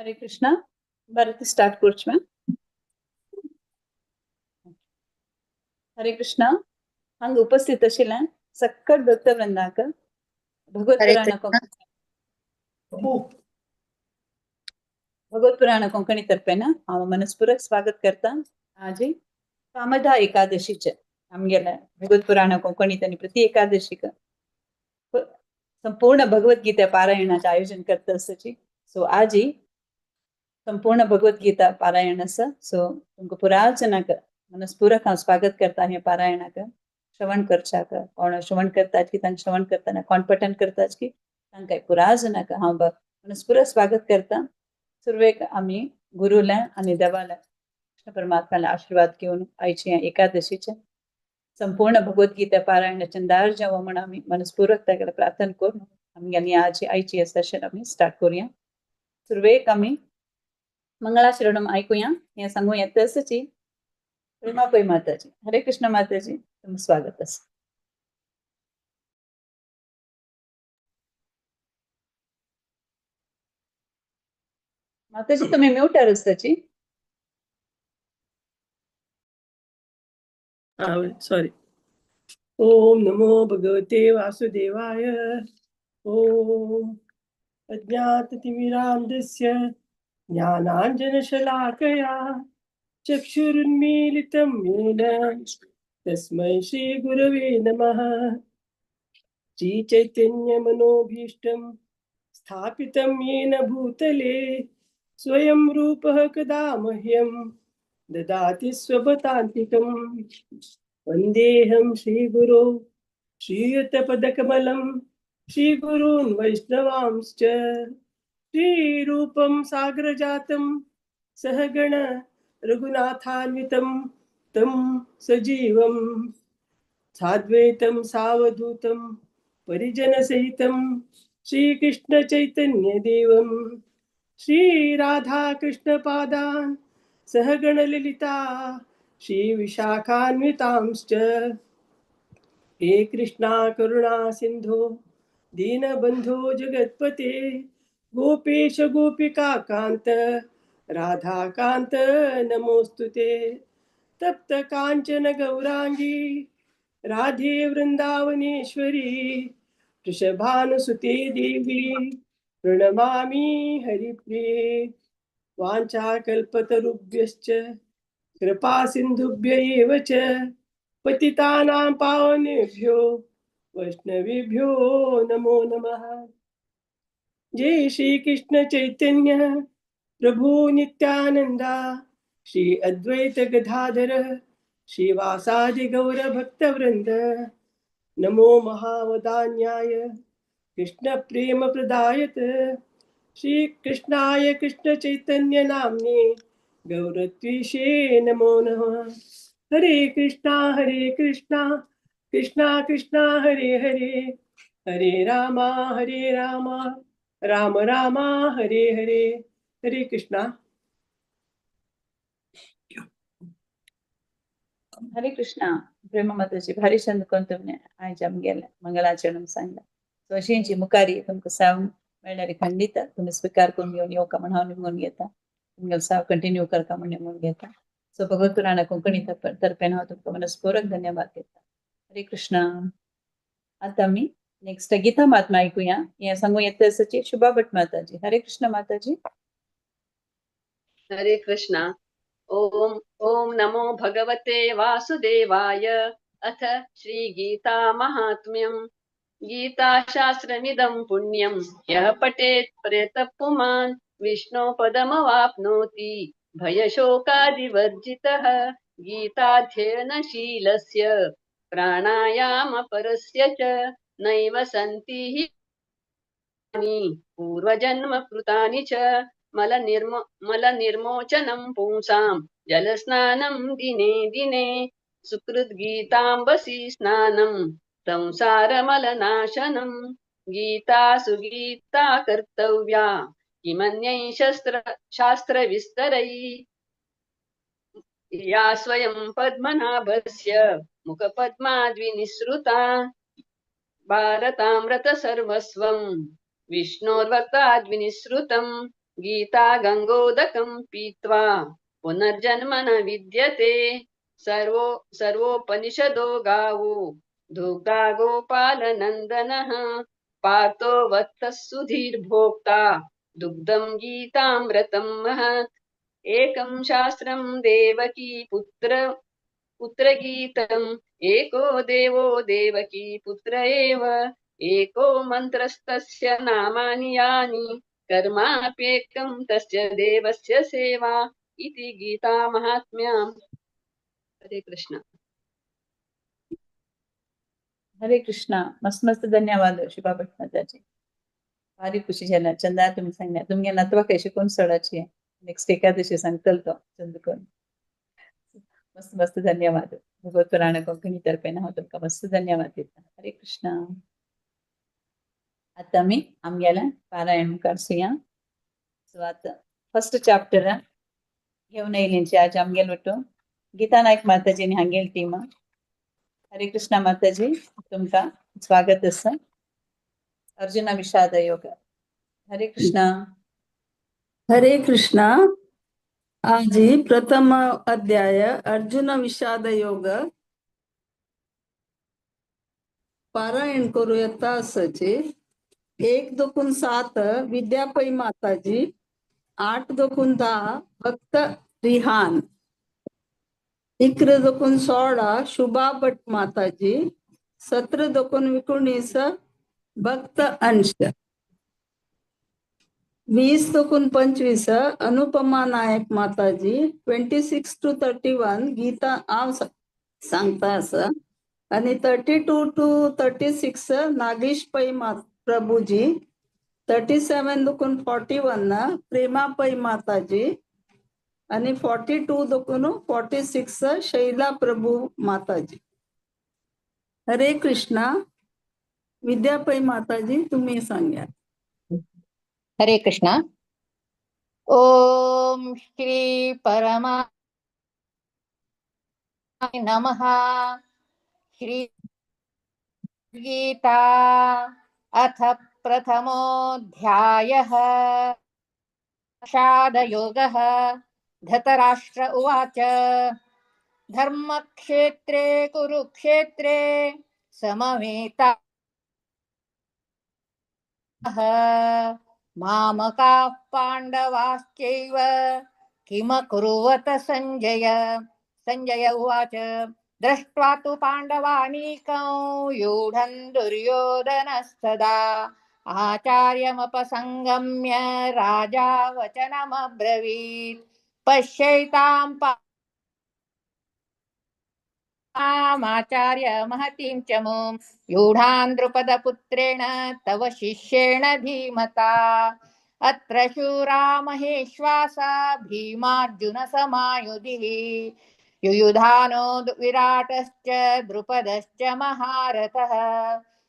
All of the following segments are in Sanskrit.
हरे कृष्णा भारती स्टार्ट करछुं। हरे कृष्णा हंग उपस्थित आशिल्ल्या सक्कट भक्तवृंदाक भगवत हरे पुराण कोंकणी तर्फेन हांव मनस्पूर्वक स्वागत करता। आज कामधा एकादशीचे आमगेले भगवत पुराण कोंकणीत आनी प्रति एकादशीक संपूर्ण भगवद्गीता पारायणाचे आयोजन करता आसची। सो आज संपूर्ण भगवद्गीता पारायण आसा। सो तुमकां पुराय जनाक मनस्पूर्वक हांव स्वागत करता हे पारायणाक श्रवण करच्याक। कोण श्रवण करतात की तांकां श्रवण करतना कॉन्पटन करतात की तांकां पुराय जनाक हांव मनस्पूर्वक स्वागत करता। सुरवेक आमी गुरुले आनी देवाले कृष्ण परमात्म्याले आशीर्वाद घेवन आयचे एकादशीचे संपूर्ण भगवद्गीता पारायणाचे दार जावं म्हण आमी मनस्पूर्वक ताका प्रार्थना करून आमगेली आयची सेशन आमी स्टार्ट करूया। सुरवेक आमी मंगलाचरणम ऐकूया। हे सांगू येता आसची प्रेमापै माताजी। हरे कृष्ण माताजी, तुमचं स्वागत आहे। माताजी तुम्ही म्यूट आसताची। सॉरी। ओम नमो भगवते वासुदेवाय। ओम अज्ञाततिमिरान्धस्य ज्ञानाञ्जनशलाकया चक्षुरुन्मीलितं येन तस्मै श्रीगुरवे नमः। श्रीचैतन्यमनोभीष्टं स्थापितं येन भूतले स्वयं रूपः कदा मह्यं ददाति स्वपदान्तिकम्। वन्देऽहं श्रीगुरो श्रीयुतपदकमलं श्रीगुरून् वैष्णवांश्च श्रीरूपं सागरजातं सहगण रघुनाथान्वितं तं सजीवं साद्वैतं सावधूतं परिजनसहितं श्रीकृष्णचैतन्यदेवं श्रीराधाकृष्णपादान् सहगणललिता श्रीविशाखान्वितांश्च। हे कृष्णा करुणा सिन्धो दीनबन्धो जगत्पते गोपेश गोपिका कान्त राधाकान्त नमोस्तुते। तप्त काञ्चन गौरांगी राधे वृन्दावनेश्वरी वृषभानुसुते देवी प्रणमामि हरिप्रिये। वाञ्छाकल्पतरुभ्यश्च कृपा सिन्धुभ्य एव च पतितानां पावनेभ्यो वैष्णवेभ्यो नमो नमः। जय श्री कृष्ण चैतन्य प्रभु नित्यानंदा श्री अद्वैत गदाधर श्रीवासादि गौर भक्तवृंद। नमो महावदान्याय कृष्ण प्रेम प्रदायत श्री कृष्णाय कृष्ण चैतन्य नामने गौरत्विषे नमो नमः। हरे कृष्णा कृष्णा कृष्णा हरे हरे हरे रामा राम राम हरे हरे। हरे कृष्णा। हरे कृष्णा प्रेमा माताजी भारी छंद करून तुम्ही आज आमगेले मंगलाचरण सांगला। सो अशींची मुखारी तुमकां साव मेळणारी खंडित तुम्ही स्वीकार करून घेऊन येवका म्हण हांव निमून घेता। तुमगेलो साव कंटिन्यू करता म्हण निमून घेता। सो भगवत पुराण कोंकणी तर्फेन हांव तुमकां मनस्पूर्वक धन्यवाद देता। हरे कृष्णा। आता आमी नेक्स्ट गीता महात्मा ऐकूया। हे सांगू येता आसची शुभा भट माताजी। हरे कृष्ण माताजी। हरे कृष्णा। ओम ओम नमो भगवते वासुदेवाय। अथ श्री गीता महात्म्यम्। गीता शास्त्रमिदं पुण्यं यः पठेत् प्रेतः पुमान् विष्णो पदमवाप्नोति भयशोकादिवर्जितः। गीताध्ययनशीलस्य प्राणायामपरस्य च नैव सन्ति हि पूर्वजन्म कृतानि च मलनिर्मोचनं पुंसां जलस्नानं दिने दिने सुकृद्गीताम्बसि स्नानं संसारमलनाशनं। गीता सुगीता कर्तव्या किमन्यै शास्त्रविस्तरै। या स्वयं पद्मनाभस्य मुखपद्माद्विनिसृता भारतामृत सर्वस्वं विष्णोर्वक्ताद्विनिसृतम्। गीता गंगोदकं पीत्वा पुनर्जन्म न विद्यते सर्वोपनिषदो गावो दुग्धा गोपालनन्दनः पार्थो वत्सः सुधीर्भोक्ता दुग्धं गीतामृतं महत् एकं शास्त्रं देवकी पुत्रगीतम् एको देवो देवकी पुत्र एव एको मन्त्रस्तस्य नामानि यानि कर्माप्येकं तस्य देवस्य सेवा इति गीता महात्म्यम् हरे कृष्ण हरे कृष्णा. मस्त मस्त धन्यवाद शिपा भटमाताजी. भारी खुशी झाला चंदा तुम्ही सांगल्या तुमगे नत्वा कशी कोण सडाची नेक्स्ट एकादशी सांगतल तो चंदकोन. मस्त मस्त धन्यवाद. भगवत पुराण कोंकणी तर्फे ना तुमका मस्त धन्यवाद देता. हरे कृष्णा. आता मी आमग्याला पारायण करसूया. सो आता फर्स्ट चॅप्टर घेऊन येयलींची आज आमगेल उठो गीता नायक माताजीने हांगेल टीम. हरे कृष्णा माताजी तुमका स्वागत असा. अर्जुन विषाद योग. हरे कृष्णा. हरे कृष्णा. आजी प्रथम अध्याय अर्जुन विषाद योग पारायण करू येता असचे. 1-2-7 विद्यापै माताजी, 8-10 भक्त रिहान, 11-16 शुभा भट माताजी, 17-19 भक्त अंश, 20-25 अनुपमा नायक माताजी, 26-31 गीता सांगता असं आणि 32-36 नागेश पै प्रभुजी, 37-41 प्रेमा पै माताजी आणि 42-46 शैला प्रभू माताजी. हरे कृष्णा. विद्यापै माताजी तुम्ही सांगा. हरे कृष्णा. ओम श्री परमात्मने नमः. श्री गीता अथ प्रथमोऽध्यायः विषादयोगः. धृतराष्ट्र उवाच धर्मक्षेत्रे कुरुक्षेत्रे समवेता मामकाः पाण्डवाश्चैव किमकुर्वत संजय. संजय उवाच दृष्ट्वा तु पाण्डवानीकं व्यूढं दुर्योधनस्तदा आचार्यमुपसंगम्य राजा वचनमब्रवीत्. पश्यैतां आचार्य महतीं च मुं व्यूढान् द्रुपदपुत्रेण तव शिष्येण धीमता. अत्र शूरा महेश्वासा भीमार्जुन समायुधिः युयुधानो विराटश्च द्रुपदश्च महारथः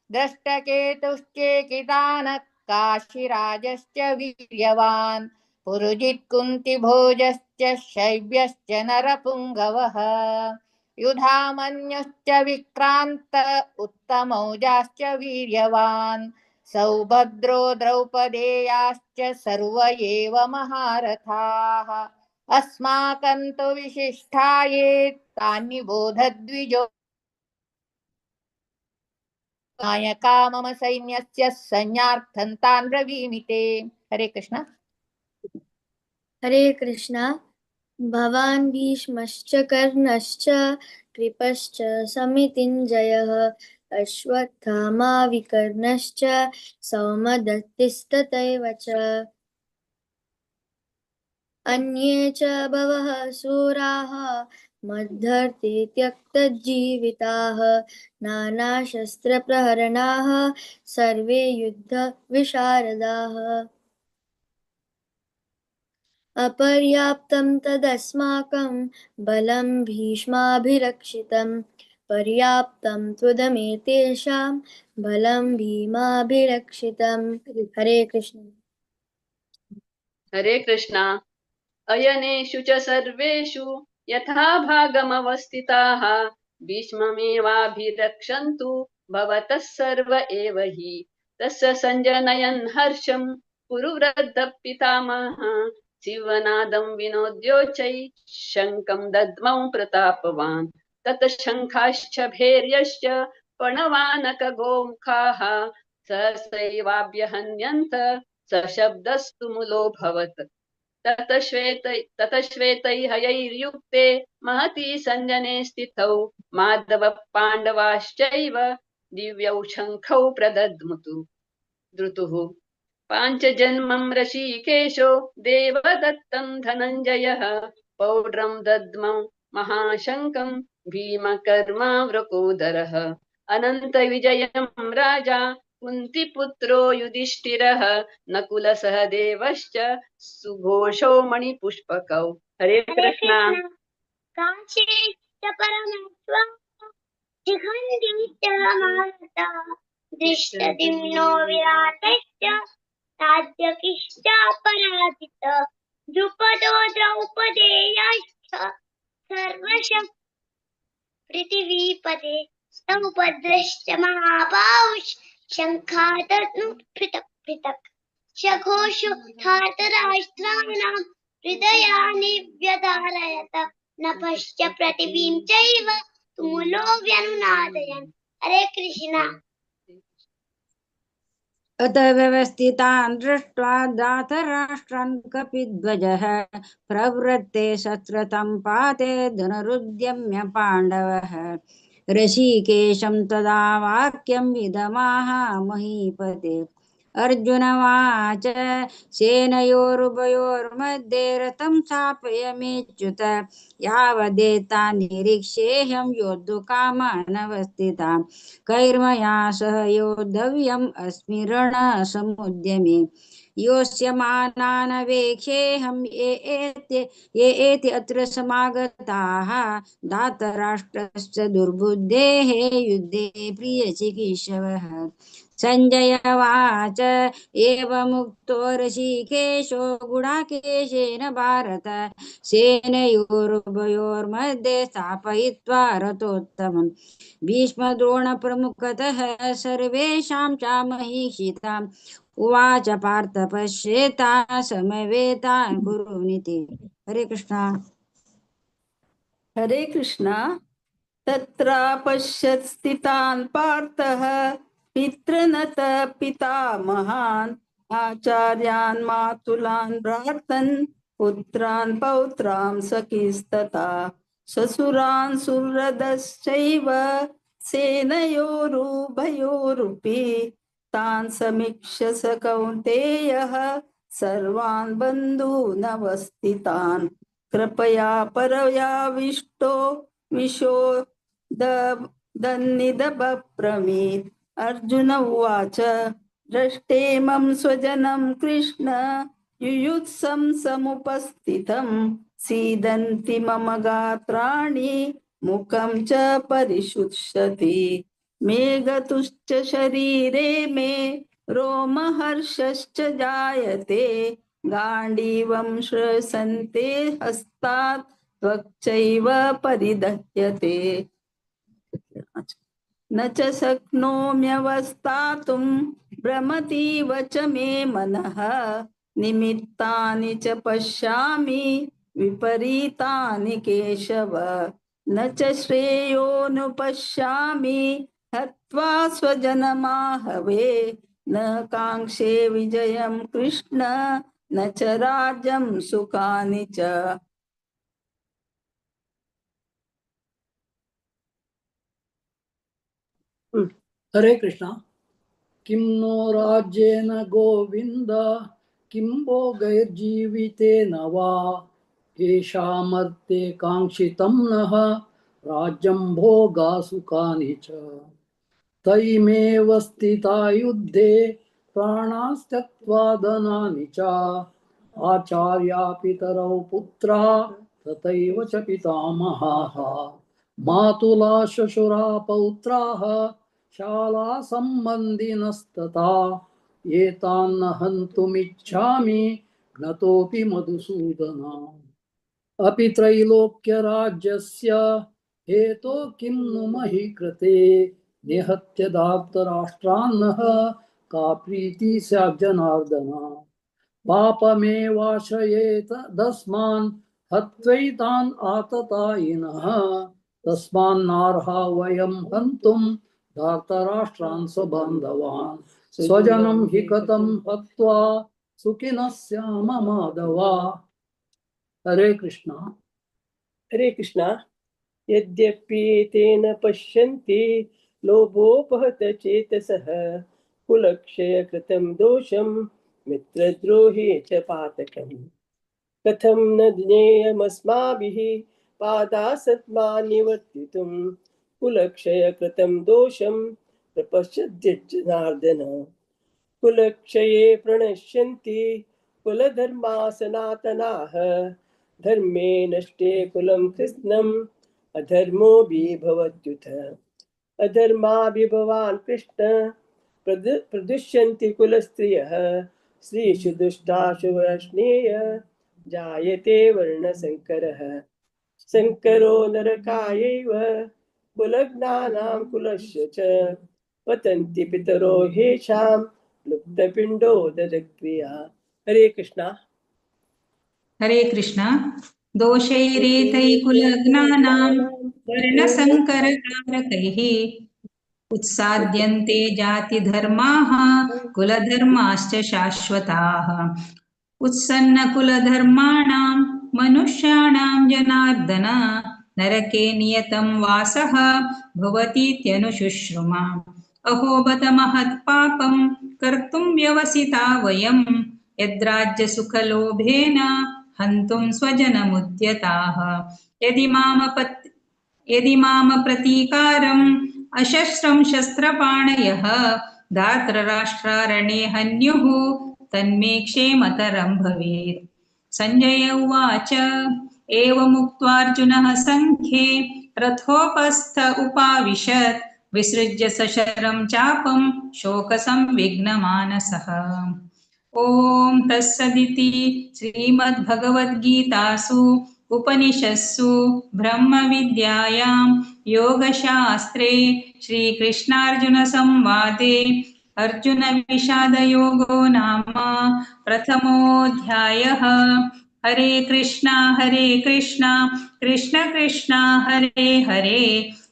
दृष्टकेतुश्चेकितानः काशीराजश्च वीर्यवान् पुरुजित् कुन्तिभोजश्च शैब्यश्च नरपुङ्गवः युधामन्युश्च विक्रान्त उत्तमौजाश्च वीर्यवान् सौभद्रो द्रौपदेयाश्च सर्व एव महारथाः. अस्माकं तु विशिष्टाये तानि बोधद्विजो नायका मम सैन्यस्य सैन्यार्थं तान् ब्रवीमि ते. हरे कृष्ण. हरे कृष्णा. भवान् भीष्मश्च कर्णश्च कृपश्च समितिञ्जयः अश्वत्थामा विकर्णश्च सौमदत्तिस्तथैव च अन्ये च बहवः सूराः मद्धर्ते त्यक्तजीविताः नानाशस्त्रप्रहरणाः सर्वे युद्धविशारदाः. अपर्याप्तं तदस्माकं बलं भीष्माभिरक्षितं पर्याप्तं त्वदमेतेषां बलं भीमाभिरक्षितं. हरे कृष्ण. हरे कृष्णा अयनेषु च सर्वेषु यथा भागमवस्थिताः भीष्ममेवाभिरक्षन्तु भवतः सर्व एव हि तस्य सञ्जनयन् हर्षं पुरुवृद्ध पितामहः शिवनादं विनोद्योच्चै शङ्खं दद्मौ प्रतापवान् तत शङ्खाश्च भैर्यश्च पणवानकगोमुखाः सहसैवाभ्यहन्यन्त सशब्दस्तु मूलोऽभवत् तत श्वेतैर्हयैर्युक्ते महती सञ्जने स्थितौ माधव पाण्डवाश्चैव दिव्यौ शङ्खौ प्रदद्मुतु द्रुतुः पाञ्चजन्मं ऋषिकेशो देवदत्तं धनञ्जयः पौड्रं दद्मौ महाशङ्खं भीमकर्मावृकोदरः अनन्तविजयं राजा कुन्तीपुत्रो युधिष्ठिरः नकुलसहदेवश्च सुघोषो मणिपुष्पकौ हरे कृष्णा दृष्टद्युम्नो विराटश्च तात्यकिश्च पराजितः द्रुपदो द्रौपदेयाश्च सर्वशः पृथिवीपते समुपद्रश्च महाबाहुश्च शङ्खादनु पृथक् पृथक् सघोषो धार्तराष्ट्राणां हृदयानि व्यधारयत नभश्च पृथिवीं चैव तुमुलो व्यनुनादयन् हरे कृष्णा अत व्यवस्थितान् दृष्ट्वा धातराष्ट्रान् कपिध्वजः प्रवृत्ते शस्त्रतं पाते धनुरुद्यम्य पाण्डवः ऋषिकेशं तदा वाक्यं इदमाह महीपते अर्जुनवाच सेनयोरुभयोर्मध्ये रथं स्थापयाम्यच्युत यावदेतान् निरीक्ष्येऽहं योद्धुकामानवस्थितान् कैर्मया सह योद्धव्यम् अस्मि रणसमुद्यमे योत्स्यमानान् वेक्षेऽहं ये एति अत्र समागताः धातराष्ट्रश्च दुर्बुद्धेः युद्धे प्रियचिकीर्षवः संजयवाच एवमुक्तो ऋषिकेशो गुडाकेशेन भारत सेनयोरुभयोर्मध्ये स्थापयित्वा रथोत्तमम् भीष्मद्रोणप्रमुखतः सर्वेषां चामहीक्षिताम् उवाच पार्थ पश्येता समवेतान् कुरुनिति हरे कृष्णा हरे कृष्णा तत्र पश्यत् स्थितान् पार्थः पितृनत पितामहान् आचार्यान् मातुलान् भ्रातन् पुत्रान् पौत्रान् सखीस्तथा ससुरान् सुहृदश्चैव सेनयोरुभयोरुपि तान् समीक्ष्य स कौन्तेयः सर्वान् बन्धूनवस्थितान् कृपया परयाविष्टो विशो दन्निदब्रवीत् अर्जुन उवाच दृष्टेमं स्वजनं कृष्ण युयुत्सं समुपस्थितं सीदन्ति मम गात्राणि मुखं च परिशुष्यति मेघतुश्च शरीरे मे रोमहर्षश्च जायते गाण्डीवं श्वसन्ते हस्तात् त्वक्चैव परिदह्यते न च शक्नोम्यवस्थातुं भ्रमतीव च मे मनः निमित्तानि च पश्यामि विपरीतानि केशव न च श्रेयोनुपश्यामि हत्वा स्वजनमाहवे न काङ्क्षे विजयं कृष्ण न च राज्यं सुखानि च हरे कृष्ण किं नो राज्येन गोविन्द किं भोगैर्जीवितेन वा येषामर्थे काङ्क्षितं नः राज्यं भोगा सुखानि च तैमेव स्थिता युद्धे प्राणास्त्यक्त्वा धनानि च आचार्या पितरौ पुत्रा तथैव च पितामहाः मातुला श्वशुरा पौत्राः शाला सम्बन्धिनस्तथा एतान्न हन्तुमिच्छामि घ्नतोऽपि मधुसूदन अपि त्रैलोक्यराज्यस्य हेतो किं नु महि कृते निहत्य धार्तराष्ट्रान्नः का प्रीति स्यात् जनार्दन पापमेवाशयेत दस्मान् हत्वैतान् आततायिनः तस्मान्नार्हा वयं हन्तुं धार्तराष्ट्रान् स्वबान्धवान् स्वजनं हि कथं हत्वा सुखिनः स्याम माधव। हरे कृष्ण। हरे कृष्णा। यद्यप्येतेन पश्यन्ति लोभोपहत चेतसः कुलक्षय कृतं दोषं मित्रद्रोहे च पातकम् कथं न ज्ञेयमस्माभिः पादासत्मान्निवर्तितुं कुलक्षय कृतं दोषं प्रपश्यद्य जनार्दन कुलक्षये प्रणश्यन्ति कुलधर्मा सनातनाः धर्मे नष्टे कुलं कृत्स्नम् अधर्मोऽपि भवत्युत अधर्माभिभवान् कृष्ण प्रदुष्यन्ति कुलस्त्रियः स्त्रीषु दुष्टाशु वर्ष्णेय जायते वर्णसङ्करः शङ्करो नरकायैव कुलज्ञानां कुलस्य च पतन्ति पितरो हेषां लुप्तपिण्डोदरक्रिया। हरे कृष्णा। हरे कृष्ण। दोषैरेतैकुलज्ञानां वर्णसङ्करकारकैः उत्साद्यन्ते जातिधर्माः कुलधर्माश्च शाश्वताः उत्सन्नकुलधर्माणां मनुष्याणां जनार्दन नरके नियतं वासः भवतीत्यनुशुश्रुमा अहो बत महत्पापं कर्तुं व्यवसिता वयं यद्राज्यसुखलोभेन हन्तुं स्वजनमुद्यताः यदि माम प्रतीकारम् अशस्त्रं शस्त्रपाणयः धार्तराष्ट्रारणे हन्युः तन्मे क्षेमतरं भवेत्। सञ्जय उवाच एवमुक्त्वार्जुनः सङ्ख्ये रथोपस्थ उपाविशत् विसृज्य सशरं चापं शोकसंविघ्नमानसः। ॐ तत्सदिति श्रीमद्भगवद्गीतासु उपनिषत्सु ब्रह्मविद्यायां योगशास्त्रे श्रीकृष्णार्जुनसंवादे अर्जुनविषादयोगो नाम प्रथमोऽध्यायः। हरे कृष्णा कृष्ण कृष्ण हरे हरे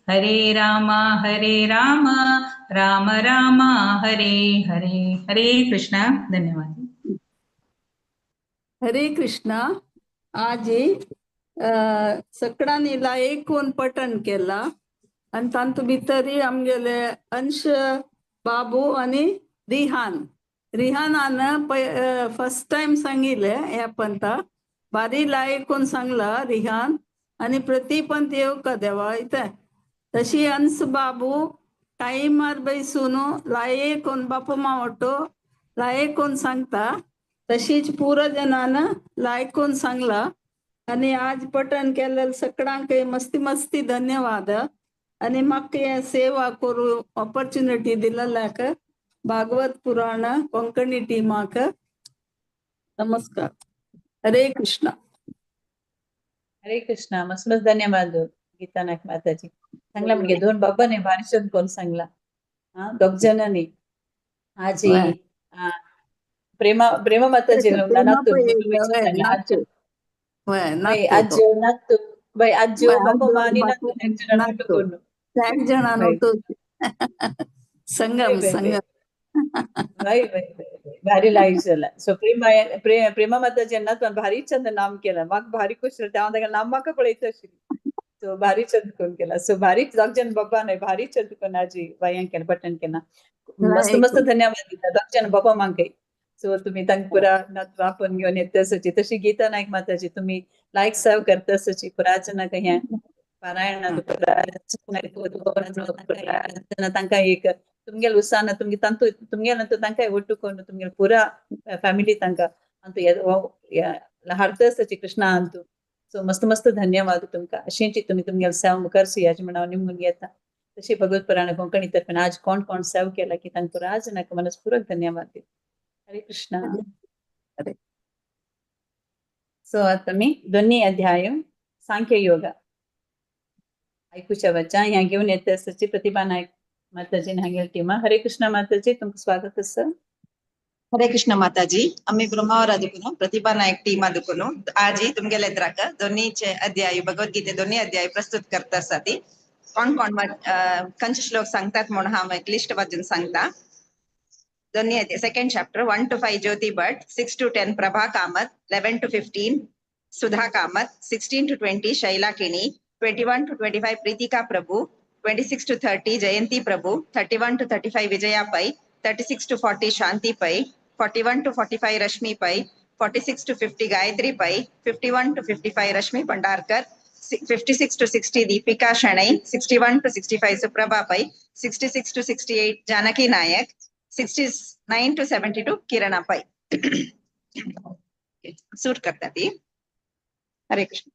हरे राम राम राम हरे हरे। हरे कृष्ण। धन्यवाद। हरे कृष्णा. आजी सगळ्यांनीला एकूण पठण केला आणि तांतू भितरी आमगेले अंश बाबू आणि रिहानान फर्स्ट टाइम सांगिले ह्या पंथा बारी लायकून सांगला रिहान आणि प्रतिपंत येऊ का देवा इथे तशी अंश बाबू टाइमार बैसून लायकून बापू मावटो लायकून सांगता तशीच पूर जनानं लायकून सांगला आणि आज पठण केलेलं सगळ्यांक मस्ती मस्ती धन्यवाद आणि म्हाका सेवा करू ऑपॉर्च्युनिटी दिलेल्याक भागवत पुराण कोंकणी टीमाक नमस्कार. हरे कृष्णा. हरे कृष्णा. मस्त मस्त धन्यवाद गीता नायक माताजी. सांगला म्हणजे दोन बाबाने भारीचंद कोण सांगला दोग जणांनी आजी प्रेमा माताजी नातू ಅಜ್ಜೋ ನತ್ತು ಬೈ ಅಜ್ಜೋ ಬಪ್ಪ ಮಾನಿ ನತ್ತು एक जण संगम संगम भारी लाईचला सो प्रेमा माताजी पण भारी चंद नाम केलं मग भारी खुश त्या नाम म्हाका पळयत आशिल्ली सो भारी चंद कोण केला सो भारी दोगजन बाबा नाही भारी चंद कोण आजी बायांक केलं पठण केला मस्त मस्त धन्यवाद दिता दोगजन बाबा मांके सो तुम्ही तांपुरा नातू आपण घेऊन येत तसची तशी गीता नायक माताजी तुम्ही लाईक सर्व करत तसची पुराचना कह्या पारायण तांकां एक तुमगेल उत्साह तुमगेल तांकां ಒಟ್ಟುಕೊಂಡು तुमगेल पुरा फॅमिली तांकां अंतु हाडत तसची कृष्णा अंतु सो मस्त मस्त धन्यवाद तुमकां अशेंची तुम्ही तुमगेल सेव मुखारसी हाजे म्हण हांव निमून घेता तशी भगवत पुराण कोंकणी तर्फे आज कोण कोण सेव केला की तांकां आज नाका मनस्पूर्वक धन्यवाद दिता. हरे कृष्णा. सो आता मी दोन्ही अध्याय सांख्य योग ऐकूच्या वच्चा ह्या घेऊन येते असची प्रतिभा नायक माताजी हांगेल टिमा. हरे कृष्णा माताजी तुमचं स्वागत असं. हरे कृष्ण माताजी आम्ही ब्रह्मावर आदुकुनो प्रतिभा नायक टीम आदुकुनो आज तुमगेले एद्राक दोन्हीचे अध्याय भगवद्गीते दोन्ही अध्याय प्रस्तुत करतासाठी कोण कंच श्लोक सांगतात म्हणून हा एक लिस्ट वाचून सांगता दोन्ही अध्याय second chapter 1 to 5 Jyoti Bhat 6 to 10 Prabha Kamat 11 to 15 Sudha Kamat 16 to 20 शैला किणी 21 to 25 प्रीतिका प्रभु 26 to 30 जयंती प्रभु 31 to 35 विजया पै 36 to 40 शांति पै 41 to 45 Rashmi Pai 46 to 50 Gayatri Pai 51 to 55 Rashmi Bhandarkar 56 to 60 Deepika Shenoi 61 to 65 Suprabha Pai 66 to 68 Janaki नायक 69 to 72 किरणा पै सूट करता थी। हरे कृष्ण।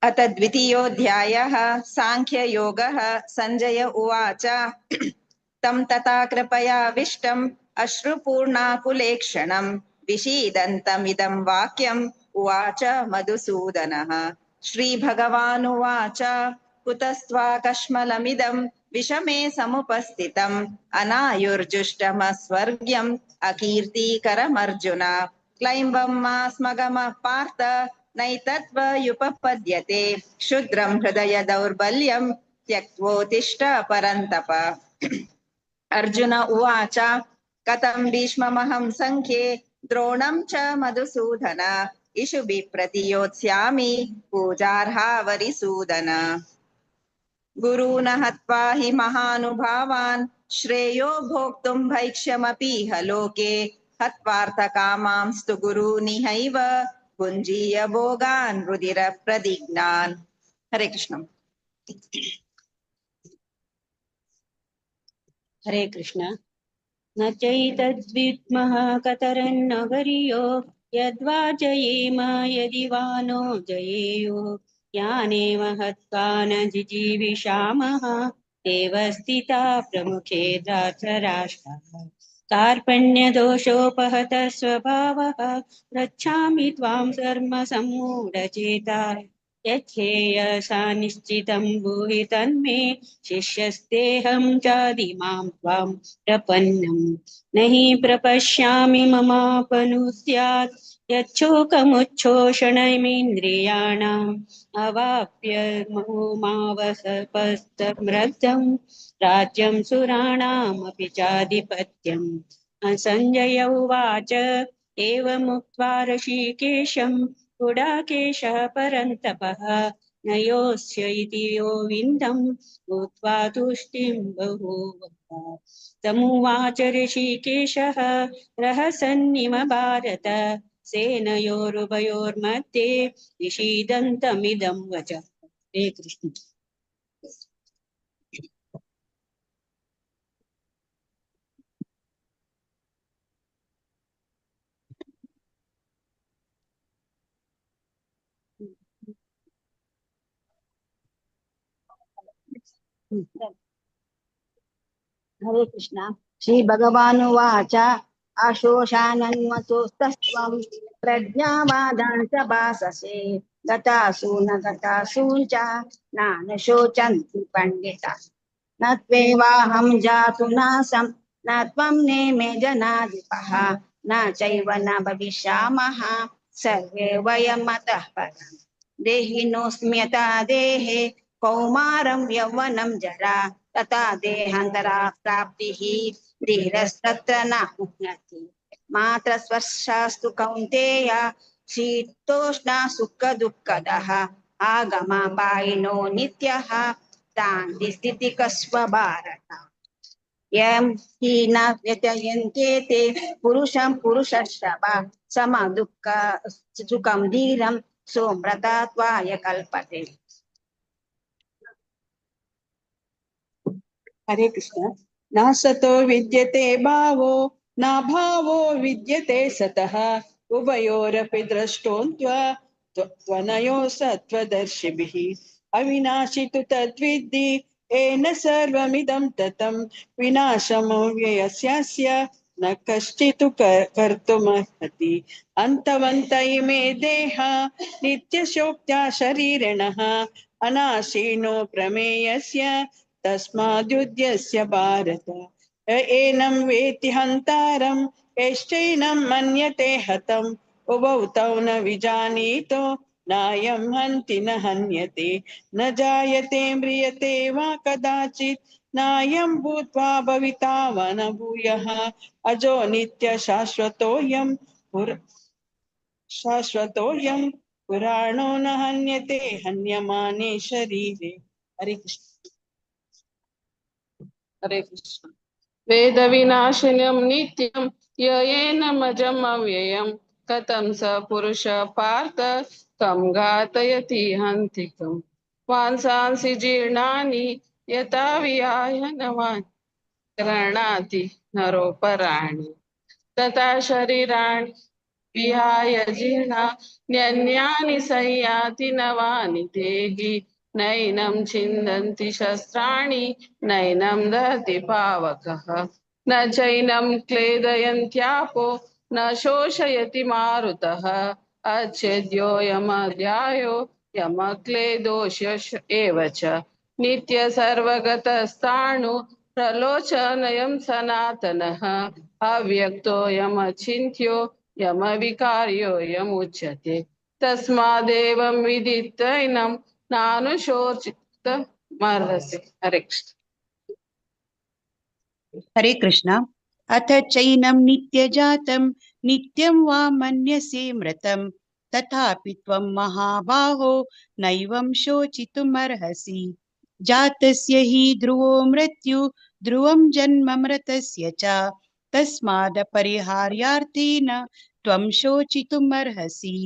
अथ द्वितीयोऽध्यायः सांख्ययोगः संजय उवाच तं तथा कृपयाविष्टम् अश्रुपूर्णाकुलेक्षणं विषीदन्तमिदं वाक्यम् उवाच मधुसूदनः। श्रीभगवानुवाच कुतस्त्वाकश्मलमिदं विषमे समुपस्थितम् अनायुर्जुष्टमस्वर्ग्यम् अकीर्तिकरमर्जुन क्लैम्बं मास्मगमः पार्थ नैतत्त्वयुपपद्यते क्षुद्रं हृदय दौर्बल्यं त्यक्त्वोत्तिष्ठ परन्तप। अर्जुन उवाच कथं भीष्ममहं संख्ये द्रोणं च मधुसूदन इषुभिः प्रतियोत्स्यामि पूजार्हा वरिसूदन। गुरून् हत्वा हि महानुभावान् श्रेयो भोक्तुं भैक्ष्यमपीह लोके हत्वार्थकामांस्तु गुरूनिहैव भुञ्जीय भोगान् रुधिरप्रदिग्नान्। हरे कृष्ण। हरे कृष्ण। न चैतद्विद्मः कतरन्न वर्यो यद्वा जयेम यदि वा नो जयेयुः यानेव हत्वा न जिजीविषामः एव स्थिता प्रमुखे धृतराष्ट्रः। कार्पण्यदोषोपहतः स्वभावः गच्छामि त्वां धर्मसम्मूढचेताः यच्छ्रेयसा निश्चितं ब्रूहि तन्मे शिष्यस्तेऽहं चादिमां त्वां प्रपन्नं न हि प्रपश्यामि ममापनुद्यात् यच्छोकमुच्छोषणमिन्द्रियाणाम् अवाप्य मोमावसपस्तमृद्धं राज्यं सुराणामपि चाधिपत्यम्। संजय उवाच एवमुक्त्वा ऋषिकेशं गुडाकेशः परन्तपः न योऽस्य इति यो विन्दं भूत्वा तुष्टिं बभूवः। तमुवाच ऋषिकेशः रहसन्निम भारत सेनयोरुभयोर्मध्ये विषीदन्तमिदं वचः। हे कृष्ण। हरे कृष्ण। श्री भगवानुवाच आशोषानन्वतोस्तस्त्वं प्रज्ञावादांश्च भाससे गतासु न गतासूं च नानुशोचन्ति पण्डिताः। न त्वेवाहं जातु नासं न त्वं नेमे जनाधिपः न चैव न भविष्यामः सर्वे वयमतः परम्। देहिनोऽस्म्यथा देहे कौमारं यौवनं जरा तथा देहान्तरा प्राप्तिः धीरस्तत्र न मुह्यति। मात्र स्पर्शास्तु कौन्तेय शीतोष्णा सुखदुःखदः आगमापायिनो नित्यः शान्तिस्थितिकस्व भारत। यं हि न व्यतयन्ते ते पुरुषं पुरुषर्षभ समदुःख सुखं धीरं सोमृतात्वाय कल्पते। हरे कृष्ण। न सतो विद्यते भावो न भावो विद्यते सतः उभयोरपि द्रष्टोऽन्त्वनयो सत्त्वदर्शिभिः। अविनाशि तु तद्विद्धि येन सर्वमिदं ततं विनाशमो व्ययस्यास्य न कश्चित् कर्तुमर्हति। अन्तवन्त इमे देहा नित्यशोक्त्या शरीरिणः अनाशीनो प्रमेयस्य तस्माद्युध्यस्य भारत। एनं वेति हन्तारं यश्चैनं मन्यते हतम् उभौ तौ न विजानीतो नायं हन्ति न हन्यते न जायते म्रियते वा कदाचित् नायं भूत्वा भविता वा न भूयः अजो नित्य शाश्वतोऽयं पुराणो न हन्यते हन्यमाने शरीरे। हरे कृष्ण। हरे कृष्ण। वेद विनाशिनं नित्यं येनमजम् अव्ययम् कथं स पुरुष पार्थ कं घातयति हन्तिकम् वांसांसि जीर्णानि यथा विहाय नवानि गृह्णाति नरोपराणि तथा शरीराणि विहाय जीर्णान्यानि संयाति नवानि देहि नैनं छिन्दन्ति शस्त्राणि नैनं दहति पावकः न चैनं क्लेदयन्त्यापो न शोषयति मारुतः अच्छेद्योऽयमध्यायो यमक्लेदोष्य एव च नित्य सर्वगतस्थाणु प्रलोचनयं सनातनः अव्यक्तोऽयमचिन्त्यो यमविकार्योऽयमुच्यते तस्मादेवं विदित्वैनं नानुशोचितमर्हसि। हरे कृष्ण। हरे कृष्ण। अथ चैनं नित्यजातं नित्यं वा मन्यसे मृतं तथापि त्वं महाबाहो नैवं शोचितुमर्हसि जातस्य हि ध्रुवो मृत्यु ध्रुवं जन्म मृतस्य च तस्मादपरिहार्यार्थेन त्वं शोचितुमर्हसि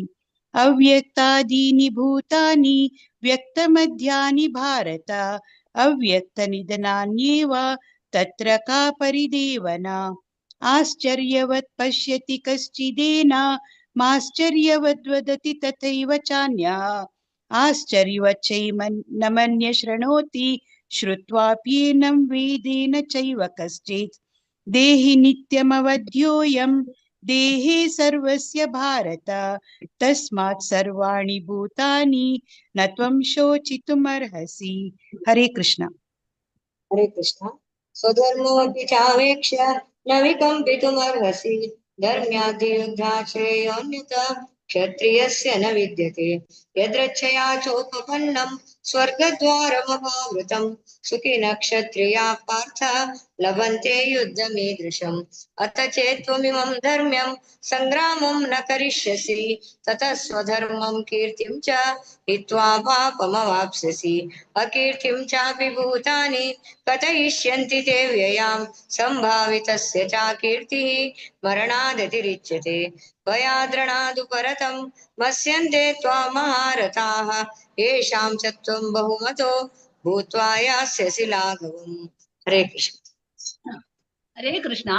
अव्यक्तादीनि भूतानि व्यक्तमध्यानि भारत अव्यक्तनिधनान्येव तत्र का परिदेवना आश्चर्यवत् पश्यति कश्चिदेन माश्चर्यवद् वदति तथैव चान्यः आश्चर्यवच्चैव न मन्य शृणोति श्रुत्वाप्येनं वेदेन चैव कश्चित् देहि नित्यमवध्योऽयं देहे सर्वस्य भारत तस्मात् सर्वाणि भूतानि न त्वं शोचितुमर्हसि। हरे कृष्ण। हरे कृष्ण। स्वधर्मोऽपि चावेक्ष्य न विकम्पितुमर्हसि धर्म्याधियुद्धा श्रेयोऽन्यथा क्षत्रियस्य न विद्यते यदृच्छया चोपपन्नं स्वर्गद्वारमपावृतं सुखिनः क्षत्रियाः पार्थ लभन्ते युद्धमीदृशम् अथ चेत् त्वमिमं धर्म्यं सङ्ग्रामं न करिष्यसि ततः स्वधर्मं कीर्तिं च हित्वा पापमवाप्स्यसि अकीर्तिं चापि भूतानि कथयिष्यन्ति ते व्ययां सम्भावितस्य च कीर्तिः मरणादतिरिच्यते भयाद्रणादुपरतं मत्स्यन्ते त्वां महारथाः येषां च त्वं बहुमतो भूत्वा यास्यसि लाघवम्। हरे कृष्ण। हरे कृष्ण।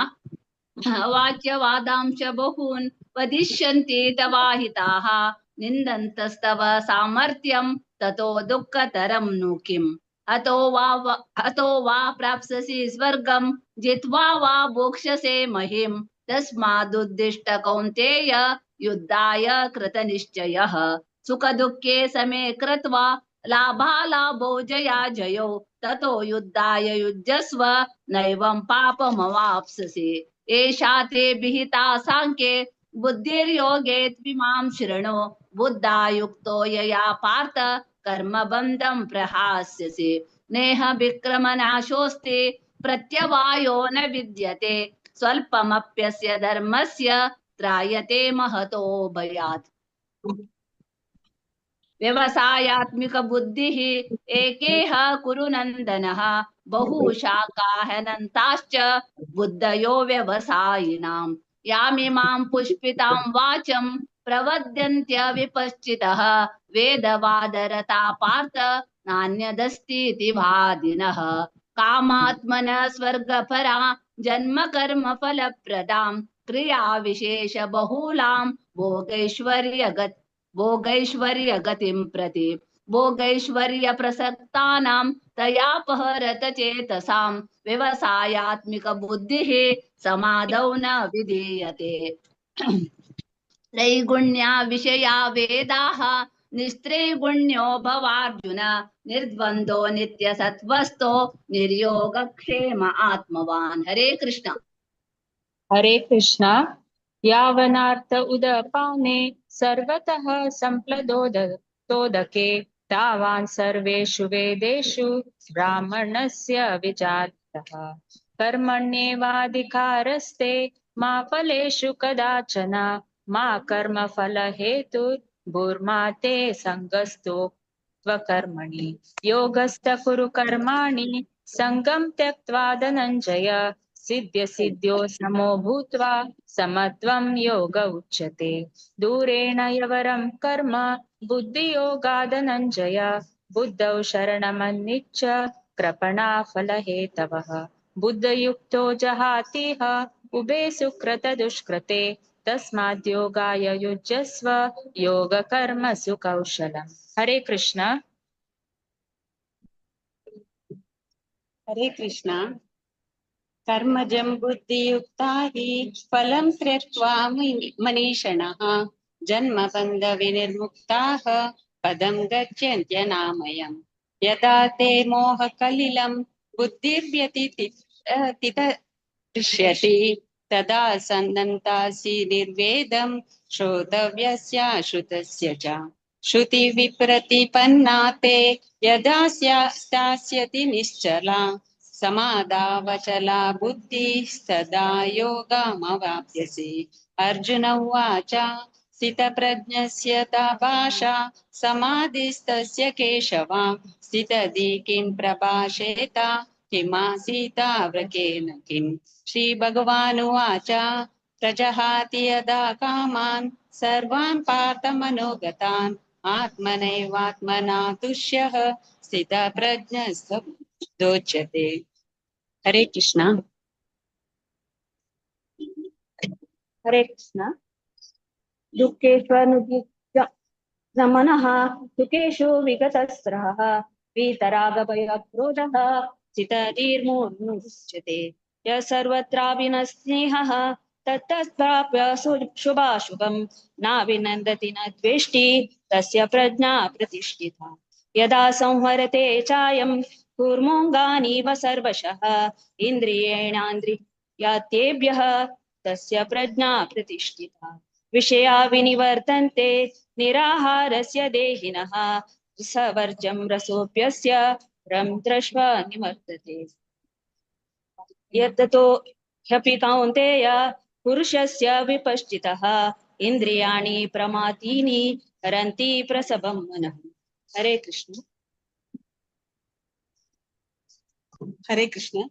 वाच्यवादांश बहून् वदिष्यन्ति तवाहिताः निन्दन्तस्तव सामर्थ्यं ततो दुःखतरं नु किम् अतो वा प्राप्स्यसि स्वर्गं जित्वा वा भोक्ष्यसे महीम् तस्मादुद्दिष्ट कौन्तेय युद्धाय कृतनिश्चयः सुखदुःखे समे कृत्वा लाभालाभो जया जयो ततो युद्धाय युज्यस्व नैवं पापमवाप्स्यसि एषा ते विहिता सांख्ये बुद्धिर्योगे त्विमां शृणु बुद्धा युक्तो यया पार्थ कर्मबन्धं प्रहास्यसि नेह विक्रमनाशोऽस्ति प्रत्यवायो न विद्यते स्वल्पमप्यस्य धर्मस्य त्रायते महतो भयात् व्यवसायात्मिक बुद्धिः एकेह कुरु नन्दनः बहुशाखाहनन्ताश्च बुद्धयो व्यवसायिनां यामिमां पुष्पितां वाचं प्रवद्यन्त्य विपश्चितः वेदवादरता पार्थ नान्यदस्तीति वादिनः कामात्मनः स्वर्गपरा जन्म कर्म फलप्रदां क्रिया विशेष बहुलां भोगैश्वर्यगतिं प्रति भोगैश्वर्य प्रसक्तानां तयापहरत चेतसां व्यवसायात्मिक बुद्धिः समादौ न विधीयते त्रैगुण्या विषया वेदाः निस्त्रैगुण्यो भवार्जुन निर्द्वन्द्वो नित्यसत्त्वस्थो निर्योगक्षेम आत्मवान्। हरे कृष्ण। हरे कृष्णा यावनार्थ उदपाने सर्वतः संप्लदोदके तावान् सर्वेषु वेदेषु ब्राह्मणस्य विचारितः कर्मण्येवाधिकारस्ते मा फलेषु कदाचन मा कर्मफलहेतुर्भूर्मा ते सङ्गस्तु स्वकर्मणि योगस्थ कुरु कर्माणि सङ्गं त्यक्त्वा धनञ्जय सिद्ध्य सिद्ध्यो समो भूत्वा समत्वं योग उच्यते दूरेण यवरं कर्म बुद्धियोगादनञ्जय बुद्धौ शरणमन्निच्छ कृपणा फलहेतवः बुद्धयुक्तो जहातिह उभे सुकृत दुष्कृते तस्माद्योगाय युज्यस्व योगकर्मसु कौशलम्। हरे कृष्ण। हरे कृष्णा कर्मजं बुद्धियुक्ता हि फलं त्यक्त्वा मनीषिणः जन्मबन्धविनिर्मुक्ताः पदं गच्छन्त्यनामयम् यदा ते मोहकलिलं बुद्धिर्व्यतिष्यति तदा सन्दन्तासि निर्वेदं श्रोतव्यस्य श्रुतस्य च श्रुतिविप्रतिपन्ना ते यदा स्थास्यति निश्चला समादावचला बुद्धिस्तदा योगमवाप्स्यसि। अर्जुन उवाच स्थितप्रज्ञस्य ता भाषा समाधिस्तस्य केशव स्थितधि किं प्रभाषेत किमासीतावृकेन किम्। श्रीभगवानुवाच प्रजहाति यदा कामान् सर्वान् पार्थमनोगतान् आत्मनैवात्मना तुष्यः स्थितप्रज्ञस्तदोच्यते। हरे कृष्णा। हरे कृष्ण। दुःखेष्वनुद्युक्तमनः सुखेषु विगतस्पृहः वीतरागभयक्रोधः चित्तधीर्मुच्यते यः सर्वत्राभिनस्नेहः तत्तत्प्राप्य शुभाशुभं न विनन्दति न द्वेष्टि तस्य प्रज्ञा प्रतिष्ठिता यदा संहरते चायं कूर्मोऽङ्गानीव सर्वशः इन्द्रियेणान्द्रियार्थेभ्यः तस्य प्रज्ञा प्रतिष्ठिता विषया विनिवर्तन्ते निराहारस्य देहिनः सवर्जं रसोऽप्यस्य रं दृष्ट्वा निवर्तते यत्ततो ह्यपि कौन्तेय पुरुषस्य विपश्चितः इन्द्रियाणि प्रमाथीनि हरन्ति प्रसभं मनः। हरे कृष्ण। हरे कृष्ण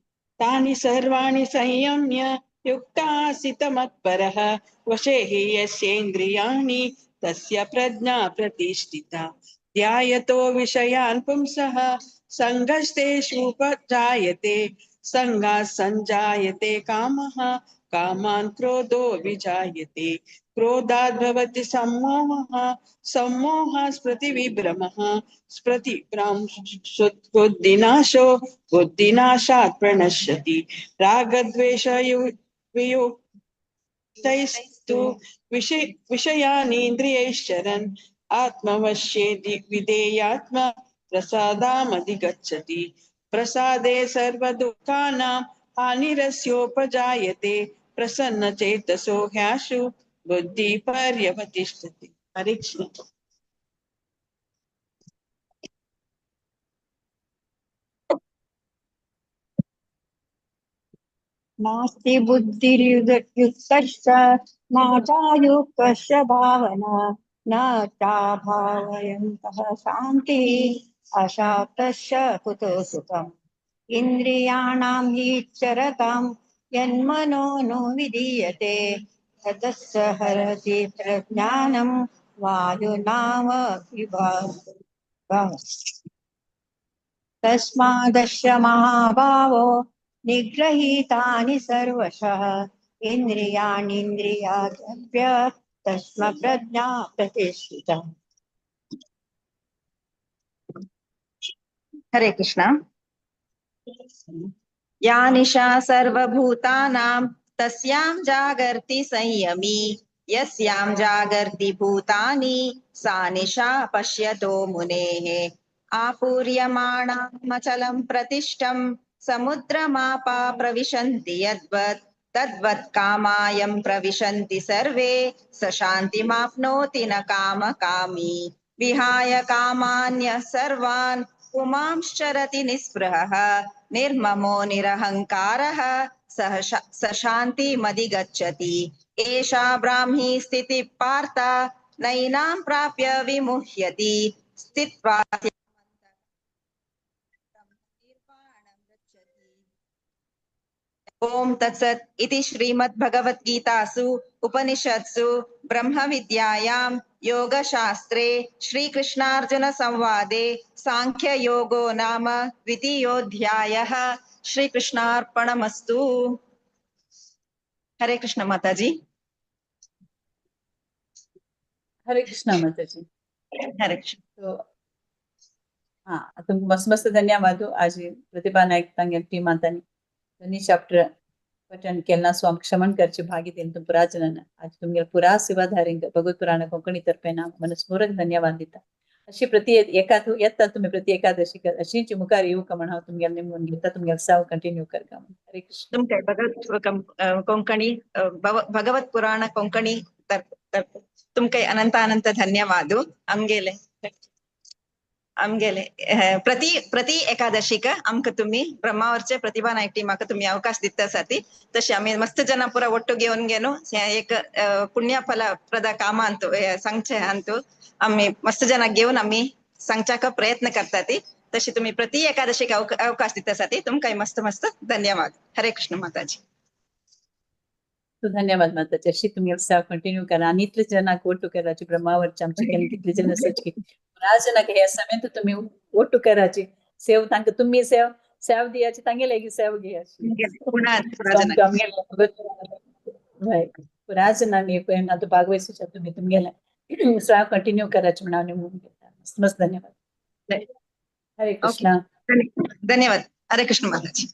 तानि सर्वाणि संयम्य युक्तासित मत्परः वशे हि यस्येन्द्रियाणि तस्य प्रज्ञा प्रतिष्ठिता ध्यायतो विषयान् पुंसः सङ्गस्तेषुपजायते सङ्गात् सञ्जायते कामः कामान् क्रोधो विजायते क्रोधात् भवति सम्मोहः सम्मोहात् स्मृतिविभ्रमः स्मृतिभ्रंशोद्दिनाशो बुद्धिनाशात् प्रणश्यति रागद्वेषयुक्तैस्तु विषयानीन्द्रियैश्चरन् आत्मवश्येति विधेयात्मा प्रसादामधिगच्छति प्रसादे सर्वदुःखानां हानिरस्योपजायते प्रसन्नचेतसो ह्याशु बुद्धि पर्यवतिष्ठति। हरे कृष्ण। नास्ति बुद्धिर्युक्तश्च नाचायुक्तस्य भावना न चाभावयन्तः शान्तिः अशान्तस्य कुतो सुखम् इन्द्रियाणां हि चरतां यन्मनो नो विधीयते ततस्य हरति प्रज्ञानं वायुनाव विभावः तस्मादस्य महाभावो निग्रहीतानि सर्वशः इन्द्रियाणीन्द्रियाभ्य तस्मप्रज्ञा प्रतिष्ठिता। हरे कृष्ण। या निशा सर्वभूतानां तस्यां जागर्ति संयमी यस्यां जागर्ति भूतानि सा निशा पश्यतो मुनेः आपूर्यमाणामचलं प्रतिष्ठं समुद्रमापा प्रविशन्ति यद्वत् तद्वत् कामायं प्रविशन्ति सर्वे स शान्तिमाप्नोति न कामकामी विहाय कामान्यः सर्वान् पुमांश्चरति निःस्पृहः निर्ममो निरहङ्कारः स शान्तिमधिगच्छति एषा ब्राह्मी स्थितिः पार्थ नैनां प्राप्य विमुह्यति स्थित्वा ओम तत्सत् इति श्रीमद्भगवद्गीतासु उपनिषत्सु ब्रह्मविद्यायां योगशास्त्रे श्रीकृष्णार्जुन संवादे सांख्ययोगो नाम द्वितीयोऽध्यायः श्रीकृष्णार्पणमस्तु। हरे कृष्ण माताजी। हरे कृष्णा माताजी। हरे कृष्ण। तो हाँ तुमको मस्त मस्त धन्यवाद आज प्रतिभा नायक तांगे टीम मातानी दोन्ही चॅप्टर पठण केलना स्वाम क्षमण करचे भागी देन तुम पुराजनन आज तुमगे पुरा सेवाधारिंग भगवत पुराण कोंकणी तर्फे ना मनस्पूर्वक धन्यवाद दिता अशी प्रति एकादू येता तुम्ही प्रति एकादशी कर अशी जी मुखार येऊ का म्हणा तुमगे निमून घेता तुमगे साव कंटिन्यू कर का हरे कृष्ण। तुम काय भगवत कोंकणी भगवत पुराण कोंकणी तुम काय अनंत अनंत धन्यवाद आमगेले प्रति एकादशी का आमक तुम्ही ब्रह्मावरचे प्रतिभा नायक टीमाक तुम्ही अवकाश दित्तासाठी तसे आम्ही मस्त जन पुरा ಒಟ್ಟು घेऊन गेलो एक पुण्यफलप्रद काम अंतू संघ अंतू आम्ही मस्त जन घेऊन आम्ही संघाक प्रयत्न करतात तशी तुम्ही प्रति एकादशीक अवकाश दित्तासाठी तुम काही मस्त मस्त धन्यवाद। हरे कृष्ण माताजी। तो धन्यवाद माताजी अशी तुम्ही सेवा कंटिन्यू करा आणि इतले जनाक ओटू कराची ब्रह्मावरची आमची केली कितले जन सच की राजनाक हे समय तुम्ही ओटू कराची सेव तांक तुम्ही सेव दियाची तांगे लागी सेव घ्यायची राजना मी ना तो भागवायचं तुम्ही तुमगेला सेवा कंटिन्यू कराची म्हणून म्हणून घेता मस्त मस्त धन्यवाद। हरे कृष्णा। धन्यवाद। हरे कृष्ण माताजी।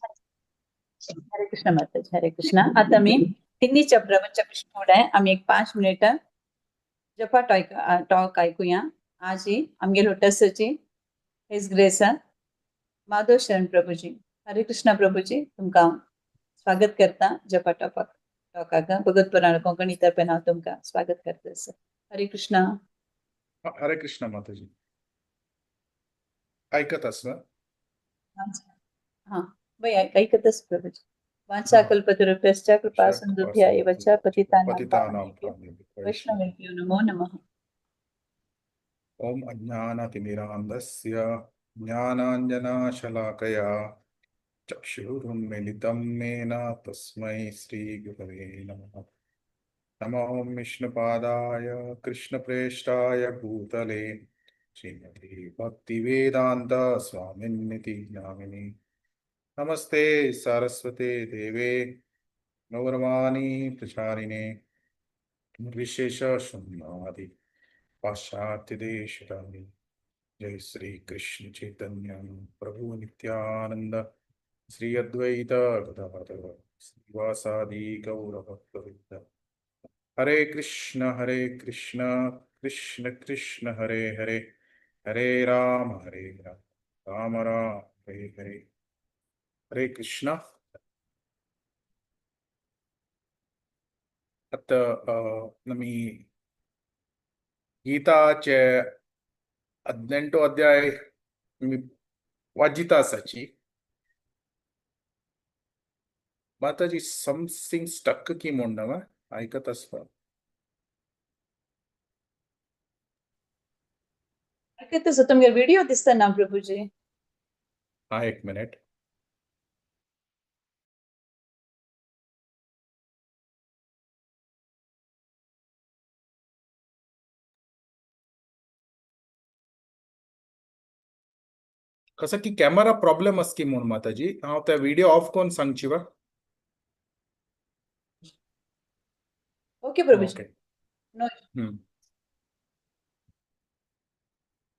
हरे कृष्ण माताजी। हरे कृष्णा। आता मी तिन्ही चॅप्टर पुढे आहे आम्ही एक 5 मिनिट जपा टॉक ऐकूया। आज ही आमगे लोटसची हिज ग्रेस माधव शरण प्रभुजी। हरे कृष्णा प्रभुजी तुमका स्वागत करता जपा टॉकाक भगवत पुराण कोंकणी तर्फे हांव तुमका स्वागत करता। हरे कृष्णा। हरे कृष्णा माताजी। ऐकत असं हाँ भाई ऐकतच प्रभुजी। वाचा कल्पतरुभ्यश्च कृपा सिन्धुभ्य एव च पतितानां वैष्णवेभ्यो नमो नमः। ओम अज्ञानतिमिरान्धस्य ज्ञानाञ्जनशलाकया चक्षुरुन्मीलितं येन तस्मै श्रीगुरवे नमः। नमो विष्णुपादाय कृष्णप्रेष्ठाय भूतले श्रीमती भक्तिवेदांत स्वामिन्निति नामिने नमस्ते सारस्वते देवे गौरवाणी प्रचारिणे विशेष शून्यादि पाश्चात्य देशरानी। जय श्री कृष्ण चैतन्य प्रभु नित्यानंद श्री अद्वैत गदाधर श्रीवासादि गौरभक्तवृंद। हरे कृष्ण कृष्ण कृष्ण हरे हरे हरे राम राम राम हरे हरे। हरे कृष्ण। आता नमी गीताचे 18 अध्याय वाजिता आसाची माताजी समथिंग स्टक की म्हणणं ऐकत असता ऐकतच तुमगे व्हिडिओ दिसता ना प्रभुजी। हा एक मिनिट। कसं की कॅमेरा प्रॉब्लेम असकी म्हणून माताजी हांव त्या व्हिडिओ ऑफ करून सांगची वा। ओके प्रभुजी। नो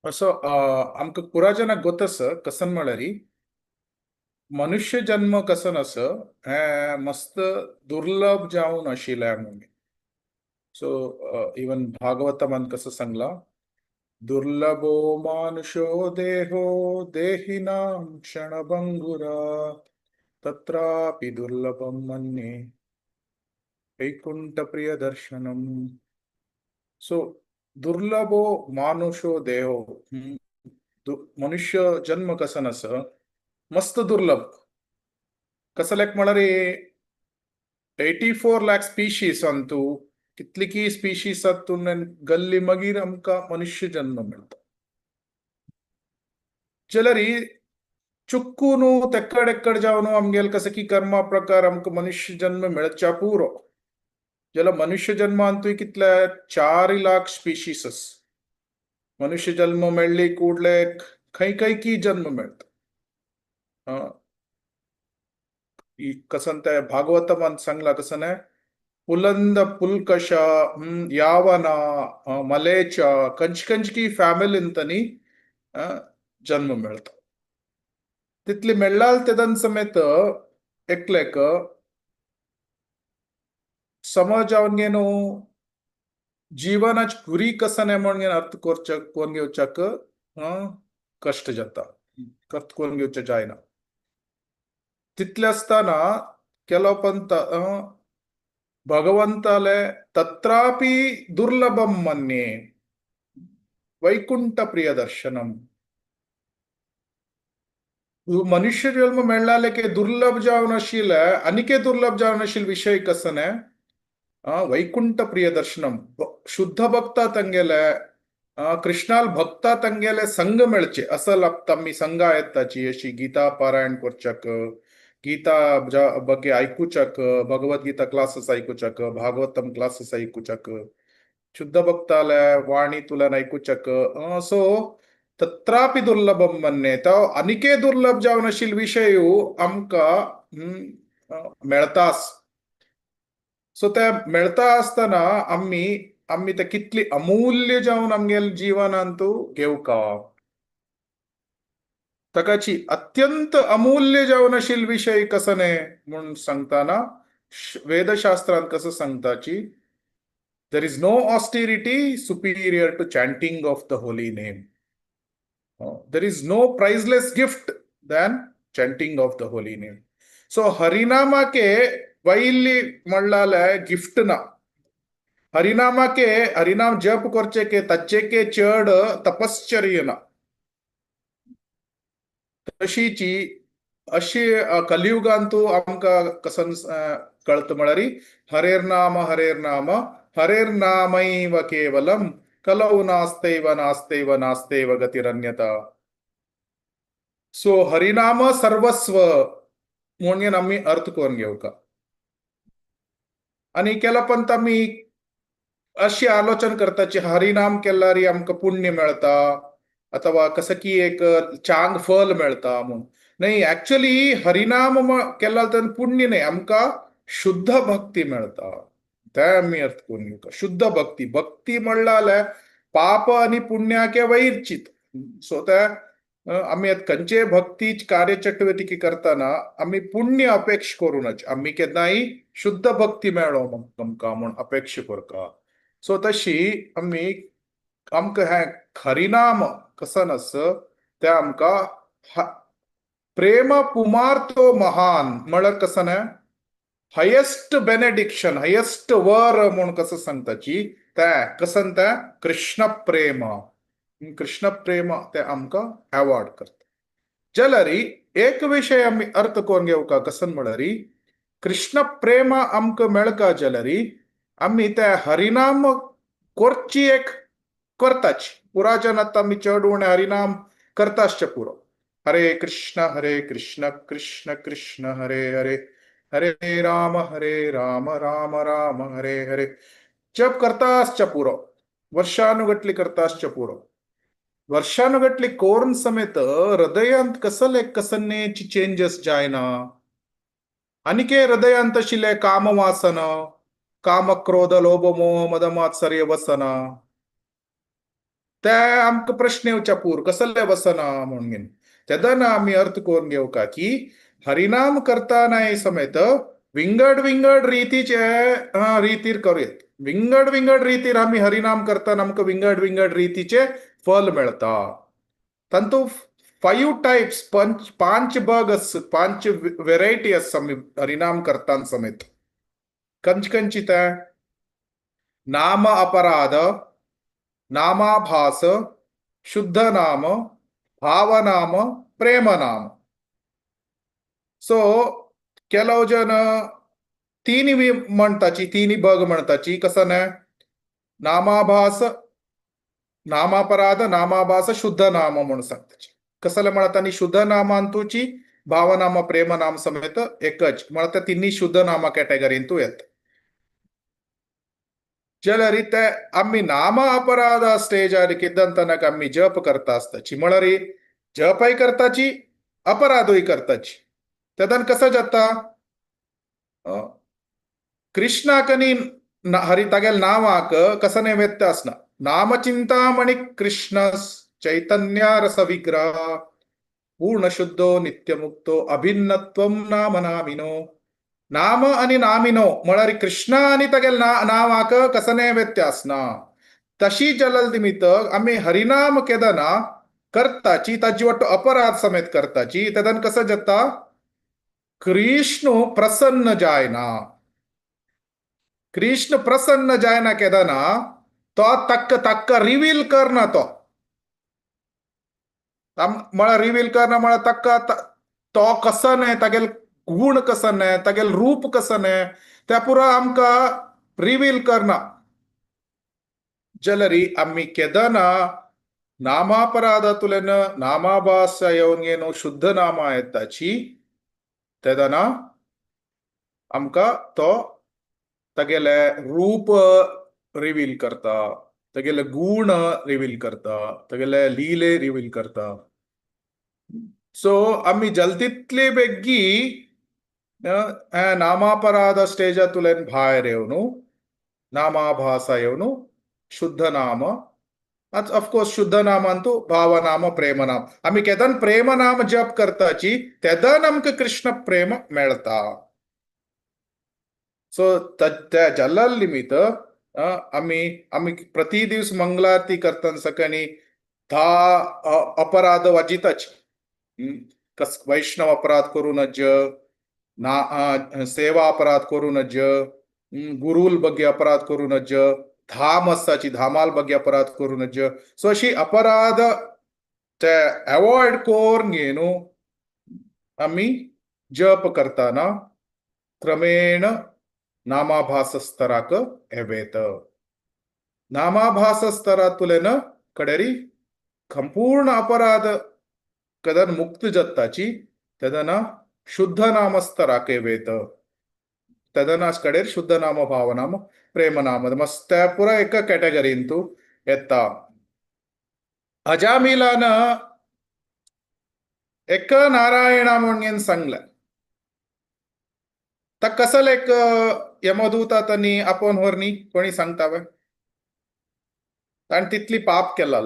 असं आमकां पुराजनाक गोतस कसन म्हळ्यारी मनुष्य जन्म कसन अस हे मस्त दुर्लभ जावन आशिल्ले म्हणून। सो इवन भागवतमान कसं सांगला दुर्लभो मानुषो देहो देहिनां क्षणभंगुरा तत्रापि दुर्लभम मन्ये वैकुंठ प्रिय दर्शनम. सो दुर्लभो मानुषो देहो. मनुष्य जन्म कसं नस मस्त दुर्लभ कसं लेक म्हळ्यार 84 लाख स्पीशीज अंतू कितली की स्पीशीज तातून गल्ली मागीर आमकां मनुष्य जन्म मेळटा. जाल्यार चुकून तेक्कड एक्कड जावन आमगेल कसं की कर्मा प्रकार आमकां मनुष्य जन्म मेळच्या पुरो जाल्यार मनुष्य जन्म अंतूय कितले 4 लाख स्पीशीज मनुष्य जन्म मेळ्ळी कुडले खंय खंय की जन्म मेळटा. कसं ते भागवतमान सांगला कसं ने पुलंद पुलकश यावना मलेच कंच कंच की फॅमिलींतनी जन्म मेळटा. तितली मेळ्ळाल तेदन समेत एकलेक समज ಅವನಿಗೇನು जीवनाची गुरी कसं नाही म्हणून अर्थ कोण घेवच्याक कष्ट जाता अर्थ कोण घेवचे जायना. तितले असताना केलो पंत भगवंताले तत्रापि दुर्लभम मन्ये वैकुंठ प्रिय दर्शनम. मनुष्य जन्म मेळ्ळाले की दुर्लभ जावन आशिल्ले आनिके दुर्लभ जावन आशिल्ले विषय कसं ने वैकुंठ प्रिय दर्शनम. शुद्ध भक्ता ತಂಗೆಲೆ कृष्णाल भक्ता ತಂಗೆಲೆ संग मेळचे असं लागता मी संघ आहेत ताची अशी गीता पारायण करच्याक गीता ಬಗ್ಗೆ ऐकूच्याक भगवद्गीता क्लासेस ऐकूच्याक भागवतम क्लासेस ऐकूच्याक शुद्ध भक्ताले वाणी तुला ऐकूच्याक सो तत्रापि दुर्लभम मन्ये तो अनिके दुर्लभ जावन आशिल्ले विषय आमकां मेळतास. सो ते मेळता आसतना आम्ही ते कितली अमूल्य जावन आमगेल जिवनांतू घेवका तकाची अत्यंत अमूल्य जावन आशिल्ले विषय कसं ने म्हणून सांगताना वेदशास्त्रांत कसं सांगताची there is no austerity superior to chanting of the holy name. There is no priceless gift than chanting of the holy name. So हरिनामाके वैली मळ्ळाले गिफ्ट ना. हरिनामाके हरिनाम जप करचे के तच्चेके चड तपश्चर्य ना. तशीची अशी कलियुगांतू आमकां कसन कळत म्हळ्यार हरेर्नाम हरेर्नाम हरेर्नामैव केवलम कलौ नास्तेव नास्तेव नास्तेव गतिरन्यता. सो हरिनाम सर्वस्व म्हणून आम्ही अर्थ करून घेवका. आणि केला पण आम्ही अशी आलोचना करताची हरिनाम केल्यार आमकां पुण्य मेळता अथवा कसं की एक चांग फल मेळता म्हणून नाही. ऍक्च्युअली हरिनाम केला तर पुण्य नाही आमकां शुद्ध भक्ती मेळता. ते आम्ही अर्थ करून घेवका. शुद्ध भक्ती भक्ती म्हणल्यार पाप आणि पुण्याके वैरचित. सो ते आम्ही खंयचे भक्ती कार्यचटुवटिके करताना आम्ही पुण्य अपेक्ष करूनच आम्ही केन्नाय शुद्ध भक्ती मेळो आमकां म्हूण अपेक्षा करता. सो तशी आमकां हे हरिनाम कसं नस ते आमकां प्रेम पुमार्तो महान म्हळ्यार कसं ने हायेस्ट बेनेडिक्शन हायेस्ट वर म्हणून कसं सांगताची ते कसं ते कृष्ण प्रेम कृष्ण प्रेम ते आमकां अवॉर्ड करता. जाल्यार एक विषय आम्ही अर्थ करून घेवका कसं म्हळ्यार कृष्ण प्रेम आमकां मेळका जाल्यार आम्ही ते हरिनाम करची एक करताच पुराजनात आम्ही चड उणे हरिनाम करताच पुरो. हरे कृष्ण कृष्ण कृष्ण हरे हरे हरे राम राम राम हरे हरे जप करताच पुरो. वर्षानुगटली करताच पुरो. वर्षानुगटली कोरून समेत हृदयांत कसन्नेची चेंजेस जायना. आनिके हृदयांत आशिल्ले कामवासन काम क्रोध लोभ मोह मद मात्सर्य वसना ते आमकां प्रश्न येवच्या पूर कसले वसना म्हणून तेदन आम्ही अर्थ करून घेवका की हरिनाम करताना समेत विंगड विंगड रीतीचे रीतीर करूयात. विंगड विंगड रीतीर आम्ही हरिनाम करताना आमकां विंगड विंगड रीतीचे फल मेळता. तांतू 5 टाइप्स 5 बग 5 व्हेरायटी आसा हरिनाम करताना समेत. कंचित नाम अपराध, नामाभास, शुद्ध नाम, भावनाम, प्रेम नाम. सो ಕೆಲವು ಜನ तिन्ही म्हणताची, तिन्ही बघ म्हणताची कसं नाही, नामाभास, नामापराध, नामाभास, शुद्ध नाम म्हणून सांगताची. कसं म्हणतानी शुद्ध नामांतूची भावनाम प्रेम नाम समेत एकच म्हणता तिन्ही शुद्ध नामा कॅटेगरींतू येत. जलरी ते आम्ही नाम अपराध स्टेज किद्दंतनक आम्ही जप करता असताची म्हणरी जपही करताची अपराधही करताची. तदन कसं जाता कृष्णाकनी हरी तागेल नावाक कसं नैवेद्य असना नामचिंतामणी कृष्ण चैतन्य रस विग्रह पूर्ण शुद्धो नित्यमुक्तो अभिन्नत्वम नाम नामिनो. नाम आणि नामिनो म्हळ्यार कृष्ण आणि तागेल नावाक कसं नैवेद्य असना. तशी जलल निमित्त आम्ही हरिनाम केदना करताची ताजी वाटो अपराध समेत करताची. तदन कसं जाता कृष्ण प्रसन्न जायना. कृष्ण प्रसन्न जायना केदना तो तक्क रिवील करना. तो मला रिवील करणं मला तक्का तो कसं नाही, तागेल गुण कसं नाही, तागेल रूप कसं नाही, त्या पुरा आमका रिवील करणं. जलरी आम्ही केदना नामापराधातुलेन नामाभास येऊन येनो शुद्ध नामा येताची तेदना आमका तो तागेले रूप रिवील करता, तागेले गुण रिवील करता, तागेले लीले रिवील करता. सो आम्ही जलतितली बेग्गी नामापराध स्टेजातुलेन भायर येवन नामाभास येवन शुद्ध नाम, ऑफकोर्स शुद्ध नामांतू भावनाम प्रेमनाम. आम्ही केदन प्रेमनाम जप करताची तेदन आमकां कृष्ण प्रेम मेळता. सो त्या जल्लल निमित्त आम्ही प्रति दिवस मंगलारती करतना सकाळी 10 अपराध वाजिताची. कस वैष्णव अपराध करू नज, सेवा अपराध करू नज, गुरुल ಬಗ್ಗೆ अपराध करू नज, धाम असताची धामाल ಬಗ್ಗೆ अपराध करू नज. सो अशी अपराध ते अवॉइड करून घेऊन आम्ही जप करताना क्रमेण नामाभास स्तराक येवेत. नामाभास स्तरातुलेन कडेरी संपूर्ण अपराध कदन मुक्त जत्ताची तदना शुद्ध नाम स्तराक येवेत. तदनाच कडेर शुद्ध नाम भावनाम प्रेमनाम मस्त पुरा एका कॅटेगरींतू येता. अजामिलान एक नारायणा म्हणून सांगला. तर कसं एक यमदूतातनी आपण व्हरनी कोणी सांगतावे आणि तितली पाप केला.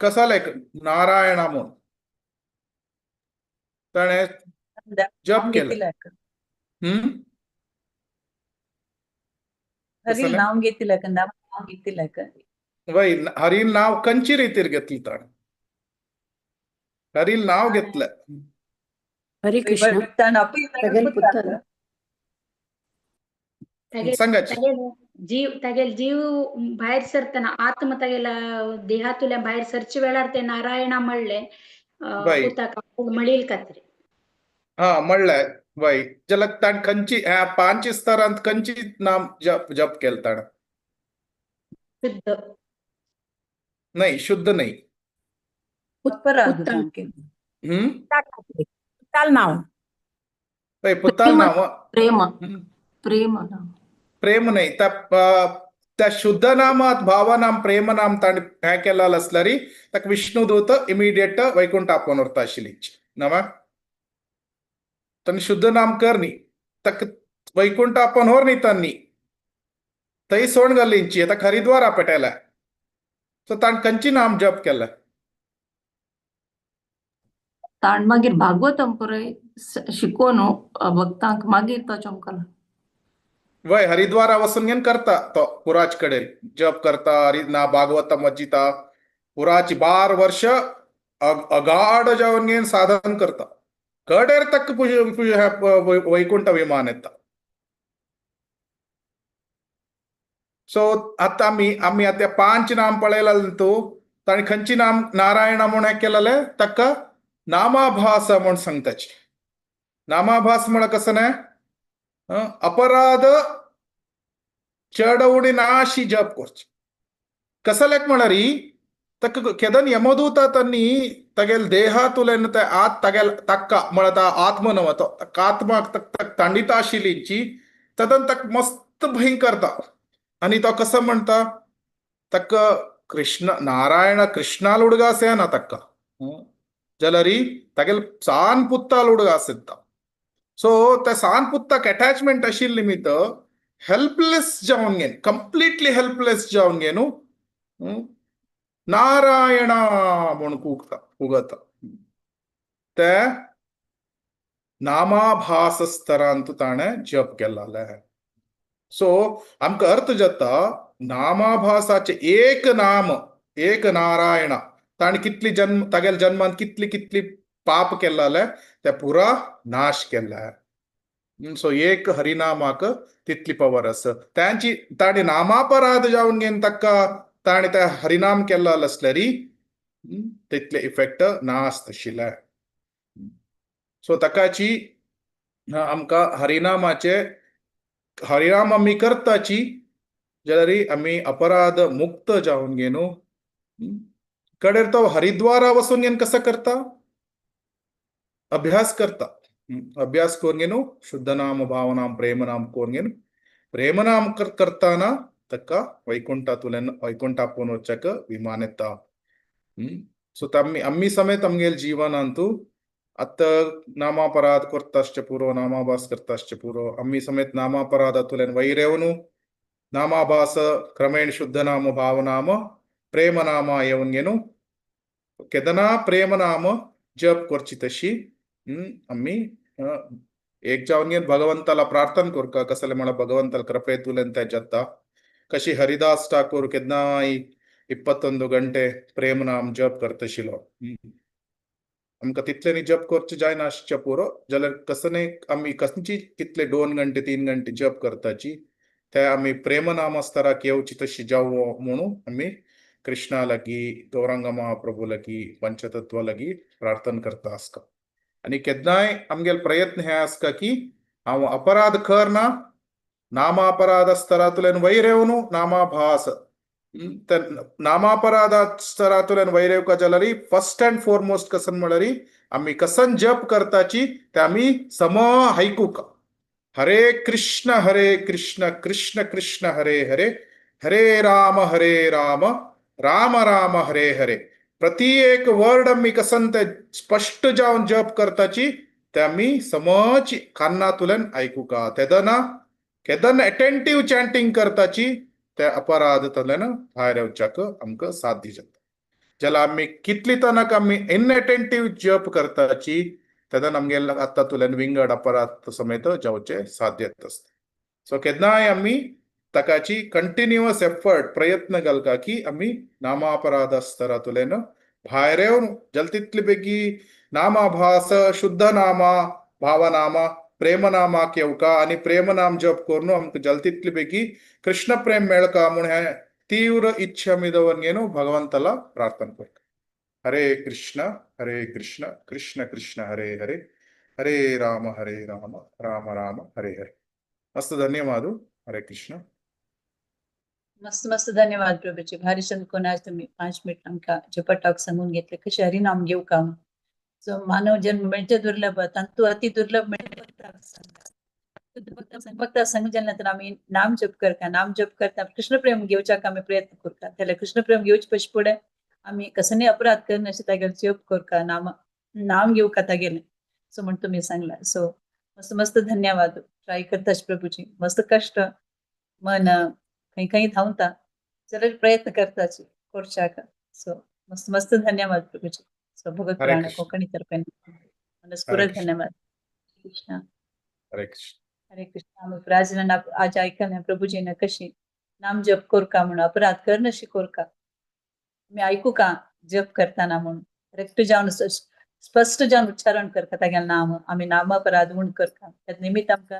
कसा लेक नारायणा म्हणून ताणे जप केला. हरी नाव घेतलं का नाव घेतलं का वय हरील नाव कंची रीतीर घेतली. ताण हरील नाव घेतलं. हरे कृष्ण सांगायची तागेल जीव बाहेर सरताना आत्म तागेला देहातुल्या बाहेर सरची वेळार ते नारायणा म्हणले मळील कात्री. हा म्हणलंय वय जलक ताण कंची 5 स्तरांत कंची नाम जप केलं. ताण शुद्ध नाही, शुद्ध नाही. पुताल नाव पुताल नाव प्रेम प्रेम प्रेम नाही. त्या शुद्ध नामात भावनाम प्रेमनाम ताण हे केला असल्यारी ताका विष्णुदूत इमिडिएट वैकुंठ आपण व्हरता आशिल्ली नवा. ताणी शुद्ध नाम करनी ताका वैकुंठ आपण व्हरनी तांनी थंय सोण घालींची ताका हरिद्वार आपटायला. सो ताण खंयची नाम जप केला. ताण मागीर भागवतम पळय शिकोवन भक्तांक मागीर तो चमकला. वय हरिद्वारा वचून घेवन करता तो पुराच कडेन जप करता. हरिना भागवतम वाचिता पुराची 12 वर्ष अगाढ जावन घेवन साधन करता. कडेर तक वैकुंठ विमान येता. सो आता आम्ही आता 5 नाम पळयला तू ताणी खंयची नाम नारायण म्हण केलेले ताका नामाभास म्हण सांगताची. नामाभास म्हण कसं ने अपराध चढवणी नाशी जप करची. कसलेक म्हणारी तक केदन यमदूता तन्नी तगेल देहा तुलेन ते आत तगेल तक्का म्हणता आत्म नवतो आत्माक तक तांडिता आशिल्लीची तदन तक मस्त भयंकरता. आणि तो कसं म्हणता तक कृष्ण नारायण कृष्णाल उडगासेना तक्का जलरी तगेल सान पुत्ताल उडगासिता. सो त्या सान पुत्ताक अटॅचमेंट आशिल्ली निमित्त हेल्पलेस जावन गेन, कंप्लीटली हेल्पलेस जावन गेनु नारायण म्हणून उगता. ते नामाभास स्तरांत ताणे जप केल्ले. सो आमकां अर्थ जाता नामाभासाचे एक नाम एक नारायण ताणी कितली जन्म तागेल जन्मान कितली कितली पाप केल्ले ते पुरा नाश केला. सो एक हरिनामाक तितली पवर आसा. ताणी नामापराध जावन गेन ताका ताणी त्या हरिनाम केल्लो आसल्यारी तितले इफेक्ट नास तशिले. सो ताकाची आमकां हरिनाम आमी करताची जाल्यार आमी अपराध मुक्त जावन गेनु. कडेर तो हरिद्वारा वचून गेन कसं करता अभ्यास करता. अभ्यास करून गेनु शुद्ध नाम भावनाम प्रेमनाम करून गेनु प्रेमनाम करताना ताका वैकुंठा पोवन वचक विमान येता. सो आम्ही समेत आमगेल जिवनांतू आत्ता नामापराध करताश्चे पुरो नामाभास करताश्चे पुरो आम्ही समेत नामापराधातुल्यान वैरेवनु नामाभास क्रमेण शुद्ध नाम भावनाम प्रेमनाम येवन गेनु केदना प्रेमनाम जप करची तशी आम्ही एक जावन गेन भगवंताला प्रार्थना करका कसले म्हणा भगवंताला कृपेतुल्यान ते जाता. कशी हरिदास ठाकूर केदनाय 21 गंटे प्रेमनाम जप करतशिलो. आमकां तितले जप करचे जायना आसचे पुरो जाल्यार कसने आमी कसची कितले 2 घंटे 3 घंटे जप करताची ते आमी प्रेमनाम स्तराक येवची तशी जावो म्हणून आमी कृष्णा लागी गौरांग महाप्रभू लागी पंचतत्व लागी प्रार्थना करता आसका. आणि केदनाय आमगेल प्रयत्न हे आसका की हांव अपराध करना नामापराध स्तरातुल्यान वैरेवनु नामाभास नामापराध स्तरातुल्यान वैरेवका जाल्यार फर्स्ट अँड फॉरमोस्ट कसन म्हळ्यार आमी कसन जप करताची ते आमी सम आयकुका. हरे कृष्ण कृष्ण कृष्ण हरे हरे हरे राम राम राम हरे हरे. प्रति एक वर्ड आमी कसन ते स्पष्ट जावन जप करताची ते आमी समज कान्नातुल्यान आयकुका. केदन अटेंटिव्ह चॅन्टिंग करताची ते अपराधांतल्यान भायर येवच्याक आमकां साध्य जाता. जाल्यार आमी कितली तनक आमी इनअटेंटिव्ह जप करताची तेदन आमगेल आत्तातुल्यान विंगड अपराध समेत जावचे साध्य आसता. सो केदनाय आमी ताकाची कंटिन्युअस एफर्ट प्रयत्न घालका की आमी नामापराध स्तरातुल्यान भायर येवन जाल्यार तितली बेगी नामाभास शुद्ध नामा भावनामा प्रेमनामाक येवका आणि प्रेमनाम जप करून आमकां जाल्यार तितली बेगी कृष्ण प्रेम मेळका म्हूण हे तीव्र इच्छा आमी दवरून घेवन भगवंताला प्रार्थना करता. हरे कृष्ण कृष्ण कृष्ण हरे हरे हरे राम राम राम हरे हरे. मस्त धन्यवाद. हरे कृष्ण. मस्त मस्त धन्यवाद प्रभूजी. भारी कोण आज तुम्ही 5 मिनिट आमकां जपटाक सांगून घेतले कशें हरिनाम घेवका. सो मानव जन्म मेळचे दुर्लभ तांतू अति दुर्लभ मेळटा फक्त सांगचे नंतर आमी नाम जप करता कृष्ण प्रेम घेवच्याक आमी प्रयत्न करता. जाल्यार कृष्ण प्रेम घेवचे पयशे फुडें आमी कसले अपराध करना अशें तागेले जप करता नाम घेवका तागेलें. सो म्हण तुमी सांगला. सो मस्त मस्त धन्यवाद. ट्राय करताच प्रभूजी. मस्त कष्ट मन खंय खंय धांवता जाल्यार प्रयत्न करताची करच्याक. सो मस्त मस्त धन्यवाद प्रभूजी. सो भगत पुराण कोंकणी तर्फे मनस्पूर्वक धन्यवाद. कृष्ण हरे कृष्ण. हरे कृष्ण. आमी प्रार्थना आज आयकलें प्रभूजीन कशी नाम जप करका म्हणून अपराध करना अशी करका. आमी आयकुका जप करताना म्हणून रेक्ट जावन स्पष्ट जावन उच्चारण करता तागेलें नाम आमी नाम अपराध उण करता त्या निमित्त आमकां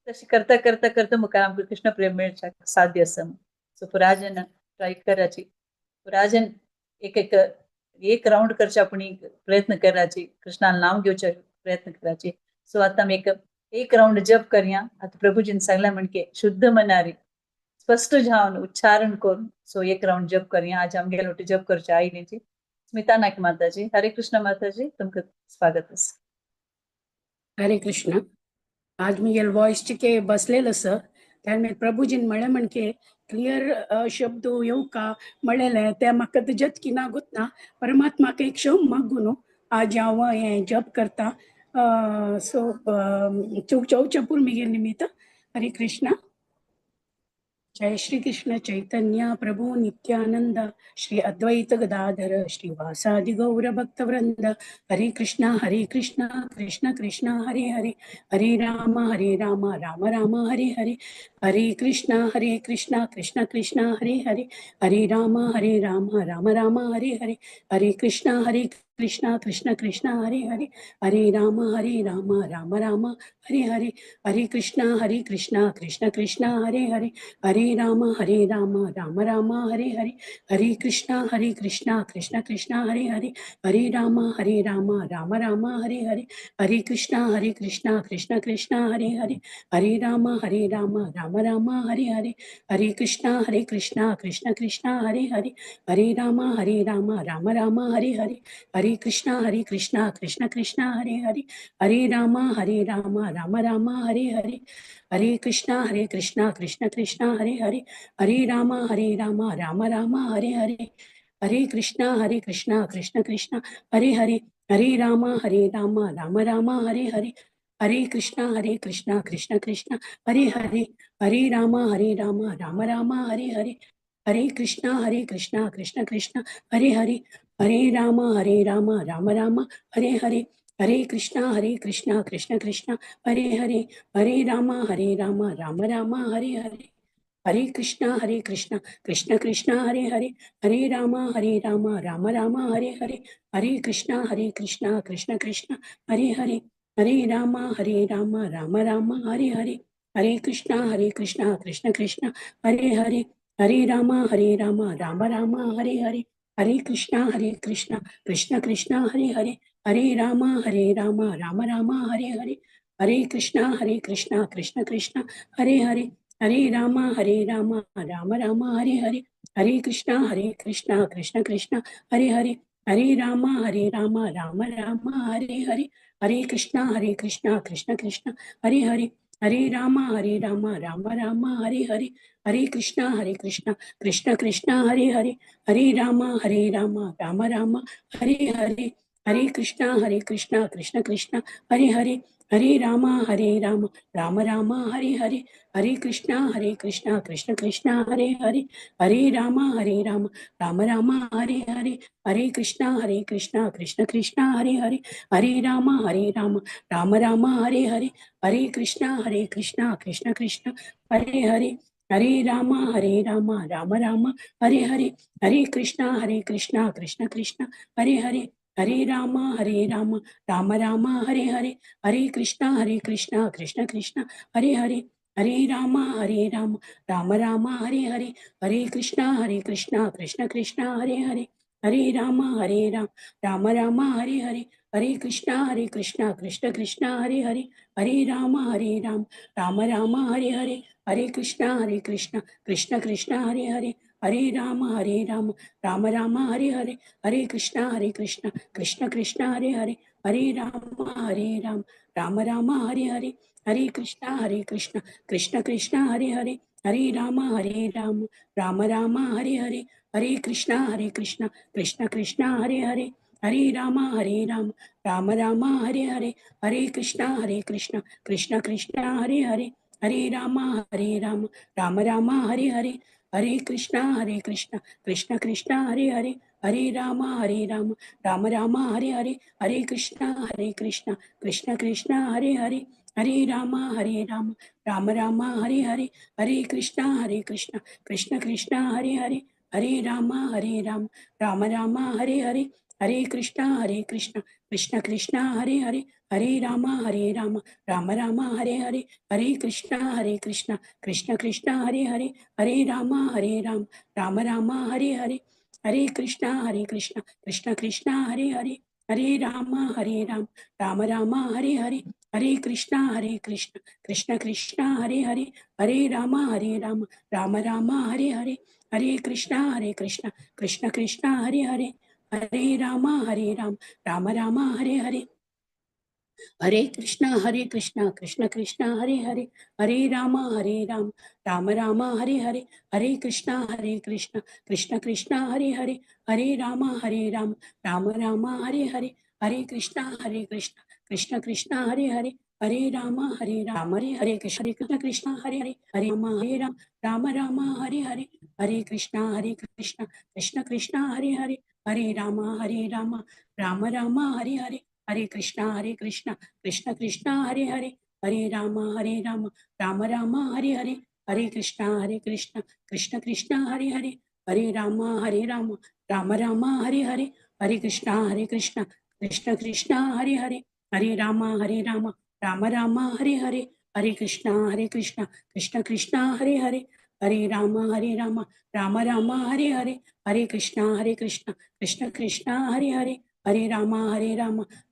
तशें करता करता करता मुखार आमकां कृष्ण प्रेम मेळच्याक साध्य आसा सो पुराजन ट्राय कराची पुराजन एक राउंड करचे आपण प्रयत्न कराची कृष्णान नाम घेवचे प्रयत्न कराची सो आता आमी एक राउंड जप करया आता प्रभुजीन सांगला म्हणके शुद्ध मनारी स्पष्ट जावन उच्चारण करून सो एक राउंड जप करया आज आमगेले वटी जप करचे आईलीची स्मिता नायक माताजी हरे कृष्ण माताजी तुमकां स्वागत आसा हरे कृष्ण आज मुगेल वॉइस चिके बसलेलो आसा त्याने प्रभुजीन म्हळें म्हणके क्लियर शब्द येवका म्हळेले ते म्हाका तेजत की ना गुतना परमात्माक एक शोम मागू न्हू आज हांव हें जप करता सो चौचपूर मुगेल निमित्त हरे कृष्ण जय श्री कृष्ण चैतन्य प्रभु नित्यानंद श्री अद्वैत गदाधर श्रीवासादि गौर भक्त वृंद हरे कृष्ण कृष्ण कृष्ण हरे हरे हरे राम राम राम हरे हरे हरे कृष्ण कृष्ण कृष्ण हरे हरे हरे राम राम राम हरे हरे हरे कृष्ण कृष्ण कृष्ण हरे हरे हरे राम राम राम हरे हरे हरे कृष्ण कृष्ण कृष्ण हरे हरे हरे राम राम राम हरे हरे हरे कृष्ण कृष्ण कृष्ण हरे हरे हरे राम राम राम हरे हरे हरे कृष्ण कृष्ण कृष्ण हरे हरे हरे राम राम राम हरे हरे हरे कृष्ण कृष्ण कृष्ण हरे हरे हरे राम राम राम हरे हरे हरे कृष्ण कृष्ण कृष्ण हरे हरे हरे राम राम राम हरे हरे हरे कृष्ण कृष्ण कृष्ण हरे हरे हरे राम राम राम हरे हरे हरे कृष्ण कृष्ण कृष्ण हरे हरे हरे राम राम राम हरे हरे हरे कृष्ण कृष्ण कृष्ण हरे हरे हरे राम राम राम हरे हरे हरे कृष्ण कृष्ण कृष्ण हरे हरे हरे राम राम राम हरे हरे हरे कृष्ण कृष्ण कृष्ण हरे हरे हरे राम राम राम हरे हरे हरे कृष्ण कृष्ण कृष्ण हरे हरे हरे राम राम राम हरे हरे हरे कृष्ण कृष्ण कृष्ण हरे हरे हरे राम राम राम हरे हरे हरे कृष्ण कृष्ण कृष्ण हरे हरे हरे राम राम राम हरे हरे हरे कृष्ण कृष्ण कृष्ण हरे हरे हरे राम राम राम हरे हरे हरे कृष्ण कृष्ण कृष्ण हरे हरे हरे राम राम राम हरे हरे हरे कृष्ण कृष्ण कृष्ण हरे हरे हरे राम राम राम हरे हरे हरे कृष्ण कृष्ण कृष्ण हरे हरे हरे राम राम राम हरे हरे हरे कृष्ण कृष्ण कृष्ण हरे हरे हरे राम राम राम हरे हरे हरे कृष्ण कृष्ण कृष्ण हरे हरे हरे राम राम राम हरे हरे हरे कृष्ण कृष्ण कृष्ण हरे हरे हरे राम राम राम हरे हरे हरे कृष्ण कृष्ण कृष्ण हरे हरे हरे राम राम राम हरे हरे हरे कृष्ण कृष्ण कृष्ण हरे हरे हरे राम राम राम हरे हरे हरे कृष्ण कृष्ण कृष्ण हरे हरे हरे राम राम राम हरे हरे हरे कृष्ण कृष्ण कृष्ण हरे हरे हरे राम राम राम हरे हरे हरे कृष्ण कृष्ण कृष्ण हरे हरे हरे राम राम राम हरे हरे हरे कृष्ण कृष्ण कृष्ण हरे हरे हरे राम राम राम हरे हरे हरे कृष्ण कृष्ण कृष्ण हरे हरे हरे राम राम राम हरे हरे हरे कृष्ण कृष्ण कृष्ण हरे हरे हरे राम राम राम हरे हरे हरे कृष्ण कृष्ण कृष्ण हरे हरे हरे राम राम राम हरे हरे हरे कृष्ण कृष्ण कृष्ण हरे हरे हरे राम राम राम हरे हरे हरे कृष्ण कृष्ण कृष्ण हरे हरे हरे राम राम राम हरे हरे हरे कृष्ण कृष्ण कृष्ण हरे हरे हरे राम राम राम हरे हरे हरे कृष्ण कृष्ण कृष्ण हरे हरे हरे राम राम राम हरे हरे हरे कृष्ण कृष्ण कृष्ण हरे हरे हरे राम राम राम हरे हरे हरे कृष्ण कृष्ण कृष्ण हरे हरे, हरे राम राम राम हरे हरे, हरे कृष्ण कृष्ण कृष्ण हरे हरे, हरे राम राम राम हरे हरे, हरे कृष्ण कृष्ण कृष्ण हरे हरे, हरे राम राम राम हरे हरे, हरे कृष्ण कृष्ण कृष्ण हरे हरे, हरे राम राम राम हरे हरे, हरे कृष्ण कृष्ण कृष्ण हरे हरे, हरे राम राम राम हरे हरे, हरे कृष्ण कृष्ण कृष्ण हरे हरे, हरे राम राम राम हरे हरे, हरे कृष्ण कृष्ण कृष्ण हरे हरे, हरे राम राम राम हरे हरे, हरे कृष्ण कृष्ण कृष्ण हरे हरे, हरे राम हरे कृष्ण कृष्ण हरे हरे, हरे राम राम हरे हरे, हरे कृष्ण कृष्ण कृष्ण हरे हरे, हरे राम राम राम हरे हरे, हरे कृष्ण कृष्ण कृष्ण हरे हरे, हरे राम राम राम हरे हरे, हरे कृष्ण कृष्ण कृष्ण हरे हरे, हरे राम राम राम हरे हरे, हरे कृष्ण कृष्ण कृष्ण हरे हरे, हरे राम राम राम हरे हरे, हरे कृष्ण कृष्ण कृष्ण हरे हरे, हरे राम राम राम हरे हरे, हरे कृष्ण कृष्ण कृष्ण हरे हरे, हरे राम राम राम हरे हरे, हरे कृष्ण कृष्ण कृष्ण हरे हरे, हरे राम राम राम हरे हरे, हरे कृष्ण कृष्ण कृष्ण हरे हरे, हरे राम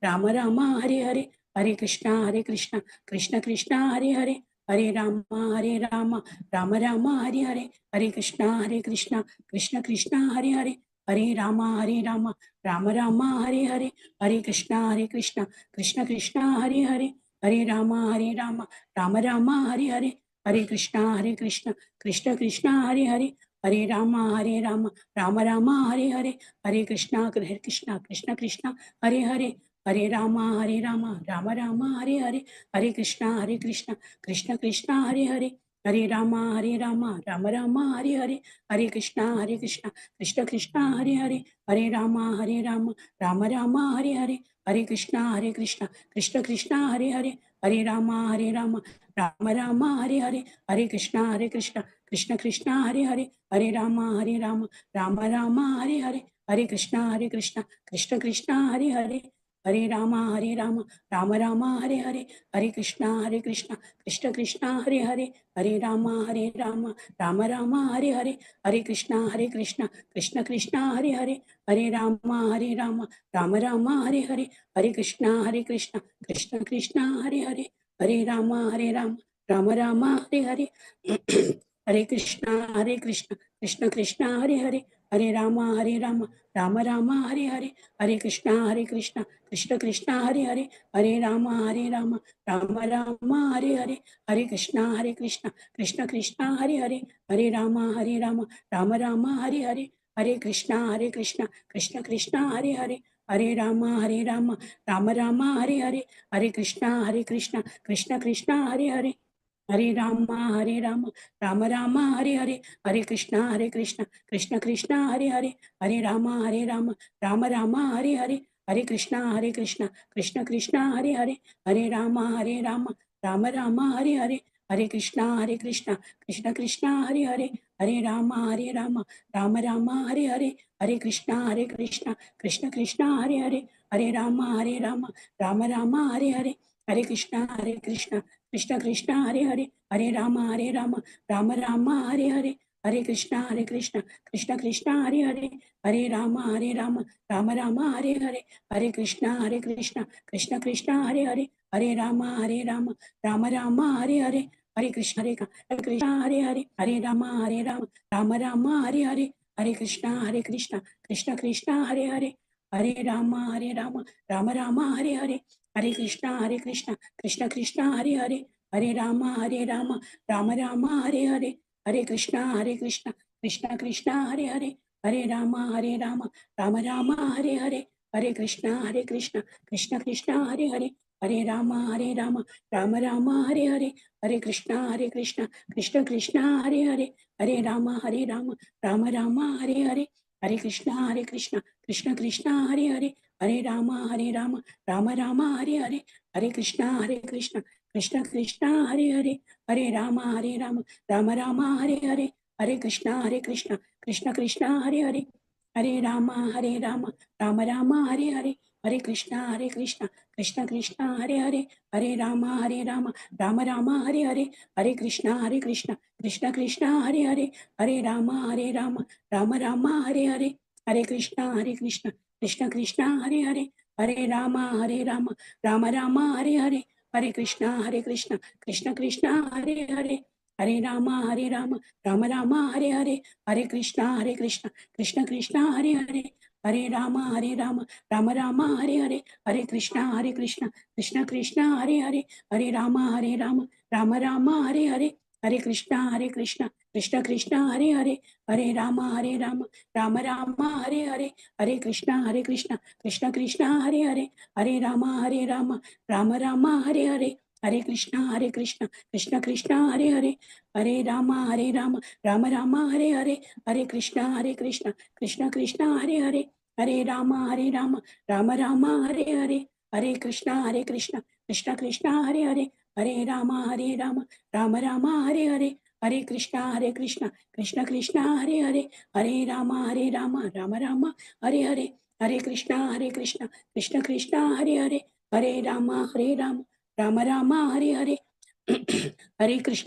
राम राम हरे हरे, हरे कृष्ण कृष्ण कृष्ण हरे हरे, हरे राम राम राम हरे हरे, हरे कृष्ण कृष्ण कृष्ण हरे हरे, हरे राम राम राम हरे हरे, हरे कृष्ण कृष्ण कृष्ण हरे हरे, हरे राम राम राम हरे हरे, हरे कृष्ण कृष्ण कृष्ण हरे हरे, हरे राम राम राम हरे हरे, हरे कृष्ण कृष्ण कृष्ण हरे हरे, हरे राम राम राम हरे हरे, हरे कृष्ण कृष्ण कृष्ण हरे हरे, हरे राम राम राम हरे हरे, हरे कृष्ण कृष्ण कृष्ण हरे हरे, हरे राम राम राम हरे हरे, हरे कृष्ण कृष्ण कृष्ण हरे हरे, हरे राम राम राम हरे हरे, हरे कृष्ण कृष्ण कृष्ण हरे हरे, हरे राम राम राम हरे हरे, हरे कृष्ण कृष्ण कृष्ण हरे हरे, हरे राम राम राम हरे हरे, हरे कृष्ण कृष्ण कृष्ण हरे हरे, हरे राम राम राम हरे हरे, हरे कृष्ण कृष्ण कृष्ण हरे हरे, हरे राम राम राम हरे हरे, हरे कृष्ण कृष्ण कृष्ण हरे हरे, हरे राम राम राम हरे हरे, हरे कृष्ण कृष्ण कृष्ण हरे हरे, हरे राम राम राम हरे हरे, हरे कृष्ण कृष्ण कृष्ण हरे हरे, हरे राम राम राम हरे हरे, हरे कृष्ण कृष्ण कृष्ण हरे हरे, हरे राम राम राम हरे हरे, हरे कृष्ण कृष्ण कृष्ण हरे हरे, हरे राम राम राम हरे हरे, हरे कृष्ण कृष्ण कृष्ण हरे हरे, हरे राम राम राम हरे हरे, हरे कृष्ण कृष्ण कृष्ण हरे हरे, हरे राम राम राम हरे हरे, हरे कृष्ण कृष्ण कृष्ण हरे हरे, हरे राम राम राम हरे हरे, हरे कृष्ण कृष्ण कृष्ण हरे हरे, हरे राम राम राम हरे हरे, हरे कृष्ण कृष्ण कृष्ण हरे हरे, हरे राम राम राम हरे हरे, हरे कृष्ण कृष्ण कृष्ण हरे हरे, हरे राम राम राम हरे हरे, हरे कृष्ण कृष्ण हरे हरे, हरे राम राम राम हरे हरे, हरे कृष्ण कृष्ण कृष्ण हरे हरे, हरे राम राम राम हरे हरे, हरे कृष्ण कृष्ण कृष्ण हरे हरे, हरे राम राम राम हरे हरे, हरे कृष्ण कृष्ण कृष्ण हरे हरे, हरे राम राम राम हरे हरे, हरे कृष्ण कृष्ण कृष्ण हरे हरे, हरे राम राम राम हरे हरे, हरे कृष्ण कृष्ण कृष्ण हरे हरे, हरे राम राम राम हरे हरे, हरे कृष्ण कृष्ण कृष्ण हरे हरे, हरे राम राम राम हरे हरे, हरे कृष्ण कृष्ण कृष्ण हरे हरे, हरे राम राम राम हरे हरे, हरे कृष्ण कृष्ण कृष्ण हरे हरे, हरे राम राम राम हरे हरे, हरे कृष्णा कृष्ण कृष्ण हरे हरे, हरे राम राम राम हरे हरे, हरे कृष्णा कृष्ण कृष्ण हरे हरे, हरे राम राम राम हरे हरे, हरे कृष्णा कृष्ण कृष्ण हरे हरे, हरे राम राम राम हरे हरे, हरे कृष्णा कृष्ण कृष्ण हरे हरे, हरे राम राम राम हरे हरे, हरे कृष्णा कृष्ण कृष्ण हरे हरे, हरे राम राम राम हरे हरे, हरे कृष्णा कृष्ण कृष्ण हरे हरे, हरे राम राम राम हरे हरे, हरे कृष्णा कृष्ण कृष्ण हरे हरे, हरे राम राम राम हरे हरे, हरे कृष्णा कृष्ण कृष्ण हरे हरे, हरे राम राम राम हरे हरे, हरे कृष्णा कृष्ण कृष्ण हरे हरे, हरे राम राम राम हरे हरे, हरे कृष्णा कृष्ण कृष्ण हरे हरे, हरे राम राम राम हरे हरे, हरे कृष्णा कृष्ण कृष्ण हरे हरे, हरे राम राम राम हरे हरे, हरे कृष्णा कृष्ण कृष्ण हरे हरे, हरे राम राम राम हरे हरे, हरे कृष्णा कृष्ण कृष्ण हरे हरे, हरे राम राम राम हरे हरे, हरे कृष्णा कृष्ण कृष्ण हरे हरे, हरे राम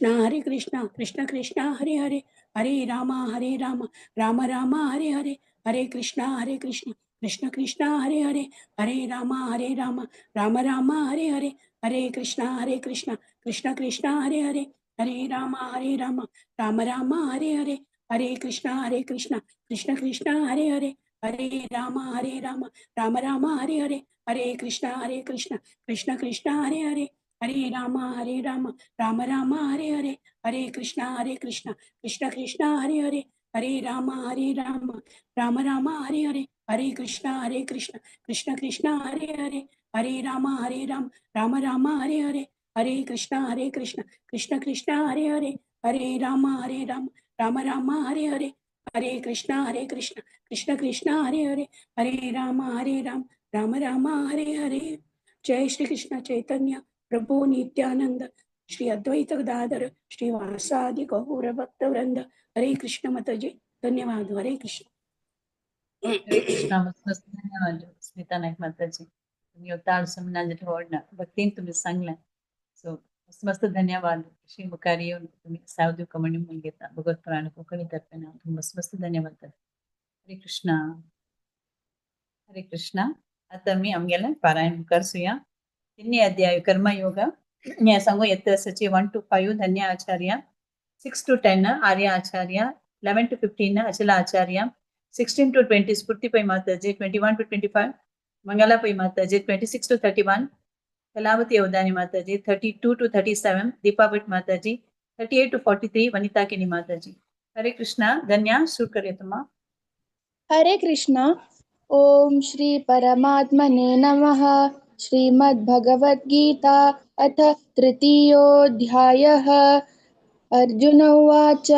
राम राम हरे हरे, हरे कृष्णा कृष्ण कृष्ण हरे हरे, हरे राम राम राम हरे हरे, हरे कृष्णा कृष्ण कृष्ण हरे हरे, हरे राम राम राम हरे हरे, हरे कृष्णा कृष्ण कृष्ण हरे हरे, हरे राम राम राम हरे हरे, हरे कृष्णा कृष्ण कृष्ण हरे हरे, हरे राम राम राम हरे हरे, हरे कृष्णा कृष्ण कृष्ण हरे हरे, हरे राम राम राम हरे हरे, हरे कृष्णा कृष्ण कृष्ण हरे हरे, हरे राम राम राम हरे हरे, हरे कृष्णा कृष्ण कृष्ण हरे हरे, हरे राम राम राम हरे हरे, हरे कृष्णा कृष्ण कृष्ण हरे हरे, हरे राम राम राम हरे हरे. जय श्री कृष्ण चैतन्य प्रभु नित्यानंद, श्री अद्वैत गदाधर श्रीवासादि गौर भक्त वृंद, हरे कृष्ण माताजी. धन्यवाद. हरे कृष्ण. हरे कृष्णा. मस्त धन्यवाद स्मिता नाईक माताजी. तुम्ही अवतार समना जेव्हा भक्तीन तुम्ही सांगला, सो मस्त धन्यवाद. श्री मुखारी येऊन तुम्ही सावधू कमणी म्हणून घेता भगवत पुराण कोकणी करताना मस्त धन्यवाद. हरे कृष्णा. हरे कृष्णा. आता मी आमगेला पारायण करसूया. तिन्ही अध्याय कर्मयोग न्याय सांगू यत्तसची 1 to 5 धन्य आचार्य, 6 to 10 आर्य आचार्य, 11 to 15 अचला आचार्य, 16 to 20 स्फूर्तिपै माताजी, 21 to 25 मंगलापै माताजी, 26 to 31 कलावती अवधानी माताजी, 32 to 37 दीपा भट्ट माताजी, 38 to 43 वनिता किनी माताजी. हरे कृष्णा. धन्य शुरू करिए तुम. हरे कृष्णा. ओम श्री परमात्मने नमः. श्रीमद्भगवद्गीता अथ तृतीयोऽध्यायः. अर्जुन उवाच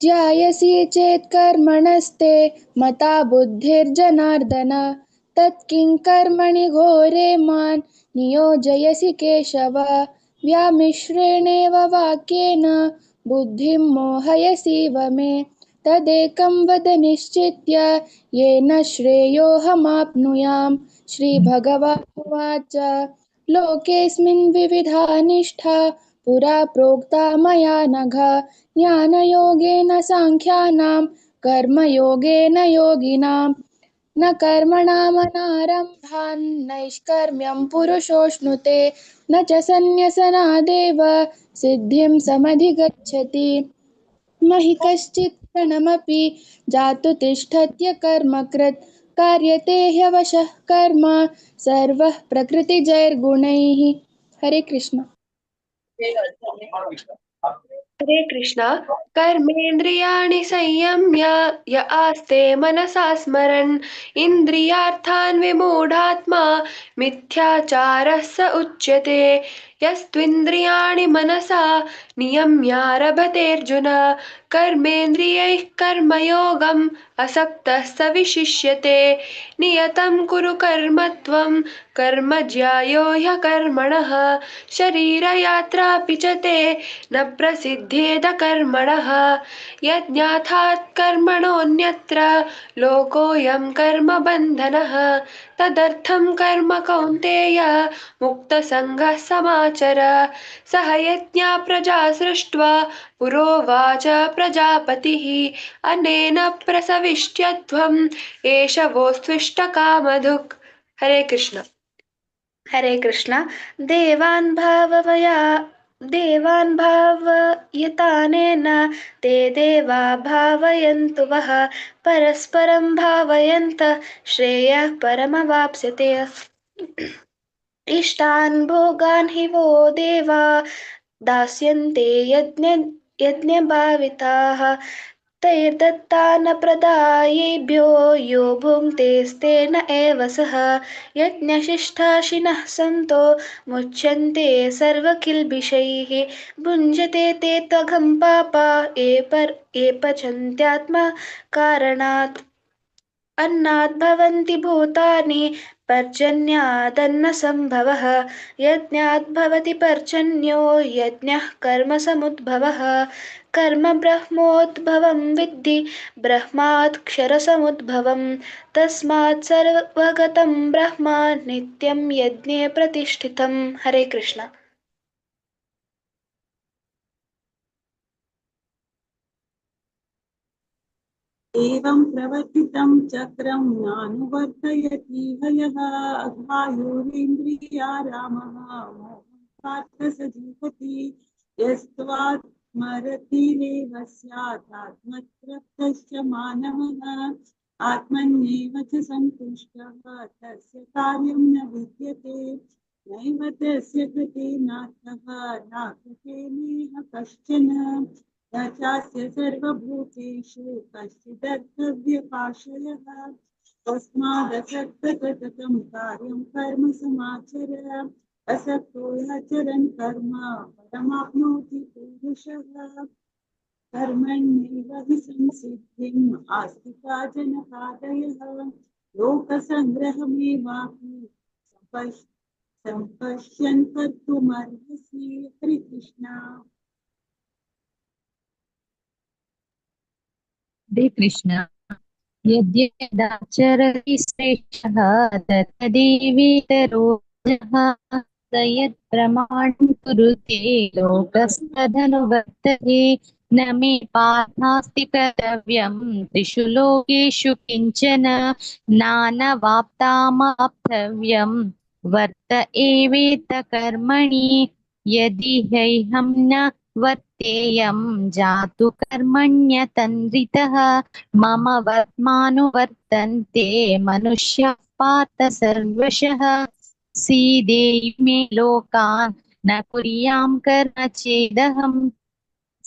ध्यायसि चेत् कर्मणस्ते मता बुद्धिर्जनार्दन, तत्किं कर्मणि घोरे मान् नियोजयसि केशव. व्यामिश्रेणेव वाक्येन बुद्धिं मोहयसीव मे, तदेकं वद निश्चित्य येन श्रेयोऽहमाप्नुयाम्. श्रीभगवानुवाच लोकेऽस्मिन् विविधा निष्ठा पुरा प्रोक्ता मया नघ, ज्ञानयोगेन साङ्ख्यानां कर्मयोगेन योगिनां. न कर्मणामनारम्भान् नैष्कर्म्यं पुरुषोऽश्नुते, न च सन्न्यसनादेव सिद्धिं समधिगच्छति. न हि कश्चित् क्षणमपि जातु तिष्ठत्य कर्मकृत्, कार्यते ह्यवशः कर्म सर्वः प्रकृतिजैर्गुणैः. हरे कृष्ण. हरे कृष्णा. कर्मेन्द्रियाणि संयम्य य आस्ते मनसा स्मरन्, इन्द्रियार्थान् विमूढात्मा मिथ्याचारः स उच्यते. यस्त्विन्द्रियाणि मनसा नियम्यारभतेऽर्जुन कर्मेन्द्रियैः कर्मयोगम् असक्तः स विशिष्यते नियतं कुरु कर्म त्वं कर्म ज्यायो ह्यकर्मणः शरीरयात्रापि च ते न प्रसिद्धेद कर्मणः यज्ञार्थात् कर्मणोऽन्यत्र लोकोऽयं कर्मबन्धनः तदर्थं कर्म कौन्तेय मुक्तसङ्गः समाचर सह यज्ञा प्रजा सृष्ट्वा पुरोवाच प्रजापतिः अनेन प्रसविष्ट्यध्वम् एष वोस्त्विष्टकामधुक्। हरे कृष्ण। हरे कृष्ण। देवान् भावयतानेन ते देवा भावयन्तु वः परस्परं भावयन्त श्रेयः परमवाप्स्यते इष्टान् भोगान् हि वो देवा दास्यन्ते यज्ञभाविताः तैर्दत्तान् प्रदायेभ्यो यो भुङ्क्तेस्तेन एव सः यज्ञशिष्टाशिनः सन्तो मुच्यन्ते सर्वकिल्बिषैः भुञ्जते ते त्वघं पापा ये पचन्त्यात्मकारणात् अन्नात् भवन्ति भूतानि पर्जन्यादन्नसम्भवः यज्ञात् भवति पर्जन्यो यज्ञः कर्मसमुद्भवः कर्म ब्रह्मोद्भवं विद्धि ब्रह्मात् क्षरसमुद्भवं तस्मात् सर्वगतं ब्रह्म नित्यं यज्ञे प्रतिष्ठितं। हरे कृष्ण। एवं प्रवर्तितं चक्रं नानुवर्तयति हयः अघायुरिन्द्रियारामः पार्थ स जीवति यस्त्वात्मरतिरेव स्यात् आत्मतृप्तश्च मानवः आत्मन्येव च सन्तुष्टः तस्य कार्यं न विद्यते नैव तस्य कृतेनार्थः न कृतेनेह कश्चन न चास्य सर्वभूतेषु कश्चिदर्थव्यपाश्रयः तस्मादसक्तततं कार्यं कर्म समाचर असक्तो याचरन् कर्म परमाप्नोति पुरुषः कर्मण्येव हि संसिद्धिम् आस्तिका जनकादयः लोकसङ्ग्रहमेवापि सम्पश्यन् कर्तुमर्हसि। हरिकृष्ण। हरे कृष्ण। यद्यदाचरति श्रेष्ठः तत्तदेवेतरो जः स यत्प्रमाणं कुरुते लोकस्तदनुवर्तते न मे पार्थास्ति कर्तव्यं त्रिषु लोकेषु किञ्चन नानवाप्तामाप्तव्यं वर्त एवेत कर्मणि यदि ह्यहं न वर्तेयं जातु कर्मण्यतन्द्रितः मम वर्त्मानुवर्तन्ते मनुष्याः पार्थ सर्वशः सीदेयि मे लोकान् न कुर्यां कर्म चेदहम्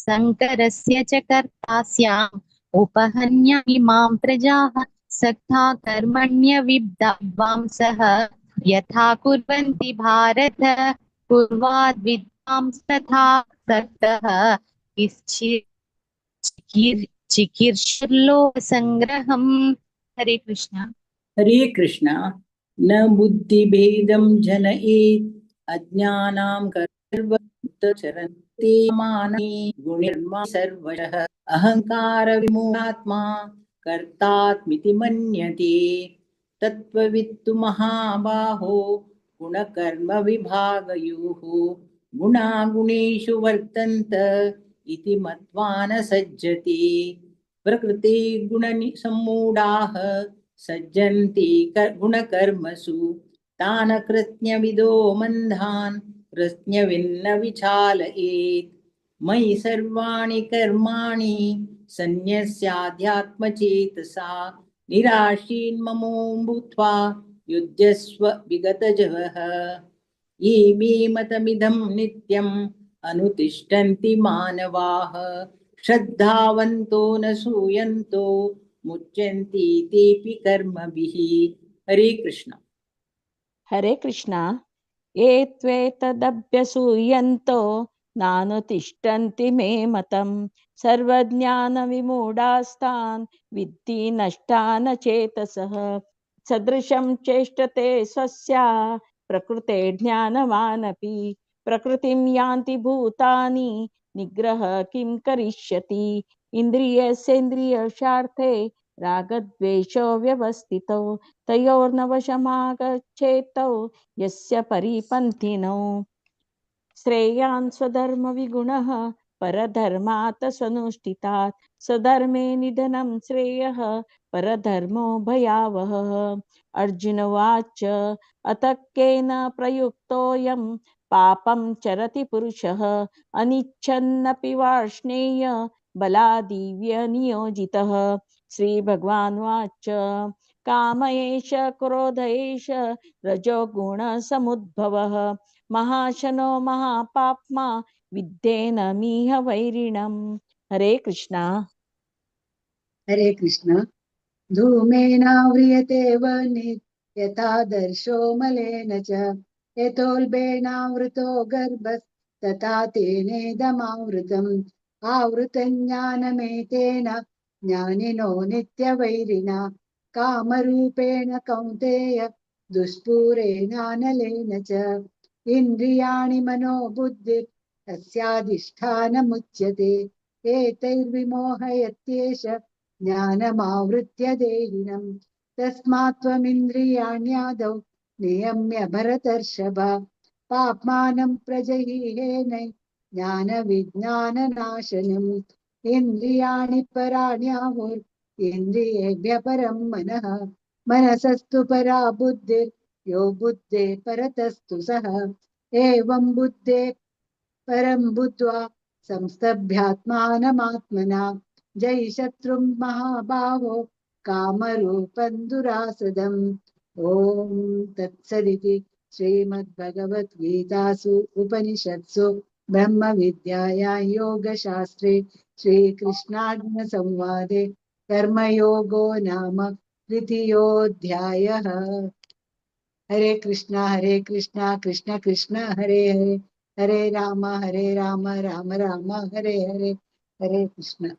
शङ्करस्य च कर्ता स्याम् उपहन्यामि मां प्रजाः सक्था कर्मण्यविद्वांसः यथा कुर्वन्ति भारत कुर्वाद् विद्वांस्तथा सक्तः चिकीर्षुर्लोकसङ्ग्रहम्। हरे कृष्ण। हरे कृष्ण। न बुद्धिभेदं जनयेत् अज्ञानां कर्मचरन्ति मानि गुणिर्मा सर्वशः अहंकार विमूढात्मा कर्तात्मिति मन्यते तत्त्ववित्तु महाबाहो गुणकर्म विभागयोः गुणागुणेषु वर्तन्त इति मत्वा न सज्जते प्रकृते गुणसम्मूढाः सज्जन्ति गुणकर्मसु तान् कृत्स्नविदो मन्दान् प्रज्ञविन्न विचालयेत् मयि सर्वाणि कर्माणि सन्न्यस्याध्यात्मचेतसा निराशीन्ममो भूत्वा युध्यस्व विगतजवः ये मे मतमिदं नित्यम् अनुतिष्ठन्ति मानवाः श्रद्धावन्तो न सूयन्तो मुच्यन्ति तेऽपि कर्मभिः। हरे कृष्ण। हरे कृष्ण। ये त्वेतदभ्यसूयन्तो नानुतिष्ठन्ति मे मतम् सर्वज्ञानविमूढास्तान् विद्धि नष्टान चेतसः सदृशं चेष्टते स्वस्या प्रकृते ज्ञानवानपि प्रकृतिं यान्ति भूतानि निग्रह किं करिष्यति इन्द्रियस्येन्द्रियस्यार्थे रागद्वेषो व्यवस्थितौ तयोर्नवशमागच्छेतौ यस्य परिपन्थिनौ श्रेयान् स्वधर्मविगुणः परधर्मात् स्वनुष्ठितात् स्वधर्मे निधनं श्रेयः परधर्मो भयावहः अर्जुन उवाच अतः केन प्रयुक्तोऽयं पापं चरति पुरुषः अनिच्छन्नपि वार्ष्णेय बलादीव्य नियोजितः श्रीभगवानुवाच काम एष क्रोध एष रजोगुणसमुद्भवः महाशनो महापाप्मा विद्धेनमिह वैरिणम् हरे कृष्णा धूमेनाव्रियते वह्निः यथादर्शो मलेन च यतोल्बेनावृतो गर्भस्तथा तेनेदमावृतम् आवृतं ज्ञानमेतेन ज्ञानिनो नित्यवैरिणा कामरूपेण कौन्तेय दुष्पूरेणानलेन च इन्द्रियाणि मनोबुद्धिः तस्याधिष्ठानमुच्यते एतैर्विमोहयत्येष ज्ञानमावृत्य देहिनम् तस्मात् त्वमिन्द्रियाण्यादौ नियम्य भरतर्षभ पाप्मानं प्रजहीहेन ज्ञानविज्ञाननाशनम् इन्द्रियाणि पराण्याहुर् इन्द्रियेभ्यः परं मनः मनसस्तु परा बुद्धिर् यो बुद्धे परतस्तु सः एवं बुद्धे परं बुद्ध्वा संस्तभ्यात्मानमात्मना जय शत्रुं महाबाहो कामरूपं दुरासदम् ॐ तत्सदिति श्रीमद्भगवद्गीतासु उपनिषत्सु ब्रह्मविद्यायां योगशास्त्रे श्रीकृष्णार्जुनसंवादे कर्मयोगो नाम तृतीयोऽध्यायः। हरे कृष्णा कृष्ण कृष्ण हरे हरे हरे राम राम राम हरे हरे हरे कृष्ण।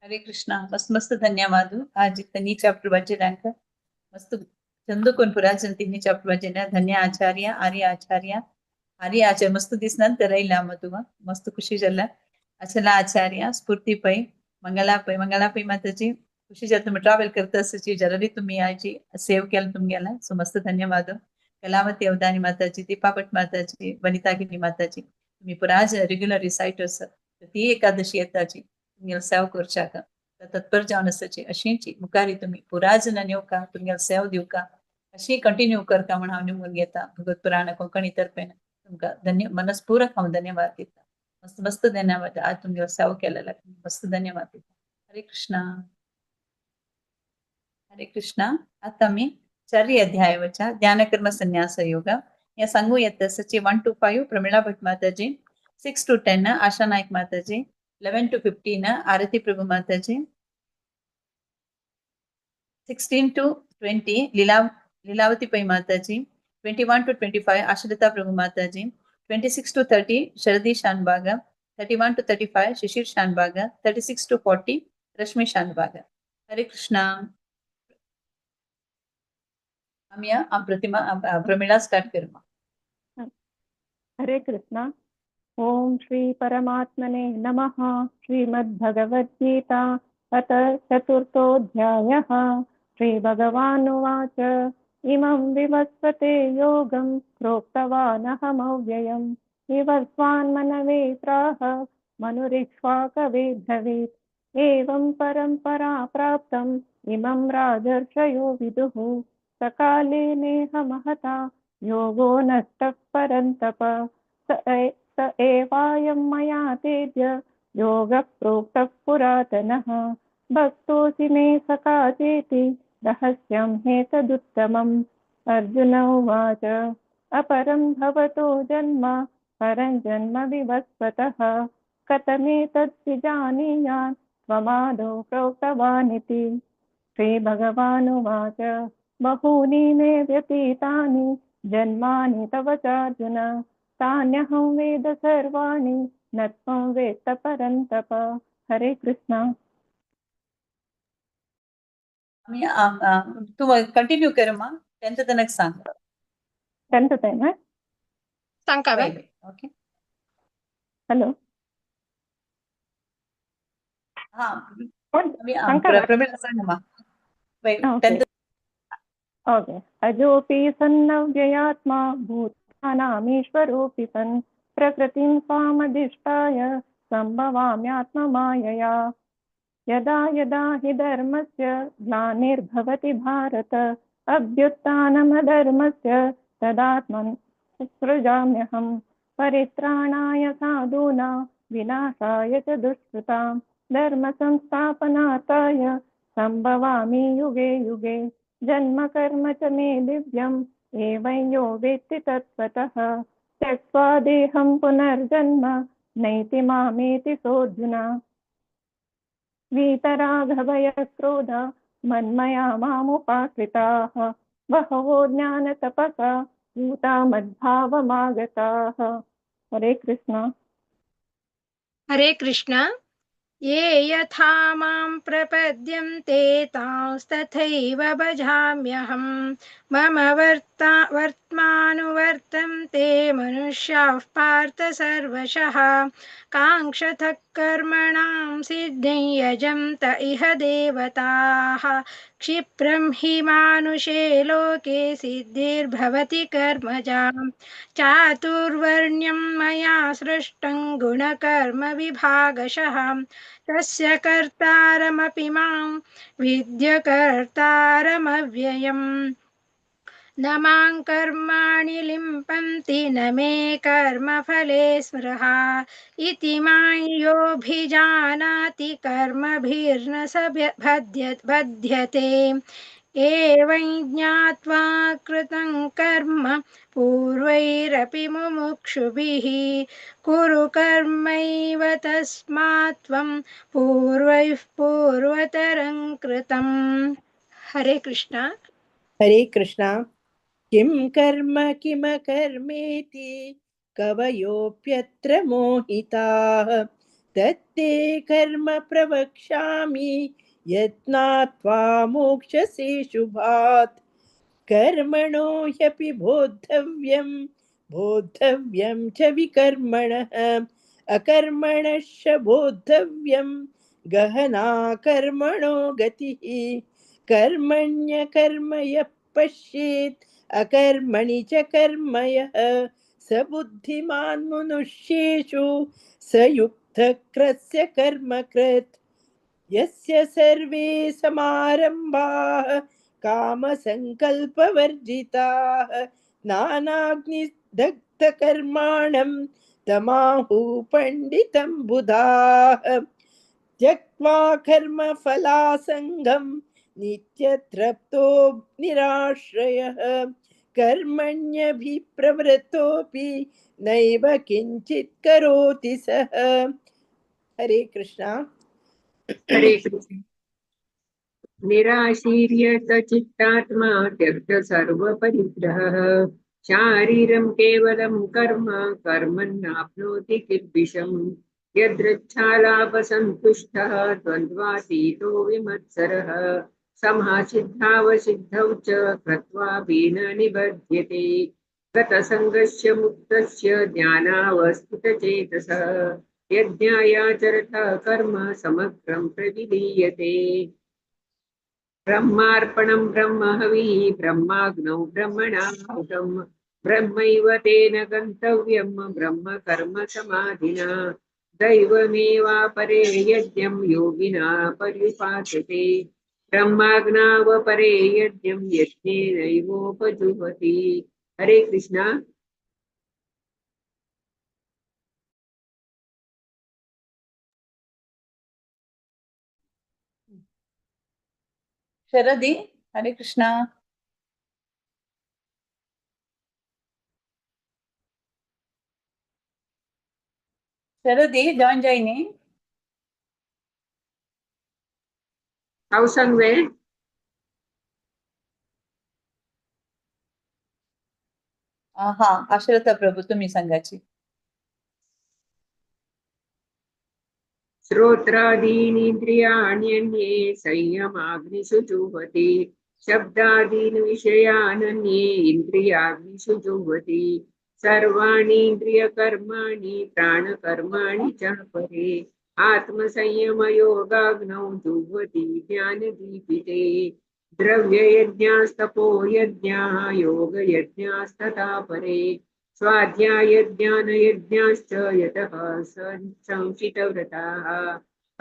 हरे कृष्णा मस्त मस्त धन्यवाद आज तनी चॅप्टर वाचनाक मस्त चंदकोन पुराजन तिनी चॅप्टर वाचना धन्य आचार्य मस्त दिसनात रहिला मधुवा मस्त खुशी जल्ला अचला आचार्य स्फूर्ती पै मंगला पै माताजी खुशी जात तुम्ही ट्रॅव्हल करत असची जररी तुम्ही याची सेव केलं तुम्हाला सो मस्त धन्यवाद कलावती अवधानी माताजी दीपापट माताजी वनितागिनी माताजी तुम्ही पुराज रेग्युलर रिसायटर्स ती एकादशी येताची तुम्हाला सेव करचाक तत्पर जावन आसाची अशीची मुखारी तुम्ही पुराज नेवका तुम्हाला सेव दिवका अशी कंटिन्यू करता म्हणून हांव निमून घेता भगवत पुराण कोंकणी तर्फे तुमका मनस्पूर्वक हांव धन्यवाद दिता मस्त मस्त धन्यवाद आज तुम्ही सेव केलेला मस्त धन्यवाद दिता हरे कृष्णा आता मी 4 अध्यायावरच्या ध्यानकर्म संन्यास योग या सांगू येत सची 1 to 5 प्रमिळा भट माताजी 6 to 10 आशा नाईक माताजी 11 to 15 आरती प्रभु माताजी 16 to 20 लीलावती पै माताजी 21 to 25 आशलता प्रभु माताजी 26 to 30 शरदी Shanbhag 31 to 35 Shishir Shanbhag 36 to 40 रश्मि शानबाग हरे कृष्णा आम्ही प्रमिळा स्टार्ट करू हरे कृष्णा ओम श्री परमात्मने नमः श्रीमद्भगवद्गीता अथ चतुर्थोऽध्यायः श्रीभगवानुवाच इमं विवस्वते योगं प्रोक्तवानहमव्ययम् विवस्वान् मनवे प्राह मनुरिक्ष्वाकवे भवेत् एवं परम्परा प्राप्तम् इमं राजर्षयो विदुः सकाले नेह महता योगो नष्टः परन्तप स एवायं मया तेद्य योगः प्रोक्तः पुरातनः भक्तोऽसि मे सखा चेति रहस्यं हेतदुत्तमम् अर्जुन उवाच अपरं भवतो जन्म परं जन्म विवस्वतः कथमेतत् विजानीयात् त्वमादौ प्रोक्तवानिति श्रीभगवानुवाच बहूनि मे व्यतीतानि जन्मानि तव चार्जुन तान्यहं वेद सर्वाणि न त्वं वेत्त परन्तप. हरे कृष्ण. तू कंटिन्यू कर मा 10th तनक सांग. 10th ना सांगा बा. ओके. हॅलो हा सांगा बा. प्रवीण सांग मा. Okay okay. अजोऽपि सन्नव्ययात्मा भूतानामीश्वरोऽपि सन् प्रकृतिं स्वामधिष्ठाय सम्भवाम्यात्ममायया. यदा यदा हि धर्मस्य ग्लानिर्भवति भारत अभ्युत्थानमधर्मस्य तदात्मन् सृजाम्यहं परित्राणाय साधूनां विनाशाय च दुष्कृतां धर्म संस्थापनार्थाय सम्भवामि युगे युगे. जन्म कर्म च मे दिव्यम् एवं यो वेत्ति तत्त्वतः त्यक्त्वा देहं पुनर्जन्म नैति मामेति सोऽर्जुन. वीतरागभयक्रोध मन्मया मामुपाश्रिताः बहवो ज्ञानतपसा भूता मद्भावमागताः. हरे कृष्ण. हरे कृष्ण. ये यथा मां प्रपद्यन्ते तांस्तथैव भजाम्यहम्. मम वर्त्मानुवर्तन्ते मनुष्याः पार्थ सर्वशः. काङ्क्षतः कर्मणां सिद्धिं यजन्त इह देवताः. क्षिप्रं हि मानुषे लोके सिद्धिर्भवति कर्मजाम्. चातुर्वर्ण्यं मया सृष्टं गुणकर्म विभागशः. तस्य कर्तारमपि मां विद्य कर्तारमव्ययम्. न मां कर्माणि लिम्पन्ति न मे कर्मफले स्मृहा. इति मां योऽभिजानाति कर्मभिर्न स बध्यते. एवं ज्ञात्वा कृतं कर्म पूर्वैरपि मुमुक्षुभिः कुरु कर्मैव तस्मात् त्वं पूर्वैः पूर्वतरं कृतम्. हरे कृष्ण. हरे कृष्ण. किं कर्म किमकर्मेति कवयोऽप्यत्र मोहिताः तत्ते कर्म प्रवक्ष्यामि यत्नात्वा मोक्षसे शुभात्. कर्मणो ह्यपि बोद्धव्यं च विकर्मणः अकर्मणश्च बोद्धव्यं गहना कर्मणो गतिः. कर्मण्यकर्म यः पश्येत् अकर्मणि च कर्म यः स बुद्धिमान् मनुष्येषु स युक्तः कर्मकृत्. यस्य सर्वे समारम्भाः कामसङ्कल्पवर्जिताः नानाग्निदग्धकर्माणं तमाहुः पण्डितं बुधाः. त्यक्त्वा कर्मफलासङ्गं नित्यतृप्तो निराश्रयः कर्मण्यभिप्रवृत्तोऽपि नैव किञ्चित् करोति सः. हरे कृष्णा. हरे कृष्ण. निराशीर्यत चित्तात्मा त्यक्त सर्वपरिग्रहः शारीरं केवलं कर्म कर्मण्नाप्नोति किल्बिषम्. यदृच्छालाभसन्तुष्टः द्वन्द्वातीतो विमत्सरः समासिद्धावसिद्धौ च कृत्वापि न निबध्यते. गतसङ्गस्य मुक्तस्य ज्ञानावस्थितचेतसः यज्ञायाचरथ कर्म समग्रं प्रविलीयते. ब्रह्मार्पणं ब्रह्महविः ब्रह्माग्नौ ब्रह्मणाहुतं ब्रह्मैव तेन गन्तव्यं ब्रह्म कर्म समाधिना. दैवमेवापरे यज्ञं योगिना पर्युपासते ब्रह्माग्नावपरे यज्ञं यज्ञेनैवोपजुह्वति. हरे कृष्णा. शरदी. हरे कृष्णा. शरदी ಜಾಯಿನ್ ಜಾಯಿನಿ. हा आश्रता प्रभू तुम्ही सांगायची. श्रोत्रादीनिन्द्रियाण्यन्ये संयमाग्निषु जुह्वति शब्दादीन् विषयानन्ये इन्द्रियाग्निषु जुह्वति सर्वाणीन्द्रियकर्माणि प्राणकर्माणि च परे आत्मसंयमयोगाग्नौ जुह्वति ज्ञानदीपिते द्रव्ययज्ञास्तपो यज्ञाः योगयज्ञास्तथा परे स्वाध्यायज्ञानयज्ञाश्च यतः संशितव्रताः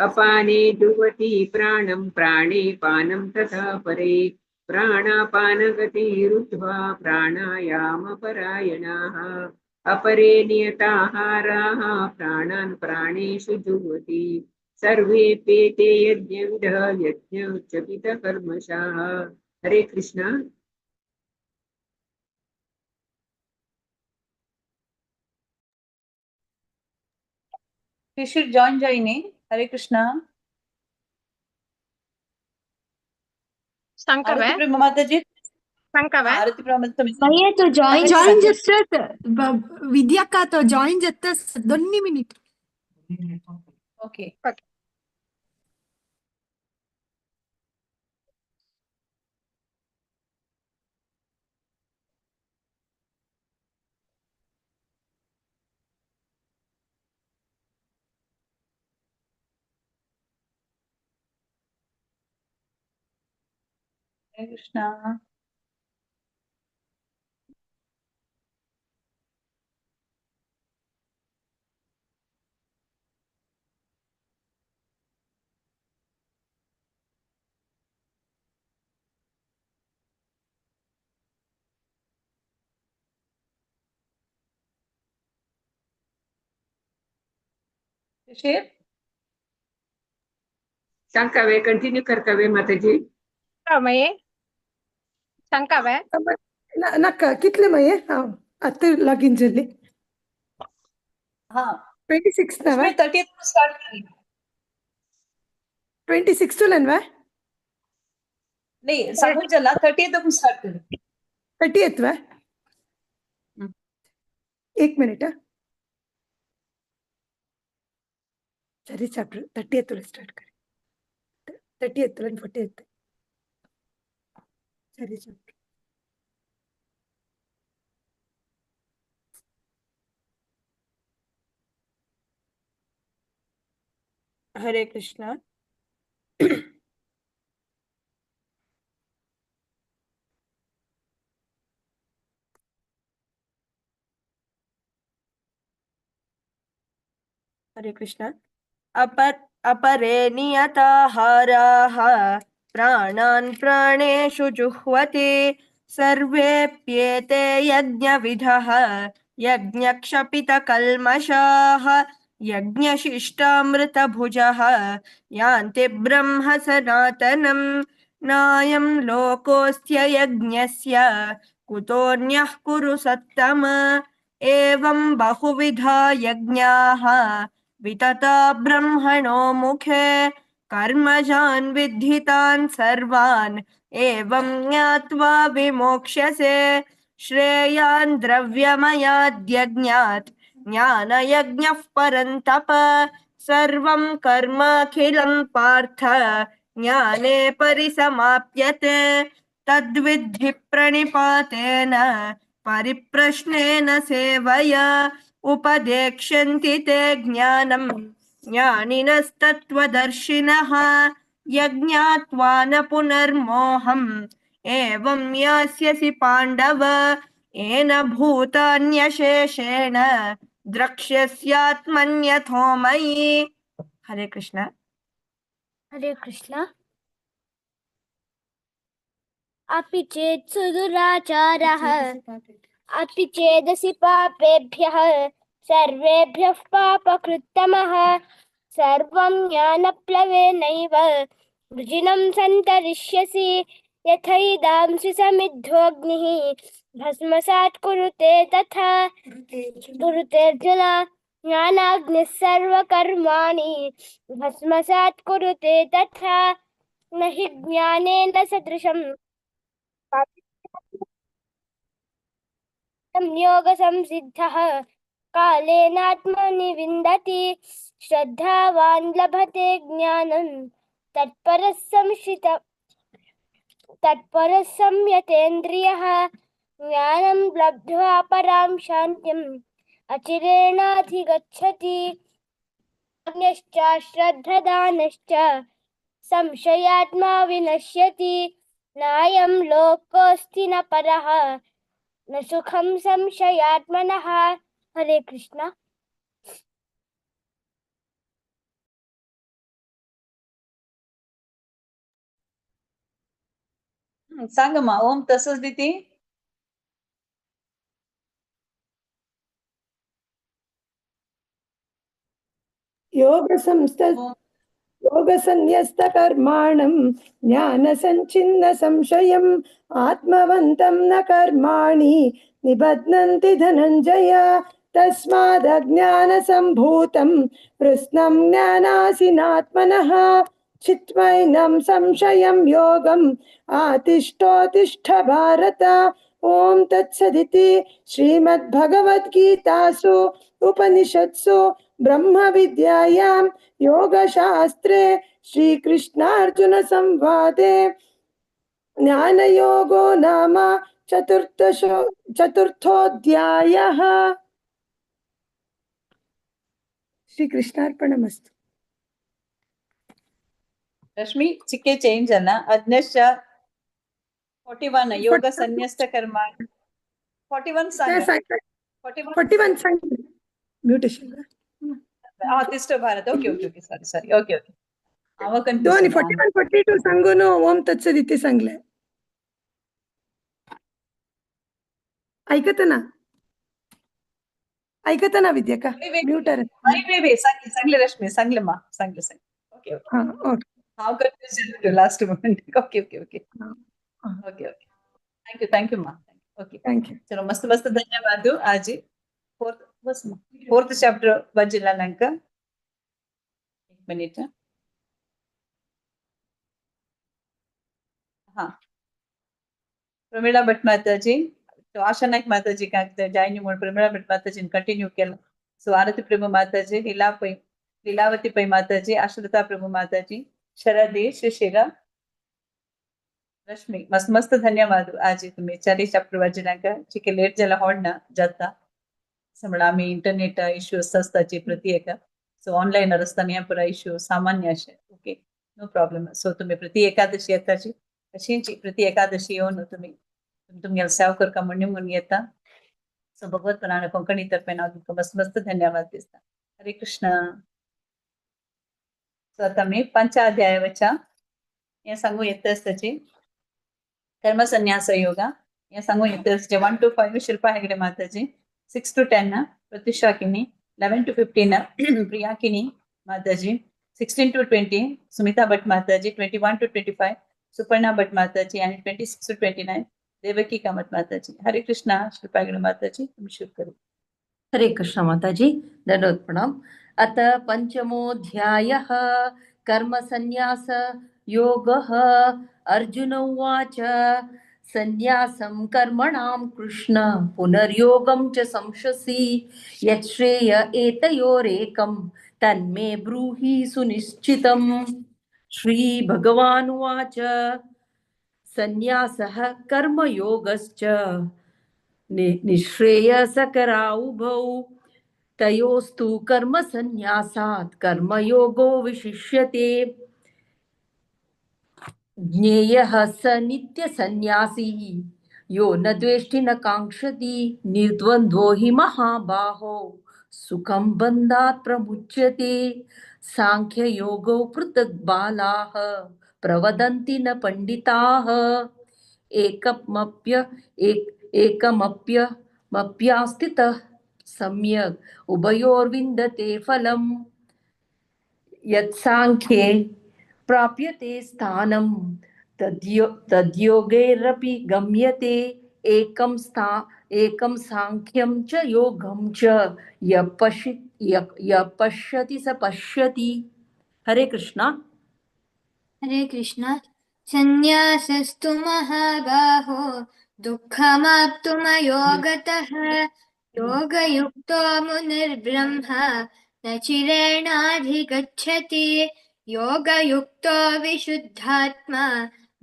अपाने जुह्वति प्राणं प्राणे पानं तथा परे प्राणापानगतिरुद्ध्वा प्राणायामपरायणाः अपरे नियताहाराः प्राणान् प्राणेषु जुह्वति सर्वेऽप्येते यज्ञविदः यज्ञोच्चपितकर्मशाः. हरे Krishna. You should join Jaini. Hare Krishna. संकवे आरती प्रेमा माताजी. संकवे आरती प्रेमा तुम्ही भैया तो जॉइन जॉइन विद्या का तो जॉइन जत्ता 2 मिनिट. ओके. हरे कृष्णा. शिव सांकावे कंटिन्यू करकावे माताजी. मये संकवे नाका कितले मये आता लॉगिन झाले. हा 26 ना 30th स्टार्ट करी. 26 लन वा नाही सांगून चला 30th आपण स्टार्ट करू. 30th वा 1 मिनिट. सरी चैप्टर 30th स्टार्ट कर. 30th लन 40th सरी चैप्टर. हरे कृष्णा. हरे कृष्णा. अपरे नियताहाराः प्राणान् प्राणेषु जुह्वति सर्वेऽप्येते यज्ञविधः यज्ञक्षपितकल्मषाः यज्ञशिष्टामृतभुजः यान्ति ब्रह्म सनातनम् नायं लोकोऽस्त्ययज्ञस्य कुतोऽन्यः कुरु सत्तम एवं बहुविधा यज्ञाः वितता ब्रह्मणो मुखे कर्मजान् विद्धितान् सर्वान् एवं ज्ञात्वा विमोक्ष्यसे श्रेयान् द्रव्यमयाद्यज्ञात् ज्ञानयज्ञः परन्तप सर्वं कर्माखिलं पार्थ ज्ञाने परिसमाप्यते तद्विद्धि प्रणिपातेन परिप्रश्नेन सेवया उपदेक्ष्यन्ति ते ज्ञानं ज्ञानिनस्तत्त्वदर्शिनः यज्ञात्वा न पुनर्मोहम् एवं यास्यसि पाण्डव येन भूतान्यशेषेण द्रक्ष्यस्यात्मन्यथो मयि. हरे कृष्ण. हरे कृष्ण. अपि चेत् सुदुराचारः अपि चेदसि पापेभ्यः सर्वेभ्यः पापकृत्तमः सर्वं ज्ञानप्लवेनैव वृजिनं सन्तरिष्यसि यथैदांसि समिद्धोऽग्निः भस्मसात् कुरुते तथा कुरुतेऽर्जुन ज्ञानाग्निः सर्वकर्माणि भस्मसात् कुरुते तथा न हि ज्ञानेन सदृशम् संयोगसंसिद्धः कालेनात्मनि विन्दति श्रद्धावान् लभते ज्ञानं तत्परः संयतेन्द्रियः ज्ञानं लब्ध्वा परां शान्तिम् अचिरेणाधिगच्छति ज्ञश्च श्रद्धदानश्च संशयात्मा विनश्यति नायं लोकोऽस्ति न परः न सुखं संशयात्मनः. हरे कृष्ण. सांगम्मा ओम तसंच दिती. योगसन्न्यस्तकर्माणं ज्ञानसञ्छिन्न संशयम् आत्मवन्तं न कर्माणि निबध्नन्ति धनञ्जय तस्मादज्ञानसम्भूतं कृत्स्नं ज्ञानासिनात्मनः चित्वैनं संशयं योगम् आतिष्ठोतिष्ठ भारत. ओम तत्सदिति श्रीमद्भगवद्गीतासु उपनिषत्सु ब्रह्म विद्यायां योगशास्त्रे श्रीकृष्णार्जुन संवादे ज्ञानयोगो नाम चतुर्थोऽध्यायः. श्रीकृष्णार्पणमस्तु. रश्मि चिके चेंज अन्न अज्ञश्च 41 योग संन्यस्त कर्मा 41 सांग 41 सांग म्यूटेशन तिष्ठ Bharata. Okay okay okay sorry okay okay दोन्ही 41 42 सांगून ओम तत्सदिति सांगले. ऐकत ना विद्याका म्यूटर सांगले रश्मी सांगले मा सांगले okay okay how confusion last moment. Okay okay okay okay okay thank you मा. Okay thank you. चलो मस्त मस्त धन्यवाद. आज फोर्थ चैप्टर बजिला नंक 1 मिनिट. हाँ प्रमिळा भट माताजी तो आशा नाईक माताजी का जायनी म्हणून प्रमिळा भट माताजी कंटिन्यू केलं. सो आरती प्रभू माताजी लीलावती पै माताजी आश्रिता प्रभू माताजी शरदी श्रीशिरा रश्मी मस्त मस्त धन्यवाद. आज तुम्ही 40 चॅप्टर वाजनाक चिके लेट जाला होडना जाता समळ आम्ही इंटरनेट इश्यूज असताची प्रति एका सो ऑनलाईन असताना या पुरा इश्यू सामान्य असे. ओके नो प्रॉब्लेम. सो तुम्ही प्रति एकादशी येताची अशींची प्रति एकादशी येऊन तुम्ही तुमगेला सेव करका म्हणून येता. सो भगवत पुराण कोंकणी तर्फे हांव तुमकां मस्त मस्त धन्यवाद दिसता. हरे कृष्ण. सो आता मी 5 अध्याय वचा हे सांगू येताची कर्म संन्यास योगा हे सांगू येताचे 1 to 5 शिल्पा हेगडे माताजी 6 to 10 प्रत्युषा किनी 11 to 15 प्रिया किनी माताजी 16 to 20 सुमिता भट माताजी 21 to 25 सुपर्णा भट माताजी आणि 26 to 29 देवकी कामत माताजी. हरे कृष्णा. श्रीपागड़ माताजी तुम शुरू करो. हरे कृष्ण माताजी दंडवत प्रणाम. अत पंचमोऽध्यायः कर्म संन्यास योगः. अर्जुन उवाच संन्यासं कर्मणां कृष्ण पुनर्योगं च संशसि यच्छ्रेय एतयोरेकं तन्मे ब्रूहि सुनिश्चितम्. श्री भगवान् उवाच संन्यासः कर्मयोगश्च निःश्रेयसकरा उभौ तयोस्तु कर्म संन्यासात् कर्मयोगो विशिष्यते. ज्ञेयः स नित्यसन्न्यासी यो न द्वेष्टि न काङ्क्षति निर्द्वन्द्वो हि महाबाहो सुखं बन्धात् प्रमुच्यते. सांख्ययोगो पृथक् बालाः प्रवदन्ति न पंडिताः एकमप्यस्थितः सम्यक् उभयोर्विन्दते फलम्. यत्साङ्ख्ये प्राप्यते स्थानं तद्योगैरपि गम्यते. एकं सांख्यं च योगं च यः पश्यति स पश्यति. हरे कृष्णा. हरे कृष्ण. संन्यासस्तु महाबाहो दुःखमाप्तुमयो गतः योगयुक्तो मुनिर्ब्रह्म न चिरेणाधिगच्छति योगयुक्तो विशुद्धात्मा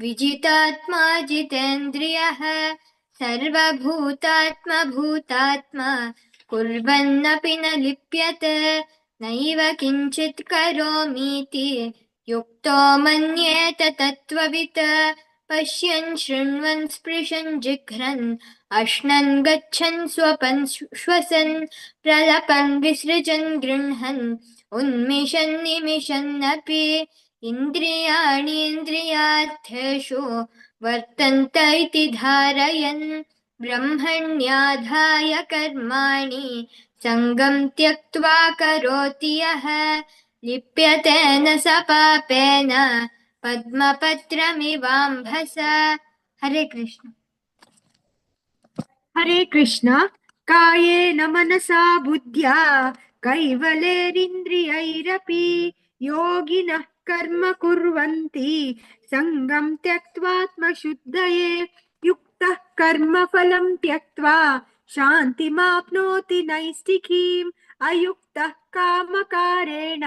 विजितात्मा जितेन्द्रियः सर्वभूतात्मा भूतात्मा कुर्वन्नपि न लिप्यते नैव किञ्चित् करोमीति युक्तो मन्येत तत्त्ववित् पश्यन् शृण्वन् स्पृशन् जिघ्रन् अश्नन् गच्छन् स्वपन् श्वसन् प्रलपन् विसृजन् गृह्णन् उन्मिषन् निमिषन्नपि इन्द्रियाणीन्द्रियार्थेषु वर्तन्त इति धारयन् ब्रह्मण्याधाय कर्माणि सङ्गं त्यक्त्वा करोति यः लिप्यते न स पापेन पद्मपत्रमिवाम्भसा। हरे कृष्ण। हरे कृष्ण। कायेन मनसा बुद्ध्या कैवलेरिन्द्रियैरपि योगिनः कर्म कुर्वन्ति सङ्गं त्यक्त्वात्मशुद्धये युक्तः कर्मफलं त्यक्त्वा शान्तिमाप्नोति नैष्ठिकीम् अयुक्तः कामकारेण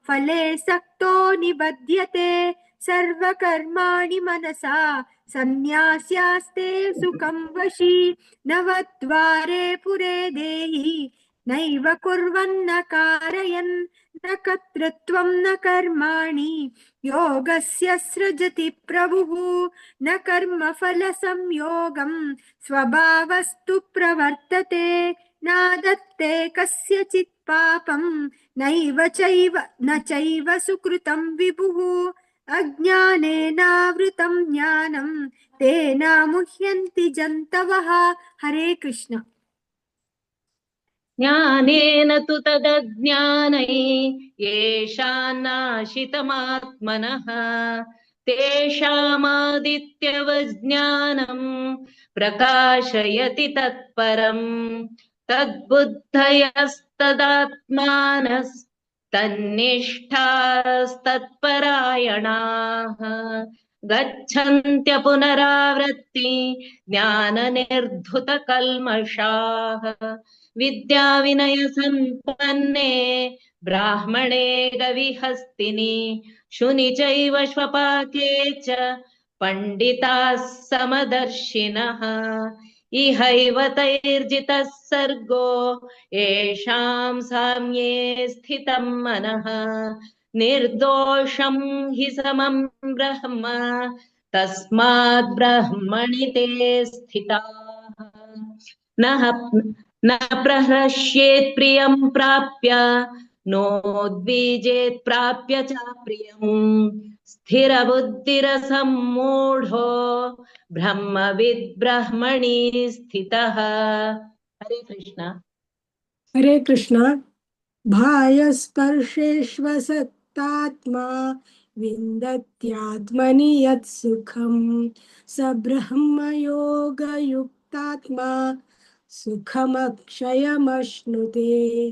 फले सक्तो निबध्यते सर्वकर्माणि मनसा संन्यास्यास्ते सुखं वशी नवद्वारे पुरे देहि नैव कुर्वन्न कारयन् न कर्तृत्वं न कर्माणि योगस्य सृजति प्रभुः न कर्मफलसंयोगं स्वभावस्तु प्रवर्तते नादत्ते कस्यचित् पापं नैव चैव न चैव सुकृतं विभुः अज्ञानेनावृतं ज्ञानं तेन मुह्यन्ति जन्तवः। हरे कृष्ण। ज्ञानेन तु तदज्ञानै येषान्नाशितमात्मनः तेषामादित्यवज्ञानं प्रकाशयति तत्परम् तद्बुद्धयस्तदात्मानस्तन्निष्ठास्तत्परायणाः गच्छन्त्य पुनरावृत्ति ज्ञाननिर्धुतकल्मषाः विद्याविनय संपन्ने ब्राह्मणे गविहस्तिनि शुनि चैव श्वपाके च पंडिताः समदर्शिनः इहैव तैर्जितः सर्गो येषां साम्ये स्थितं मनः निर्दोषं हि समं ब्रह्म तस्माद् ब्रह्मणि ते स्थिताः न प्रहृष्येत् प्रियं प्राप्य नोद्विजेत् प्राप्य च प्रियम् स्थिरबुद्धिरसम्मूढो ब्रह्मविद् ब्रह्मणि स्थितः। हरे कृष्ण। हरे कृष्ण। भायस्पर्शेष्वसक्तात्मा विन्दत्यात्मनि यत् सुखं स ब्रह्मयोगयुक्तात्मा सुखमक्षयमश्नुते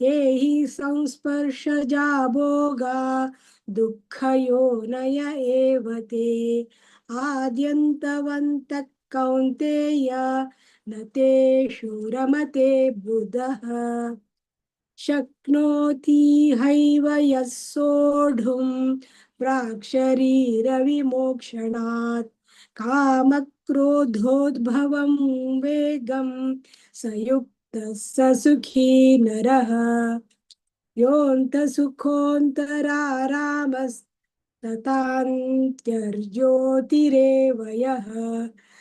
ये हि संस्पर्शजा भोगा दुःखयोनय एव ते आद्यन्तवन्तः कौन्तेय न तेषु रमते बुधः शक्नोति हैव यः सोढुं प्राक्शरीरविमोक्षणात् कामक्रोधोद्भवं वेगं स युक्तः स सुखी नरः योऽन्तसुखोऽन्तरारामस्ततान्त्यर्ज्योतिरेव यः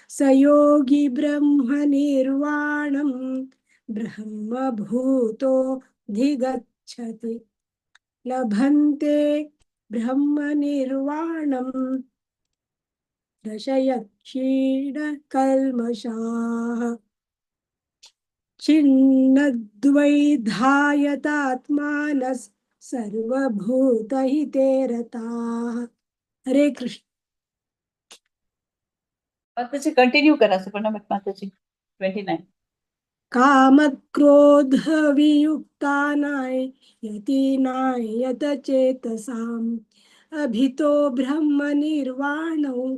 स योगी ब्रह्मनिर्वाणं ब्रह्मभूतोऽधिगच्छति लभन्ते ब्रह्मनिर्वाणं दशयक्षीणकल्मषाः छिन्नद्वैधायतात्मानः सर्वभूतहिते रताः। हरे कृष्ण। माताजी कंटिन्यू करा सुपर्णा माताजी 29. कामक्रोधवियुक्तानाय यतीनाय यतचेतसाम् अभितो ब्रह्मनिर्वाणौ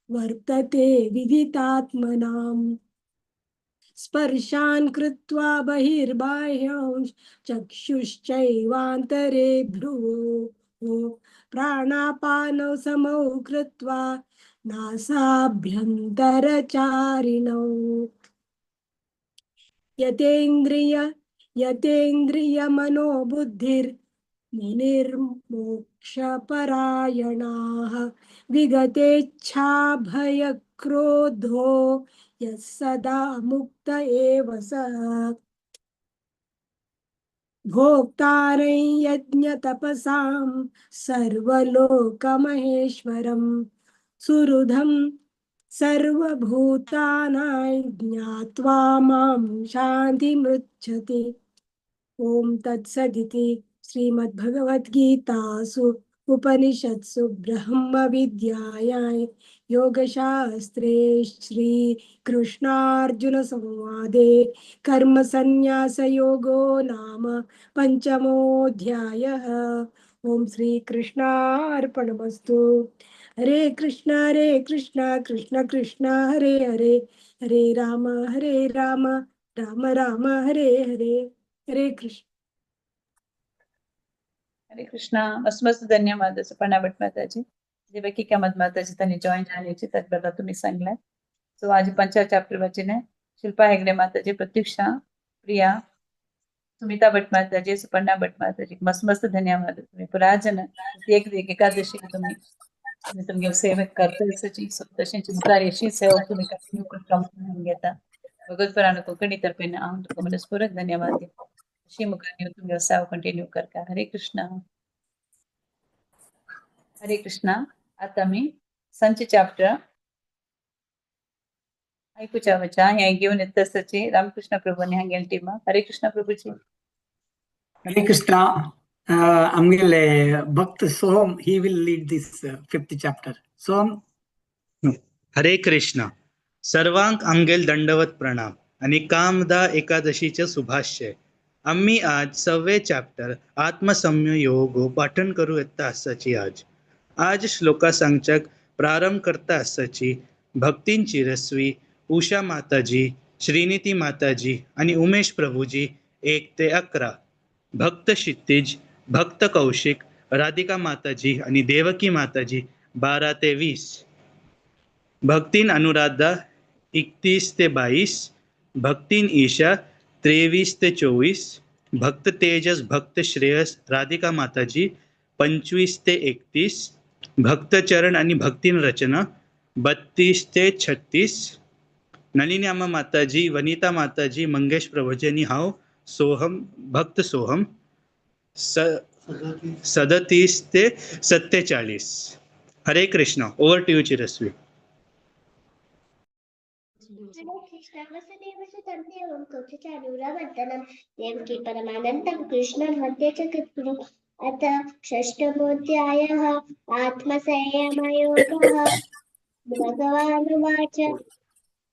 वर्तते विदितात्मनाम् स्पर्शान् कृत्वा बहिर्बाह्यांश चक्षुश्चैवान्तरे भ्रुवो प्राणापानौ समौ कृत्वा नासाभ्यन्तरचारिणौ यतेन्द्रियमनोबुद्धिर्मुनिर्मोक्षपरायणाः विगतेच्छाभयक्रोधो यः सदा मुक्त एव सः भोक्तारं यज्ञतपसां सर्वलोकमहेश्वरं सुहृदं सर्वभूतानां ज्ञात्वा मां शान्तिमृच्छति। ओम तत्सदिति श्रीमद्भगवद्गीतासु उपनिषत्सु ब्रह्म विद्यायां योगशास्त्रे श्री कृष्णार्जुन संवादे कर्म संन्यास योगो नाम पंचमोऽध्यायः। ओम श्री कृष्णार्पणमस्तु। हरे कृष्ण कृष्ण कृष्ण हरे हरे, हरे राम राम राम हरे हरे, हरे कृष्ण. हरे कृष्णा. मस्त धन्यवाद सुपर्णा भट माताजी. जेव्हा कामत माताजी त्यांनी जॉईन झाल्याची त्याबद्दल तुम्ही सांगलाय. सो आज 5 चॅप्टर वाचीने शिल्पा हेगडे माताजी, प्रतीक्षा, प्रिया, सुमिता भट माताजी, सुपर्णा भट माताजी, मस्त धन्यवाद. तुम्ही पुराजन एक एकादशी तुम्ही तुमगे सेवक करता सची तशांची मुखारेशी सेवा तुम्ही कंटिन्यू करता घेता. भगवत पुराण कोकणी तर्फे तुमका मनस्पूर्वक धन्यवाद. अशी मुखाने तुम्ही सेवा कंटिन्यू करता. हरे कृष्णा. हरे कृष्णा. आता मी संच चॅप्टर ऐकूच्या वचा ह्या घेऊन येत सची रामकृष्ण प्रभूने हांगेल टीमा. हरे Krishna Prabhuji. Hare Krishna. Bhakt Soham, he will lead this 5th chapter. Soham. हरे कृष्ण. सर्वांक अंगेल दंडवत प्रणाम आणि कामदा एकादशीचे शुभाशय. आम्ही आज 6वे चॅप्टर आत्मसंयम पाठन करू येता आसाची आज श्लोका सांगच्याक प्रारंभ करता आसाची भक्तींची रस्वी उषा माताजी, श्रीनिती माताजी आणि उमेश प्रभूजी 1 ते 11, भक्त क्षितिज, भक्त कौशिक, राधिका माताजी आणि देवकी माताजी 12 ते 20, भक्तीन अनुराधा 31 ते 22, भक्तीन ईशा 23 ते 24, भक्त तेजस, भक्त श्रेयस, राधिका माताजी 25 ते 31, भक्त चरण आणि भक्तीन रचना 32 ते 36, नलिनी अम्मा माताजी, वनिता माताजी, मंगेश प्रभूजी आणि हाव सोहम, भक्त सोहम 37 ते 47. Hare Krishna. Over to you चिरस्वी. हरे कृष्ण. वसुदेवस्य तन्देवं कौशिकानुरावर्तनं देवकी परमानन्दं कृष्णं वन्दे जगद्गुरुम्. अथ षष्ठमोऽध्यायः आत्मसंयमयोगः. भगवानुवाच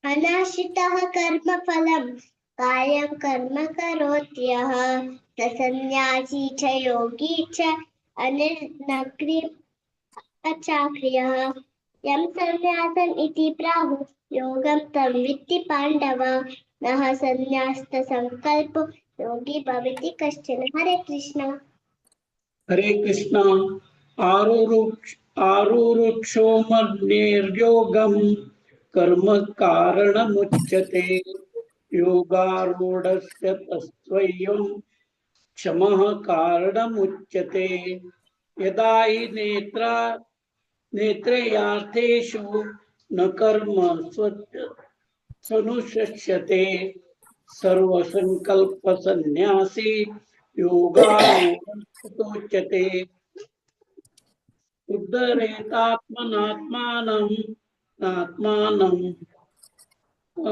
अनाश्रितः कर्मफलं कार्यं कर्म करोत्यः स सन्न्यासी च योगी च अनिर्नक्रिम् अचाक्रियः. यं सन्न्यासम् इति प्राहुः योगं तं वित्ति पाण्डव. नः सन्न्यास्तसङ्कल्पो योगी भवति कश्चन. हरे कृष्ण. हरे कृष्ण. आरुरुक्षोमर्निर्योगं कर्म कारणमुच्यते योगारूढस्य तस्त्वयं क्षमः कारणमुच्यते. यदा हि नेत्रेयार्थेषु न कर्म स्वनुष्यते सर्वसंकल्पसन्न्यासी योगारूढोच्यते. उद्धरेतात्मनात्मानं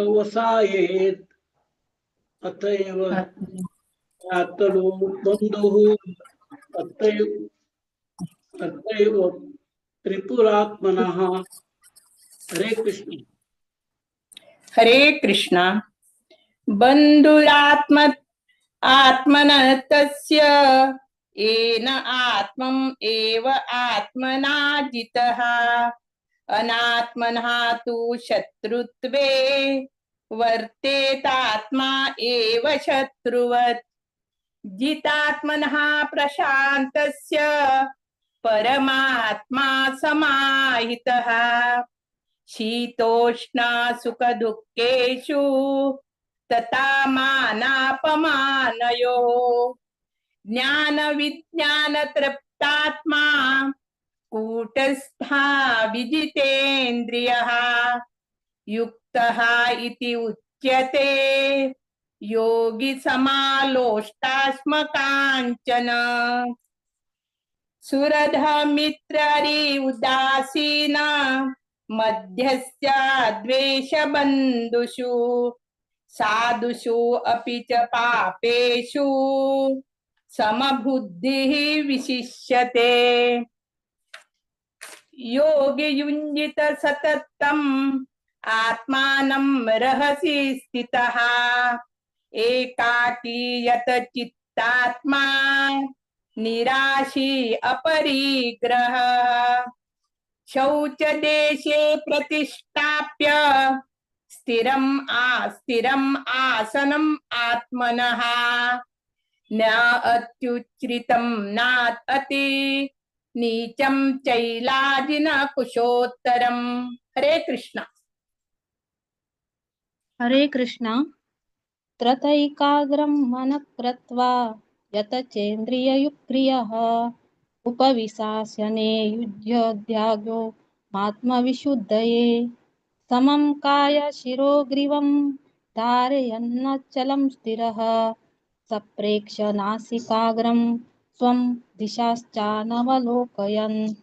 वसायेत् अतएव आत्मनो बन्धुः अतएव त्रिपुरात्मनः. हरे कृष्ण. हरे कृष्ण. आत्मनः तस्य येन आत्मम् एव आत्मना जितः अनात्मनः तु शत्रुत्वे वर्तेतात्मा एव शत्रुवत् जितात्मनः प्रशान्तस्य परमात्मा समाहितः शीतोष्ण सुखदुःखेषु तथा मानापमानयोः ज्ञानविज्ञानतृप्तात्मा कूटस्थः विजितेन्द्रियः युक्तः इति उच्यते योगी समालोष्टास्मकाञ्चन सुहृदमित्रारि उदासीन मध्यस्य द्वेषबन्धुषु साधुषु अपि च पापेषु समबुद्धिः विशिष्यते योगी युञ्जित सततम् आत्मानं रहसि स्थितः एकाकी यत चित्तात्मा निराशी अपरिग्रह शौच देशे प्रतिष्ठाप्य स्थिरम् आसनम् आत्मनः न अत्युच्छ्रितं नात् अति नीचं चैलाजिन कुशोत्तरम्। हरे कृष्ण। हरे कृष्ण। त्रतैकाग्रं मनः कृत्वा यत चेन्द्रिययुक्रियः उपविशास्यने युध्यध्यायो आत्मविशुद्धये समं काय शिरोग्रीवं धारयन्नचलं स्थिरः सप्रेक्ष नासिकाग्रं स्वं दिशाश्चानवलोकयन्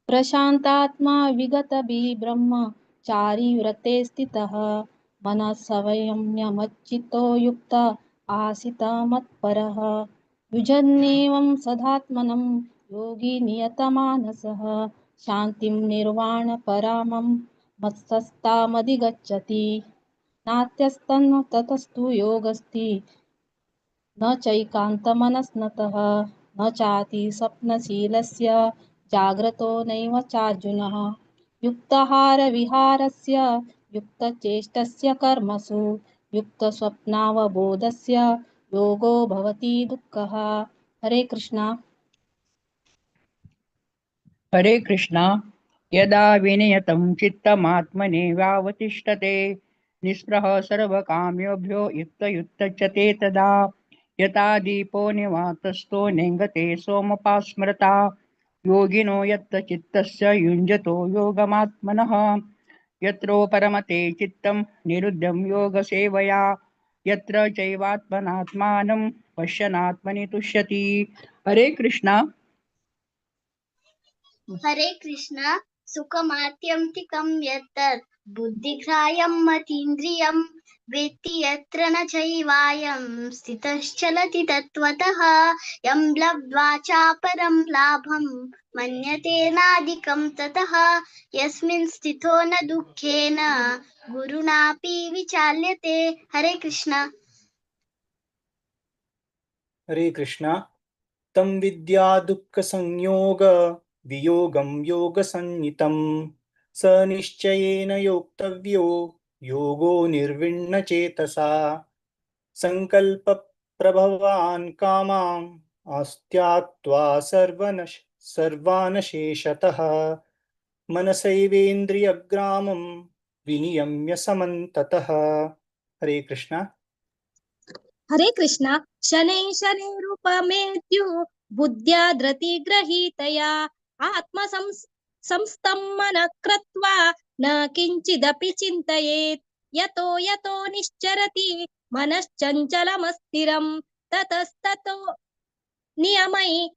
प्रशान्तात्मा विगतभिः ब्रह्मचारी व्रते स्थितः मनः संयम्य युक्त आसीत मत्परः युजन्नेवं सदात्मनं योगी नियतमानसः शान्तिं निर्वाणपरामं मत्सस्तामधिगच्छति नात्यस्तन्न ततस्तु योगस्ति न चैकान्तमनस्नतः न चाति स्वप्नशीलस्य जाग्रतो नैव चार्जुनः युक्ताहारविहारस्य युक्तचेष्टस्य कर्मसु युक्तस्वप्नावबोधस्य योगो भवति दुःखः। हरे कृष्ण। हरे कृष्ण। यदा विनियतं चित्तमात्मने व्यावतिष्ठते निःस्पृहः सर्वकाम्योभ्यो युक्तयुक्तच्यते तदा यथा दीपो निवातस्थो नेङ्गते सोमपास्मृता योगिनो यत्र चित्तस्य युञ्जतो योगमात्मनः यत्रो परमते चित्तं निरुद्धं योगसेवया यत्र चैवात्मनात्मानं पश्यनात्मनि तुष्यति। हरे कृष्ण। हरे कृष्ण। सुखमात्यन्तिकं यत्तत् बुद्धिग्राह्यं मतीन्द्रियं वेत्ति यत्र न चैवायं स्थितश्चलति तत्त्वतः यं लब्ध्वा चापरं लाभं मन्यते नाधिकं ततः यस्मिन् स्थितो न दुःखेन गुरुणापि विचाल्यते। हरे कृष्ण। हरे कृष्ण। तं विद्या दुःख संयोग वियोगं योगसंज्ञितं स निश्चयेन योक्तव्यो योगो निर्विण्ण चेतसा संकल्प प्रभवान् कामान् आस्त्याक्त्वा सर्वानशेषतः मनसैवेन्द्रियग्रामं विनियम्य समन्ततः। हरे कृष्ण। हरे कृष्ण। शनैः शनैरुपमेद्यो बुद्ध्या धृतिगृहीतया आत्मसंस्थं मनः कृत्वा न किञ्चिदपि चिन्तयेत् यतो यतो निश्चरति मनश्चञ्चलमस्थिरं ततस्ततो नियमै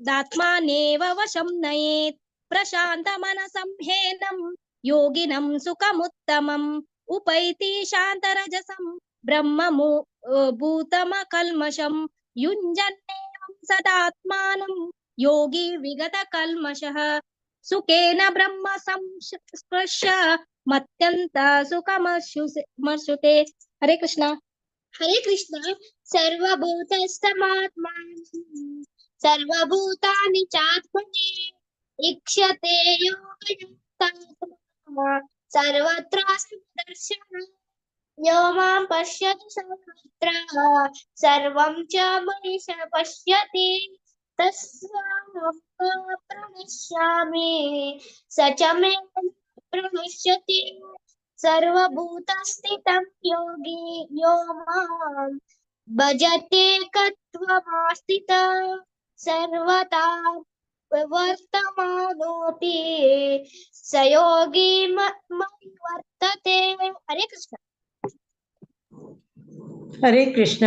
दात्मानेव वशं नयेत् प्रशान्तमनसं ह्येनं योगिनं सुखमुत्तमम् उपैति शान्तरजसं ब्रह्मभूतमकल्मषं युञ्जन्नेवं सदात्मानं योगी विगतकल्मषः सुखेन ब्रह्म संस्पृश्य मत्यन्त सुखमश्नुते। हरे कृष्ण। हरे कृष्ण। सर्वभूतस्थमात्मानं सर्वभूतानि चात्मनि इक्षते योगयुक्तात्मा सर्वत्र दर्शन यो मां पश्यति सर्वत्र सर्वं च मयि पश्यति तस्माहं प्रणश्यामि स च मे प्रणश्यति सर्वभूतस्थितं योगी यो मां भजते कत्वमास्थितः सर्वदा वर्तमानोऽपि स योगी मयि वर्तते। हरे कृष्ण। हरे कृष्ण।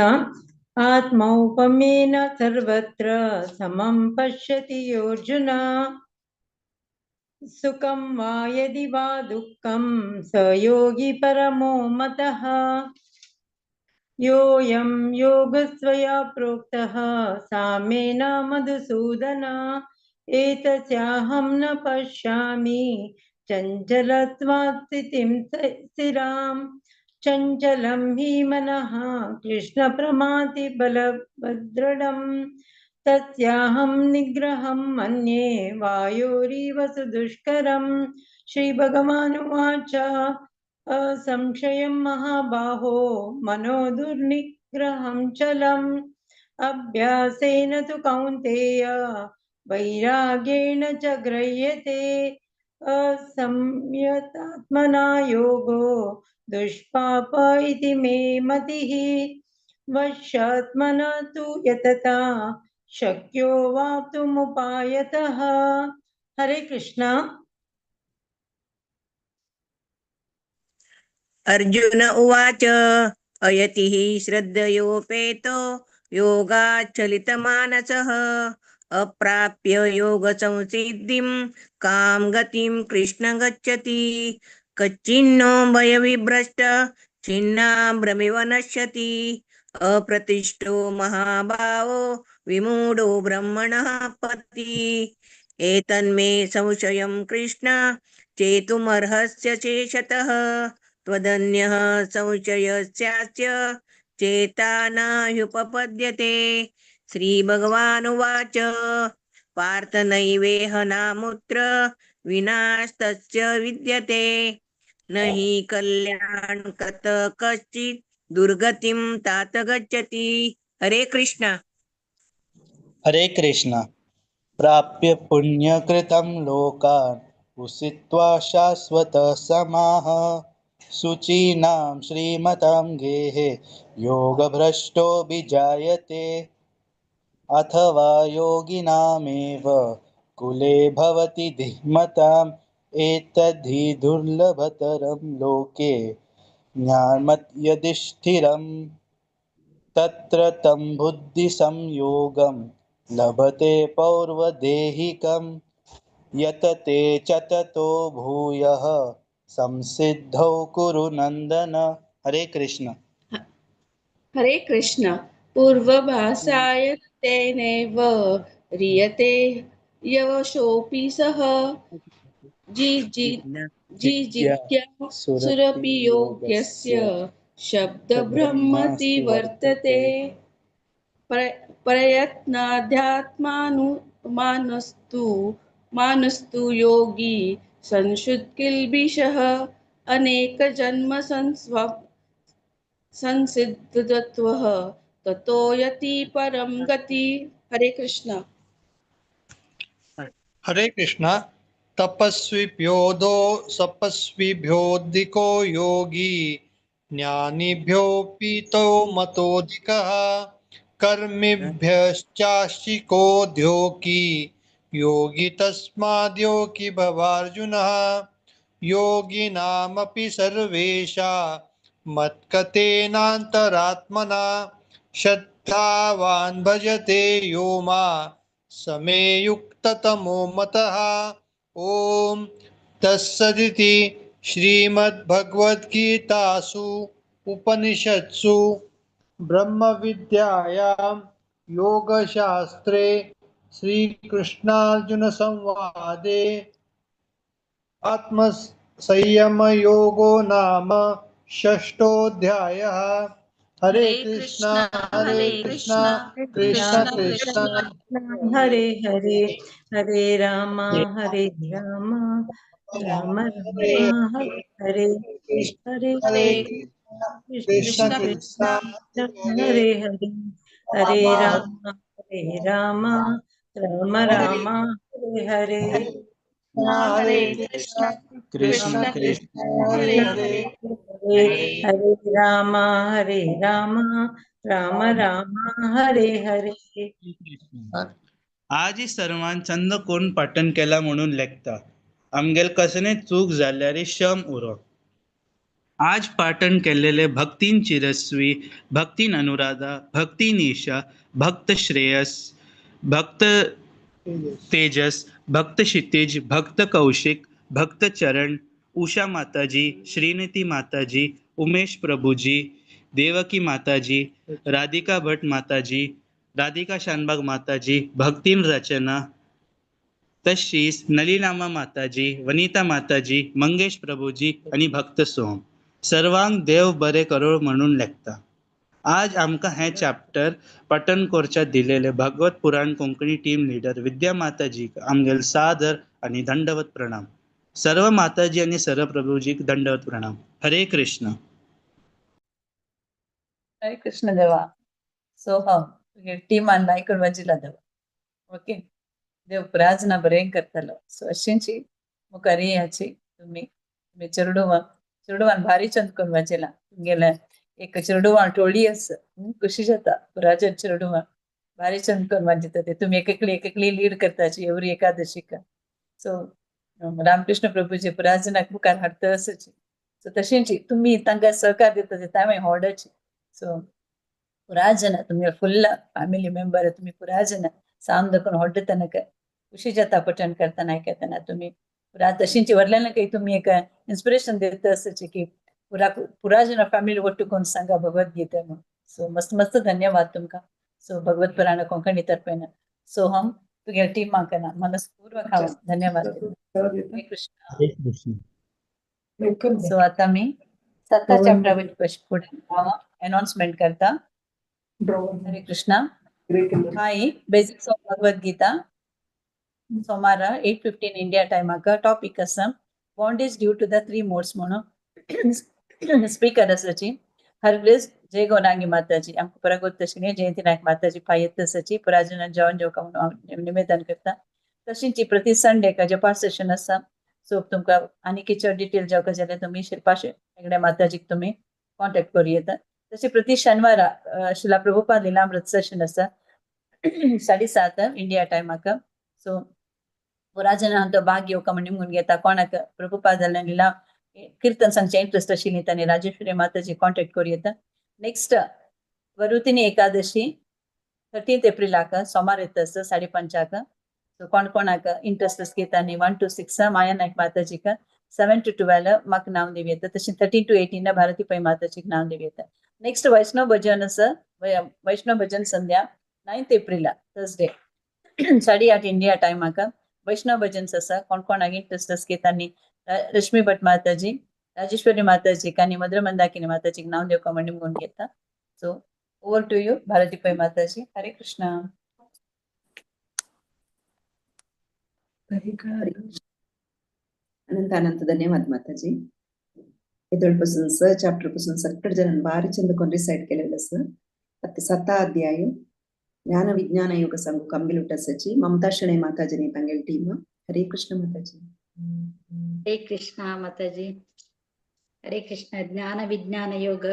आत्मौपमेन सर्वत्र समं पश्यति योऽर्जुन सुखं वा यदि वा दुःखं स योगी परमो मतः योऽयं योगस्त्वया प्रोक्तः सामेन मधुसूदन एतस्याहं न पश्यामि चञ्चलत्वात् स्थितिं स्थिराम् चञ्चलं हि मनः कृष्ण प्रमाति बलभद्रडम् तस्याहं निग्रहं मन्ये वायोरिव सुदुष्करम् श्रीभगवानुवाच असंशयं महाबाहो मनो दुर्निग्रहं चलम् अभ्यासेन तु कौन्तेय वैराग्येण च गृह्यते असंयतात्मना योगो दुष्पाप इति मे मतिः वश्यात्मना तु यतता शक्यो वाप्तुमुपायतः। हरे कृष्ण। अर्जुन उवाच अयतिः श्रद्धयोपेतो योगाच्चलितमानसः अप्राप्य योगसंसिद्धिं कां गतिं कृष्ण गच्छति कच्चिन्नो भयविभ्रष्ट छिन्नाभ्रमिव नश्यति अप्रतिष्ठो महाभावो विमूढो ब्रह्मणः पति एतन्मे संशयं कृष्ण चेतुमर्हस्य शेषतः त्वदन्यः संशयस्यास्य चेता नाह्युपपद्यते। श्रीभगवानुवाच पार्थ नैवेह नामुत्र विनास्तस्य विद्यते न हि कल्याणकत कश्चित् दुर्गतिं तात गच्छति। हरे कृष्ण। हरे कृष्ण। प्राप्य पुण्यकृतं लोकान् उषित्वा शाश्वत समाः शुचीनां श्रीमतां गेहे योगभ्रष्टो विजायते अथवा योगिनामेव कुले भवति धीमताम् एतद्धि दुर्लभतरं लोके ज्ञानमत्यधिष्ठिरम् तत्र तं बुद्धिसंयोगं लभते पौर्वदेहिकं यतते च ततो भूयः संसिद्धौ कुरु नन्दन। हरे कृष्ण। हरे कृष्ण। पूर्वभासाय तेनैव ह्रियते यवशोऽपि सः जिजिज्ञा सुरपि योग्यस्य शब्दब्रह्मति वर्तते प्रयत्नाध्यात्मानुमानस्तु योगी संशुद्धिकिल्बिषः अनेकजन्म संसिद्धत्वः ततो यति परम गति। हरे कृष्ण। हरे कृष्ण। तपस्विभ्योऽधिको योगी ज्ञानिभ्योऽपि मतोऽधिकः कर्मिभ्यश्चाशिकोऽध्योऽकी योगी तस्माद्योगी भवार्जुनः योगिनामपि सर्वेषां मत्कतेनान्तरात्मना श्रद्धावान् भजते यो मां समे युक्ततमो मतः। ओम तत्सदिति श्रीमद्भगवद्गीतासु उपनिषत्सु ब्रह्मविद्यायां योगशास्त्रे श्रीकृष्णार्जुनसंवादे आत्मसंयमयोगो नाम षष्ठोऽध्यायः। हरे कृष्णा कृष्ण कृष्ण हरे हरे हरे राम हरे राम राम राम हरे हरे हरे कृष्ण कृष्ण कृष्ण हरे हरे हरे राम राम राम हरे हरे हरे कृष्ण कृष्ण कृष्ण हरे हरे हरे राम राम राम हरे हरे आज ही सर्वान छंद कोण पाठन केला म्हणून लेखता आमगेल कसने चूक जाल्यारी शम उरो. आज पाठन केलेले भक्तीन चिरस्वी, भक्तीन अनुराधा, भक्ती निशा, भक्त श्रेयस, भक्त तेजस, भक्त क्षितिज, भक्त कौशिक, भक्त चरण, उषा माताजी, श्रीनिती माताजी, उमेश प्रभुजी, देवकी माताजी, राधिका भट माताजी, राधिका शानबाग माताजी, भक्तीन रचना, तशीच नलिनामा माताजी, वनिता माताजी, मंगेश प्रभुजी आणि भक्त सोम सर्वांक देव बरे करो म्हणून लेखता. आज आमकां हे चॅप्टर पठन करच्या दिलेले भागवत पुराण कोंकणी टीम लीडर विद्या माताजीक आमगेल सादर आणि दंडवत प्रणाम. सर्व माताजी आणि सर्व प्रभुजीक दंडवत प्रणाम. हरे कृष्ण. हरे कृष्ण देवा. सोहम तुगे टीमान आयकून वाजिला देवा. ओके देव प्रार्थना बरें करतलो. सो अशींची मुखार याची तुम्ही चेडवान भारी चंद करून वाजिला. तुमगेले एक चेडवान टोळी आसा कशी जाता पुराजन चेडवान भारी चंद करून वाजिता ते तुम्ही एक लीड करताची एवरी एकादशीक. सो रामकृष्ण प्रभूजी प्रार्थनाक मुखार हाडता आसाची. सो तशींची तुम्ही तांकां सहकार दिता ते तांवे होडाची. सो पुरा जन तुम्ही फुल फॅमिली मेंबर तुम्ही पुरा जन साम दकून ಹೊಡ್ಡತನ ಖುಷಿ जाता पठण करताना ऐकताना तुम्ही पुरा तशींची वरल्यान काही तुम्ही एक इन्स्पिरेशन देत असायची की पुरा जन फॅमिली ಒಟ್ಟುಕೊಂಡು सांगा भगवद्गीता म्हणून. सो मस्त धन्यवाद तुमका. सो भगवत पुराण कोंकणी तर्फेन सोहम तुगे टीम माकना मनस्पूर्वक धन्यवाद. हरे कृष्ण. सो आता मी 7 चॅप्टर पुढे अनाउन्समेंट करता. Hare Krishna. Hi basics of Bhagavad Gita सोमार 8:15 इंडिया टाइमाक टॉपिक आसा bondage due to the 3 modes म्हणून स्पीकर आसाची हरग्रेस जय गौरांगी माताजी आमकां परगोत तशें जयंती नायक माताजी पायत आसाची पुराजना जेवण जेवका म्हणून निवेदन करता. तशींची प्रति संडे का जपा सेशन आसा. सो तुमकां आनी कितें डिटेल जावका जाल्यार तुमी शिल्पा हेगडे माताजीक तुमी कॉन्टॅक्ट करूं येता. तशें प्रति शेनवारा शिला प्रभुपाद लिलामृत सेशन आसा 7:30 इंडिया टाइमाक. सो पुरा जनांक भाग घेवका म्हणून घेता. कोणाक प्रभुपाद लिला कीर्तन सांगचे इंट्रस्ट आशिल्ली तांणी राजेश्वरी माताजी कॉन्टॅक्ट करूं येता. नेक्स्ट वरुतिनी एकादशी 13 एप्रिलाक सोमार येता 5:30. सो कोणाक इंट्रस्ट आसा तांणी 1 to 6 माया नायक माताजीक 7 to 12 म्हाका नांव दिव येता. तशें 13 to 18 भारती पै माताजीक नांव दिव येता. नेक्स्ट वैष्णव भजन आसा. वैष्णव भजन संध्या 9 एप्रिला थर्सडे 8:30 इंडिया टाइमाक वैष्णव भजन आसा. कोणाक इंट्रस्ट आसा तांणी रश्मी भट माताजी राजेश्वरी माताजीक आनी मधुर मंदाकिनी माताजीक नांव दिवका म्हणून घेता. सो ओवर टू यू भारती पै माताजी. हरे कृष्ण. अनंत धन्यवाद माताजी. इतळपासून 6 चॅप्टर पासून सगळे जण बारी चंद कोण रिसाइड केलेलं असं. ಮತ್ತೆ 7 अध्याय ज्ञान विज्ञान योग संघ कंबिलुट सची ममता शणे माताजी तंगेल टीम. हरे कृष्ण माताजी. हरे कृष्ण माताजी. हरे कृष्ण. ज्ञान विज्ञान योग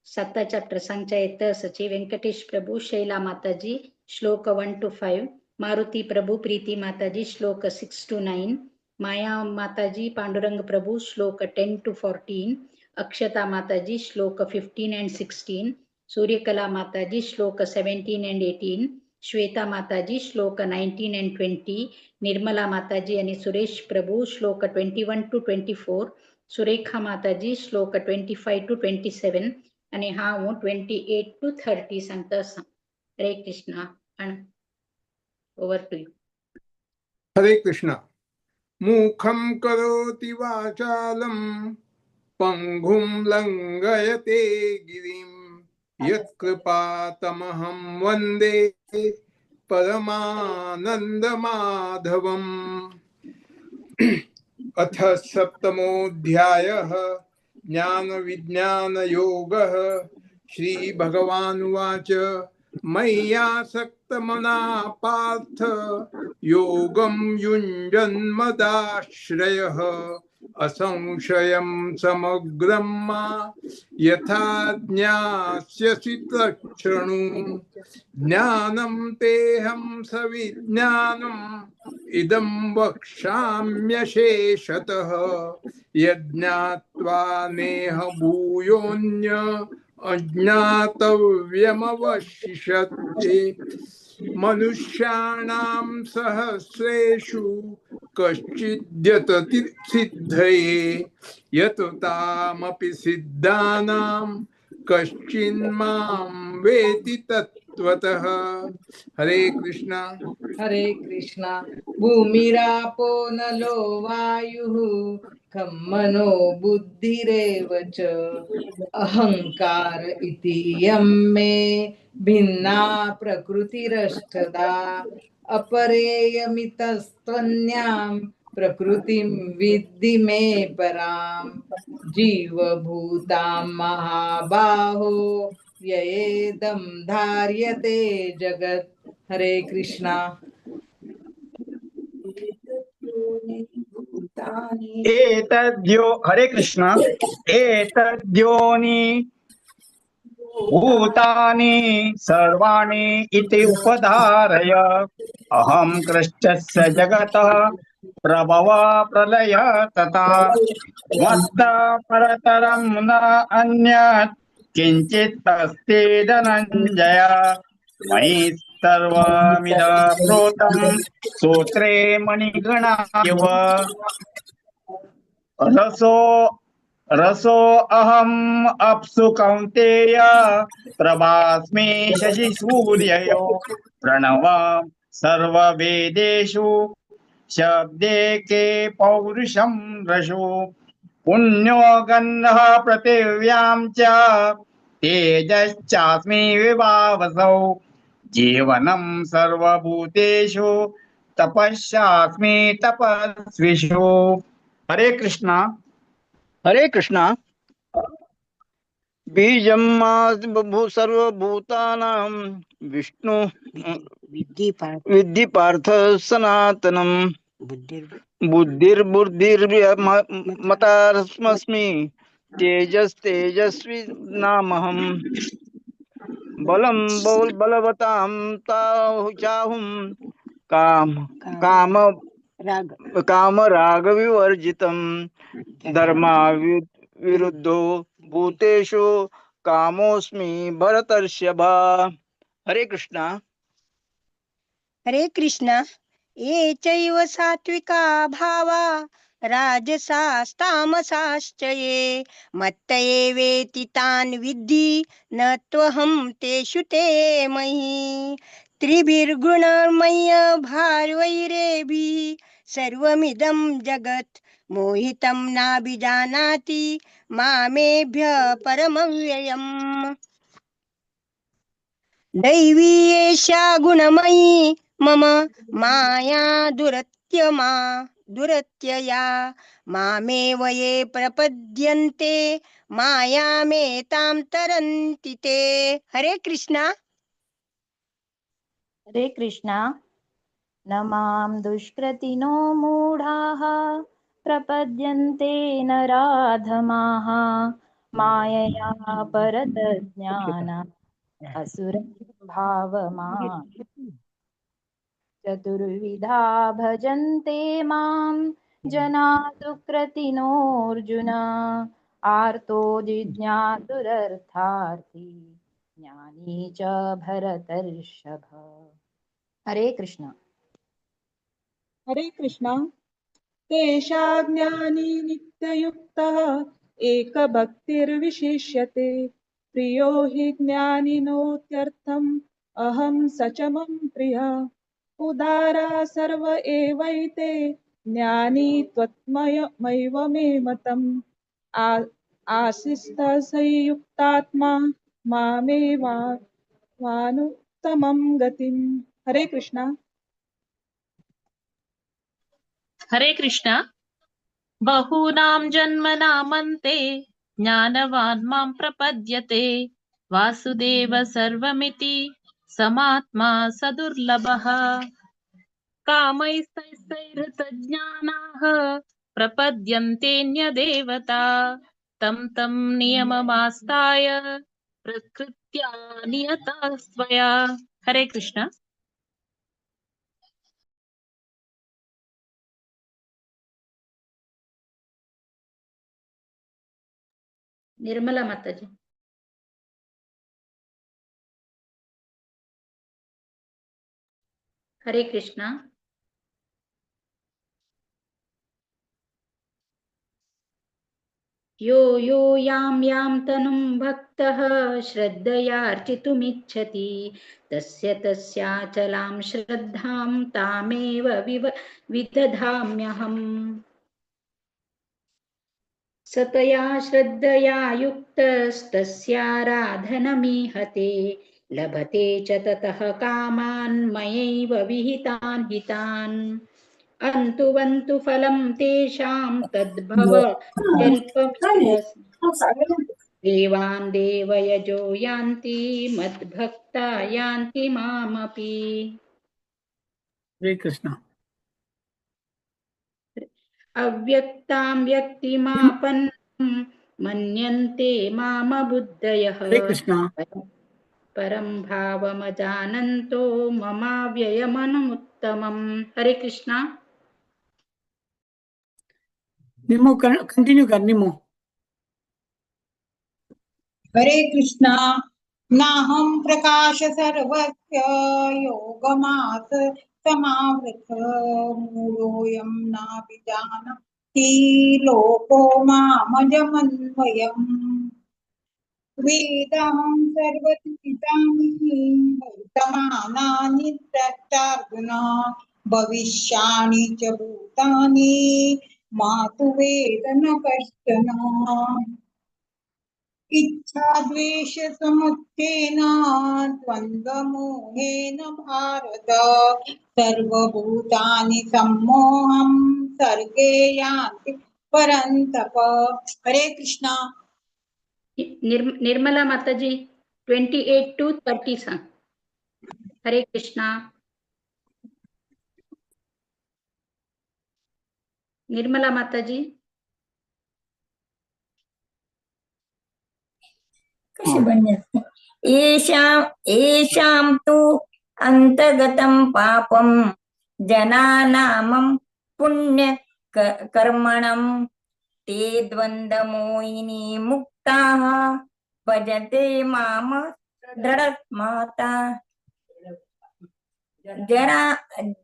7 चॅप्टर संचयत सची वेंकटेश प्रभु शैला माताजी श्लोक 1 to 5, मारुति प्रभु प्रीति माताजी श्लोक 6 to 9, माया माताजी पांडुरंग प्रभु श्लोक 10 to 14, अक्षता माताजी श्लोक 15 and 16, सूर्यकला माताजी श्लोक 17 and 18, श्वेता माताजी श्लोक 19 and 20, निर्मला माताजी आणि सुरेश प्रभु श्लोक 21 to 24, सुरेखा माताजी श्लोक 25 to 27 आणि हा 28 to 30 सांगता. हरे कृष्ण. Over to you. हरे कृष्ण. मुखं करोति वाचालं पंगुं लंघयते गिरिं यत्कृपातमहं वन्दे परमानन्दमाधवम्। अथ सप्तमोऽध्यायः ज्ञानविज्ञानयोगः। श्रीभगवानुवाच मय्यासक्तमनः पार्थ योगं युञ्जन्मदाश्रयः असंशयं समग्रं मा यथा ज्ञास्यसि तच्छृणु। ज्ञानं तेऽहं सविज्ञानम् इदं वक्ष्याम्यशेषतः यज्ञात्वा नेह भूयोऽन्य अज्ञातव्यमवशिष्यते। मनुष्याणां सहस्रेषु कश्चिद्यतति सिद्धये यततामपि सिद्धानां कश्चिन्मां वेति तत्त्वतः। हरे कृष्णा। हरे कृष्णा। भूमिरापो नलो वायुः खं मनो बुद्धिरेव च अहंकार इति यं मे भिन्ना प्रकृतिरष्टधा अपरेयमितस्त्वन्यां प्रकृतिं विद्धि मे परां जीवभूतां महाबाहो ययेदं धार्यते जगत्। हरे कृष्णा। हरे कृष्ण। एतद्योनि भूतानि सर्वाणि इति उपधारय अहं कृष्णस्य जगतः प्रभव प्रलय तथा मत्तः परतरं न अन्यत् किञ्चित् अस्ति धनञ्जय। मयि सर्वमिदं प्रोतं सूत्रे मणिगणा इव। रसो अहम् अप्सु कौन्तेय प्रभास्मि शशि सूर्ययो प्रणव सर्ववेदेषु शब्दे के पौरुषं रसो पुण्यो गन्धः पृथिव्यां च तेजश्चास्मि विभावसौ जीवनं सर्वभूतेषु तपस्यास्मि तपस्विषु। हरे कृष्णा। हरे कृष्णा। बीजं बभू सर्वभूतानां विष्णु विद्धि पार्थ सनातनं बुद्धिर्बुद्धिर्मतास्मि तेजस्वी नामहं बलं बलवतां चाहुं काम राग विवर्जितं धर्मा विरुद्धो भूतेषु कामोस्मि भरतर्षभा। हरे कृष्णा। हरे कृष्णा। ये चैव सात्विका भावा राजसास्तामसाश्च ये मत्त एवेति तान् विद्धि न त्वहं तेषु ते मयि। त्रिभिर्गुणमय्य भारवैरेभिः सर्वमिदं जगत् मोहितं नाभिजानाति मामेभ्य परमव्ययम्। दैवी एषा गुणमयी मम माया दुरत्यया मामेव ये प्रपद्यन्ते मायामेतां तरन्ति ते। हरे कृष्णा। हरे कृष्णा। न मां दुष्कृतिनो मूढाः प्रपद्यन्ते नराधमाः मायया परतज्ञान असुरभावमाः चतुर्विधा भजन्ते मां जना सुकृतिनोऽर्जुन आर्तो जिज्ञासुरर्थार्थी ज्ञानी च भरतर्षभ। हरे कृष्णा। हरे कृष्णा। तेषा ज्ञानी नित्ययुक्तः एकभक्तिर्विशिष्यते प्रियो हि ज्ञानिनोत्यर्थम् अहं सचमं प्रियः उदारा सर्व एवैते ज्ञानी त्वत्मयैव मे मतम् आशिष्टः संयुक्तात्मा मामेवानुत्तमं गतिम्. हरे कृष्णा. हरे कृष्ण. बहूनां जन्मनामन्ते ज्ञानवान् मां प्रपद्यते वासुदेव सर्वमिति समात्मा सदुर्लभः कामैस्तैस्तैर्हृतज्ञानाः प्रपद्यन्तेऽन्यदेवता तं तं नियममास्ताय प्रकृत्या नियता स्वया. हरे कृष्ण. निर्मला माताजी. हरे कृष्णा. यो यो यां तनुं भक्तः श्रद्धयार्चितुमिच्छति तस्य तस्याचलां श्रद्धां तामेव विदधाम्यहम्. सतया श्रद्धया युक्तस्तस्याराधनमीहते लभते च ततः कामान् मयैव विहितान् हितान्. अन्तु फलं तेषां तद्भव देवान् देवयजो यान्ति मद्भक्ता यान्ति मामपि. हरे कृष्ण. अव्यक्तां व्यक्तिमापन्नं मन्यन्ते मामबुद्धयः हरे कृष्ण. परं भावमजानन्तो ममाव्ययमनुत्तमम्. हरे कृष्णा. निमो कंटिन्यू कर निमो. हरे कृष्णा. नाहं प्रकाश सर्वस्य योगमास समावृत मूढोऽयं नाभिजानाति लोको मामजमन्वयम्. वेदाहं सर्वविदितानि वर्तमानानि द्रष्टार्जुन भविष्याणि च भूतानि मातु वेद न कश्चन. इच्छा द्वेष समुत्थेन द्वन्द्वमोहेन भारत सर्वभूतानि सम्मोहं सर्गे यान्ति परन्तप. हरे कृष्णा. निर्मला माताजी 28 to 30 सांग. हरे कृष्णा. निर्मला माताजी. येषां तु अन्तगतं पापं जनानामं पुण्यकर्मणं ते द्वन्द्वमोहिनी मुक्ताः भजते माम दृढमाता.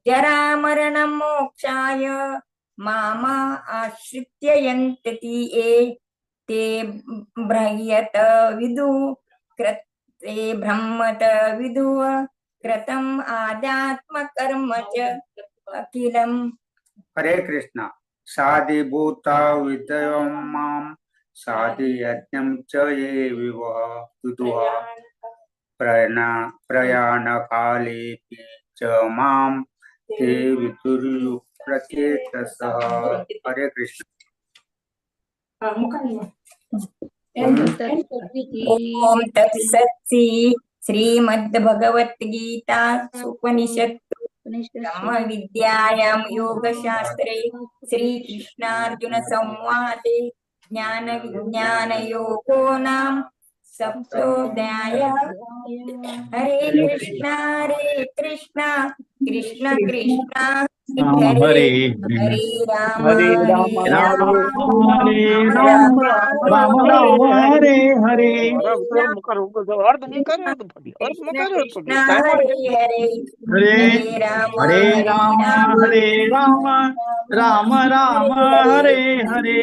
जरामरणमोक्षाय माम आश्रित्य यन्ति ये ते ब्रह्यत विदुः कृते ब्रह्मत विदुः कृतम् आध्यात्मकर्म च अखिलम्. हरे कृष्ण. साधिभूता विद्यं मां साधियज्ञं च ये विदुः प्रयाणकालेऽपि च मां ते विदुर्युक्तचेतसः. हरे कृष्ण. ओम तत्सत् श्रीमद्भगवद्गीता उपनिषत्सु ब्रह्मविद्यायां योगशास्त्रे श्रीकृष्णार्जुन संवादे ज्ञानविज्ञानयोगो नाम सप्तोऽध्यायः. हरे कृष्णा कृष्ण कृष्ण हरे हरे राम हरे राम राम राम राम हरे हरे. कृष्ण कृष्ण हरे हरे हरे हरे राम हरे राम राम राम हरे हरे.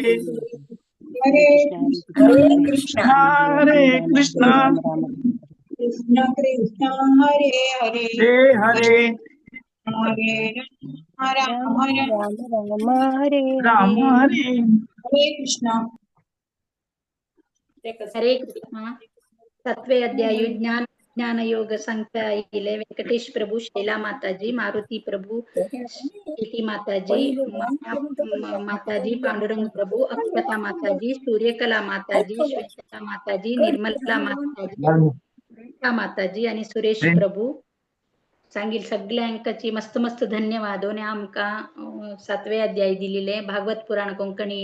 हरे हरे कृष्ण हरे कृष्ण कृष्ण कृष्ण हरे हरे हरे हरे राम हरे राम हरे. हरे कृष्ण. हरे कृष्णा. 7वे अध्याय ज्ञान ज्ञान योग संख्या 11 वेंकटेश प्रभु शैला माताजी मारुती प्रभु कीर्ति माताजी माया माताजी पांडुरंग प्रभु अक्षता माताजी सूर्यकला माताजी श्वेता माताजी निर्मला माताजी माताजी आणि सुरेश प्रभू सांगील सगळ्यांकाची मस्त मस्त धन्यवाद आणि आमका 7वे अध्याय दिलेले भागवत पुराण कोंकणी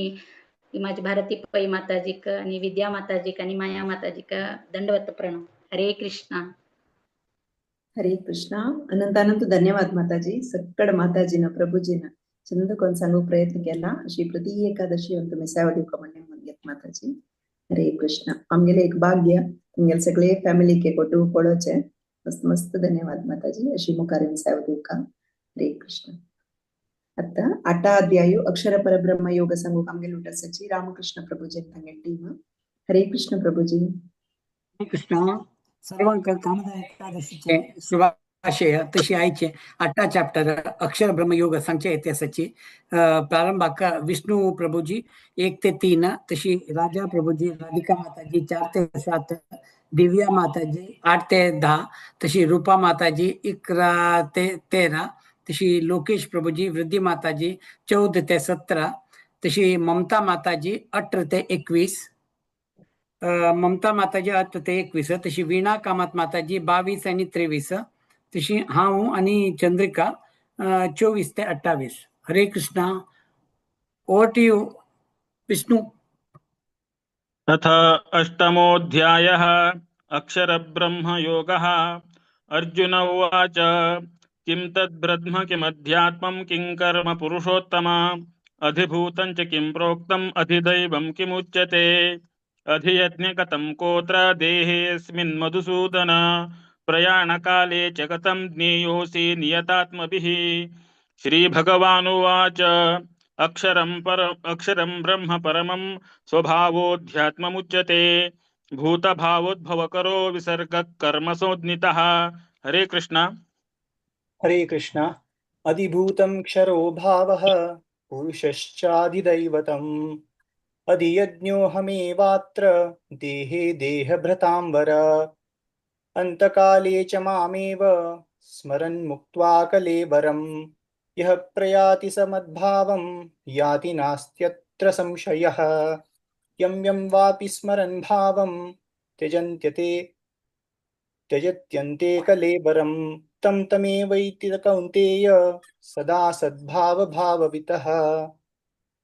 माझी भारती पै माताजीक आणि विद्या माताजीक आणि माया माताजीक दंडवत प्रणव हरे कृष्णा हरे कृष्णा अनंत धन्यवाद माताजी सक्कड माताजीनं प्रभुजीनं चंद कोण सांगू प्रयत्न केला अशी प्रति एकादशी तुम्ही सेवा दिवका म्हणून घेत माताजी हरे कृष्ण आमगेले एक भाग्य तुमगेले सगळे फॅमिली के कोटू पळोचे मस्त मस्त धन्यवाद माताजी अशी मुखारेन सेवा दिवका हरे कृष्ण आता 8 अध्याय अक्षर परब्रह्म योग सांगू आमगेले उठासाची रामकृष्ण प्रभुजी तांगे टीम हरे कृष्ण प्रभुजी हरे कृष्ण सर्वांक कामदा एकादशीचे शुभाशय तशी आयचे 8 चॅप्टर अक्षर ब्रह्मयोग सांगचे इतिहासाची प्रारंभाक विष्णू प्रभुजी 1 ते 3 तशी राजा प्रभुजी राधिका माताजी 4 ते 7 दिव्या माताजी 8 ते 10 तशी रूपा माताजी 11 ते 13 तशी लोकेश प्रभुजी वृद्धी माताजी 14 ते 17 तशी ममता माताजी 18 ते 21 ममता माताजी 8 ते 21 तशी वीणा कामत माताजी 22 आणि 23 तशी हाऊ आणि चंद्रिका 24 ते 28 Hare Krishna over to you Vishnu तथा अष्टमोऽध्यायः अक्षरब्रह्मयोगः अर्जुन उवाच किं तद्ब्रह्म किमध्यात्मं किं कर्म पुरुषोत्तम अधिभूतं च किं प्रोक्तम् अधिदैवं किमुच्यते अधियज्ञ कथं कोत्र देहेऽस्मिन् मधुसूदन प्रयाणकाले च कथं ज्ञेयोऽसि नियतात्मभिः श्रीभगवानुवाच अक्षरं ब्रह्म परमं स्वभावोऽध्यात्ममुच्यते भूतभावोद्भवकरो विसर्गः कर्मसोऽज्ञितः हरे कृष्ण हरे कृष्ण अधिभूतं क्षरो भावः पुरुषश्चाधिदैवतम् अधियज्ञोऽहमेवात्र देहे देहभृताम्बर अन्तकाले च मामेव स्मरन् मुक्त्वा कलेवरम् यः प्रयाति समद्भावं याति नास्त्यत्र संशयः यं यं वापि स्मरन् भावं त्यजत्यन्ते कलेवरं तं तमेवैति कौन्तेय सदा सद्भावभाववितः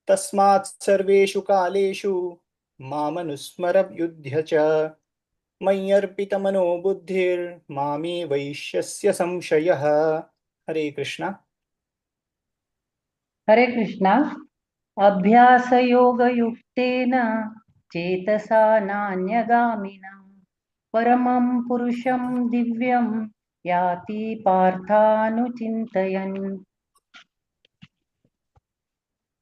तस्मात् सर्वेषु कालेषु मामनुस्मर युध्य च मय्यर्पितमनो बुद्धिर्मामे वैश्यस्य संशयः हरे कृष्ण हरे कृष्णा अभ्यासयोगयुक्तेन चेतसा नान्यगामिना परमं पुरुषं दिव्यं याति पार्थानुचिन्तयन्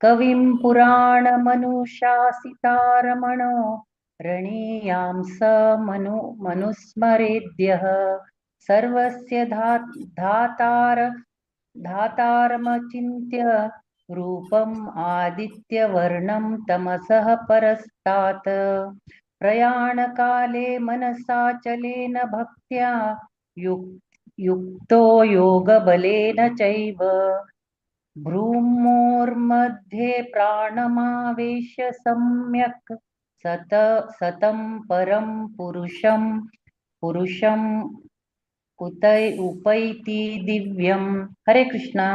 कविं पुराणमनुशासितारमणो रणीयां स मनुस्मरेद्यः सर्वस्य धातारमचिन्त्य रूपम् आदित्यवर्णं तमसः परस्तात् प्रयाणकाले मनसाचलेन भक्त्या युक्तो योगबलेन चैव भ्रूमोर्मध्ये प्राणमावेश्य सम्यक् सतं परं पुरुषं उपैति दिव्यं हरे कृष्णा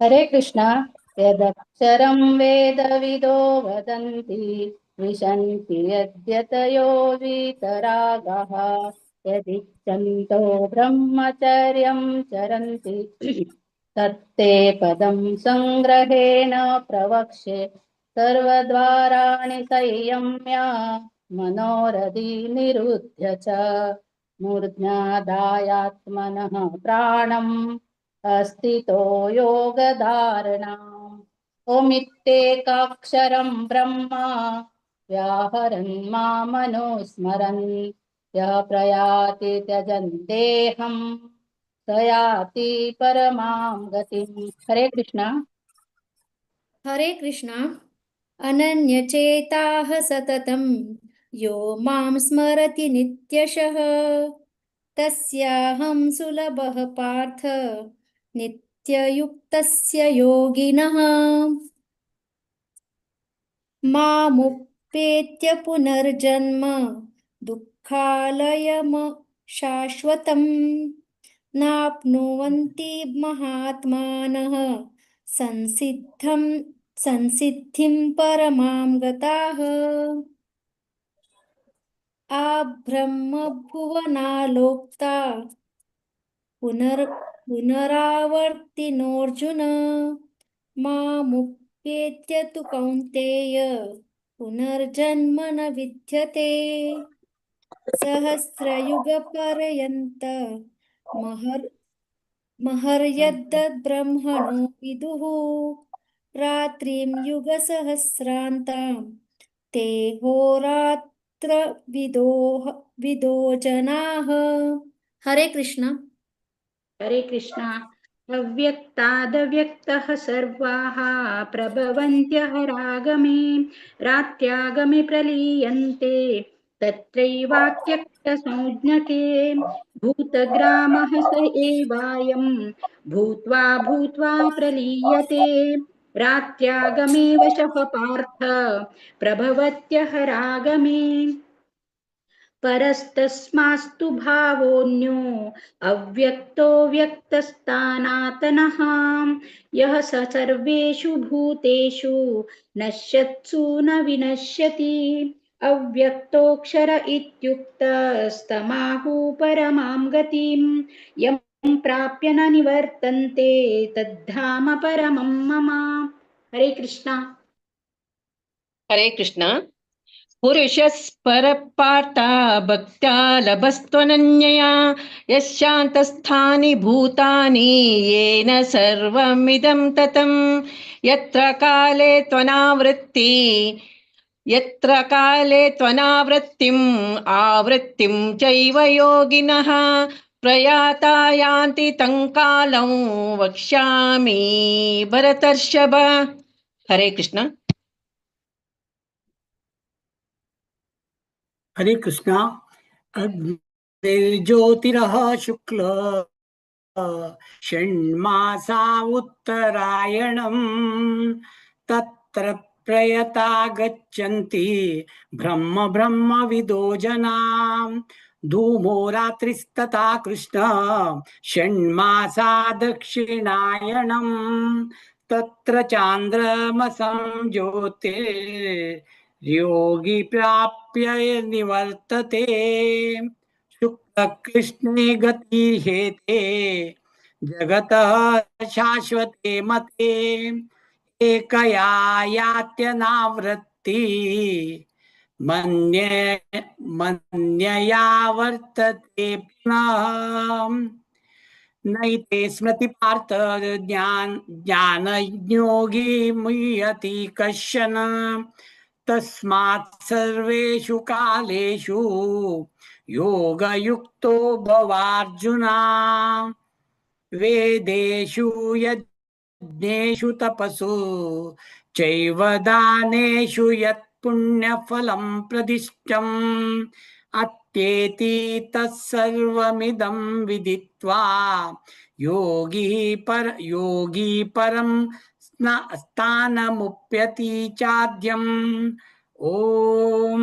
हरे कृष्णा यदक्षरं वेदविदो वदन्ति विशन्ति यद्यतयो वीतरागः यदिच्छन्तो ब्रह्मचर्यं चरन्ति तत्ते पदं संग्रहेण प्रवक्ष्ये सर्वद्वाराणि संयम्य मनोरथी निरुध्य च मूर्ध्यादायात्मनः प्राणम् अस्थितो योगधारणाम् ओमित्येकाक्षरं ब्रह्म व्याहरन् मामनुस्मरन् यः प्रयाति त्यजन् देहं स याति परमां गतिम् हरे कृष्णा हरे कृष्णा अनन्यचेताः सततं यो मां स्मरति नित्यशः तस्याहं सुलभः पार्थ नित्ययुक्तस्य योगिनः मामुपेत्य पुनर्जन्म दुःखालयम शाश्वतम् नाप्नुवन्ति महात्मानः संसिद्धिं परमां गताः आब्रह्मभुवनालोक्ता पुनरावर्तिनोऽर्जुन मामुपेत्य तु कौन्तेय पुनर्जन्म न विद्यते सहस्रयुगपर्यन्त महर्यद्ब्रह्मणो विदुः रात्रिं युगसहस्रान्तां ते होरात्रविदो जनाः। हरे कृष्ण। हरे कृष्ण। अव्यक्तादव्यक्तः सर्वाः प्रभवन्त्यहरागमे रात्यागमे प्रलीयन्ते तत्रैवात्यक्तसंज्ञके भूतग्रामः स एवायं भूत्वा भूत्वा प्रलीयते रात्यागमे वशः पार्थ प्रभवत्यहरागमे परस्तस्मास्तु भावोऽन्यो अव्यक्तो व्यक्तस्थानातनः यः स सर्वेषु भूतेषु नश्यत्सु न विनश्यति अव्यक्तोऽक्षर इत्युक्तस्तमाहु परमां गतिं यं प्राप्य न निवर्तन्ते तद्धाम परमं मम। हरे कृष्ण। हरे कृष्ण। पुरुषस्परपार्था भक्त्या लभस्त्वनन्यया यशान्तस्थानि भूतानि येन सर्वमिदं ततं यत्र काले त्वनावृत्तिम् आवृत्तिं चैव योगिनः प्रयाता यान्ति तं कालं वक्ष्यामि भरतर्षभ। हरे कृष्ण। हरे कृष्णा। अग्निर्ज्योतिरः शुक्ल षण्मासा उत्तरायणम् तत्र प्रयता गच्छन्ति ब्रह्मविदो जनाः धूमो रात्रिस्तथा कृष्ण षण्मासा दक्षिणायणम् तत्र चान्द्रमसं ज्योतिर्योगी प्राप्य निवर्तते शुक्लकृष्णे गतिहेते जगतः शाश्वते मते एकया यात्यनावृत्ति मन्यया वर्तते पुनः नैते स्मृति पार्थ ज्ञानयोगी मुह्यति कश्चन तस्मात् सर्वेषु कालेषु योगयुक्तो भवार्जुना वेदेषु यज्ञेषु तपसु चैव दानेषु यत् पुण्यफलं प्रदिष्टम् अत्येति तत्सर्वमिदं विदित्वा योगी परं स्थानमुप्यति चाद्यम्। ओम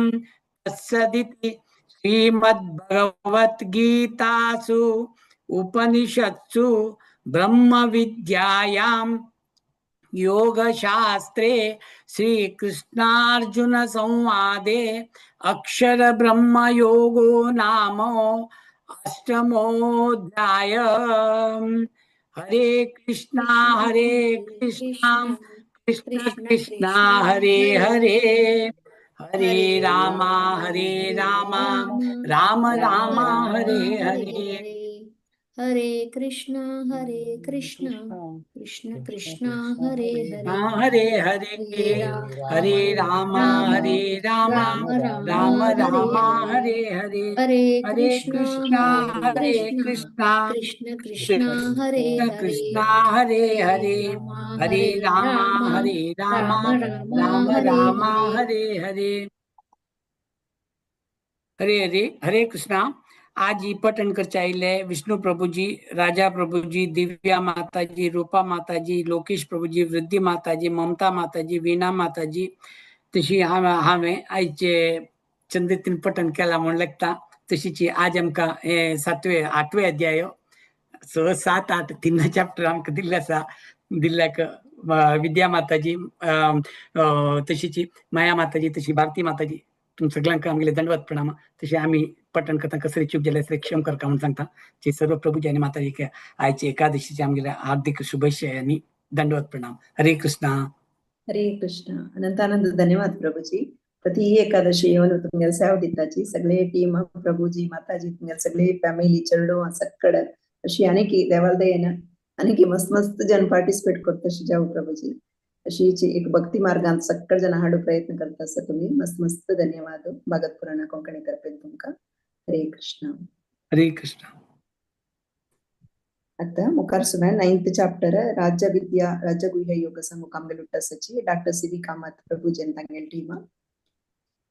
तत्सदिति श्रीमद्भगवद्गीतासु उपनिषत्सु ब्रह्मविद्यायां योगशास्त्रे श्रीकृष्णार्जुन संवादे अक्षर ब्रह्म योगो नाम अष्टमोऽध्याय। हरे कृष्णा कृष्ण कृष्ण हरे हरे हरे राम राम राम हरे हरे। हरे कृष्ण कृष्ण कृष्ण हरे हरे हरे हरे हरे राम राम राम हरे हरे हरे हरे कृष्ण कृष्णा कृष्ण कृष्ण हरे कृष्णा हरे हरे हरे राम राम राम हरे हरे हरे। हरे हरे हरे कृष्णा। आज ही पठन कर चाहिले विष्णु प्रभु जी, राजा प्रभु जी, दिव्या माता जी, रूपा माता जी, लोकेश प्रभु जी, वृद्धी माता जी, ममता माता जी, वीणा माता जी, तशी हांवें आयचे चंद्रीतीन पठन केला म्हण लागता। तशीची आज आमकां 7वे 8वे अध्याय 6 7 8 3 चॅप्टर आमकां दिल्ले आसा। दिल्ल्याक विद्या माताजी, तशीची माया माताजी, तशी भारती माताजी, तुमच्या सगळ्यांक आमगेले दंडवत प्रणाम। तसे आम्ही पठण करता कसरी चूक जाल्यार सगळे क्षम करता म्हणून सांगता। जे सर्व प्रभूजी आणि माताजी आयचे एकादशीचे आमगेले हार्दिक शुभेच्छा आणि दंडवत प्रणाम। हरे कृष्णा। हरे कृष्ण। अनंतानंद धन्यवाद प्रभुजी। प्रति एकादशी येवन तुमगेले सेवा दिताची सगळे टीम प्रभुजी माताजी तुमगेले सगळे फॅमिली चेडो सक्कड अशी अनेकी देवाल दयेन अनेकी मस्त मस्त जन पार्टिसिपेट करता तशी जाऊ प्रभुजी। अशी एक भक्ती मार्गांत सक्कड जन हाडू प्रयत्न करता आसा तुम्ही। मस्त मस्त धन्यवाद भगत पुराण कोंकणी करपेन तुमका। हरे कृष्ण। हरे कृष्ण। आता मुखार सुद्धा 9th चॅप्टर राज्य विद्या राज्य गुह्य योग मुकाम सची डॉक्टर सीवी कामत प्रभु जन तांगेल टीम।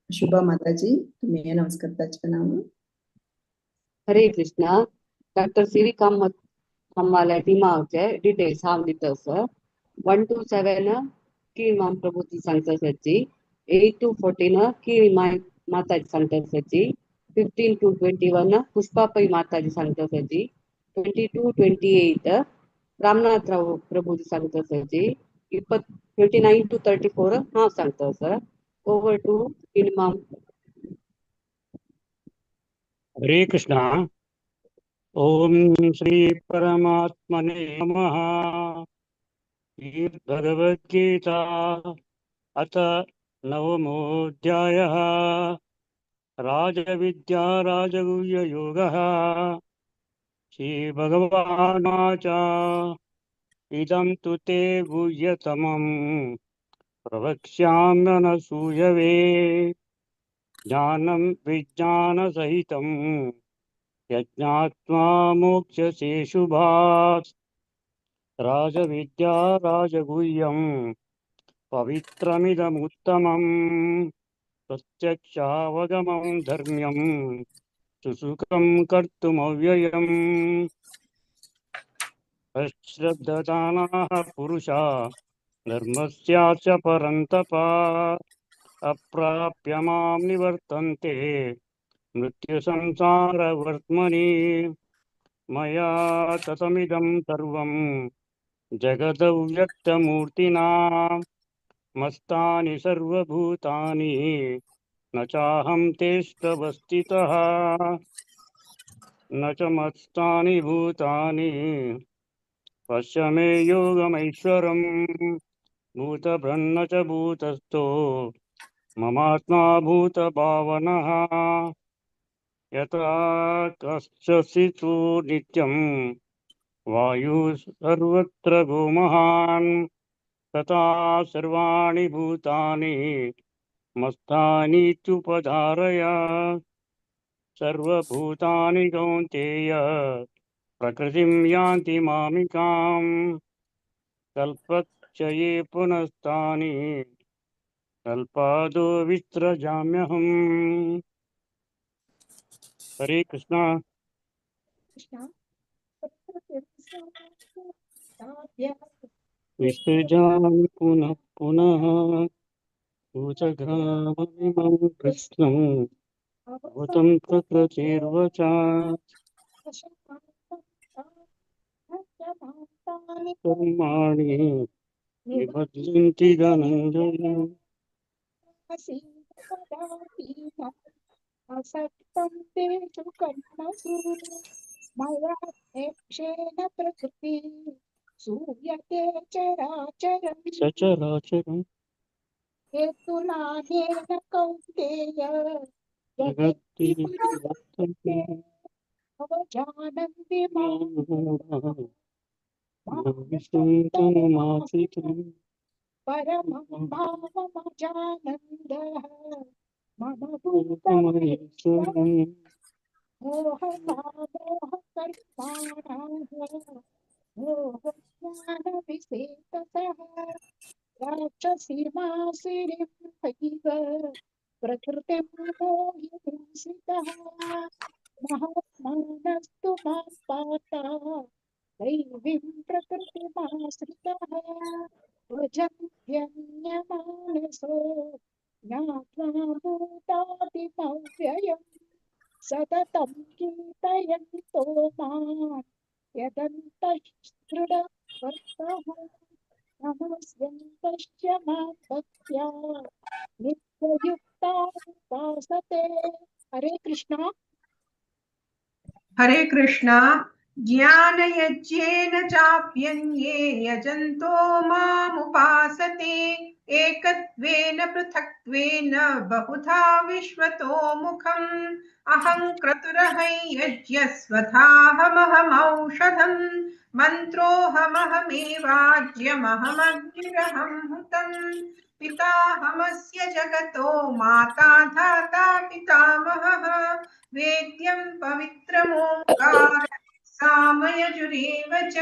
शुभा माताजी तुम्ही नमस्कार ताचे नाम। हरे कृष्णा। डॉक्टर सीवी कामत हमारे टीमाचे डिटेल्स हांव दिता सर। 1 to 7 की माम प्रभुची सांगता सची, 8 to 14 की माताजी सांगता सची, 15 to 21 पुष्पापई माताजी सांगता सची, 22 to 28 रामनाथराव प्रभुजी सांगता सची, 29 to 34 हांव सांगता सर। ओवर टू माम। हरे कृष्णा। ओम श्री परमात्मने नमः। भगवद्गीता अथ नवमोऽध्यायः। राजविद्या राजगुह्ययोगः। श्रीभगवानुवाच इदं तु ते गुह्यतमं प्रवक्ष्याम्यनसूयवे। ज्ञानं विज्ञानसहितं यज्ञात्वा मोक्ष्यसे शुभात्। राजविद्या राजगुह्यं पवित्रमिदमुत्तमं प्रत्यक्षावगमं धर्म्यं सुसुखं कर्तुमव्ययम्। अश्रद्धदानाः पुरुषा धर्मस्यास्य परन्तप अप्राप्य मां निवर्तन्ते मृत्युसंसारवर्त्मनि। मया ततमिदं सर्वं जगदव्यक्तमूर्तिना मस्तानि सर्वभूतानि न चाहं तेष्वस्थितः न च मत्स्थानि भूतानि पश्य मे योगमैश्वरम्। भूतभृन्न च भूतस्थो ममात्मा भूतभावनः। यथा कश्चित्तु नित्यं वायुः सर्वत्र गोमहान् तथा सर्वाणि भूतानि मस्तानीत्युपधारय। सर्वभूतानि कौन्तेय प्रकृतिं यान्ति मामिकाम्। कल्पक्षये पुनस्तानि कल्पादो विसृजाम्यहम्। हरे कृष्णा। विसृजामि पुनः पुनः भूतग्राममिमं कृष्णम् भूतं प्रकृतिर्वचात्। कर्माणि निबध्नन्ति धनञ्जय। असक्तं तेषु कर्मसु मया क्षेन प्रकृति सूयते चराचरम्। सचराचरम् हेतुनानेन कौन्तेय जगत्ति वर्तन्ते अवजानन्ति विष्णुतनुमासितम्। परमं भावमजानन्दः मम भूतमहेश्वरम्। मोहकर्माणः मोहज्ञानविसेतसः राक्षसीमासिरिं हैव प्रकृतिं मोहिनींसितः महात्मानस्तु मां पाता दैवीं प्रकृतिमाश्रितः भजन्त्यन्यमानसो ज्ञात्वा भूतादिमव्ययम् सततं कीर्तयन्तो माम् यदन्तःश्रुतवर्तः नमस्यन्तश्च मां भक्त्या नित्ययुक्ता उपासते। हरे कृष्णा। हरे कृष्णा। ज्ञानयज्ञेन चाप्यन्ये यजन्तो मामुपासते एकत्वेन पृथक्त्वेन बहुधा विश्वतो मुखम् अहं क्रतुरहं यज्ञस्वधाहमहमौषधम् मन्त्रोऽहमहमेवाज्यमहमग्निरहं हुतम् पिताहमस्य जगतो माता धाता पितामहः वेद्यं पवित्रमोङ्कार सामयजुरेव च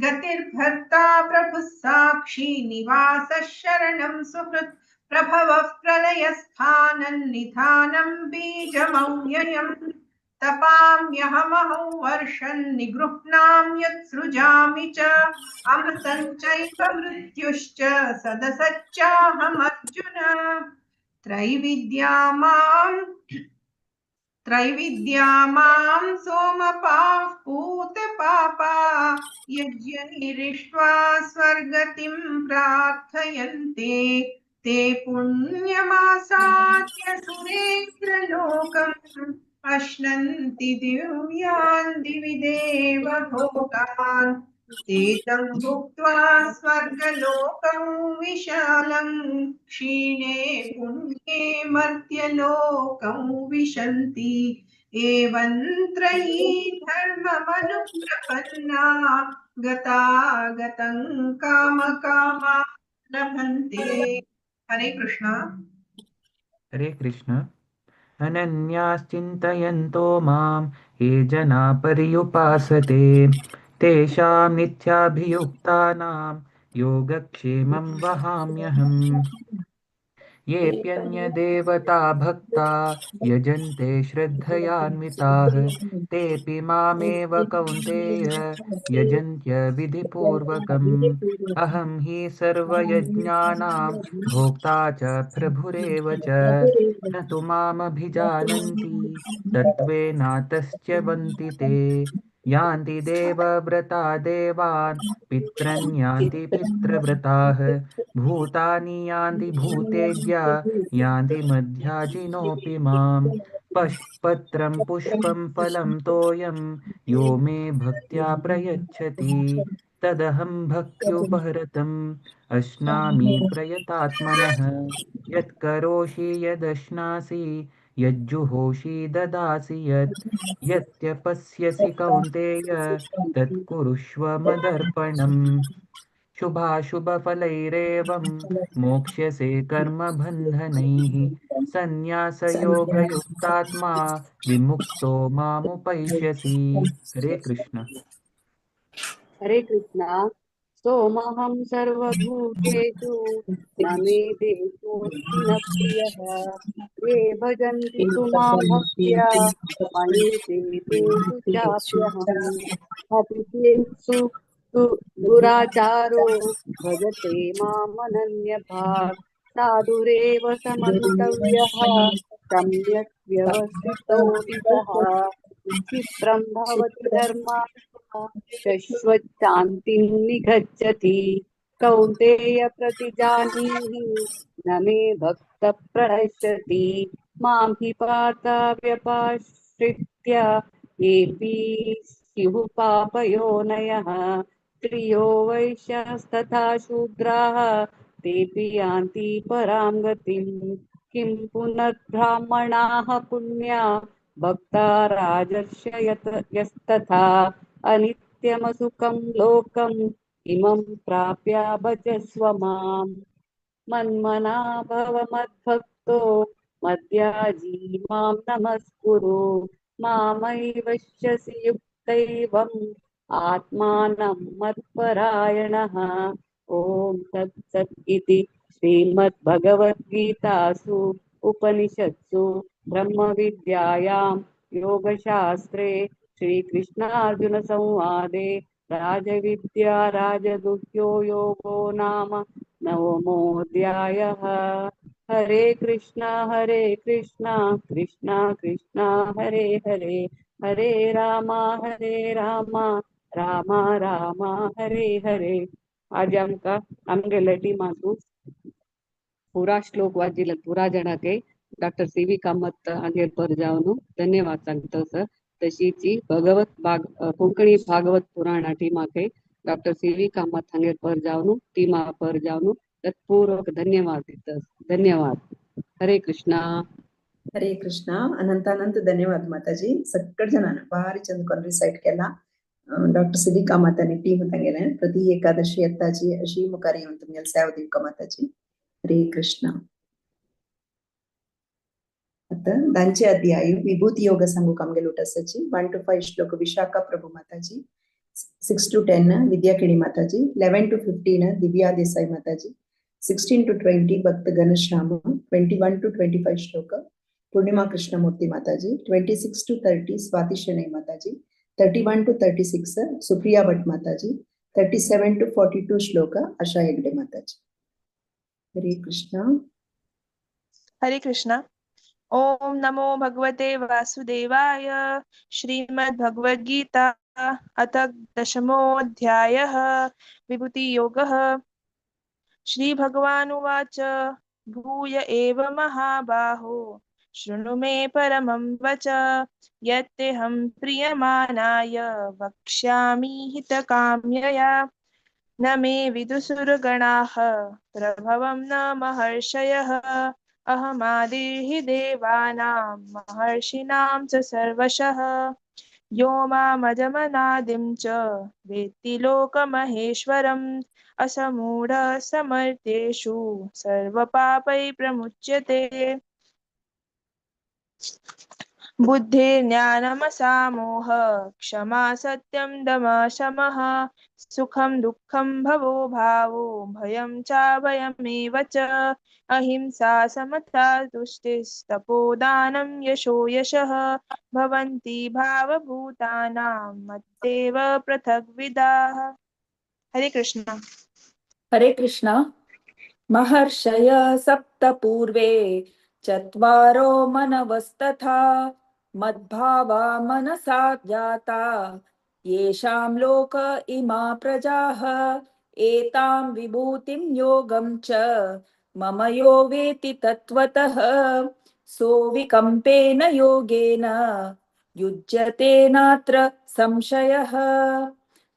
गतिर्भर्ता प्रभुः साक्षी निवासः शरणं सुहृत् प्रभवः प्रलयस्थानन्निधानं बीजमव्ययम् तपाम्यहमहं वर्षन् निगृह्णाम्यत्सृजामि च अमृतं चैव मृत्युश्च सदसच्चाहमर्जुन त्रैविद्या मां सोमपाः पूतपापा यज्ञनिरिष्ट्वा स्वर्गतिं प्रार्थयन्ते ते पुण्यमासाद्य सुरेन्द्रलोकम् अश्नन्ति दिव्यान् दिवि देवभोगान् ते तं भुक्त्वा स्वर्गलोकं विशालं क्षीणे पुण्ये मर्त्यलोकं विशन्ति एवं त्रयी धर्ममनुप्रपन्ना गतागतं कामकामा लभन्ते। हरे कृष्ण। हरे कृष्ण। अनन्याश्चिन्तयन्तो मां ये जना पर्युपासते तेषां नित्याभियुक्तानां योगक्षेमं वहाम्यहम् येऽप्यन्यदेवता भक्ता यजन्ते श्रद्धयान्विताः तेऽपि मामेव कौन्तेय यजन्त्यविधिपूर्वकम् अहं हि सर्वयज्ञानां भोक्ता च प्रभुरेव च न तु मामभिजानन्ति तत्त्वेनातश्च वन्ति ते यान्ति देवव्रता देवान् पितॄन् यान्ति पितृव्रताः भूतानि यान्ति भूतेज्या यान्ति मध्याजिनोऽपि मां पत्रं पुष्पं फलं तोयं यो मे भक्त्या प्रयच्छति तदहं भक्त्युपहृतम् अश्नामि प्रयतात्मनः यत्करोषि यदश्नासि यज्जुहोषि ददासि यत्यपस्यसि कौन्तेय तत्कुरुष्व मदर्पणम् शुभाशुभफलैरेवं मोक्ष्यसे कर्मबन्धनैः सन्न्यासयोगयुक्तात्मा विमुक्तो मामुपैष्यसि। हरे कृष्ण। हरे कृष्णा। सोमहं सर्वभूतेषु न मे देशोऽस्ति न प्रियः ये भजन्ति तु मां भक्त्या मन्यते तेषु चाप्यहम् अतिथेषु तु दुराचारो भजते मामनन्यभाक् साधुरेव समन्तव्यः सम्यक् व्यवस्थितो दिशः क्षिप्रं भवति धर्मात्मा शश्वच्छान्तिं निगच्छति कौन्तेय प्रतिजानीहि न मे भक्त प्रणश्यति मां हि पार्था व्यपाश्रित्य येऽपि स्युः पापयोनयः स्त्रियो वैश्यास्तथा शूद्राः तेऽपि यान्ति परां गतिम् किं पुनर्ब्राह्मणाः पुण्या भक्ता राजर्षयस्तथा अनित्यमसुखं लोकम् इमं प्राप्य भजस्व माम् मन्मना भव मद्भक्तो मद्याजी मां नमस्कुरु मामैवश्यसि युक्तैवम् आत्मानं मत्परायणः। ॐ तत्सत् इति श्रीमद्भगवद्गीतासु उपनिषत्सु ब्रह्मविद्यायां योगशास्त्रे श्रीकृष्णार्जुनसंवादे राजविद्या राजगुह्यो योगो नाम नवमोऽध्यायः। हरे कृष्णा कृष्णा कृष्णा हरे हरे, हरे राम राम राम हरे हरे। आज आमगे लटी मातु पूरा श्लोक वाजिल पूरा जणा के डॉक्टर सीवी कामत हांगेर पर जावन धन्यवाद सांगता सर। तशीची भगवत कोंकणी भागवत पुराणा टीमा के डॉक्टर सीवी कामत हांगेर पर जावन टीमा पर जावन तत्पूर्वक धन्यवाद दिता। धन्यवाद। हरे कृष्णा अनंत धन्यवाद माताजी. सगळ जणांना भारी चंद कोण रिसाइट केला. डॉक्टर सिद्धी कामत आणि टीम तांगेले प्रति एकादशी येताची अशी मुखार येवन तुमगेले सेवा दिवका माताजी. हरे कृष्णा. आता दांचे अध्याय विभूति योग सांगू कामगेले उठसाची 1 to 5 श्लोक विशाखा प्रभु माताजी, 6 to 10 विद्या केडी माताजी, 11 to 15 दिव्या देसाई माताजी, 16 to 20 भक्त घनश्याम, 21 to 25 श्लोक पूर्णिमा कृष्णमूर्ति माताजी, 26 to 30 स्वाति शनई माताजी, 31 to 36 सुप्रिया भट्ट माताजी, 37 to 42 श्लोक आशा हेगडे माताजी. हरे कृष्णा. हरे कृष्णा. ओम नमो भगवते वासुदेवाय. श्रीमद् भगवद गीता अथ दशमोऽध्यायः विभूति योगः. श्री भगवानुवाच भूय एव महाबाहो शृणु मे परमं वच यत्तेऽहं प्रीयमाणाय वक्ष्यामि हितकाम्यया. न मे विदुसुरगणाः प्रभवं न महर्षयः. अहमादिर्हि देवानां महर्षीणां च सर्वशः. यो मामजमनादिं च वेत्ति लोकमहेश्वरम्. असमूढः समर्थेषु सर्वपापैः प्रमुच्यते. बुद्धिर्ज्ञानमसामोह क्षमा सत्यं दमः शमः. सुखं दुःखं भवो भावो भयं चाभयमेव च. अहिंसा समता तुष्टिस्तपोदानं यशो यशः. भवन्ति भावभूतानां मत्तेव पृथग्विधाः. हरे कृष्णा. हरे कृष्णा. महर्षय सप्त पूर्वे चत्वारो मनवस्तथा मद्भावा मनसा जाता येषां लोक इमा प्रजाः एतां विभूतिं योगं च मम यो वेति तत्त्वतः सोऽविकम्पेन योगेन युज्यते नात्र संशयः.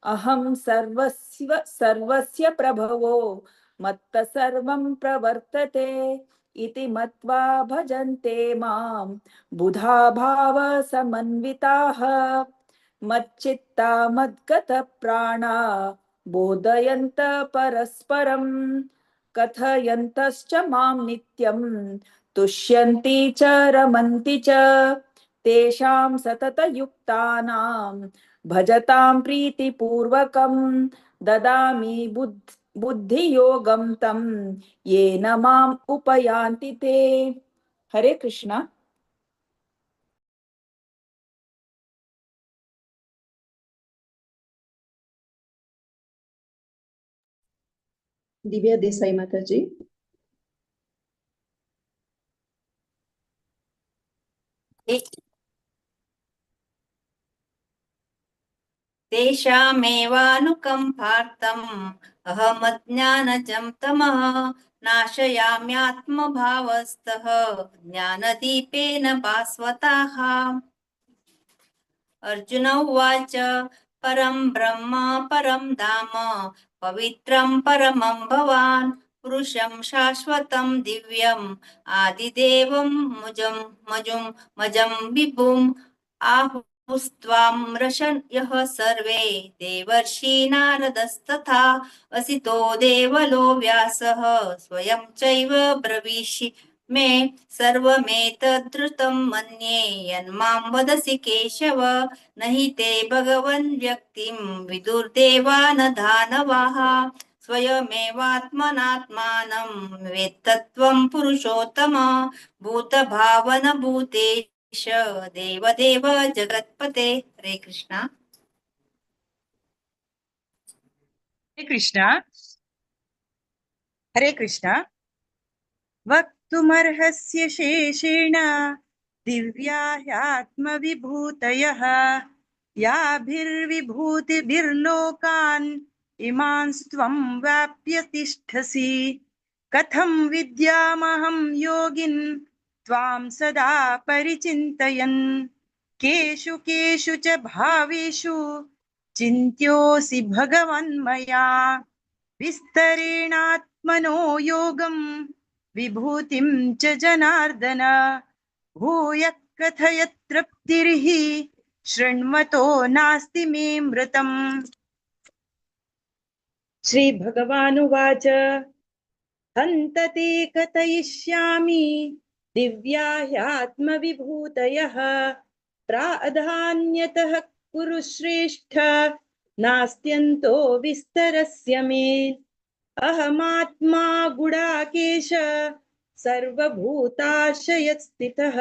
अहं सर्वस्य प्रभवो मत्त सर्वं प्रवर्तते इति मत्वा भजन्ते मां बुधा भाव समन्विताः. मच्चित्ता मद्गतप्राणा बोधयन्त परस्परं कथयन्तश्च मां नित्यं तुष्यन्ति च रमन्ति च. तेषां सततयुक्तानां भजतां प्रीतिपूर्वकं ददामि बुद्धियोगं तं येन माम् उपयान्ति ते. हरे कृष्णा. दिव्या देसाई माताजी. तेषामेवानुकम्पार्थम् अहमज्ञानजं तमः नाशयाम्यात्मभावस्थः ज्ञानदीपेन भास्वताः. अर्जुन उवाच परं ब्रह्म परं धाम पवित्रं परमं भवान् पुरुषं शाश्वतं दिव्यम् आदिदेवं मजं विभुम् आहुस्त्वां रशयः सर्वे देवर्षि नारदस्तथा असितो देवलो व्यासः स्वयं चैव ब्रवीषि मे सर्वमेतद्धृतं मन्ये यन्मां वदसि केशव. नहि ते भगवन् व्यक्तिं विदुर्देवा न दानवाः स्वयमेवात्मनात्मानं वेत्तत्वं पुरुषोत्तम भूतभावन भूतेश देवदेव जगत्पते। हरे कृष्णा। हरे कृष्णा। हरे कृष्णा। वक्तुमर्हस्य शेषेण दिव्या ह्यात्मविभूतयः याभिर्विभूतिभिर्लोकान् इमांस्त्वं व्याप्य तिष्ठसि। कथं विद्यामहं योगिन् त्वां सदा परिचिन्तयन् केषु केषु च भावेषु चिन्त्योऽसि भगवन्मया विस्तरेणात्मनो योगं विभूतिं च जनार्दन भूयः कथय तृप्तिर्हि शृण्वतो नास्ति मे मृतम्। श्रीभगवानुवाच हन्तते कथयिष्यामि दिव्या ह्यात्मविभूतयः प्राधान्यतः कुरु श्रेष्ठ नास्त्यन्तो विस्तरस्य मे। अहमात्मा गुडाकेश सर्वभूताशयस्थितः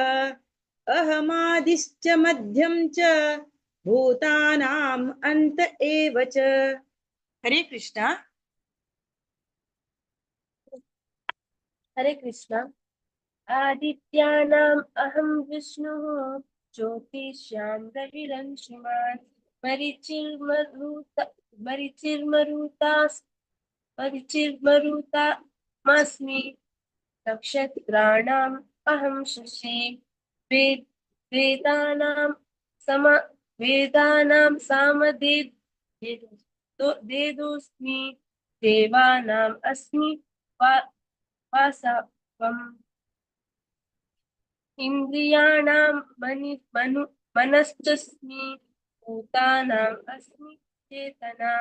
अहमादिश्च मध्यं च भूतानाम् अन्त एव च। हरे कृष्णा। हरे कृष्णा। आदित्यानाम् अहं विष्णुः ज्योतिष्यां रविरंशुमान् मरीचिर्मरुतामस्मि नक्षत्राणाम् अहं शशि वेदानां सामवेदोऽस्मि देवानाम् अस्मि वासवम् इन्द्रियाणां मनश्चस्मि भूतानाम् अस्मि चेतना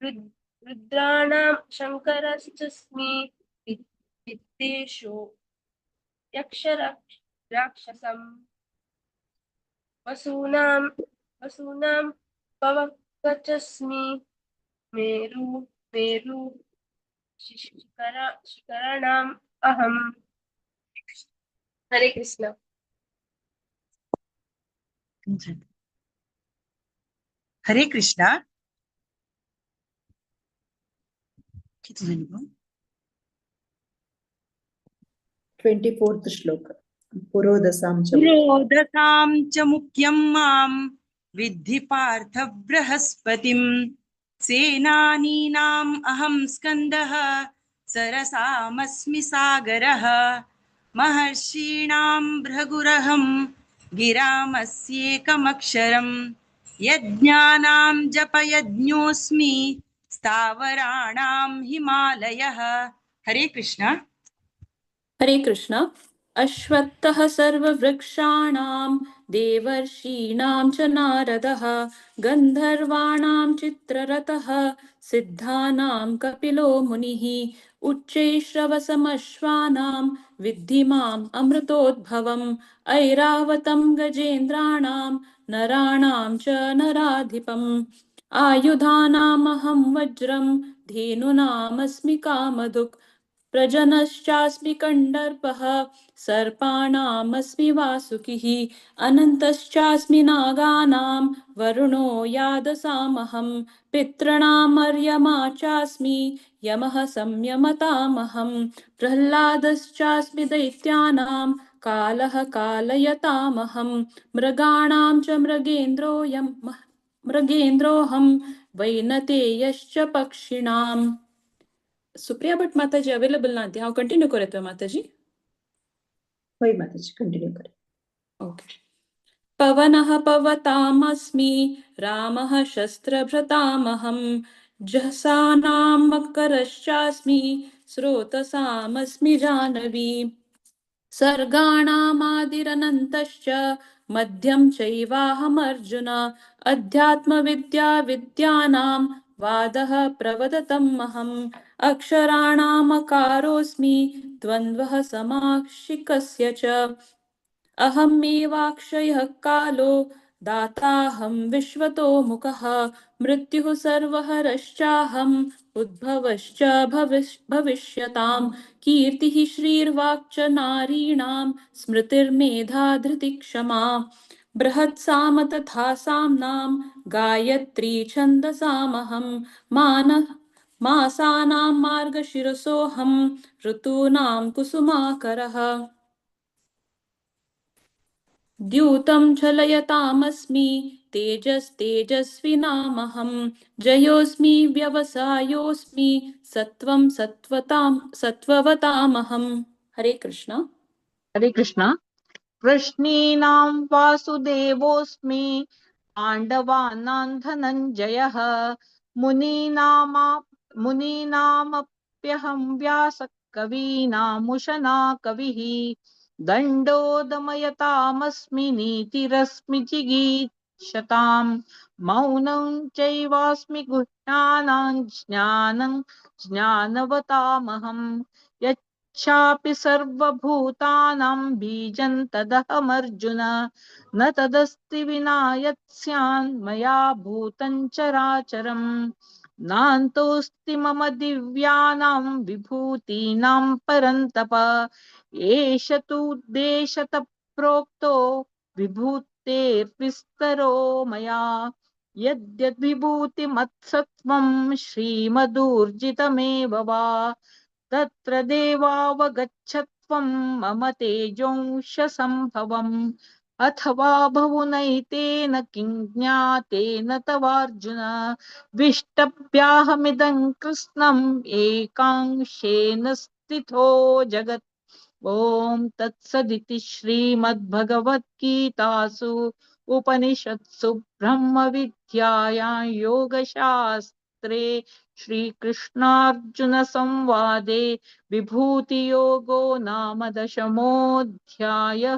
रुद्राणां शङ्करश्चस्मि वित्तेषु यक्षराक्षसम् वसूनां पवकचस्मि मेरु शिखराणाम् अहम्। हरे कृष्ण। हरे कृष्णा। 24th श्लोक पुरोदसां च मुख्यं मां विद्धि पार्थ बृहस्पतिम् सेनानीनाम् अहं स्कन्दः सरसामस्मि सागरः महर्षीणां भृगुरहं गिरामस्येकमक्षरम् यज्ञानां जपयज्ञोऽस्मि स्थावराणां हिमालयः। हरे कृष्णा। हरे कृष्ण। अश्वत्थः सर्ववृक्षाणां देवर्षीणां च नारदः गन्धर्वाणां चित्ररथः सिद्धानां कपिलो मुनिः उच्चैश्रवसमश्वानां विद्धि माम् अमृतोद्भवम् ऐरावतं गजेन्द्राणां नराणां च नराधिपम् आयुधानामहं वज्रं धेनूनामस्मि कामधुक् प्रजनश्चास्मि कण्डर्पः सर्पाणामस्मि वासुकिः अनन्तश्चास्मि नागानां वरुणो यादसामहं पितॄणामर्यमा चास्मि यमः संयमतामहं प्रह्लादश्चास्मि दैत्यानां कालः कालयतामहं मृगाणां च मृगेन्द्रोऽहं वैनतेयश्च पक्षिणाम्। सुप्रिया भट माताजी अवेलेबल नाहीत. हांव कंटिन्यू करूं माताजी. होय माताजी कंटिन्यू करूं. ओके. पवनः पवतामस्मि रामः शस्त्रभृतामहं जसानां मकरश्चास्मि स्रोतसामस्मि जानवी सर्गाणामादिरनन्तश्च मध्यं चैवाहमर्जुन अध्यात्मविद्या विद्यानां वादः प्रवदतम् अहम् अक्षराणामकारोऽस्मि द्वन्द्वः समाक्षिकस्य च अहमेवाक्षयः कालो दाताहं विश्वतो मुखः मृत्युः सर्वहरश्चाहं उद्भवश्च भविष्यताम् कीर्तिः श्रीर्वाक्च नारीणां स्मृतिर्मेधा धृतिक्षमा बृहत्साम तथा साम्नां गायत्री छन्दसामहं मासानां मार्गशिरसोऽहं ऋतूनां कुसुमाकरः द्यूतं झलयतामस्मि तेजस्तेजस्विनामहं जयोऽस्मि व्यवसायोऽस्मि सत्वं सत्त्ववतामहम् हरे कृष्ण। हरे कृष्ण। कृष्णीनां वासुदेवोऽस्मि पाण्डवानां धनञ्जयः मुनीनामप्यहं व्यासः कवीनामुशना कविः दण्डो दमयतामस्मि नीतिरस्मि जिगीषताम् मौनं चैवास्मि गुह्यानां ज्ञानवतामहम् यच्छापि सर्वभूतानां बीजं तदहमर्जुन न तदस्ति विना यत्स्यान् मया भूतं चराचरम् नान्तोऽस्ति मम दिव्यानां विभूतीनां परन्तप एष तु देशतः प्रोक्तो विभूतेर्विस्तरो मया यद्यद्विभूतिमत्सत्त्वं श्रीमदूर्जितमेव वा तत्र देवावगच्छत्वं मम तेजोंश संभवम् अथवा बहुनैतेन किं ज्ञातेन तवार्जुन विष्टभ्याहमिदं कृत्स्नम् एकांशेन स्थितो जगत् ॐ तत्सदिति श्रीमद्भगवद्गीतासु उपनिषत्सु ब्रह्मविद्यायां योगशास्त्रे श्रीकृष्णार्जुन संवादे विभूतियोगो नाम दशमोऽध्यायः।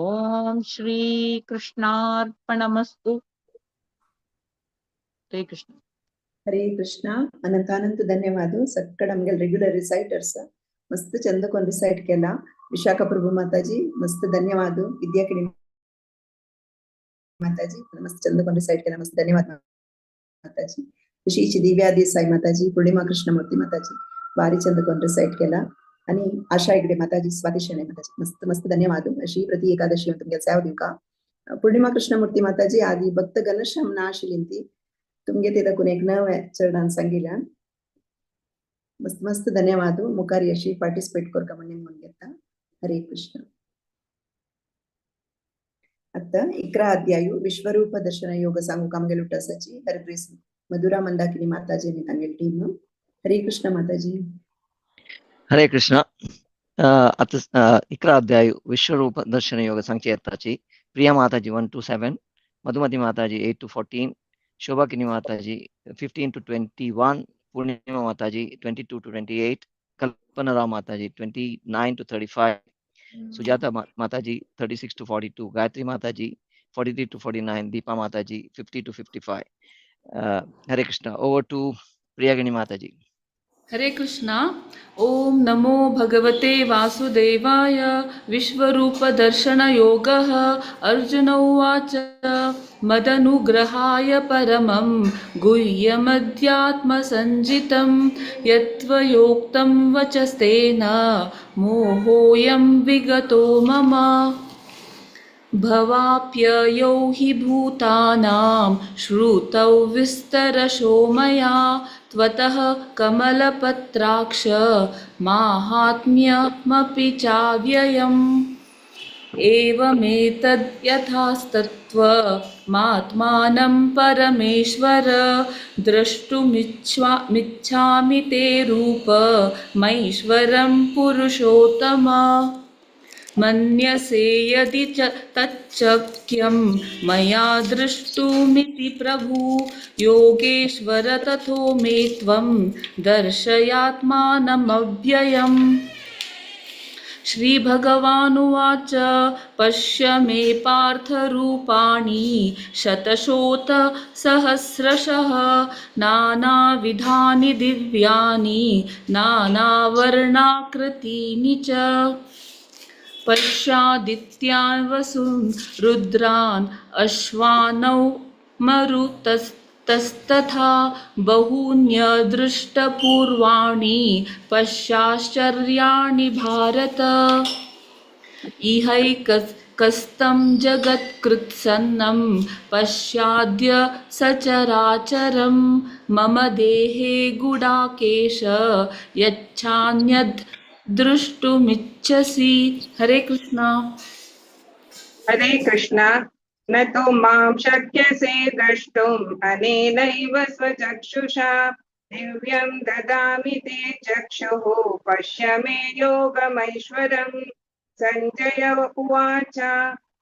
ओम श्रीकृष्णार्पणमस्तु। हरे कृष्ण। ಹರೇ ಕೃಷ್ಣ. ಅನಂತಾನಂತ ಧನ್ಯವಾದ. ಸಕ್ಕಡ ನಮ್ಗೆ ರೆಗ್ಯುಲರ್ ರಿಸೈಟರ್ಸ್ ಮಸ್ತ್ ಚಂದಕೊಂಡ್ ರಿಸೈಟ್ ಕೆಲ್ಲ. ವಿಶಾಖ ಪ್ರಭು ಮಾತಾಜಿ ಮಸ್ತ್ ಧನ್ಯವಾದ. ವಿದ್ಯಾಕಿಣಿ ಮಾತಾಜಿ ಮಸ್ತ್ ಚಂದಕೊಂಡ್ ರಿಸೈಟ್ ಕೆಲ್ಲ ಮಸ್ತ್ ಧನ್ಯವಾದ ಮಾತಾಜಿ. विशेष दिव्या देसाई माताजी, पूर्णिमा कृष्णमूर्ती माताजी भारी चंदकोन रिसाइट केला आणि आशा इकडे माताजी, स्वाती शेणे माताजी मस्त मस्त धन्यवाद. अशी प्रति एकादशी तुमगे सेवा दिव का. पूर्णिमा कृष्णमूर्ती माताजी आधी भक्त घनश्याम नाशिलिंती तुमगे ते दाखवून एक नव चरणान सांगितल्या मस्त मस्त धन्यवाद. मुखारी अशी पार्टिसिपेट करका म्हणून म्हणून घेता. हरे कृष्ण. आता 11 अध्याय विश्वरूप दर्शन योग सांगू कामगे लुटासाची हरग्रीस मधुरा मंदाकिनी माताजी ने तांगे टीम. हरे कृष्ण माताजी. हरे कृष्ण. आता 11 अध्याय विश्वरूप दर्शन योग संकेताची प्रिया माताजी 1 to 7, मधुमती माताजी 8 to 14, शोभाकिनी माताजी 15 to 21, पूर्णिमा माताजी 22 to 28, कल्पना राव माताजी 29 to 35, सुजाता माताजी 36 to 42, गायत्री माताजी 43 to 49, दीपा माताजी 50 to 55. हरे कृष्ण. ओवर टू प्रियागिनी माताजी. हरे कृष्णा. ओम नमो भगवते वासुदेवाय. विश्वरूप दर्शन योगः. अर्जुन उवाच मदनुग्रहाय परमं गुह्यमध्यात्मसञ्जितं यत्त्वयोक्तं वचस्तेन मोहोऽयं विगतो मम भवाप्ययौ हि भूतानां श्रुतौ विस्तरशो मया त्वतः कमलपत्राक्ष माहात्म्यमपि चाव्ययम् एवमेतद् यथास्तत्त्वमात्मानं परमेश्वर द्रष्टुमिच्छामि ते रूपमैश्वरं पुरुषोत्तम मन्यसे यदि च तच्चक्यं मया द्रष्टुमिति प्रभु योगेश्वर तथो मे त्वं दर्शयात्मानमव्ययम्. श्रीभगवानुवाच पश्य मे पार्थरूपाणि शतशोतसहस्रशः नानाविधानि दिव्यानि नानावर्णाकृतीनि च पश्यादित्यान् वसून् रुद्रान् अश्वानौ मरुतस्तथा तस्तथा बहून्यदृष्टपूर्वाणि पश्याश्चर्याणि भारत इहैकस्तं जगत्कृत्सन्नं पश्याद्य सचराचरं मम देहे गुडाकेश यच्छान्यद् द्रष्टुमिच्छसि। हरे कृष्णा। हरे कृष्णा। न तो मां शक्यसे द्रष्टुम् अनेनैव स्वचक्षुषा दिव्यं ददामि ते चक्षुः पश्य मे योगमैश्वरम्। सञ्जय उवाच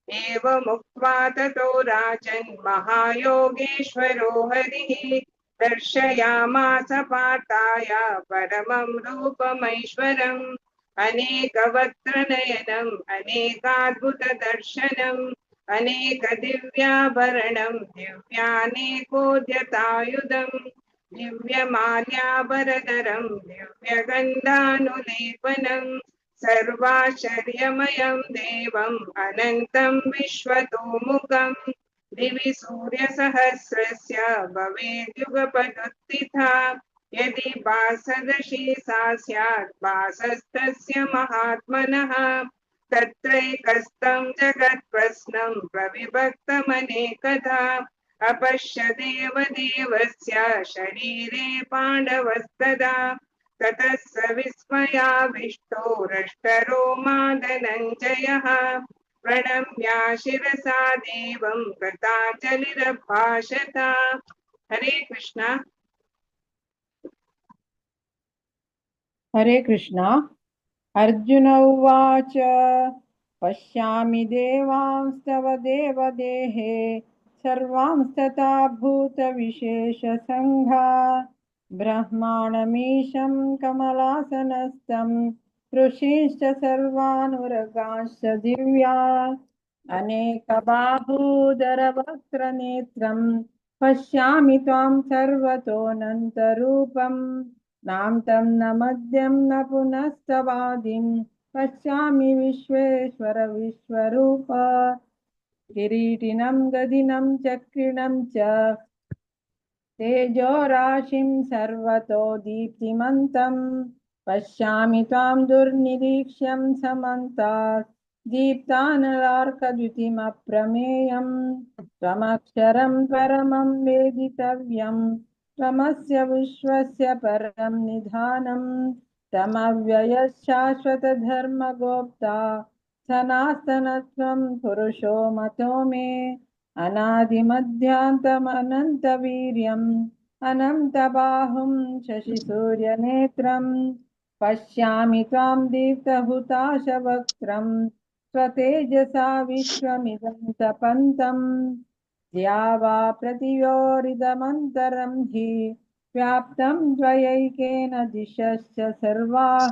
एवमुक्त्वा ततो राजन् महायोगेश्वरो हरिः दर्शयामास पार्थाय परमं रूपमैश्वरम्। अनेकवक्त्रनयनम् अनेकाद्भुतदर्शनम् अनेकदिव्याभरणम् दिव्यानेकोद्यतायुधम् दिव्यमाल्याभरधरम् दिव्यगन्धानुलेपनम् सर्वाश्चर्यमयम् देवम् अनन्तम् विश्वतोमुखम्। दिवि सूर्यसहस्रस्य भवेद्युगपदुत्थिता यदि भासदृशी सा स्यात् भासस्तस्य महात्मनः। तत्रैकस्तं जगत्प्रश्नं प्रविभक्तमनेकधा अपश्य देवस्य शरीरे पाण्डवस्तदा। ततः स विस्मयाविष्टो हृष्टरोमा धनञ्जयः प्रणम्य शिरसा देवं कृताञ्जलिरभाषत। हरे कृष्णा। हरे कृष्णा। अर्जुन उवाच पश्यामि देवांस्तव देवदेहे सर्वांस्तथा भूतविशेषसङ्घा ब्रह्माणमीशं कमलासनस्थं ऋषीश्च सर्वानुरगांश्च दिव्या अनेकबाहूदरवक्त्रनेत्रं पश्यामि त्वां सर्वतोऽनन्तरूपम् नान्तं न मध्यं न पुनस्तवादिं पश्यामि विश्वेश्वर विश्वरूप। किरीटिनं गदिनं चक्रिणं च तेजोराशिं सर्वतो दीप्तिमन्तं पश्यामि त्वां दुर्निरीक्ष्यं समन्तात् दीप्तानलार्कद्युतिमप्रमेयं त्वमक्षरं परमं वेदितव्यं त्वमस्य विश्वस्य परं निधानं तमव्ययशाश्वतधर्मगोप्ता सनातनत्वं पुरुषो मतो मे अनादिमध्यान्तमनन्तवीर्यम् अनन्तबाहुं शशिसूर्यनेत्रं पश्यामि त्वां दीप्तहुताशवक्त्रं स्वतेजसा विश्वमिदं तपन्तम् या वा प्रतियोरिदमन्तरं हि व्याप्तं त्वयैकेन दिशश्च सर्वाः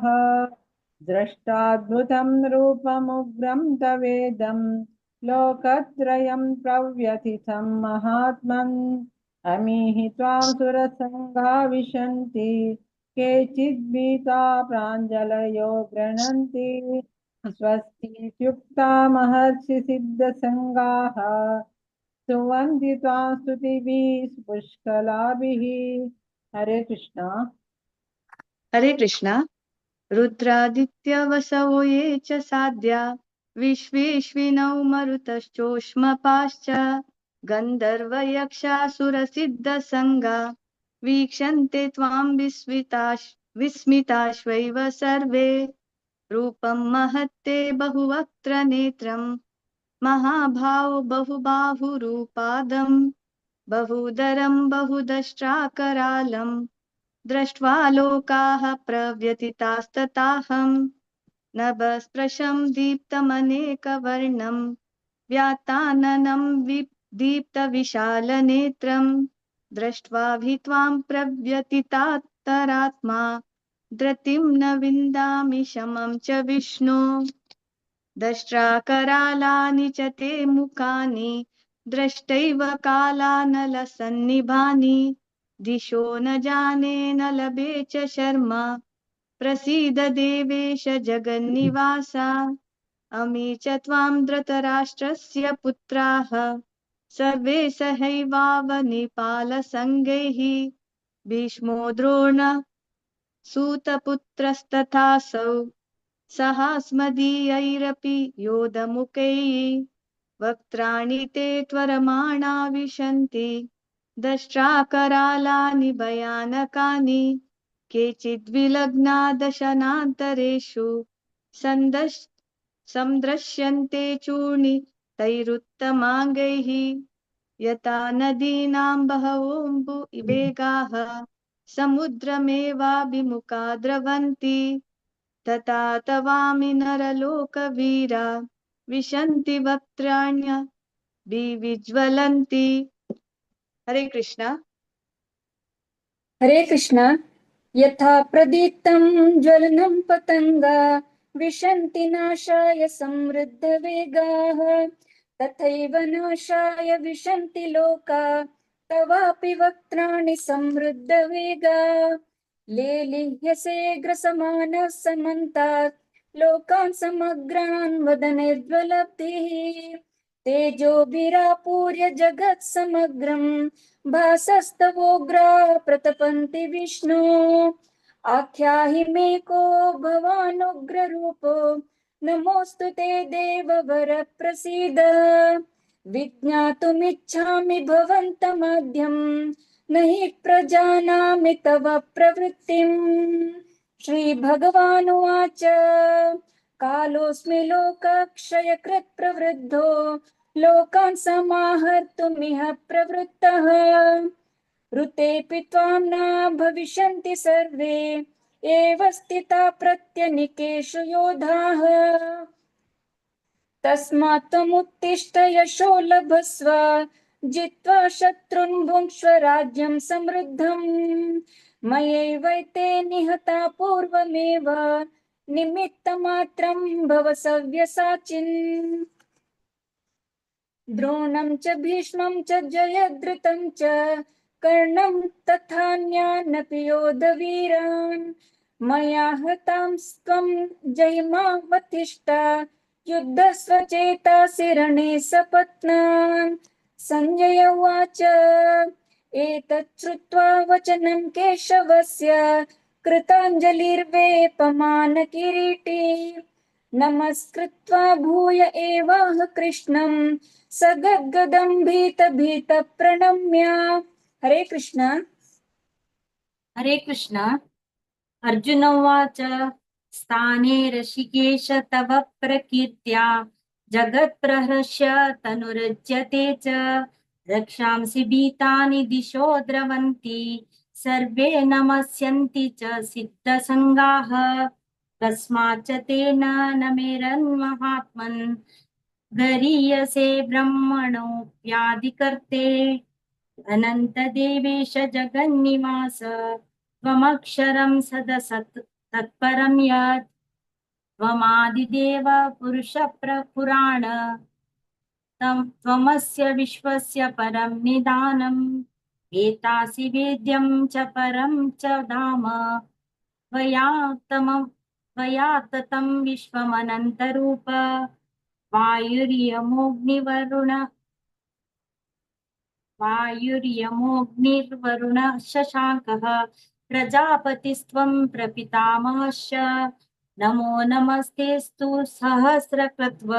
द्रष्टाद्भुतं रूपमुग्रं तवेदं लोकत्रयं प्रव्यथितं महात्मन् अमीहि त्वां सुरसङ्गा विशन्ति केचिद्भीता प्राञ्जलयो गृह्णन्ति स्वस्तीत्युक्ता महर्षिसिद्धसङ्गाः स्तुवन्ति त्वां स्तुतिभिः पुष्कलाभिः। हरे कृष्णा। हरे कृष्णा। रुद्रादित्यवसवो ये च साध्या विश्वेश्विनौ मरुतश्चोष्मपाश्च गन्धर्वयक्षासुरसिद्धसङ्गा वीक्षन्ते त्वां विस्मिताश्वैव सर्वे रूपं महत्ते बहुवक्त्रनेत्रं महाभावो बहुबाहुरूपादं बहुदरं बहुदष्ट्राकरालं दृष्ट्वा लोकाः प्रव्यथितास्तथाहं नभस्पृशं दीप्तमनेकवर्णं व्याताननं दीप्तविशालनेत्रं दृष्ट्वा त्वां प्रव्यथितान्तरात्मा धृतिं न विन्दामि शमं च विष्णु। दष्ट्राकरालानि च ते मुखानि दृष्टैव कालानलसन्निभानि दिशो न जाने न लभे च शर्मा प्रसीद देवेश जगन्निवासा अमी च त्वां धृतराष्ट्रस्य पुत्राः सर्वे सहैवावनिपालसङ्गैः भीष्मो द्रोण सूतपुत्रस्तथासौ सहास्मदीयैरपि योधमुखैः वक्त्राणि ते त्वरमाणा विशन्ति दष्ट्राकरालानि भयानकानि केचिद्विलग्ना दशनान्तरेषु सन्दृश्यन्ते चूर्णितैरुत्तमाङ्गैः यथा नदीनां बहवोऽम्बुवेगाः समुद्रमेवाभिमुखा द्रवन्ति तथा तवामि नरलोकवीरा विशन्ति वक्त्राण्यभिविज्वलन्ति। हरे कृष्ण। हरे कृष्ण। यथा प्रदीप्तं ज्वलनं पतंगा विशन्ति नाशाय समृद्धवेगाः तथैव नाशाय विशन्ति लोका तवापि वक्त्राणि समृद्धवेगा लेलिह्यसे ग्रसमानः समन्तात् लोकान् समग्रान् वदनेर्ज्वलब्धिः तेजोभिरापूर्य जगत् समग्रं भासस्तवोग्रा प्रतपन्ति विष्णु आख्याहि मे को भवानुग्ररूपो नमोऽस्तु ते देववर प्रसीद विज्ञातुमिच्छामि भवन्तमाद्यं न हि प्रजानामि तव प्रवृत्तिम्। श्रीभगवानुवाच कालोऽस्मि लोकक्षयकृत् प्रवृद्धो लोकान् समाहर्तुमिह प्रवृत्तः ऋतेऽपि त्वां न भविष्यन्ति सर्वे एव स्थिता प्रत्यनीकेषु योधाः तस्मात् त्वमुत्तिष्ठ यशो लभस्व जित्वा शत्रून् भुङ्क्ष्व राज्यं समृद्धम् मयैवैते निहता पूर्वमेव निमित्तमात्रं भव सव्यसाचिन् द्रोणं च भीष्मं च जयद्रथं च कर्णं तथान्यानपि योधवीरान् मया हतांस्त्वं जयिमावतिष्ठ युद्धस्व चेतासि रणे सपत्नान्। संजय उवाच एतत् श्रुत्वा वचनं केशवस्य कृताञ्जलिर्वेपमान किरीटी नमस्कृत्वा भूय एवाह कृष्णं सगद्गदं भीत प्रणम्य। हरे कृष्ण। हरे कृष्ण। अर्जुन उवाच स्थाने ऋषिकेश तव प्रकीर्त्या जगत्प्रहर्ष्य तनुरज्यते च रक्षांसि भीतानि दिशो द्रवन्ति सर्वे नमस्यन्ति च सिद्धसङ्गाः कस्माच्च तेन न मेरन्महात्मन् गरीयसे ब्रह्मणोऽप्यादिकर्ते अनन्तदेवेश जगन्निवास त्वमक्षरं सदसत् तत्परं यत् त्वमादिदेव पुरुष पुराण त्वमस्य विश्वस्य परं निदानम् एतासि वेद्यं च परं च धाम त्वया ततं विश्वमनन्तरूप वायुर्यमोऽग्निर्वरुण शशाङ्कः प्रजापतिस्त्वं प्रपितामहश्च नमो नमस्तेस्तु सहस्रकृत्व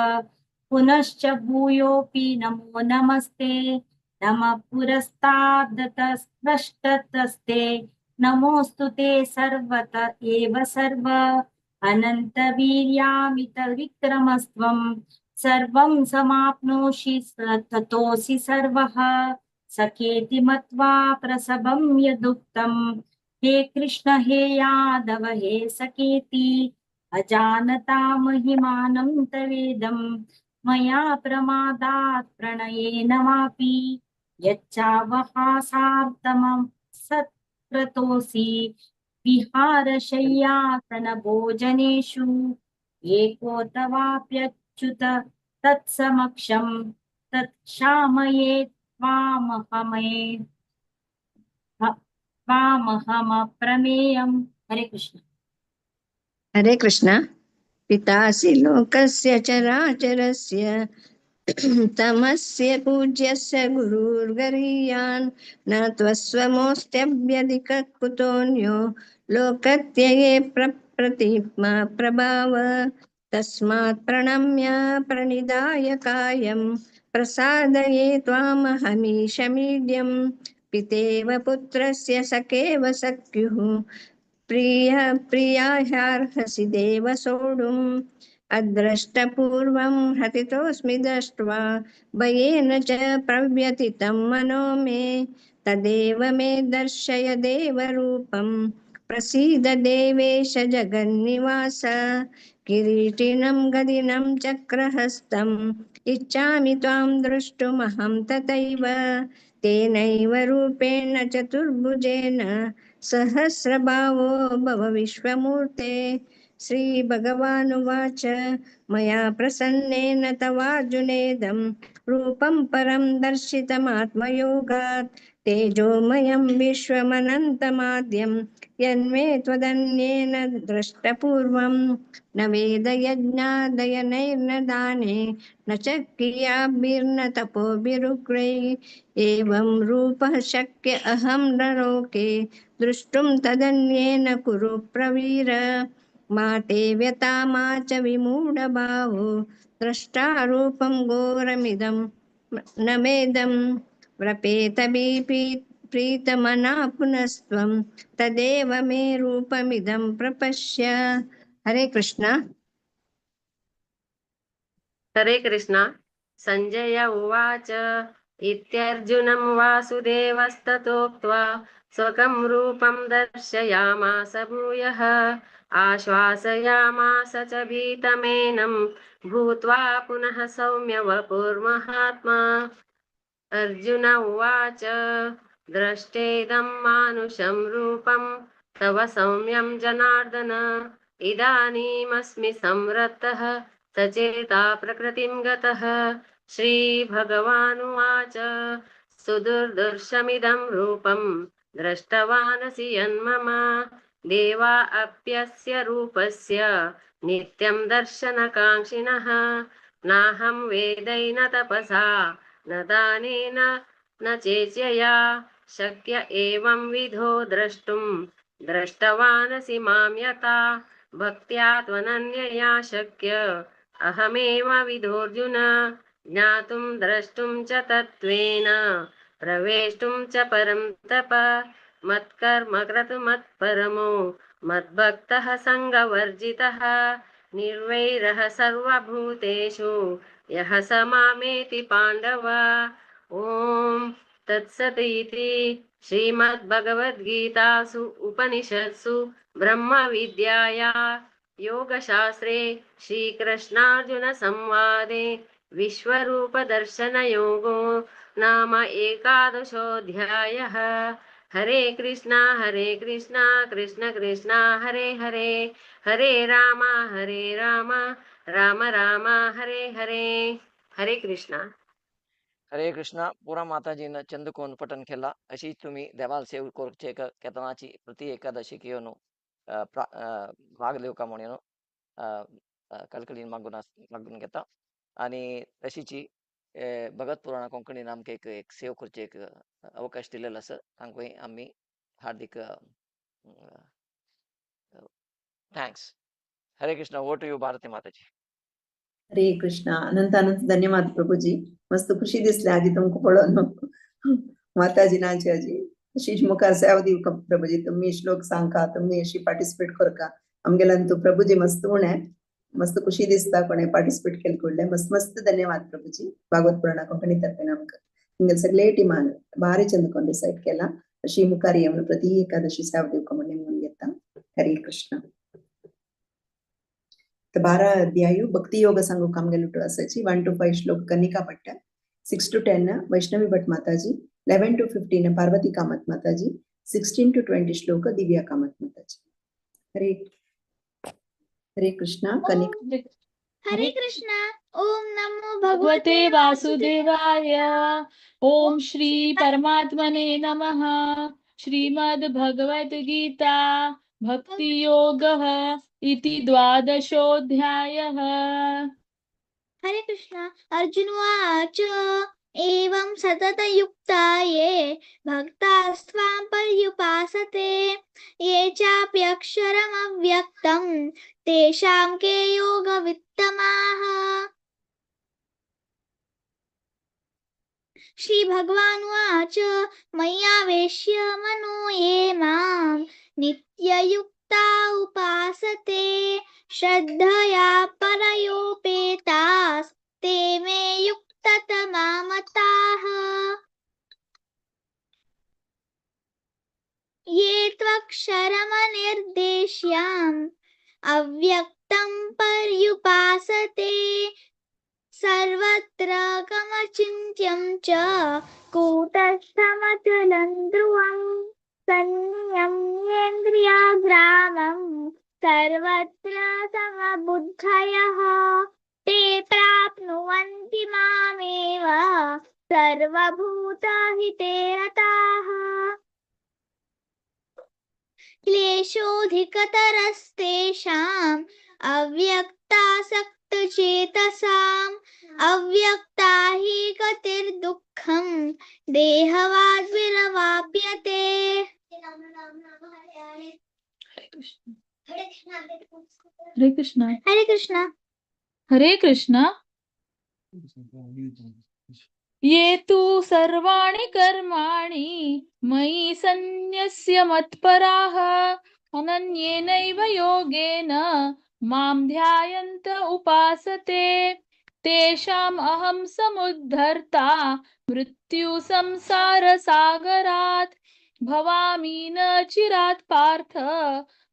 पुनश्च भूयोऽपि नमो नमस्ते नमः पुरस्तादतस्ते नमोऽस्तु ते सर्वत एव सर्व अनन्तवीर्यामितविक्रमस्त्वं सर्वं समाप्नोषि ततोऽसि सर्वः सखेति मत्वा प्रसभं यदुक्तं हे कृष्ण हे यादव हे सखेति अजानता महिमानं तवेदं मया प्रमादात् प्रणयेन वापि यच्चावहासार्थमं सत्क्रतोऽसि विहारशय्यासनभोजनेषु एको तवाप्यच्युत तत्समक्षं तत्क्षामये त्वामहमप्रमेयम्। हरे कृष्ण। हरे कृष्ण। पितासि लोकस्य चराचरस्य तमस्य पूज्यस्य गुरुर्गरीयान् न त्वस्वमोऽस्त्यभ्यधिकः कुतोऽन्यो लोकत्यये प्रप्रतिमा प्रभाव तस्मात् प्रणम्य प्रणिधाय कायं प्रसादये त्वामहमीशमीड्यं पितेव पुत्रस्य सखेव सख्युः प्रियाह्यार्हसि देव सोढुम् अद्रष्टपूर्वं हतितोऽस्मि दृष्ट्वा भयेन च प्रव्यथितं मनो मे तदेव मे दर्शय देवरूपं प्रसीद देवेश जगन्निवास किरीटिनं गदिनं चक्रहस्तम् इच्छामि त्वां द्रष्टुमहं तथैव तेनैव रूपेण चतुर्भुजेन सहस्रभावो भव विश्वमूर्ते श्रीभगवानुवाच मया प्रसन्नेन तवार्जुनेदं रूपं परं दर्शितमात्मयोगात् तेजोमयं विश्वमनन्तमाद्यं यन्मे त्वदन्येन द्रष्टपूर्वं न वेदयज्ञादयनैर्न दाने न च क्रियाभिर्न तपोभिरुग्रैः एवं रूपः शक्य अहं नरोके दृष्टुं तदन्येन कुरु प्रवीर मा ते व्यथा मा च विमूढभावो द्रष्टारूपं घोरमिदं न मेदं प्रीतमना पुनस्त्वं तदेव मे रूपमिदं प्रपश्य। हरे कृष्ण। हरे कृष्ण। संजय उवाच इत्यर्जुनं वासुदेवस्ततोक्त्वा स्वकं रूपं दर्शयामास भूयः आश्वासयामास च भीतमेनं भूत्वा पुनः सौम्य वपुर्महात्मा। अर्जुन उवाच दृष्टेदं मानुषं रूपं तव सौम्यं जनार्दन इदानीमस्मि संवृत्तः सचेता प्रकृतिं गतः। श्रीभगवानुवाच सुदुर्दर्शमिदं रूपं दृष्टवानसि यन्मम देवा अप्यस्य रूपस्य नित्यं दर्शनकाङ्क्षिणः नाहं वेदैर्न तपसा न दानेन न चेच्यया शक्य एवं विधो द्रष्टुं दृष्टवानसि मां यथा भक्त्या त्वनन्यया शक्य अहमेव विधोऽर्जुन ज्ञातुं द्रष्टुं च तत्त्वेन प्रवेष्टुं च परं तप मत्कर्म क्रतुमत्परमो मद्भक्तः सङ्गवर्जितः निर्वैरः सर्वभूतेषु यः स मामेति पाण्डव। ॐ तत्सदिति श्रीमद्भगवद्गीतासु उपनिषत्सु ब्रह्मविद्याया योगशास्त्रे श्रीकृष्णार्जुनसंवादे विश्वरूपदर्शनयोगो नाम एकादशोऽध्यायः। हरे कृष्णा कृष्ण कृष्ण हरे हरे हरे राम राम राम हरे हरे। हरे कृष्णा। हरे कृष्ण. पुरा माताजीनं चंदकोन पठन केला. अशी तुम्ही देवाला सेव करूचे केतनाची प्रति एकादशी कियोनो भाग लेव का म्हणून कलकलीन मागून घेता आणि तशीची भगत पुराण कोंकणी नामक एक सेव करचे एक अवकाश दिलेला असं तांकां आम्ही हार्दिक थँक्स. हरे कृष्ण. ओवर टू यू भारती माताजी. हरे कृष्ण. अनंत अनंत धन्यवाद प्रभुजी. मस्त खुशी दिसले आजी तुमको पळोवन माताजी नाची आजी अशीच मुखार सेवा दिव का प्रभुजी. तुम्ही श्लोक सांगता तुम्ही अशी पार्टिसिपेट करका आमगेल्यान तू प्रभुजी मस्त उणे मस्त खुशी दिसता कोणे पार्टिसिपेट केले कडले मस्त मस्त धन्यवाद प्रभुजी. भागवत पुराण कोंकणी तर्फे आमकां हिंगल सगळे टिमान भारी चंद कोण डिसाइड केला अशी मुखार येवन प्रति एकादशी सेवा दिव का म्हणून घेता. हरे कृष्ण. 12 अध्यायु भक्ति योग संघ कामगेलुटू असाची 1 to 5 श्लोक कनिका पट्ट 6 to 10 वैष्णवी भट माताजी 11 to 15 पार्वती कामत माताजी 16 to 20 श्लोक दिव्या कामत माताजी. हरे कृष्ण. कनिका. हरे कृष्ण. ओम नमो भगवते वासुदेवाय. ओम श्री परमात्मने नमः. श्रीमद् भगवद गीता भक्ति योगः इति 12 अध्यायः. हरे कृष्ण। अर्जुन उवाच एवं सततयुक्ता ये भक्तास्त्वां पर्युपासते ये चाप्यक्षरमव्यक्तं तेषां के योगवित्तमाः। श्रीभगवानुवाच मय्यावेश्य मनो ये मां नित्ययुक्ता उपासते श्रद्धया परयोपेतास् ते मे युक्ततमा मताः। ये त्वक्षरमनिर्देश्यम् अव्यक्तं पर्युपासते सर्वत्र गमचिन्त्यं च कूटस्थमचलं ध्रुवम् सन्नियम्येन्द्रियाग्रामं सर्वत्र समबुद्धयः ते प्राप्नुवन्ति मामेव सर्वभूतहिते रताः। क्लेशोऽधिकतरस्तेषाम् अव्यक्तासक्तचेतसाम् अव्यक्ता हि गतिर्दुःखं देहवाद्विरवाप्यते। हरे कृष्ण हरे कृष्ण। हरे कृष्ण। ये तु सर्वाणि कर्माणि मयि सन्न्यस्य मत्पराः अनन्येनैव योगेन मां ध्यायन्त उपासते तेषाम् अहं समुद्धर्ता मृत्यु संसारसागरात् भवामि न चिरात् पार्थ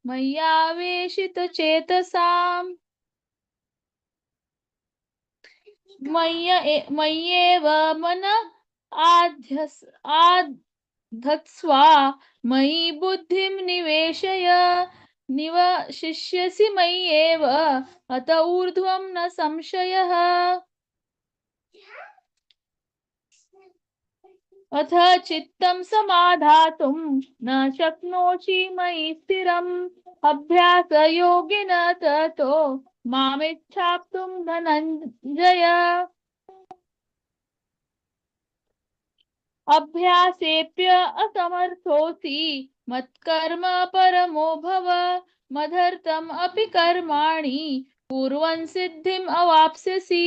मय्यावेशितचेतसाम्। मय्येव मन आधत्स्व मयि बुद्धिं निवेशय निवशिष्यसि मय्येव अत ऊर्ध्वं न संशयः। अथ चित्तं समाधातुं न शक्नोषि मयि स्थिरम् अभ्यासयोगेन ततो मामिच्छाप्तुं धनञ्जय। अभ्यासेऽप्य असमर्थोऽसि मत्कर्म परमो भव मदर्थम् अपि कर्माणि कुर्वन् सिद्धिम् अवाप्स्यसि।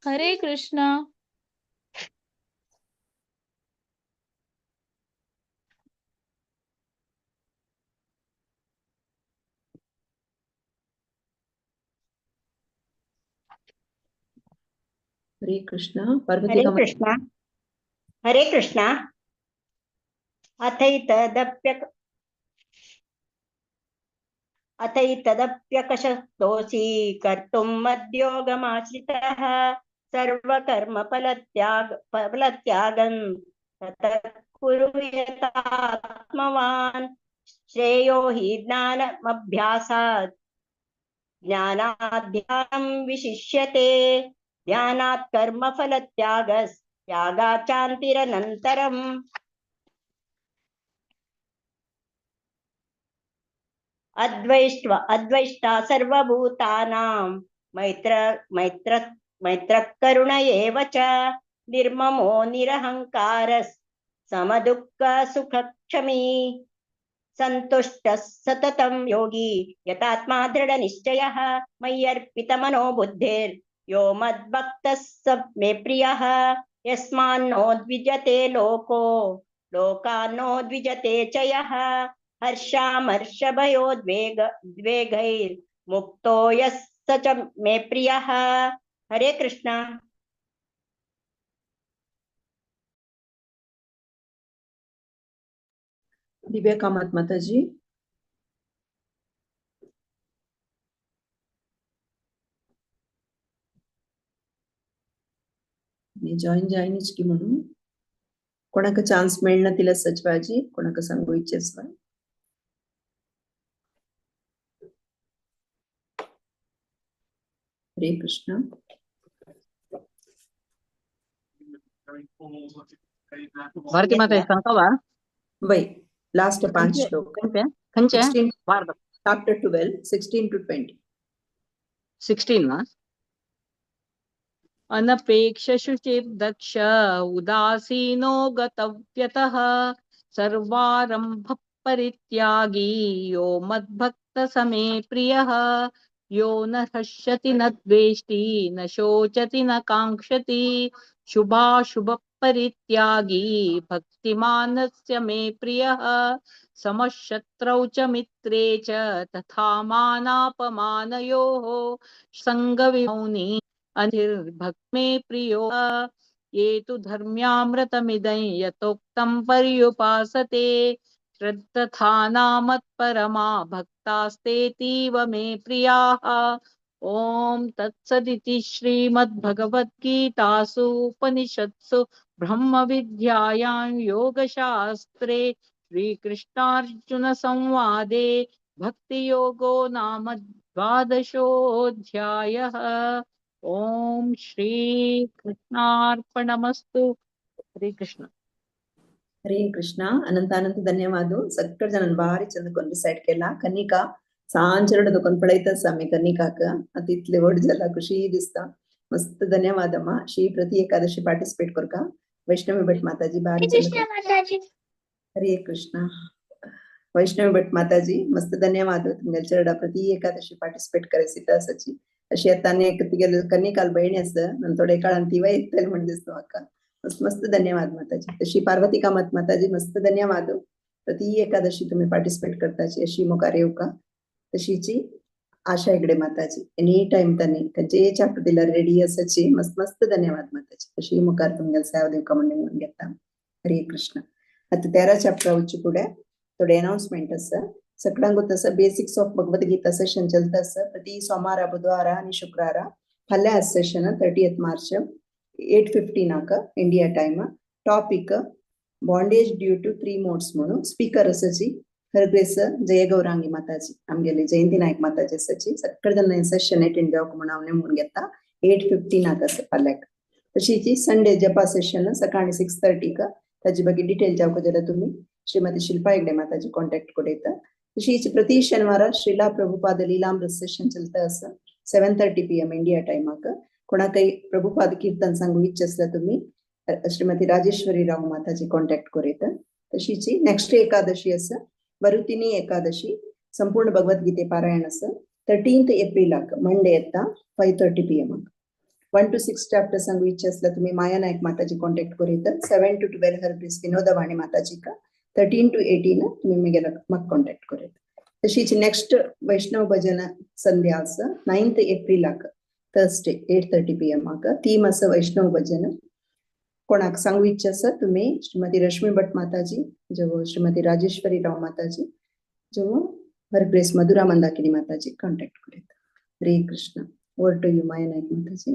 हरे कृष्ण। हरे कृष्ण। पार्वती हरे का कृष्ण। हरे कृष्ण। अथैतदप्यकशक्तोऽसि कर्तुम् मद्योगमाश्रितः फलत्यागं ततः कुरु यतात्मवान् श्रेयो हि ज्ञानमभ्यासात् ज्ञानाध्यानं विशिष्यते ध्यानात् कर्मफलत्यागाच्चान्तिरनन्तरम्। अद्वैष्टा सर्वभूतानां मैत्रः करुण एव च निर्ममो निरहङ्कारः समदुःखसुखक्षमी सन्तुष्टः सततं योगी यतात्मा दृढनिश्चयः मय्यर्पितमनो बुद्धिर्यो मद्भक्तः स मे प्रियः यस्मान्नो द्विजते लोको लोकान्नो द्विजते च यः हर्षामर्षभयोद्वेगैर्मुक्तो यः स च मे प्रियः। हरे कृष्ण। दिव्या कामत माता जी। जॉइन जायनीच की म्हणून कोणाक चान्स मिळणं तिला सचवाजी कोणाक सांगू इच्छेस हरे कृष्ण। ಭಾರತಿ ಮಾತೆ ಸಂಕವ वै लास्ट 5 श्लोक कंचे 16 chapter 12 16 to 20 16 वा अनपेक्ष शुचिर्दक्ष उदासीनो गतव्यतः सर्वारंभ परित्यागी यो मद्भक्त समे प्रियः यो न हृष्यति न द्वेष्टि न शोचति न काङ्क्षति शुभाशुभ परित्यागी भक्तिमानस्य मे प्रियः समशत्रौ च मित्रे च तथा मानापमानयोः संगविमौनी अनिर्भक्त मे प्रियो ये तु धर्म्यामृतमिदं यतोक्तं पर्युपासते श्रद्धधानामत्परमा भक्तास्तेतीव मे प्रियाः ॐ तत्सदिति श्रीमद्भगवद्गीतासु उपनिषत्सु ब्रह्मविद्यायां योगशास्त्रे श्रीकृष्णार्जुनसंवादे भक्तियोगो नाम द्वादशोऽध्यायः। ओम श्री कृष्णार्पणमस्तु। हरे कृष्ण हरे कृष्ण अनंत ధన్యవాదాలు సక్కర్ జనన్ బారి చందుకొని రిసైట్ केला कनिका सांचरड दुकान पळयता सामी कनिकाक तितले व्हड जाला खुशी दिसता मस्त धन्यवादम्मा श्री प्रति एकादशी पार्टिसिपेट करका वैष्णवी भट माताजी बारी हरे कृष्ण वैष्णवी भट माताजी मस्त धन्यवाद तुमच्या प्रति एकादशी पार्टिसिपेट करायची असाची अशी आता अनेक तिगेले कनिकाल बहिणी असत नंतर थोडे काळान तिवा येतले म्हण दिसतो म्हाका मस्त मस्त धन्यवाद माताजी तशी पार्वती कामत माताजी मस्त धन्यवाद प्रति एकादशी तुम्ही पार्टिसिपेट करताची अशी मुखार येवका तशीची आशा हेगडे माताजी एनी टाइम त्यांनी जे चॅप्टर दिला रेडी असाची मस्त मस्त धन्यवाद माताजी तशी मुखार तुमच्या सेवा देवका म्हणून घेता हरे कृष्ण आता 13 चॅप्टर वच्चे पुढे थोडे अनाउन्समेंट आसा सगळ्यांक तसं बेसिक्स ऑफ भगवद्गीता सेशन चलता आसा प्रति सोमारा बुधवारा आणि शुक्रारा फाल्यां session 30th March 8:15 India time topic bondage due to 3 modes म्हणून स्पीकर असाची हरग्रेस जय गौरांगी माताजी आमगेले जयंती नायक माताजी असाची सगळे जण सेशन अटेंड जावक म्हणून हांव नेमून घेता 8:15 आसा फाल्यां तशीची संडे जपा सेशन सकाळी 6:30 ताजी बाकी डिटेल जावक जाल्यार तुम्ही श्रीमती शिल्पा हेगडे माताजी कॉन्टॅक्ट करेता तशीच प्रति शनिवार श्रीला प्रभुपाद लीलामृत सेशन चलता आसा 7:30 PM इंडिया टाइमाक कोणाकय प्रभुपाद कीर्तन सांगू इच्छा असला तुम्ही श्रीमती राजेश्वरी राव माताजी कॉन्टॅक्ट करेता तशीची नेक्स्ट एकादशी आसा वरुतिनी एकादशी संपूर्ण भगवद्गीते पारायण आसा 13th एप्रिलाक मंडे येता 5:30 PM 1 to 6 चॅप्टर सांगू इच्छा असला तुम्ही माया नायक माताजी कॉन्टॅक्ट करेता 7 to 12 हरग्रेस विनोदवाणी माताजी का 13 to 18 तुम्ही मेगेला म्हाका कॉन्टॅक्ट करेता तशीच नेक्स्ट वैष्णव भजन संध्या आसा 9th एप्रिलाक थर्सडे 8:30 PM थीम आसा वैष्णव भजन कोणाक सांगू इच्छा आसा तुम्ही श्रीमती रश्मी भट माताजी जो श्रीमती राजेश्वरी राव माताजी जो हरग्रेस मधुरा मंदाकिनी माताजी कॉन्टॅक्ट करेता हरे कृष्ण ओवर टू यू माया नायक माताजी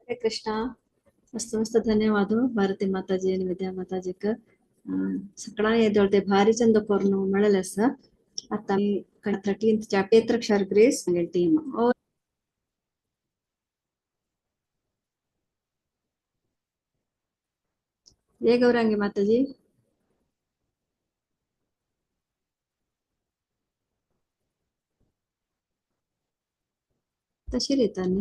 हरे कृष्ण मस्त मस्त ಧನ್ಯವಾದ ಭಾರತಿ ಮಾತಾಜಿ ವಿದ್ಯಾ ಮಾತಾಜಿಕ ಸಕಳಾ ಎದೊಳ್ತೆ ಭಾರಿ ಚಂದ ಕೊರ್ನು ಮಳಲಸ ಅತ್ತ 13th ಚಾಪ್ಟರ್ ಕ್ಷರ್ ಗ್ರೇಸ್ ಟೀಮ್ ये गौरांगी माताजी तशी रेतानी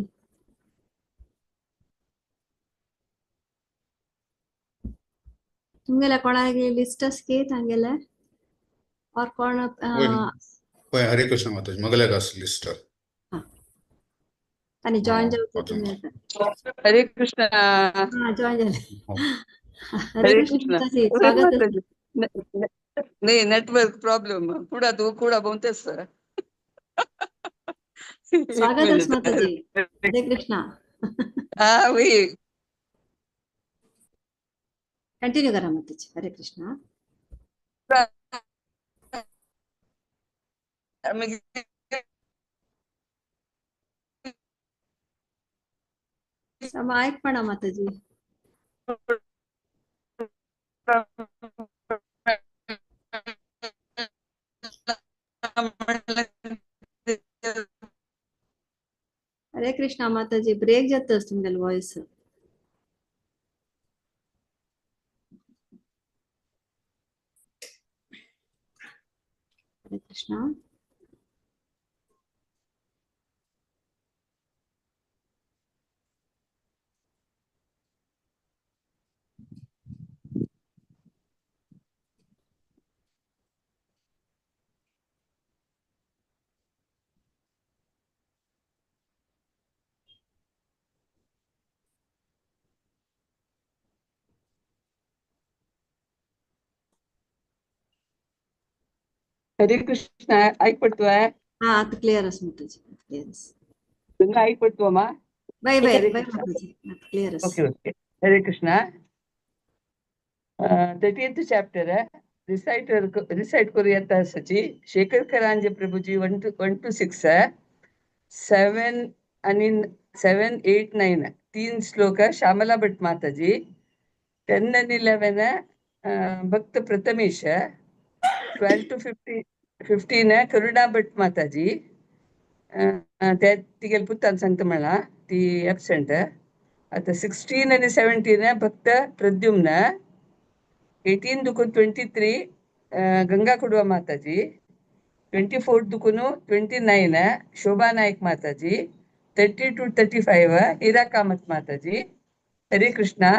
तुमगेला कोणागे लिस्ट की तांगेला और कोण हरे कृष्ण माताजी मगल्या का लिस्ट आणि जॉइन जावते तुम्ही हरे कृष्ण जॉइन झाले हरे कृष्ण स्वागत नाही नेटवर्क प्रॉब्लेम कुडा बोलतेस स्वागत माताजी हरे कृष्ण हाँ वही कंटिन्यू करा माताजी हरे कृष्ण समायक पण माताजी हरे कृष्ण माताजी ब्रेक जात तुमगेल वॉइस हरे कृष्ण हरे कृष्ण ऐकपडतोय हा आता क्लिअर असं माताजी क्लिअर गंगा ऐकपडतो मा बाय बाय हरे बाय कृष्ण माताजी आता क्लिअर ओके ओके हरे कृष्ण 30th चॅप्टर रिसाइट करूया सची शेखर करांजे प्रभुजी 1 to 6 7 आणि 7, 8, 9 तीन श्लोक श्यामला भट माताजी 10 and 11 भक्त प्रथमेश 12 to 15 करुणा भट माताजी त्या तिगेल पुत्तान सांगता म्हणा ती ॲबसेंट आता 16 आणि 17 भक्त प्रद्युम्न 18 दुकून 23 गंगा कुडवा माताजी 24 दुकुनु 29 शोभा नायक माताजी 30 to 35 हीरा कामत माताजी हरे कृष्णा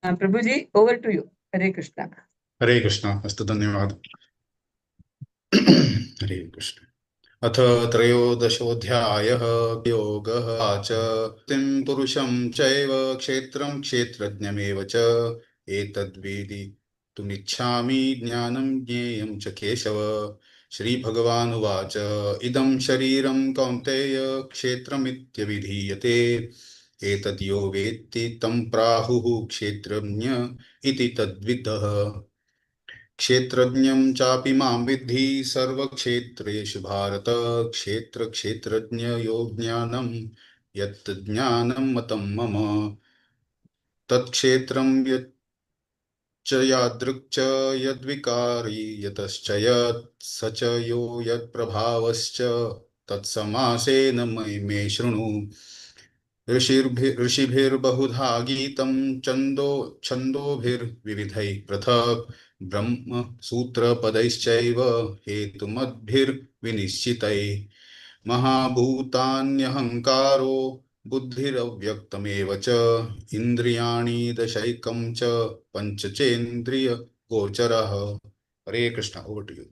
प्रभुजी ओवर टू यू हरे कृष्णा हरे कृष्ण अस्तु धन्यवाद हरे कृष्ण अथ त्रयोदशोऽध्यायः योगः च तिं पुरुषं चैव क्षेत्रं क्षेत्रज्ञमेव च एतद्वेदि तुमिच्छामि ज्ञानं ज्ञेयं च केशव श्रीभगवानुवाच इदं शरीरं कौन्तेय क्षेत्रमित्यभिधीयते एतद्यो वेत्ति तं प्राहुः क्षेत्रज्ञ इति तद्विदः क्षेत्रज्ञं चापि मां विद्धि सर्वक्षेत्रेषु भारत क्षेत्रज्ञयो ज्ञानं यत् ज्ञानं मतं मम तत्क्षेत्रं यच्च यादृक् च यद्विकारी यतश्च यत् स च यो यत्प्रभावश्च तत्समासेन मे शृणु ऋषिभिर्बहुधा गीतं छन्दोभिर्विविधैः पृथक् ब्रह्म सूत्रपदैश्चैव हेतुमद्भिर्विनिश्चितैः महाभूतान्यहङ्कारो बुद्धिरव्यक्तमेव च इन्द्रियाणि दशैकं च पञ्चचेन्द्रियगोचरः हरे कृष्ण ओवर टू यू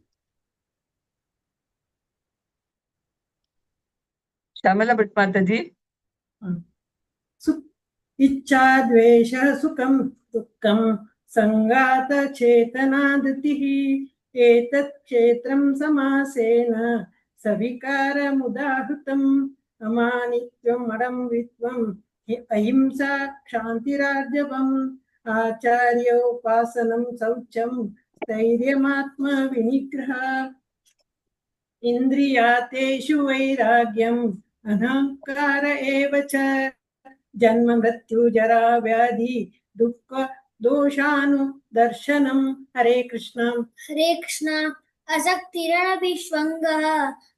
श्यामला भट माताजी इच्छा द्वेष सुखं दुःखं संगात चेतना धृतिः एतत् क्षेत्रं समासेन सविकारमुदाहृतम् अमानित्वम् अडम्बित्वम् अहिंसा क्षान्तिरार्जवम् आचार्योपासनं शौचं स्थैर्यमात्मविनिग्रह इन्द्रियातेषु वैराग्यम् अहङ्कार एव च जन्म मृत्यु जरा व्याधि दुःख दोषानुदर्शनम् हरे कृष्ण असक्तिरनभिष्वङ्गः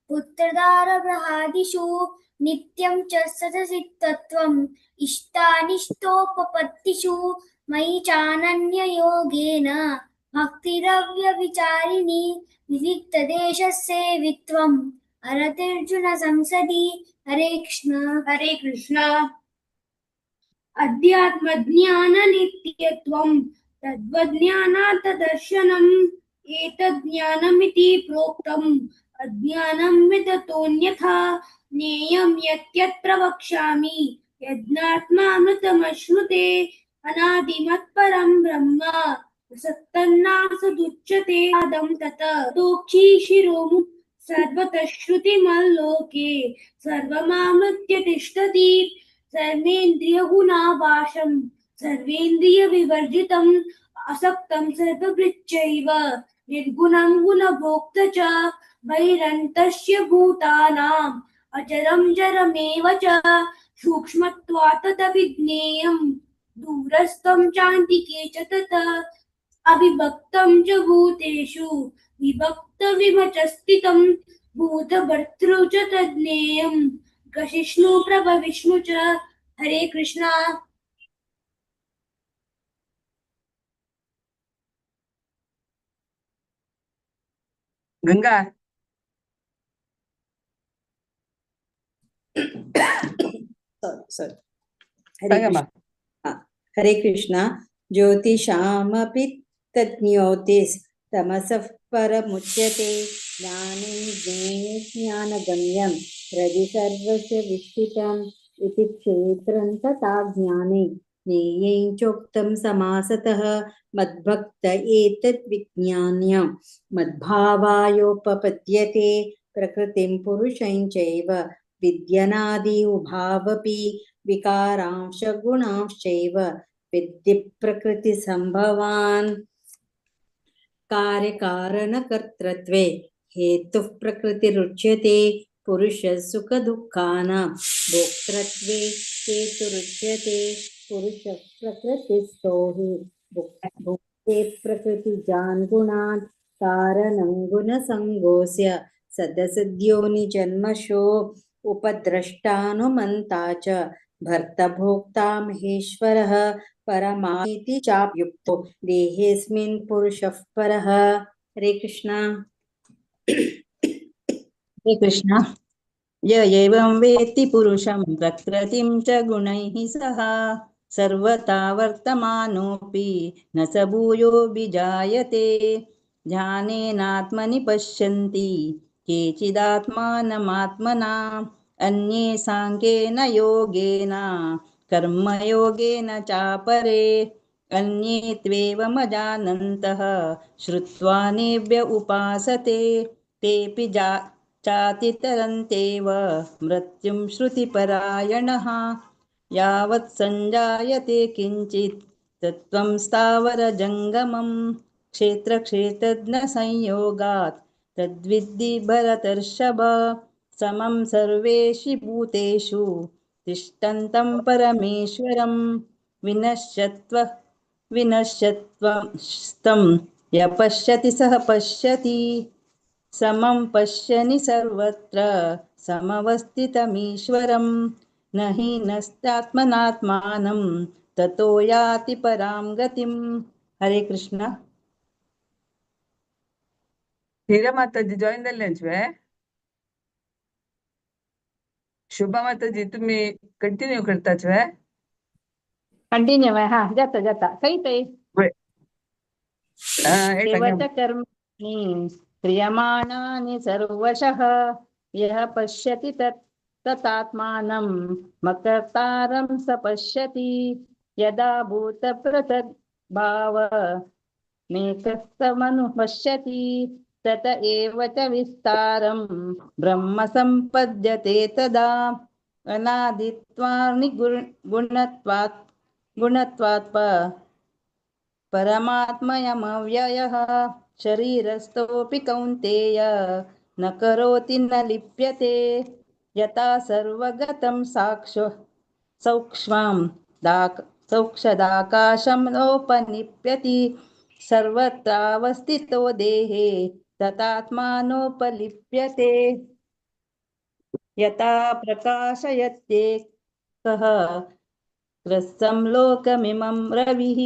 पुत्रदारगृहादिषु नित्यं च सतसिद्धत्वम् इष्टानिष्टोपपत्तिषु मयि चानन्ययोगेन भक्तिरव्यभिचारिणी विविक्तदेशसेवित्वम् अरतिर्जुन संसदि हरे कृष्ण अध्यात्मज्ञाननित्यत्वम् तद्वज्ञानार्थदर्शनम् एतज्ज्ञानमिति प्रोक्तम् अज्ञानं विदतोऽन्यथा ज्ञेयं यत् प्रवक्ष्यामि यज्ञात्मामृतमश्नुते अनादिमत्परं ब्रह्म सत्तन्नासदुच्यते आदं तत् दोक्षी शिरोमु सर्वतः श्रुतिमल्लोके सर्वमामृत्य तिष्ठति सर्वेन्द्रियगुणाभासं सर्वेन्द्रियविवर्जितम् असक्तं सर्वभृच्चैव निर्गुणं गुणभोक्त च बहिरन्तस्य भूतानाम् अचरं जरमेव च सूक्ष्मत्वात् तद्विज्ञेयं दूरस्थं चान्तिके च तत् अविभक्तं च भूतेषु विभक्तविमच स्थितं भूतभर्तृ च तज्ज्ञेयम् कशिष्णु प्रभविष्णु च हरे कृष्णा गंगा सॉरी हरे हरे कृष्ण ज्योतिषामपि तज्ञोतिस्तमसः परमुच्यते ज्ञाने ज्ञानगम्यं हृदि सर्वस्य विष्ठितम् इति क्षेत्रं तथा ज्ञाने ज्ञेयं चोक्तं समासतः मद्भक्त एतद् विज्ञान्य मद्भावायोपपद्यते प्रकृतिं पुरुषं चैव विद्यनादि उभावपि विकारांश गुणांश्चैव विद्धि प्रकृतिसम्भवान् कार्यकारणकर्तृत्वे हेतुः प्रकृतिरुच्यते पुरुषः सुखदुःखानां भोक्तृत्वे हेतुरुच्यते पुरुषः प्रकृतिस्थो हि भुक्ते प्रकृतिजान् गुणान् कारणं गुणसङ्गोऽस्य सदसद्योनिजन्मशो उपद्रष्टानुमन्ता च भर्तभोक्ता महेश्वरः परमाइति चाप्युक्तो देहेऽस्मिन् पुरुषः परः। हरे कृष्णा। हरे कृष्णा। य एवं वेत्ति पुरुषं प्रकृतिं च गुणैः सह सर्वथा वर्तमानोऽपि न स भूयोऽभिजायते। ध्यानेनात्मनि पश्यन्ति केचिदात्मानमात्मना अन्ये साङ्ख्येन योगेन कर्मयोगेन चापरे अन्ये त्वेवमजानन्तः श्रुत्वा नेभ्य उपासते तेऽपि चातितरन्तेव मृत्युं श्रुतिपरायणः। यावत् सञ्जायते किञ्चित् तत्त्वं स्थावरजङ्गमं क्षेत्रक्षेत्रज्ञसंयोगात् तद्विद्धि भरतर्षभ। समं सर्वेषु भूतेषु तिष्ठन्तं परमेश्वरं विनश्यत्वं यः पश्यति सः पश्यति समं पश्यनि सर्वत्र समवस्थितमीश्वरं न हि नस्त्यात्मनात्मानं ततो याति परां गतिम्। हरे कृष्ण। हीरा माताजी जॉईन झाल्यांचे शुभा माताजी तुम्ही कंटिन्यू करताच वे कंटिन्यू हा जाता जाता काही ते सांगा कर्माणि क्रियमाणानि सर्वशः यः पश्यति ततात्मानं मकर्तारं स पश्यति यदा भूतपृथग्भाव मेकस्तमनुपश्यति तत एव च विस्तारं ब्रह्म सम्पद्यते तदा अनादित्वानि गुणत्वात् परमात्मयमव्ययः शरीरस्थोऽपि कौन्तेय न करोति न लिप्यते यथा सर्वगतं सौक्षदाकाशं नोपलिप्यति सर्वत्रावस्थितो देहे तथात्मानोपलिप्यते यथा प्रकाशयत्येकः कृत्स्नं लोकमिमं रविः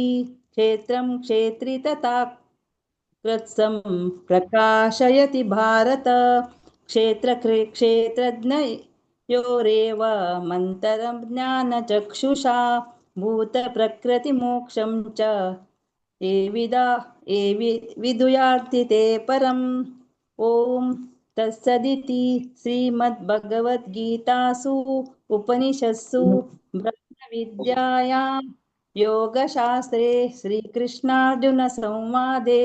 क्षेत्रं क्षेत्री तथा कृत्स्नं प्रकाशयति भारत क्षेत्रज्ञयोरेव मन्तरं ज्ञानचक्षुषा भूतप्रकृतिमोक्षं च विदुयार्ति ते परम्। ॐ तत्सदिति श्रीमद्भगवद्गीतासु उपनिषत्सु ब्रह्मविद्यायां योगशास्त्रे श्रीकृष्णार्जुनसंवादे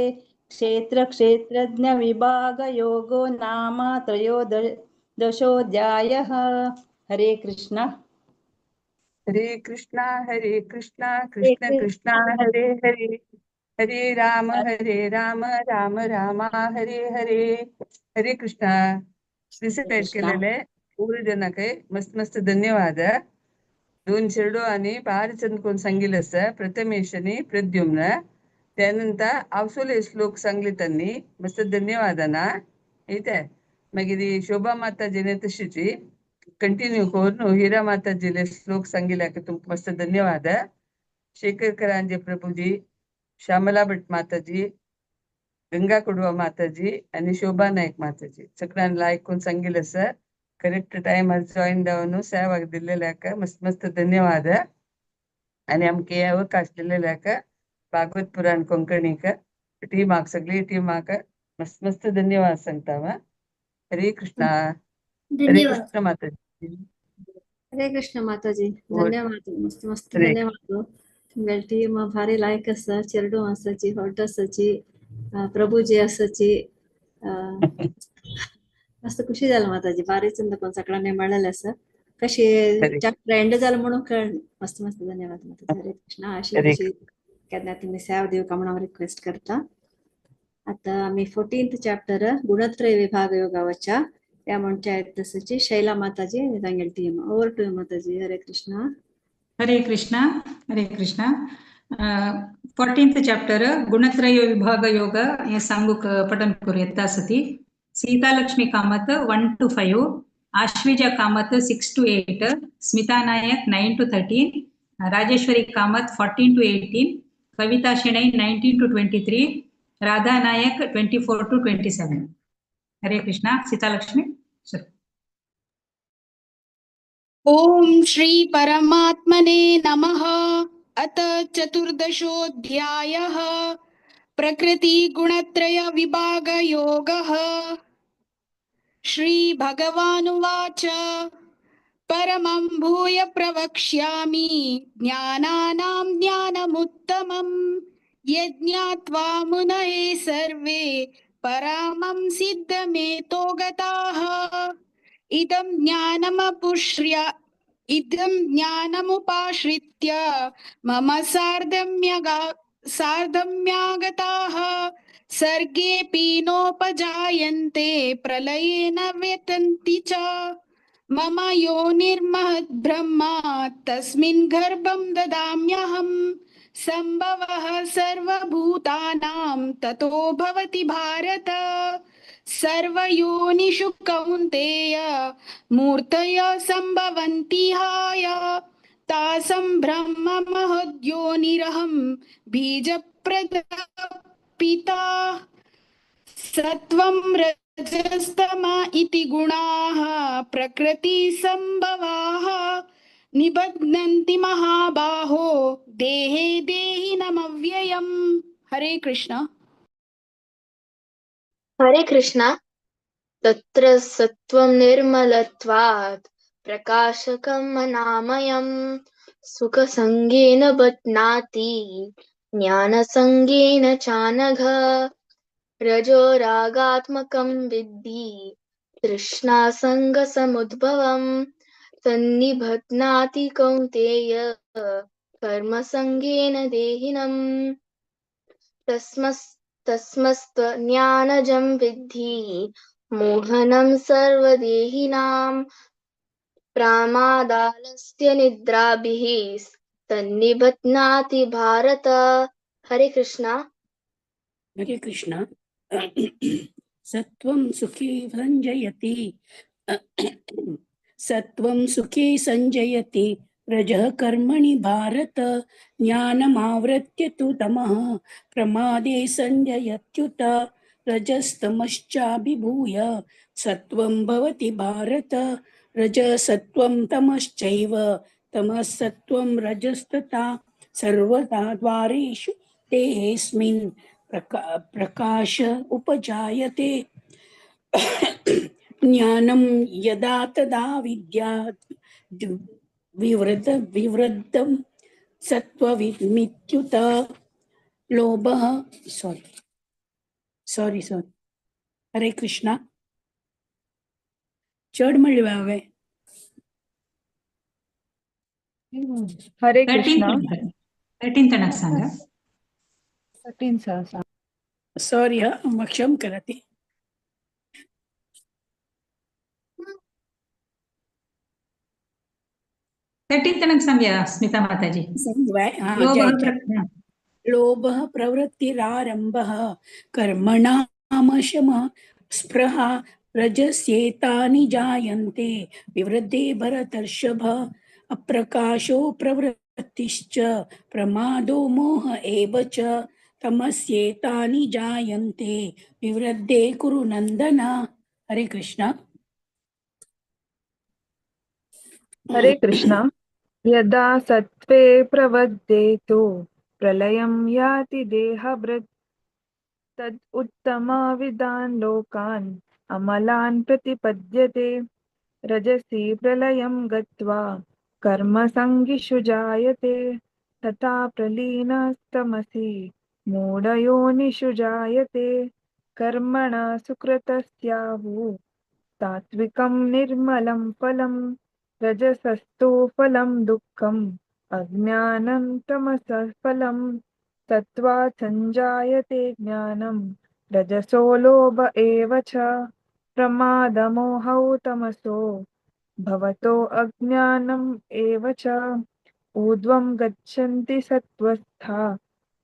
क्षेत्रक्षेत्रज्ञविभागयोगो नाम त्रयोदशोऽध्यायः। हरे कृष्ण। हरे कृष्णा कृष्ण कृष्णा हरे हरे हरे राम राम राम हरे हरे। हरे कृष्णा रिसिटेट केलेले पूर्ण जनके मस्त मस्त धन्यवाद। दोन शेरडो आणि भारी चंद कोण सांगितलं असं प्रथमेशनी प्रद्युम्न त्यानंतर आवसोले श्लोक सांगले त्यांनी मस्त धन्यवाद ना इथे मागीर शोभा माताजीने तशीची कंटिन्यू करून हिरा माताजीले श्लोक सांगितल्या तुमका मस्त धन्यवाद। शेखर करांजे प्रभुजी श्यामला भट माताजी गंगा कुडवा माताजी आणि शोभा नाईक माताजी सगळ्यांना ऐकून सांगितलं असं करेक्ट टाइम जॉईन जाऊन सहभाग दिलेल्याक मस्त मस्त धन्यवाद। आणि आमके अवकाश दिलेल्याक भागवत पुराण कोंकणीक टीमाक सगळी टीमाक मस्त मस्त धन्यवाद सांगता। हरे कृष्णा हरे कृष्ण माताजी। हरे कृष्ण माताजी धन्यवाद मस्त मस्त धन्यवाद। तुमगे टीम भारी लायक आसा चेरडू आसाची हॉट आसाची प्रभुजी आसाची मस्त खुशी जालें माताजी बारी चंद कोण सगळ्यांनी मेळलेले आसा कशी चॅप्टर एंड जालें म्हणून कळ्ळें मस्त मस्त धन्यवाद माताजी हरे कृष्ण अशी तशी केन्ना तुमी सेवा दिवका म्हणून रिक्वेस्ट करता आता आम्ही 14th चॅप्टर गुणत्रय विभाग योगावच्या त्या म्हणच्या तसची शैला माताजी तांगेल टीम ओवर टू माताजी हरे कृष्ण हरे कृष्ण हरे कृष्ण 14th चॅप्टर गुणत्रय विभाग योग हे सांगूक पठन करूं सती सीता लक्ष्मी कामत 1 to 5 आश्विजा कामत 6 to 8 स्मिता नायक 9 to 13 Rajeshwari Kamat 14 to 18 Kavita Shenoy 19 to 23 Radha नायक 24 to 27 हरे कृष्ण सीता लक्ष्मी ओम श्री परमात्मने नमः अथ चतुर्दशोऽध्यायः प्रकृति गुणत्रय विभाग योगः श्री भगवानुवाच परमं भूय प्रवक्ष्यामि ज्ञानानां ज्ञानमुत्तमं यज्ञात्वा मुनये सर्वे परामं सिद्धमेतो गताः इदं ज्ञानमुपाश्रित्य मम सार्धम्यागताः सर्गेऽपि नोपजायन्ते प्रलये न व्यतन्ति च मम योनिर्महद्ब्रह्मा तस्मिन् गर्भं ददाम्यहम् सम्भवः सर्वभूतानां ततो भवति भारत सर्वयोनिषु कौन्तेय मूर्तय सम्भवन्ति हाय तासं ब्रह्म महद्योनिरहं बीजप्रदः पिता सत्वं रजस्तमा इति गुणाः प्रकृतिसम्भवाः निबध्नन्ति महाबाहो देहे देहिनमव्ययम् हरे कृष्ण हरे कृष्ण तत्र सत्वं निर्मलत्वात् प्रकाशकम् अनामयम् सुखसंगेन बध्नाति ज्ञानसंगेन चानघ रजो रागात्मकं विद्धि तृष्णासंगसमुद्भवम् तन्निबध्नाति कौन्तेय कर्मसंगेन देहिनम् तस्मस्त्वज्ञानजं विद्धि मोहनं सर्वदेहिनां प्रमादालस्य निद्राभिः तन्निबध्नाति भारत हरे कृष्ण सत्वं सुखी संजयति सत्वं सुखी संजयति रजः कर्मणि भारत ज्ञानमावृत्य तु तमः प्रमादे संजयत्युत रजस्तमश्चाभिभूय सत्वं भवति भारत रजसत्वं तमश्चैव तमसत्वं रजस्तथा सर्वदा द्वारेषु तेऽस्मिन् प्रकाश उपजायते ज्ञानं यदा तदा विद्यात् विवृद्धं सत्त्वमित्युत लोभः सॉरी हरे कृष्ण चढ म्हणले बाबे हरे कृष्ण 13 तणक सांगा 13 सॉरी क्षम करते 13 तणक सांगा स्मिता माताजी लोभः प्रवृत्तिरारम्भः कर्मणामशमः स्पृहा रजस्येतानि जायन्ते विवृद्धे भरतर्षभ अप्रकाशो प्रवृत्तिश्च प्रमादो मोह एव च तमस्येतानि जायन्ते विवृद्धे कुरु नन्दन हरे कृष्ण हरे कृष्ण यदा सत्त्वे प्रवद्येतो प्रलयं याति देहभृत् तद् उत्तमविदान् लोकान् अमलान् प्रतिपद्यते रजसि प्रलयं गत्वा कर्मसङ्गिषु जायते तथा प्रलीनस्तमसि मूढयोनिषु जायते कर्मणा सुकृतस्याहुः सात्विकं निर्मलं फलं रजसस्तु फलं दुःखम् अज्ञानं तमसः फलं सत्त्वात् संजायते ज्ञानं रजसो लोभ एव च प्रमादमोहौ तमसो भवतो अज्ञानम् एव च ऊर्ध्वं गच्छन्ति सत्त्वस्था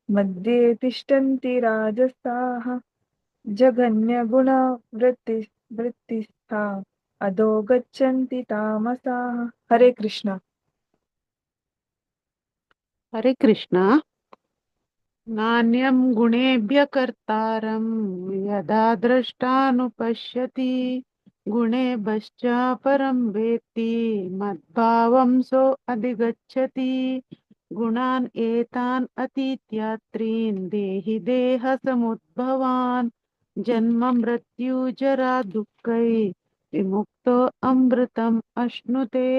मध्ये तिष्ठन्ति राजसाः जघन्यगुणवृत्तिस्था अधो गच्छन्ति तामसाः। हरे कृष्ण। हरे कृष्ण। नान्यं गुणेभ्य कर्तारं यदा द्रष्टानुपश्यति गुणेभ्यश्च परं वेत्ति मद्भावं सो अधिगच्छति गुणान् एतान् अतीत्यात्रीन् देहि देहसमुद्भवान् जन्म मृत्यु जरा दुःखै विमुक्तो अमृतम् अश्नुते।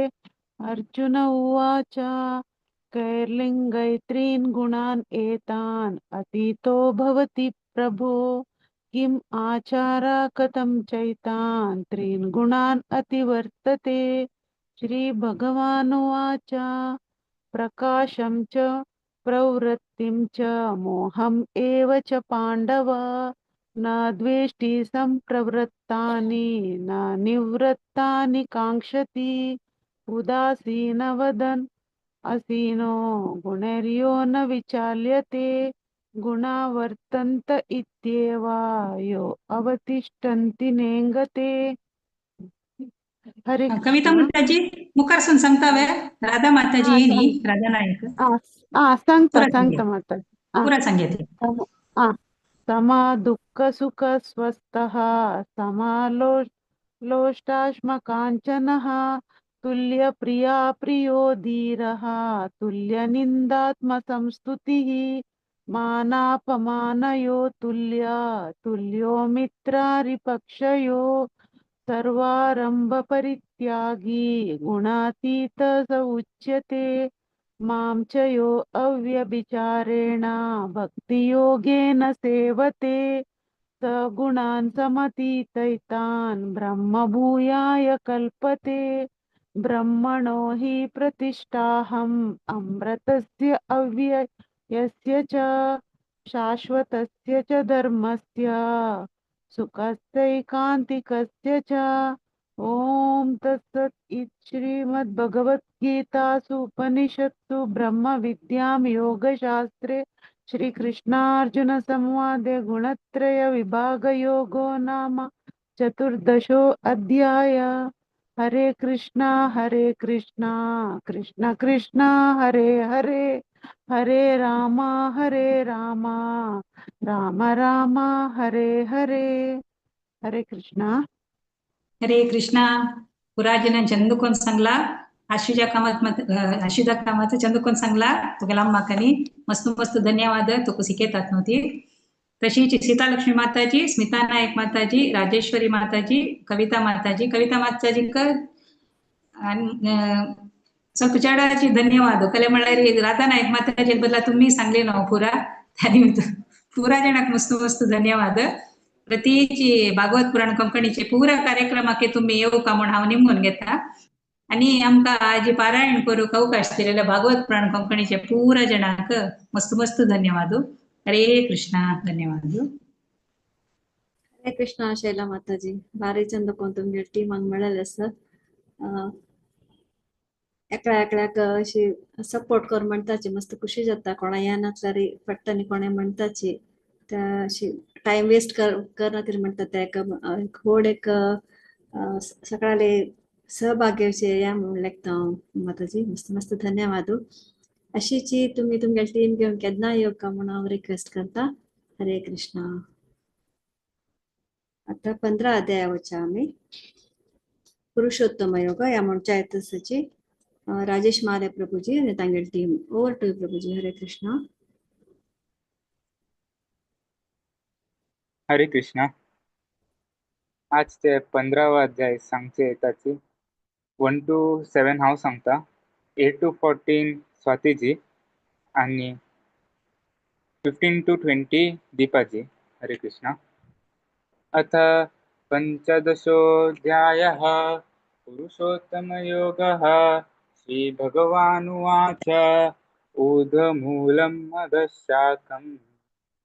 अर्जुन उवाच कैर्लिङ्गैत्रीन् गुणान् एतान् अतीतो भवति प्रभो किम् आचारा कथं चैतान् त्रीन् गुणान् अतिवर्तते। श्रीभगवानुवाच प्रकाशं च प्रवृत्तिं च मोहम् एव च पाण्डव न द्वेष्टि सम्प्रवृत्तानि न निवृत्तानि काङ्क्षति उदासीनवदन् असीनो गुणैर्यो न विचाल्यते गुणा वर्तन्त इत्येव यो अवतिष्ठन्ति नेङ्गते। हरे कविता माताजी मुखारसून सांगतावे राधा माताजी येनी राधा नायक सांगता माताजी पुरा सांगेते समा दुःख सुख स्वस्थः समालोष्टाश्मकाञ्चनः तुल्य प्रिया प्रियो धीरः तुल्य निन्दात्मसंस्तुतिः मानापमानयो तुल्य तुल्यो मित्रारिपक्षयो सर्वारंभ परित्यागी गुणातीत स उच्यते मां च यो अव्यभिचारेण भक्तियोगेन सेवते स गुणान् समतीतैतान् ब्रह्मभूयाय कल्पते ब्रह्मणो हि प्रतिष्ठाहम् अमृतस्य अव्ययस्य च शाश्वतस्य च धर्मस्य सुखस्यैकान्तिकस्य च। ओम तत्सत् इति श्रीमद्भगवद्गीतासु उपनिषत्सु ब्रह्म विद्यां योगशास्त्रे श्रीकृष्णार्जुन संवादे गुणत्रय विभाग योगो नाम चतुर्दशो अध्याय। हरे कृष्णा कृष्ण कृष्ण हरे हरे हरे राम राम राम हरे हरे। हरे कृष्णा। हरे कृष्णा पुराजन चंदुकोन सांगला आशिजा कामात चंदुकोन सांगला तुगेला म्हाकानी मस्त मस्त धन्यवाद तुका सिकेतात नव्हती तशीच सीतालक्ष्मी माताजी स्मिता नायक माताजी राजेश्वरी माताजी कविता माताजी ಸ್ವಲ್ಪ चडाची धन्यवाद कले म्हळ्यार राधा नायक माताजी बदला तुम्ही सांगले ना पुरा त्या निमित्त पुरा जणाक मस्त मस्त धन्यवाद प्रतीची भागवत पुराण कोंकणीचे पुरा कार्यक्रमाके तुम्ही येऊ का म्हणून हांव निमून घेता आणि आमका आजी पारायण करूक अवकाश दिलेल्या भागवत पुराण कोंकणीचे पुरा जणांक मस्त मस्त धन्यवाद। हरे कृष्णा धन्यवाद। हरे कृष्णा शैला माताजी बारी चंद कोण तुमगे टीमांक मेळ्ळेले आसा एकल्याक अशी सपोर्ट कर म्हणटाची मस्त खुशी जाता कोणा येनासल्यार पट्टनी कोणे म्हणटाची त्या अशी टाइम वेस्ट करना तरी म्हणटा ते खोड एक सकाळी सहभाग्याचे या म्हणून लेखता माताजी मस्त मस्त धन्यवाद। अशीची तुम्ही तुमगे टीम घेऊन केन्ना येऊ का म्हणून हांव रिक्वेस्ट करता। हरे कृष्णा। आता 15 अध्याय वचा आम्ही पुरुषोत्तम योग या म्हणच्या येतसाची राजेश माले प्रभुजी आणि तांगेल टीम ओवर टू प्रभुजी। हरे कृष्णा। हरे कृष्णा। आज ते 15वा अध्याय सांगचे येताची 1 to 7 हांव सांगता 8 to 14 स्वातीजी आणि 15 to 20 दीपाजी. हरे कृष्ण. अथ पञ्चदशोऽध्यायः पुरुषोत्तमयोगः. श्रीभगवानुवाच ऊर्ध्वमूलं मदशाकम्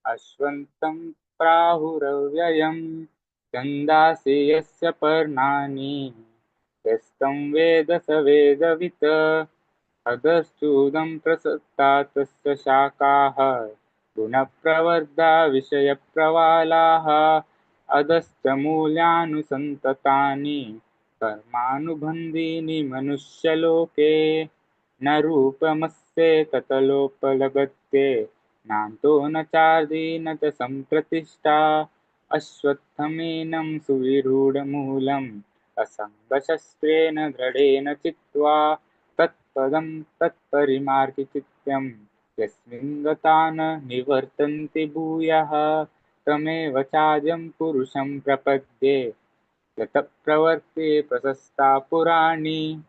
अश्वत्थं प्राहुरव्ययम् छन्दांसि यस्य पर्णानि यस्तं वेद स वेदवित्. अधश्चूदं प्रसक्ता तस्य शाखाः गुणप्रवर्धा विषयप्रवालाः. अधश्च मूल्यानुसन्ततानि कर्मानुबन्धीनि मनुष्यलोके. न रूपमस्येकतलोपलभते नान्तो न चार्दी न च सम्प्रतिष्ठा. अश्वत्थमेनं सुविरूढमूलम् असङ्गशस्त्रेण दृढेन चित्वा तत्पदं तत्परिमार्गिचित्यं यस्मिन् गता न निवर्तन्ते भूयः तमेव चाद्यं पुरुषं प्रपद्ये. यतः प्रवर्ते प्रशस्ता पुराणी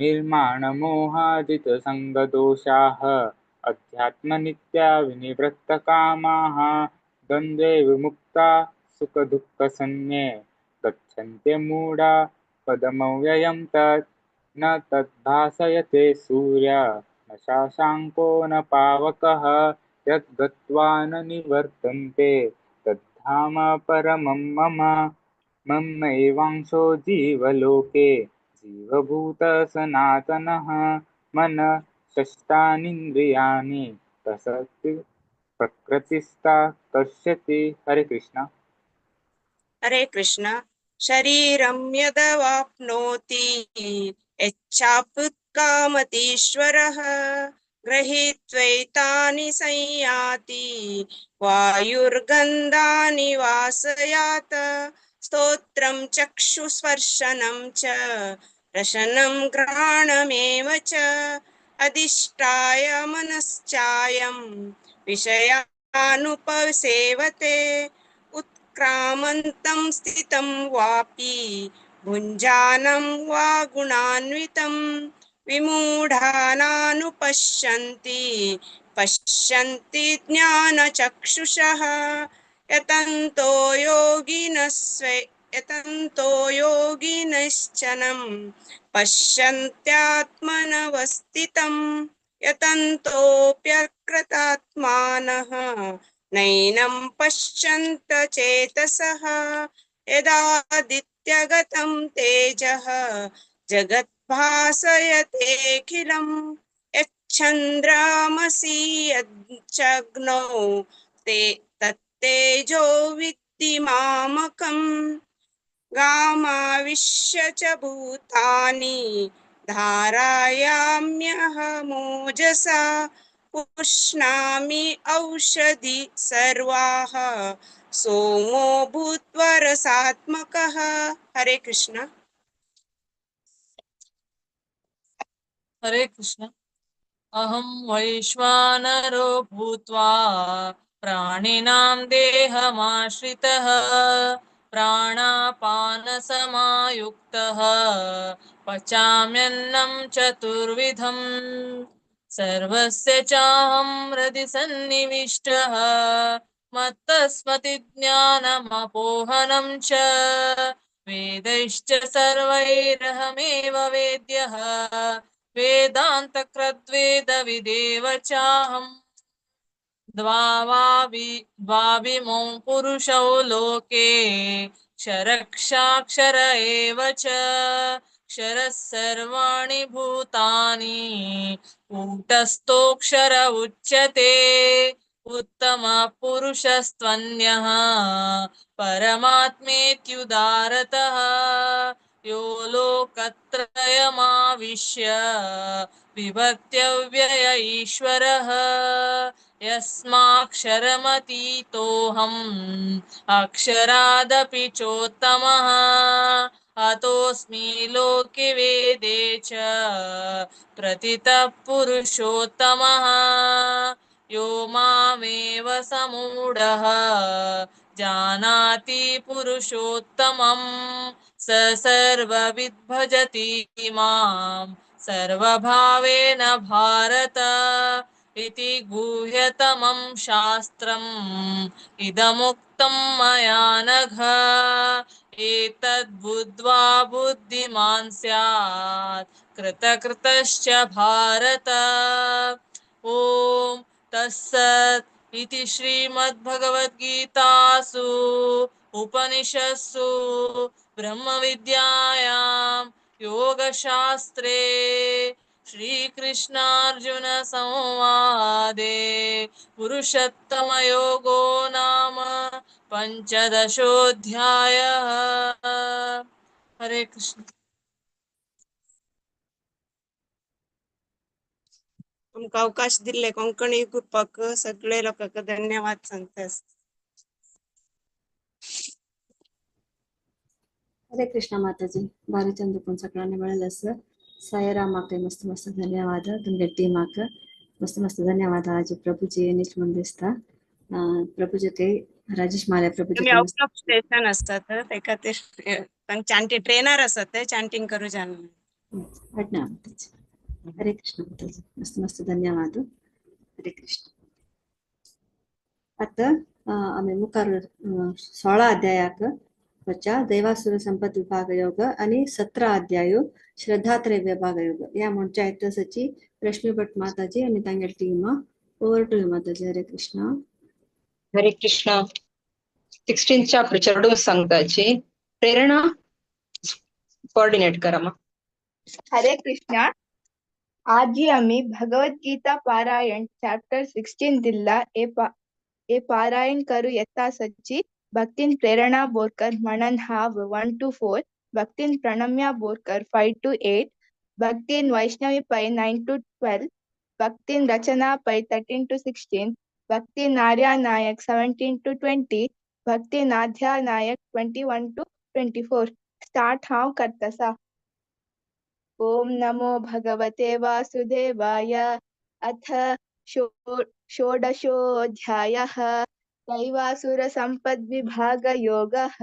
निर्माणमोहाजितसङ्गदोषाः अध्यात्मनित्या विनिवृत्तकामाः द्वन्द्वे विमुक्ता सुखदुःखसंज्ञे गच्छन्ते मूढा पदमव्ययं तत्. न तद्भासयते सूर्य न शशाङ्को न पावकः यद्गत्वा न निवर्तन्ते तद्धाम परमं मम. ममैवांशो जीवलोके जीवभूत सनातनः मनः षष्ठानीन्द्रियाणि प्रसक्ति प्रकृतिस्था कर्ष्यति. हरे कृष्ण. हरे कृष्ण. शरीरं यदवाप्नोति यच्चाप्युत्कामतीश्वरः गृहीत्वैतानि संयाति वायुर्गन्धानि वासयात. स्तोत्रं चक्षुस्पर्शनं च रसनं घ्राणमेव च अधिष्ठाय मनश्चायं विषयानुपसेवते. उत्क्रामन्तं स्थितं वापि भुञ्जानं वा गुणान्वितं विमूढानानुपश्यन्ति पश्यन्ति ज्ञानचक्षुषः. यतन्तो योगिनश्चनं पश्यन्त्यात्मनवस्थितं यतन्तोऽप्यकृतात्मानः नैनं पश्यन्त चेतसः. यदादित्यगतं तेजः जगद्भासयतेऽखिलं यच्चन्द्रामसि यच्चग्नौ तत्तेजो विद्धि मामकम्. गामाविश्य च भूतानि धारयाम्यहमोजसा पुष्णामि औषधि सर्वाः सोमो भूत्वा रसात्मकः. हरे कृष्ण. हरे कृष्ण. अहं वैश्वानरो भूत्वा प्राणिनां देहमाश्रितः प्राणापानसमायुक्तः पचाम्यन्नं चतुर्विधम्. सर्वस्य चाहं हृदि सन्निविष्टः मत्तस्मृतिज्ञानमपोहनं च वेदैश्च सर्वैरहमेव वेद्यः वेदान्तकृद्वेदविदेव चाहम्. द्वाविमौ पुरुषौ लोके क्षरक्षाक्षर एव च क्षरः सर्वाणि भूतानि कूटस्थोऽक्षर उच्यते. उत्तमः पुरुषस्त्वन्यः परमात्मेत्युदारतः यो लोकत्रयमाविश्य विभक्त्यव्यय ईश्वरः. यस्माक्षरमतीतोऽहम् अक्षरादपि चोत्तमः अतोऽस्मि लोके वेदे च प्रतितः पुरुषोत्तमः. यो मामेव समूढः जानाति पुरुषोत्तमं स सर्वविद् भजति मां सर्वभावेन भारत. इति गुह्यतमं शास्त्रम् इदमुक्तं मया नघ एतद्बुद्ध्वा बुद्धिमान् स्यात् कृतकृतश्च भारत ॐ तत्सत् इति श्रीमद्भगवद्गीतासु उपनिषत्सु ब्रह्मविद्यायां योगशास्त्रे श्रीकृष्णार्जुन संवादे पुरुषोत्तमयोगो नाम पंचदशोऽध्यायः। हरे कृष्ण। तुमका अवकाश दिले कोंकणी कृपक सगळे लोकांक धन्यवाद सांगतास. हरे कृष्ण माताजी भारी चंदकून सगळ्यांनी मिळालं असं सायरामाक मस्त मस्त धन्यवाद तुमच्या टीमाक मस्त मस्त धन्यवाद आज प्रभुजी निचमन दिसता प्रभुजी के राजेश माल्या प्रभुजी तुम्ही के आउट ऑफ स्टेशन असतात ते खातीर चांटिंग ट्रेनर असतात ते चांटिंग करू जाण. घटना माताजी हरे कृष्ण माताजी मस्त मस्त धन्यवाद हरे कृष्ण. आता आम्ही मुखार 16 अध्यायाक वचा दैवासुर संपद विभाग योग आणि 17 अध्याय श्रद्धात्रय विभाग योग या म्हणच्या ऐतसची रश्मी भट माताजी आणि तांगेल टीम ओवर टू माताजी. हरे कृष्ण. हरे कृष्ण. 16th chapter चरडू सांगताची प्रेरणा कोऑर्डिनेट करा मा. हरे कृष्णा. आज ही आम्ही भगवत गीता पारायण चॅप्टर 16 दिला ए पारायण करू येता सच्ची भक्तीन प्रेरणा बोरकर म्हणन हाव 1 to 4, भक्तीन प्रणम्या Borkar 5 to 8, भक्तीन Vaishnavi Pai 9 to 12, भक्तीन रचना पै 13 to 16, भक्तीन आर्या नायक 17 to 20, भक्तीन आध्या नायक 21 to 24. स्टार्ट हाव करतसा. ओम नमो भगवते वासुदेवाय. अथ षोडशोऽध्यायः दैवासुरसम्पद्विभागयोगः.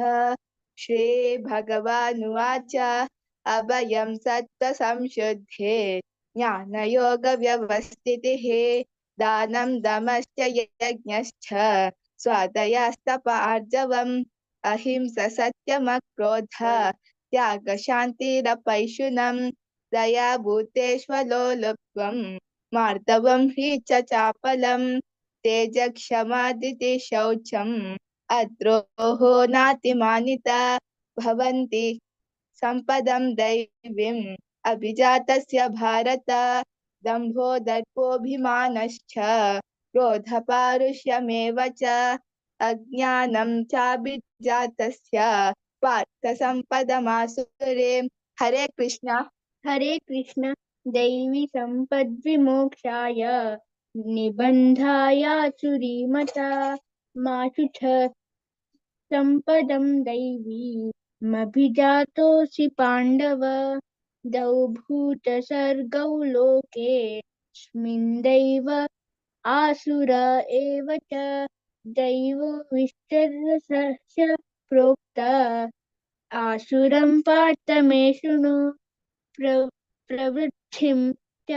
श्रीभगवानुवाच अभयं सत्त्वसंशुद्धे ज्ञानयोगव्यवस्थितिः दानं दमश्च यज्ञश्च स्वादयास्तपार्जवम् अहिंसा सत्यमक्रोध त्यागशान्तिरपैशुनम् दया भूतेष्वलोलुप्त्वम् मार्दवम् हि च चापलम् तेजक्षमादिति शौचम् अद्रोहो नातिमानिता भवन्ति सम्पदम् दैवीम् अभिजातस्य भारत दम्भो दर्पोऽभिमानश्च क्रोधपारुष्यमेव च अज्ञानं चाभिजातस्य पार्थ सम्पदमासुरे. हरे कृष्ण. हरे कृष्ण. दैवी सम्पद्विमोक्षाय निबन्धायासुरीमता माशुच सम्पदं दैवीमभिजातोऽसि पाण्डव. द्वौ भूतसर्गौ लोकेऽस्मिन् दैव आसुर एव च. दैवो विस्तरस्य प्रोक्त आसुरं पार्थ मे शृणु. प्रवृत्तिं च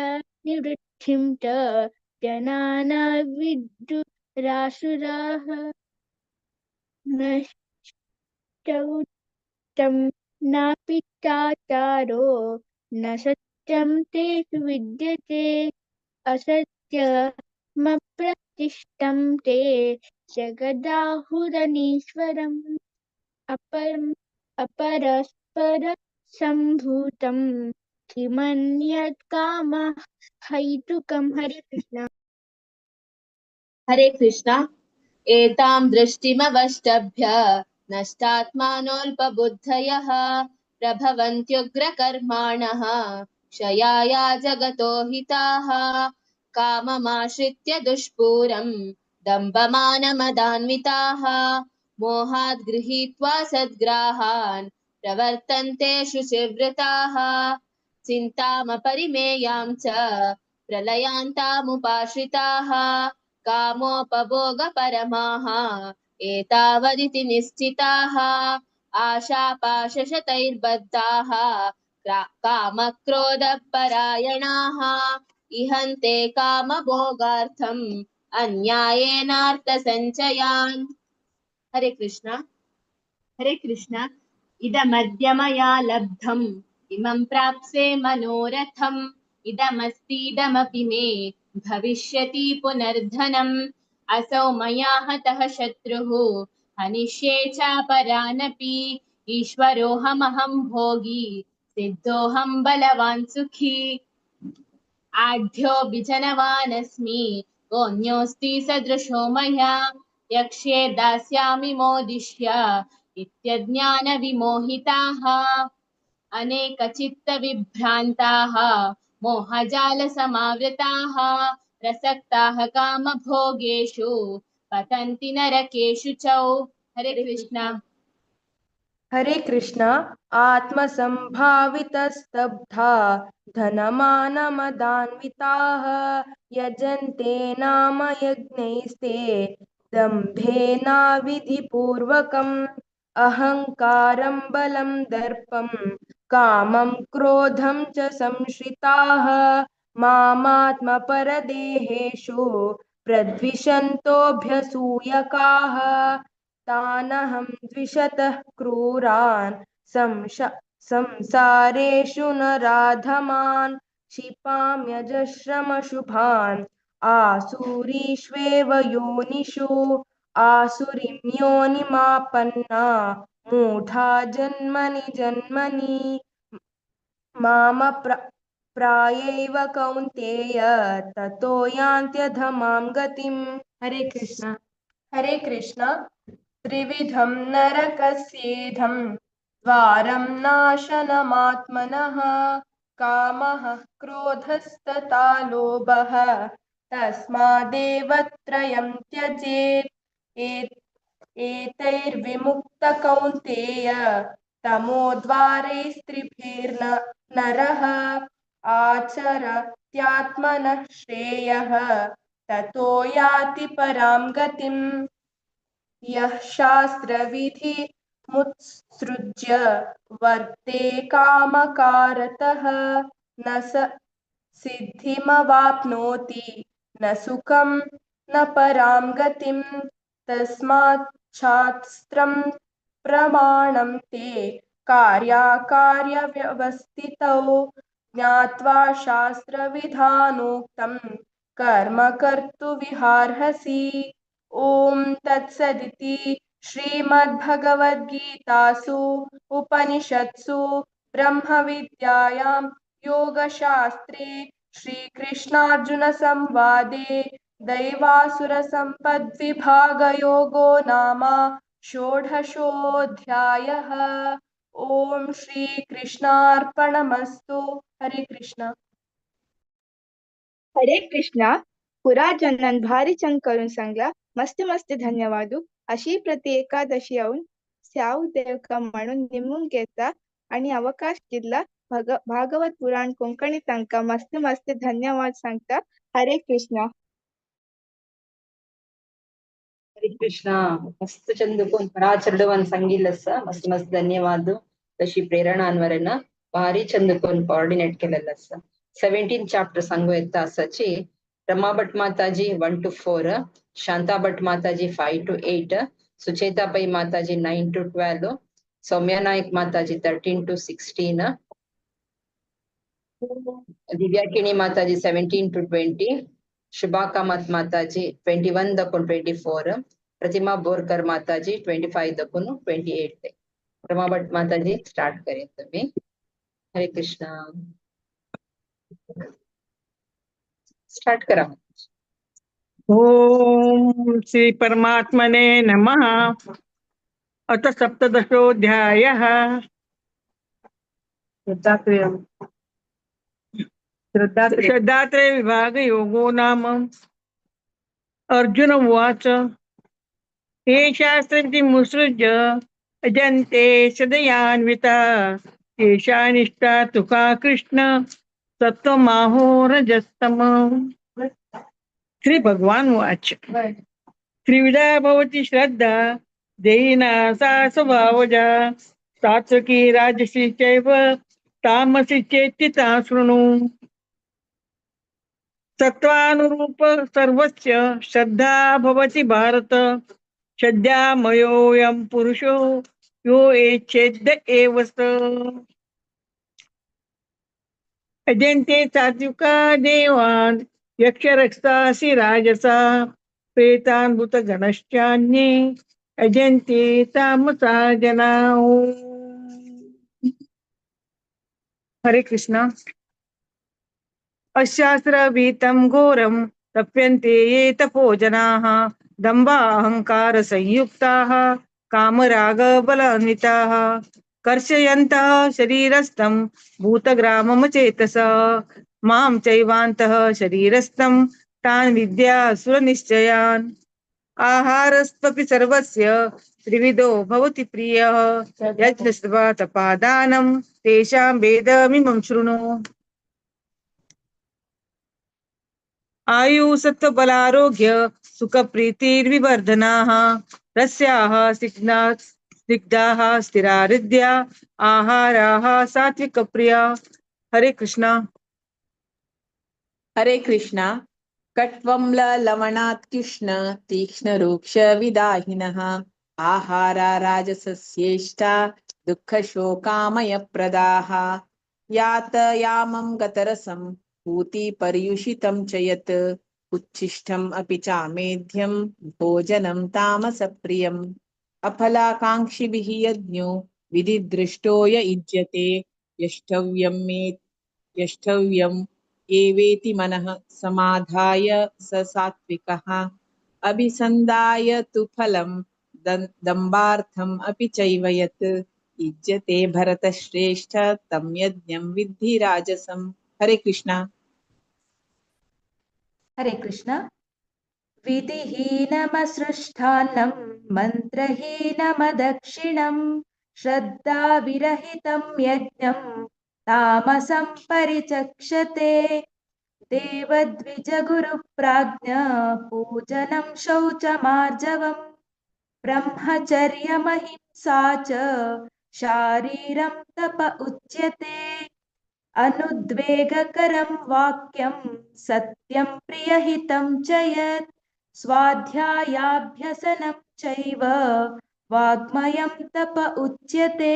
निवृत्तिं च जनाना विदुरासुराः. न शौचं नापि चाचारो न सत्यं तेषु विद्यते. असत्यमप्रतिष्ठं ते जगदाहुरनीश्वरम्. अपरस्परसम्भूतं किमन्यत् कामहैतुकम्. हरे कृष्ण. हरे कृष्ण. एतां दृष्टिमवष्टभ्य नष्टात्मानोऽल्पबुद्धयः प्रभवन्त्युग्रकर्माणः क्षयाय जगतो हिताः. काममाश्रित्य दुष्पूरं दम्भमानमदान्विताः मोहात् गृहीत्वा सद्ग्राहान् प्रवर्तन्ते शुचिव्रताः. चिन्तामपरिमेयां च प्रलयान्तामुपाश्रिताः कामोपभोगपरमाः एतावदिति निश्चिताः. आशापाशशतैर्बद्धाः कामक्रोधपरायणाः इहन्ते कामभोगार्थम् अन्यायेनार्थसञ्चयान्। हरे कृष्ण। हरे कृष्ण। इदमद्य मया लब्धम् इमं प्राप्स्ये मनोरथम् इदमस्तीदमपि मे भविष्यति पुनर्धनम् असौ मया हतः शत्रुः हनिष्ये चापरानपि ईश्वरोऽहमहं भोगी सिद्धोऽहं बलवान् सुखी आढ्योऽभिजनवानस्मि कोऽन्योऽस्ति सदृशो मया यक्ष्ये दास्यामि मोदिष्य इत्यज्ञानविमोहिताः अनेकचित्तविभ्रान्ताः मोहजालसमावृताः प्रसक्ताः कामभोगेषु पतन्ति नरकेषु च। हरे कृष्ण। हरे कृष्ण। आत्मसम्भावितस्तब्धा धनमानमदान्विताः यजन्ते नाम यज्ञैस्ते दम्भेनाविधिपूर्वकम् अहङ्कारं बलं दर्पं कामं क्रोधं च संश्रिताः मामात्मपरदेहेषु प्रद्विषन्तोऽभ्यसूयकाः तानहं द्विषतः क्रूरान् संसारेषु नराधमान् क्षिपाम्यजश्रमशुभान् आसुरीष्वेव योनिषु आसुरीं योनिमापन्ना मूढा जन्मनि जन्मनि प्रायैव कौन्तेय ततो यान्त्यधमां गतिम्। हरे कृष्ण। हरे कृष्ण। त्रिविधं नरकस्येधं द्वारं नाशनमात्मनः कामः क्रोधस्तथा लोभः तस्मादेव त्रयं त्यजेत् एतैर्विमुक्तः कौन्तेय तमोद्वारैस्त्रिभिर्न नरः आचरत्यात्मनः श्रेयः ततो याति परां गतिम्। यः शास्त्रविधिमुत्सृज्य वर्ते कामकारतः न स सिद्धिमवाप्नोति न सुखं न परां गतिम्। तस्मात् शास्त्रं प्रमाणं ते कार्याकार्यव्यवस्थितौ ज्ञात्वा शास्त्रविधानोक्तं कर्म कर्तुमिहार्हसि। ॐ तत्सदिति श्रीमद्भगवद्गीतासु उपनिषत्सु ब्रह्मविद्यायां योगशास्त्रे श्रीकृष्णार्जुनसंवादे दैवासुरसम्पद्विभागयोगो नाम षोडशोऽध्यायः। ॐ श्रीकृष्णार्पणमस्तु। हरे कृष्ण। हरे कृष्ण. पुराजनान भारी चंद करून सांगला. मस्त मस्त धन्यवाद. अशी प्रति एकादशी येऊन स्याव देवका म्हणून निमून घेता आणि अवकाश दिला भागवत पुराण कोंकणी तांका मस्त मस्त धन्यवाद सांगता. हरे कृष्ण. हरे कृष्ण. मस्त चंद कोण पराचरडवन सांगितलंस मस्त मस्त धन्यवाद. तशी प्रेरणांवरन भारी चंद कोण कोऑर्डिनेट केलेलं 17 चॅप्टर सांगू येता असाची रमा भट माताजी 1 to 4, शांता भट माताजी 5 to 8, सुचेता पै माताजी 9 to 12, सौम्या नायक माताजी 13 to 16, दिव्या किणी माताजी 17 to 20, शुभा कामत माताजी 21 दकुन 24, प्रतिमा बोरकर माताजी 25 दकुन 28. रमा भट माताजी स्टार्ट करें तुम्ही. हरे कृष्ण. स्टार्ट करा. ओम श्री परमात्मने नमः. अथ सप्तदशोऽध्यायः. श्रद्धात्रय विभाग योगो नाम. अर्जुन उवाच हे शास्त्रविधिमुत्सृज्य अजन्ते सदयान्विता येषा निष्ठा तुका कृष्ण सत्त्वमाहो रजस्तम. श्री भगवान उवाच त्रिविधा भवति श्रद्धा देहिना सा स्वभावजा सात्विकी राजसी चैव तामसी चेति ता शृणु. सत्त्वानुरूप सर्वस्य श्रद्धा भवति भारत श्रद्धामयोऽयं पुरुषो यो एच्छेद्य एव स अजन्ते सात्विका देवान् यक्षरक्षासि राजसा प्रेतान् भूतगणश्चान्ये अजन्ते तामसा जना. हरे कृष्ण. अशास्त्रवीतं घोरं तप्यन्ते ये तपो जनाः दम्भाहंकार संयुक्ताः कामरागबलान्विताः कर्षयन्तः शरीरस्थं भूतग्राममचेतसः मां चैवान्तः शरीरस्थं तान् विद्यासुरनिश्चयान्. आहारस्त्वपि सर्वस्य त्रिविधो भवति प्रियः यज्ञस्त्वा तपादानं तेषां वेदमिमं शृणु. आयु सत्वबलारोग्य सुखप्रीतिर्विवर्धनाः रस्याः स्निग्धाः स्थिरा हृद्या आहाराः सात्विकप्रिया. हरे कृष्णा. हरे कृष्णा. कट्वम्ल लवणात्कृष्ण तीक्ष्णरूक्ष विदाहिनः आहारा राजसस्येष्टा दुःखशोकामयप्रदाः यातयामं गतरसं पूति पर्युषितं च यत् उच्छिष्टम् अपि चामेध्यं भोजनं तामसप्रियम् अफलाकाङ्क्षिभिः यज्ञो विधिदृष्टो य युज्यते यष्टव्यम् एवेति मनः समाधाय स सात्विकः अभिसन्धाय तु फलं दम्भार्थम् अपि चैव यत् युज्यते भरतश्रेष्ठ तं यज्ञं विद्धि राजसम्. हरे कृष्णा. हरे कृष्ण. विधिहीनमसृष्टान्नं मन्त्रहीनमदक्षिणं श्रद्धाविरहितं यज्ञं तामसं परिचक्षते देवद्विजगुरुप्राज्ञ पूजनं शौचमार्जवम् ब्रह्मचर्यमहिंसा च शारीरं तप उच्यते अनुद्वेगकरं वाक्यं सत्यं प्रियहितं च यत् स्वाध्यायाभ्यसनं चैव वाग्मयं तप उच्यते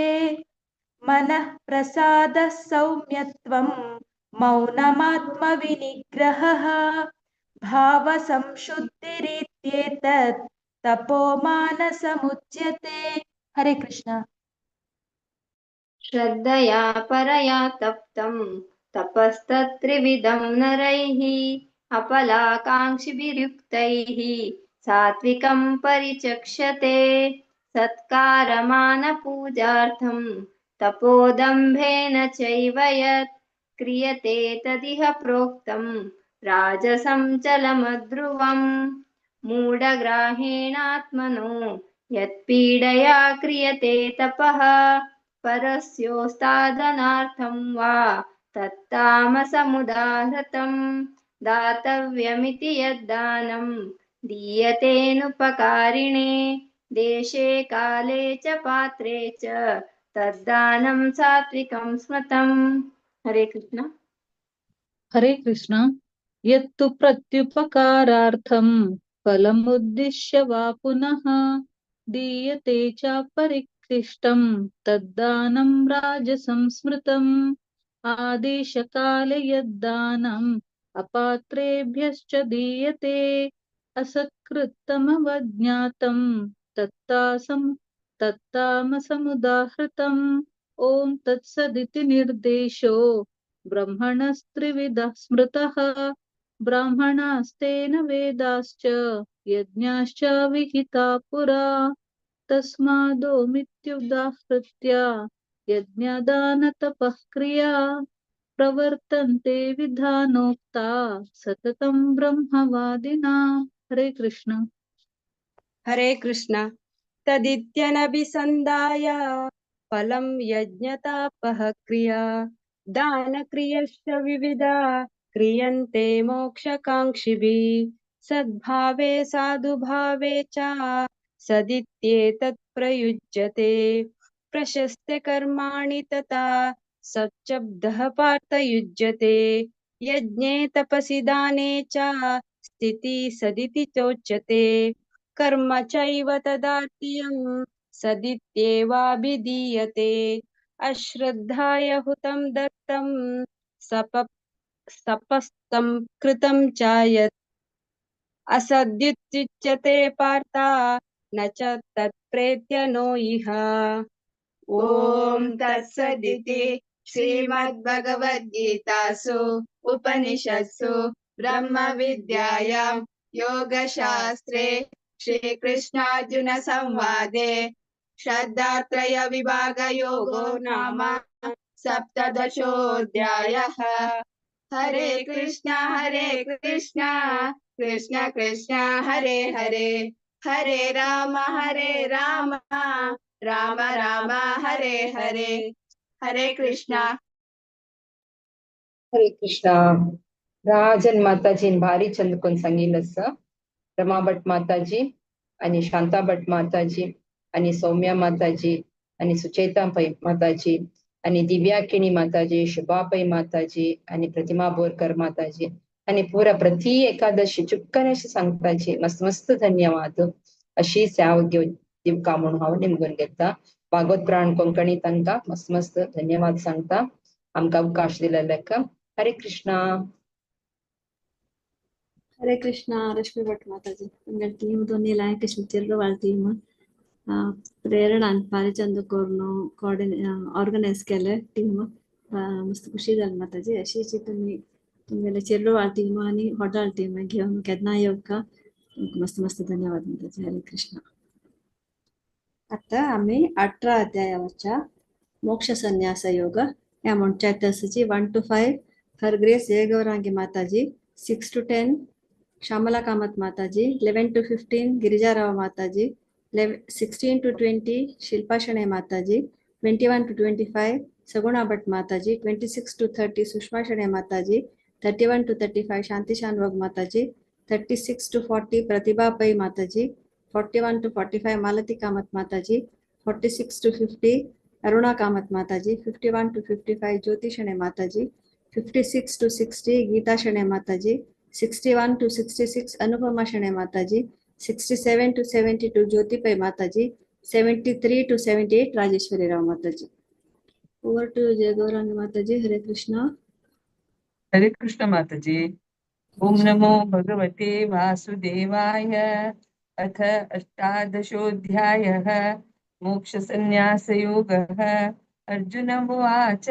मनः प्रसादः सौम्यत्वं मौनमात्मविनिग्रहः भावसंशुद्धिरित्येतत् तपोमानसमुच्यते. हरे कृष्ण. श्रद्धया परया तप्तं तपस्तत्त्रिविधं नरैः अपलाकाङ्क्षिभिर्युक्तैः सात्विकं परिचक्षते सत्कारमानपूजार्थं तपोदम्भेन चैव यत् क्रियते तदिह प्रोक्तं राजसं चलमध्रुवम् मूढग्राहेणात्मनो यत्पीडया क्रियते तपः परस्योस्तादनार्थं वा तत्तामसमुदाहृतं दातव्यमिति यद्दानं दीयतेनुपकारिणे देशे काले च पात्रे च तद्दानं सात्विकं स्मृतम्. हरे कृष्ण. हरे कृष्ण. यत्तु प्रत्युपकारार्थं फलमुद्दिश्य वा पुनः दीयते च परिक्लिष्टं तद्दानं राजसं स्मृतम् आदेशकाले यद्दानम् अपात्रेभ्यश्च दीयते असत्कृतमवज्ञातं तत्तामसमुदाहृतम्. ॐ तत्सदिति निर्देशो ब्रह्मणस्त्रिविधः स्मृतः ब्राह्मणास्तेन वेदाश्च यज्ञाश्च विहिता पुरा तस्मादोमित्युदाहृत्य यज्ञदानतपः क्रिया प्रवर्तन्ते विधानोक्ता सततं ब्रह्मवादिनाम्. हरे कृष्ण. हरे कृष्ण. तदित्यनभिसन्धाय फलं यज्ञतापः क्रिया दानक्रियश्च विविधा क्रियन्ते मोक्षकाङ्क्षिभिः सद्भावे साधुभावे च सदित्येतत् प्रयुज्यते प्रशस्ते कर्माणि तथा सच्चब्दः पार्थयुज्यते यज्ञे तपसि दाने च स्थिति सदिति चोच्यते कर्म चैव तदार्तियं सदित्येवाभिधीयते अश्रद्धाय हुतं दत्तं सपस्तं कृतं च यत् असद्युच्यते पार्थ न च तत्प्रेत्य नो इह ॐ तत्सदिति श्रीमद्भगवद्गीतासु उपनिषत्सु ब्रह्मविद्यायां योगशास्त्रे श्रीकृष्णार्जुनसंवादे श्रद्धात्रयविभागयोगो नाम सप्तदशोऽध्यायः। हरे कृष्ण कृष्ण कृष्ण हरे हरे, हरे राम राम राम हरे हरे. हरे कृष्णा. हरे कृष्णा. राजन माताजीन भारी चंदकोन सांगिल्लें आसा. रमा भट माताजी आणि शांता भट माताजी आणि सौम्या माताजी आणि सुचेता पै माताजी आणि दिव्या किणी माताजी, शुभापै माताजी आणि प्रतिमा बोरकर माताजी आणि पुरा प्रति एकादशी चुक्कन अशी सांगपाची मस्त मस्त धन्यवाद अशी सेवा घेवन दिवका म्हणून हांव निमगून घेता. भागवत पुराण कोंकणी तांकां मस्त मस्त धन्यवाद सांगता आमकां अवकाश दिलेल्याक. हरे कृष्णा. हरे कृष्णा. रश्मि भट माताजी उंगल टीम दोन्नी लायक चिल्लो वाल टीम प्रेरणान पारिचंद कोरनो ऑर्गनाइज केले टीम मस्त खुशी जाली माताजी. अशीच तुम्ही तुमगेले चिल्लो वाल टीम आणि हॉटेल टीम घेऊन केन्ना येवका मस्त मस्त धन्यवाद माताजी. हरे कृष्णा. आता आम्ही 18 अध्यायावरच्या मोक्ष संन्यास योग या म्हणून चॅप्टर्सची 1 to 5 हर ग्रेस जयगौरांगी माताजी, 6 to 10 श्यामला कामत माताजी, 11 to 15 गिरिजाराव माताजी, 16 to 20 शिल्पा शणे माताजी, 21 to 25 सगुणा भट माताजी, 26 to 30 सुषमा शणे माताजी, 31 to 35 शांति शानवग माताजी, 36 to 40 प्रतिभा पै माताजी, 41 to 45 मालती कामत माताजी, 46 to 50 अरुणा कामत माताजी, 51 to 55 ज्योति शणे माताजी, 56 to 60 गीता शणे माताजी, 61 to 66 अनुपमा शणे माताजी, 67 to 72 ज्योति पै माताजी, 73 to 78 राजेश्वरी राव माताजी. ओवर टू जय गौरांगी माताजी. हरे कृष्णा. हरे कृष्ण माताजी. ओम नमो भगवते वासुदेवाय. अथ अष्टादशोऽध्यायः मोक्षसन्न्यासयोगः. अर्जुन उवाच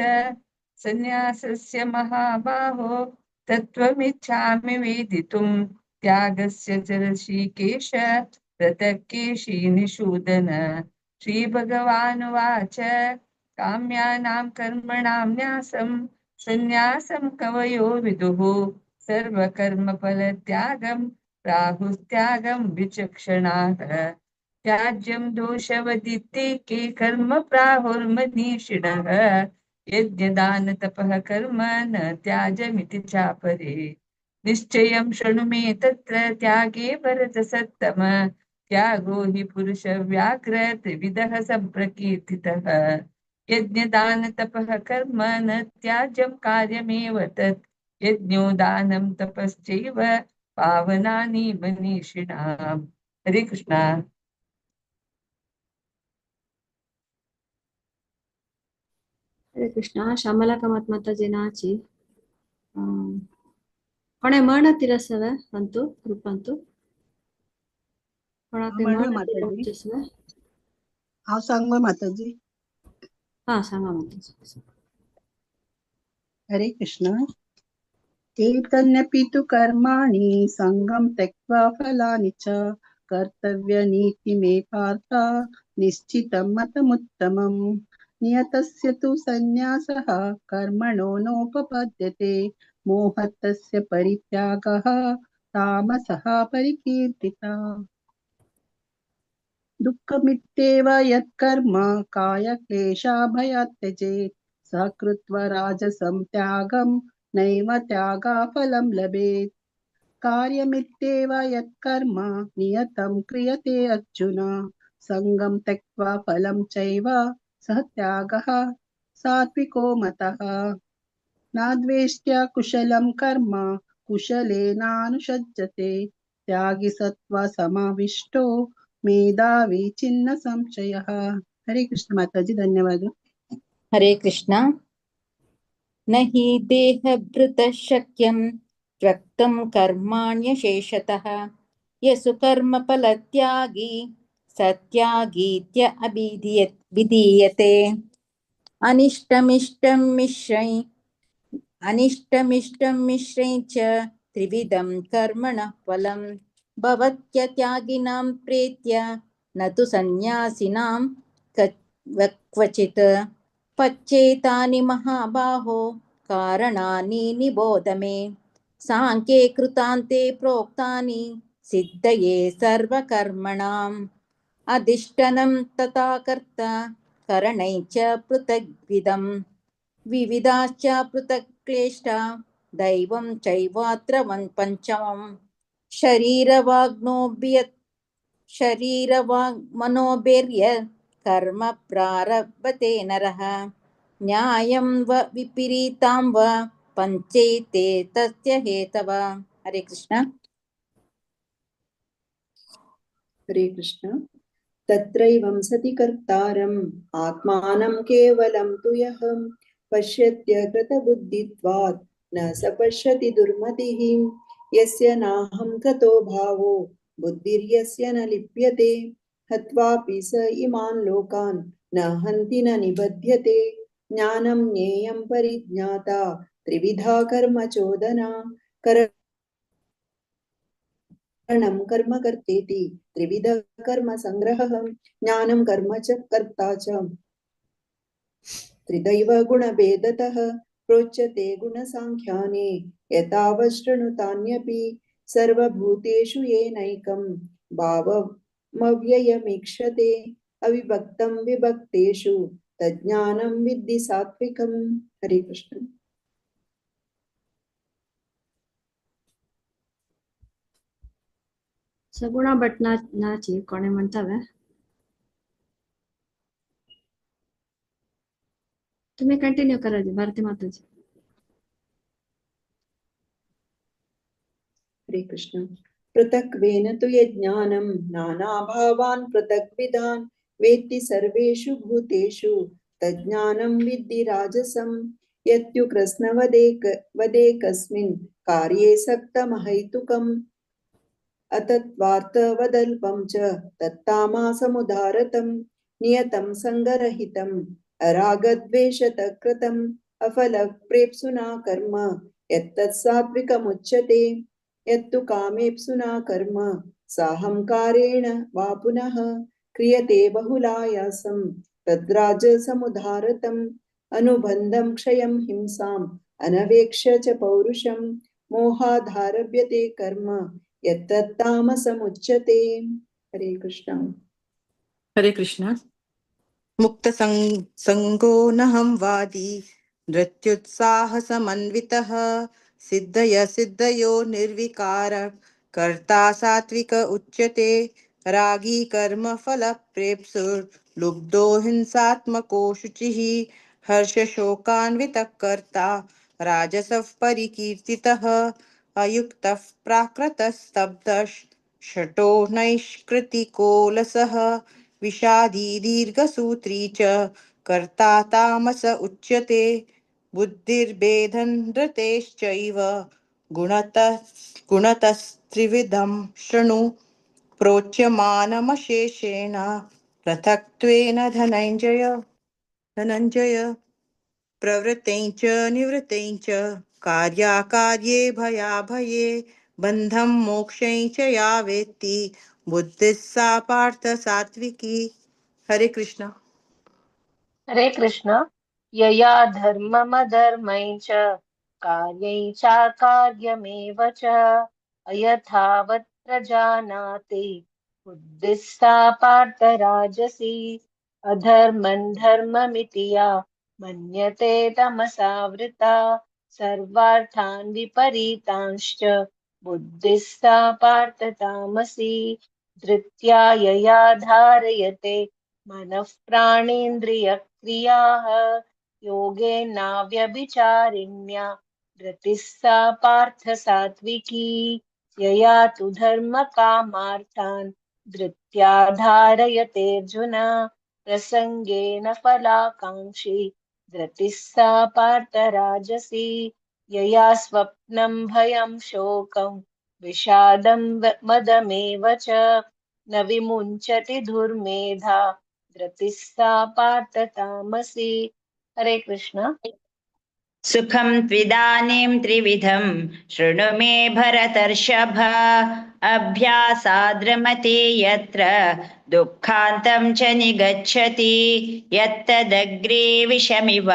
सन्न्यासस्य महाबाहो तत्त्वमिच्छामि वेदितुं त्यागस्य च ऋषिकेश प्रत्यक्केशी निषूदन. श्रीभगवानुवाच काम्यानां कर्मणां न्यासं सन्न्यासं कवयो विदुः सर्वकर्मफलत्यागं प्राहुस्त्यागं विचक्षणाः. त्याज्यं दोषवदित्तेके कर्म प्राहुर्मनीषिणः यज्ञदानतपः कर्म न त्याजमिति चापरे. निश्चयं शृणु मे तत्र त्यागे भरतसत्तम त्यागो हि पुरुषव्याघ्र त्रिविधः सम्प्रकीर्तितः. यज्ञदानतपः कर्म न त्याज्यं कार्यमेव तत् यज्ञो दानं तपश्चैव पावनानि मनीषिणाम्. हरे कृष्णा. हरे कृष्णा. श्यामला कामत माताजी नाची कोणे मर्ण तिरसवे अंतु रूपंतु कोणाके मर्ण माताजी तिरसवे हांव सांगू माताजी. हा सांगा माताजी. हरे कृष्ण. एतन्यपि तु कर्माणि सङ्गं त्यक्त्वा फलानि च कर्तव्यनीति मे पार्थ निश्चितं मतमुत्तमम्. नियतस्य तु सन्न्यासः कर्मणो नोपपद्यते मोहतस्य परित्यागः तामसः परिकीर्तितः. दुःखमित्येव यत्कर्म कायक्लेशाभयात् त्यजेत् स कृत्वा राजसं त्यागं नैव त्यागाफलं लभेत्. कार्यमित्येव यत्कर्म नियतं क्रियते अर्जुन सङ्गं त्यक्त्वा फलं चैव सः त्यागः सात्विको मतः. नाद्वेष्ट्य कुशलं कर्म कुशलेनानुषज्यते त्यागी सत्त्वसमाविष्टो मेधावी छिन्न संशयः. हरे कृष्ण माताजी, धन्यवाद. हरे कृष्ण. न हि देहभृतः शक्यं त्यक्तं कर्माण्यशेषतः यसु कर्मफलत्यागी सत्यागीत्य विधीयते. अनिष्टमिष्टं मिश्रै च त्रिविधं कर्मणः फलं भवत्यत्यागिनां प्रेत्य न तु सन्न्यासिनां क्वचित्. पच्चेतानि महाबाहो कारणानि निबोध मे. साङ्ख्ये कृतान्ते प्रोक्तानि सिद्धये सर्वकर्मणाम्. अधिष्ठनं तथा कर्ता करणै च पृथग्विधम्. विविधाश्च पृथक् क्लेष्टा दैवं चैवात्र पञ्चमम्. शरीरवाङ्मनोभिर्यत् कर्म प्रारभते नरः न्यायं व विपरीतां वा पञ्चैते तस्य हेतवः. हरे कृष्ण. हरे कृष्ण. तत्रैवं सति कर्तारम् आत्मानं केवलं तु यः पश्यत्य कृतबुद्धित्वात् न स पश्यति दुर्मतिः. यस्य नाहं कृतो भावो बुद्धिर्यस्य न लिप्यते हत्वापि स इमान् लोकान् न हन्ति न निबध्यते. ज्ञानं ज्ञेयं परिज्ञाता त्रिविधा कर्म चोदना करणं कर्म कर्तेति त्रिविध कर्म संग्रहः. ज्ञानं कर्म च कर्ता च त्रिदैव गुणभेदतः प्रोच्यते गुणसाङ्ख्याने यथावशृणुतान्यपि. सर्वभूतेषु येनैकं भावमव्ययमीक्षते अविभक्तं विभक्तेषु तज्ज्ञानं विद्धि सात्विकम्. हरे कृष्ण. सगुणा भटनाची कोणे म्हणतावे? तुम्ही कंटिन्यू करा भारती माताजी. हरे कृष्ण. पृथक्त्वेन तु यज्ञानं नानाभावान् पृथग्विधान् वेत्ति सर्वेषु भूतेषु तज्ज्ञानं विद्धि राजसम्. यत्युकृत्स्नवदेकस्मिन् कार्ये सक्तमहैतुकम् अतत्त्वार्थवदल्पं च तत्तामासमुदारतं नियतं सङ्गरहितम् अरागद्वेषतः कृतम् अफलप्रेप्सुना कर्म यत्तत् सात्विकमुच्यते. यत्तु कामेप्सुना कर्म साहंकारेण वा पुनः क्रियते बहुलायासं तद्राजसमुदारतम्. अनुबन्धं क्षयं हिंसाम् अनवेक्ष्य च पौरुषं मोहाधारभ्यते कर्म यत्तत्तामसमुच्यते. हरे कृष्ण. हरे कृष्ण. मुक्त संगो नहं वादी नृत्युत्साहसमन्वितः सिद्धयो निर्विकार कर्ता सात्विक उच्यते. रागी कर्म फल प्रेप्सुर्लुब्धो हिंसात्मको शुचिः हर्षशोकान्वितः कर्ता राजसः परिकीर्तितः अयुक्तः प्राकृतस्तब्धः शठो नैष्कृतिकोलसः विषादी दीर्घसूत्री च कर्ता तामस उच्यते. बुद्धिर्भेदन् रतेश्चैव गुणतस्त्रिविधं शृणु प्रोच्यमानमशेषेण पृथक्त्वेन धनञ्जय प्रवृत्तें च निवृत्तें च कार्याकार्ये भयाभये बन्धं मोक्षं च या वेत्ति बुद्धिः सा पार्थ सात्विकी. हरे कृष्ण. हरे कृष्ण. यया धर्ममधर्मै च कार्यै चाकार्यमेव च अयथावत् प्रजानाति बुद्धिः सा पार्थ राजसी. अधर्मं धर्ममिति या मन्यते तमसावृता सर्वार्थान् विपरीतांश्च बुद्धिः सा पार्थ तामसी. धृत्या यया धारयते मनः प्राणेन्द्रियक्रियाः योगेनाव्यभिचारिण्या धृतिः सा पार्थ सात्विकी यया तु धर्मकामार्थान् धृत्या धारयतेऽर्जुन प्रसङ्गेन फलाकाङ्क्षी धृतिः सा पार्थ राजसी यया स्वप्नं भयं शोकं विषादं मदमेव च न विमुञ्चति दुर्मेधा धृतिः सा पार्थ तामसी। हरे कृष्ण। सुखं त्विदानीं त्रिविधं शृणु मे भरतर्षभ अभ्यासाद्रमते यत्र दुःखान्तं च निगच्छति यत्तदग्रे विषमिव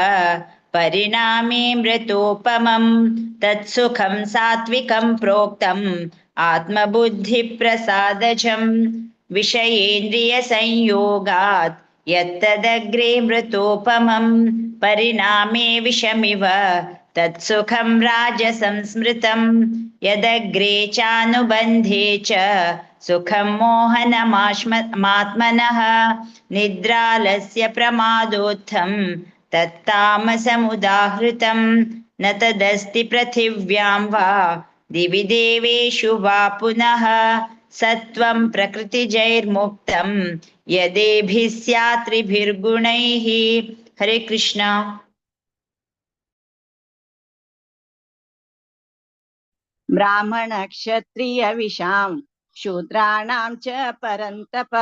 परिणामे मृतोपमं तत्सुखं सात्विकं प्रोक्तम् आत्मबुद्धिप्रसादजं विषयेन्द्रियसंयोगात् यत्तदग्रे मृतोपमं परिणामे विषमिव तत्सुखं राजसंस्मृतं यदग्रे चानुबन्धे च सुखं मोहनमात्मनः निद्रालस्य प्रमादोत्थं तत्तामसमुदाहृतं न तदस्ति पृथिव्यां वा दिवि देवेषु वा पुनः सत्वं प्रकृतिजैर्मुक्तं यदेभिः स्यात् त्रिभिर्गुणैः। हरे कृष्ण। ब्राह्मण क्षत्रिय विशां शूद्राणां च परन्तप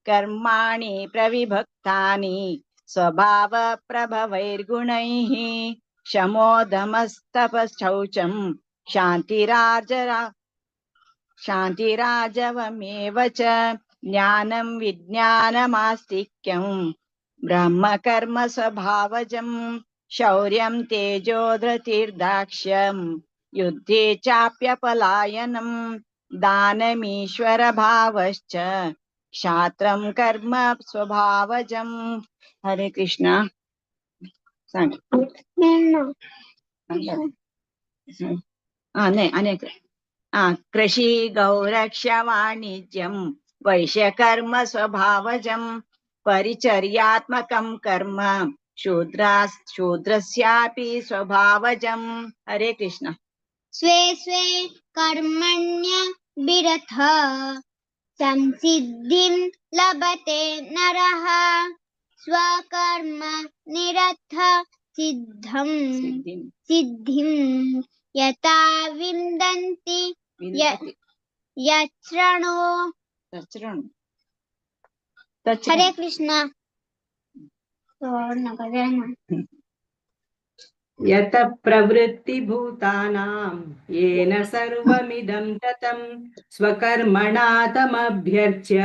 कर्माणि प्रविभक्तानि स्वभाव प्रभवैर्गुणैः शमोदमस्तपश्चौचं शान्तिराजवमेव च ज्ञानं विज्ञानमास्तिक्यं ब्रह्मकर्म स्वभावजं शौर्यं तेजो धृतिर्दाक्ष्यं युद्धे चाप्यपलायनं दानमीश्वर भावश्च क्षात्रं कर्म स्वभावजं। हरे कृष्ण। अनेक कृषि गौरक्ष वाणिज्यं वैश्यकर्म स्वभावजं परिचर्यात्मकं कर्म शूद्रस्यापि स्वभावजं। हरे कृष्ण। स्वे स्वे कर्मण्य विरतः संसिद्धिं लभते नरः स्वकर्म निरतः सिद्धिं यथा विन्दन्ति यच्छृणु। हरे कृष्ण। यतः प्रवृत्तिभूतानां येन सर्वमिदं ततं स्वकर्मणा तमभ्यर्च्य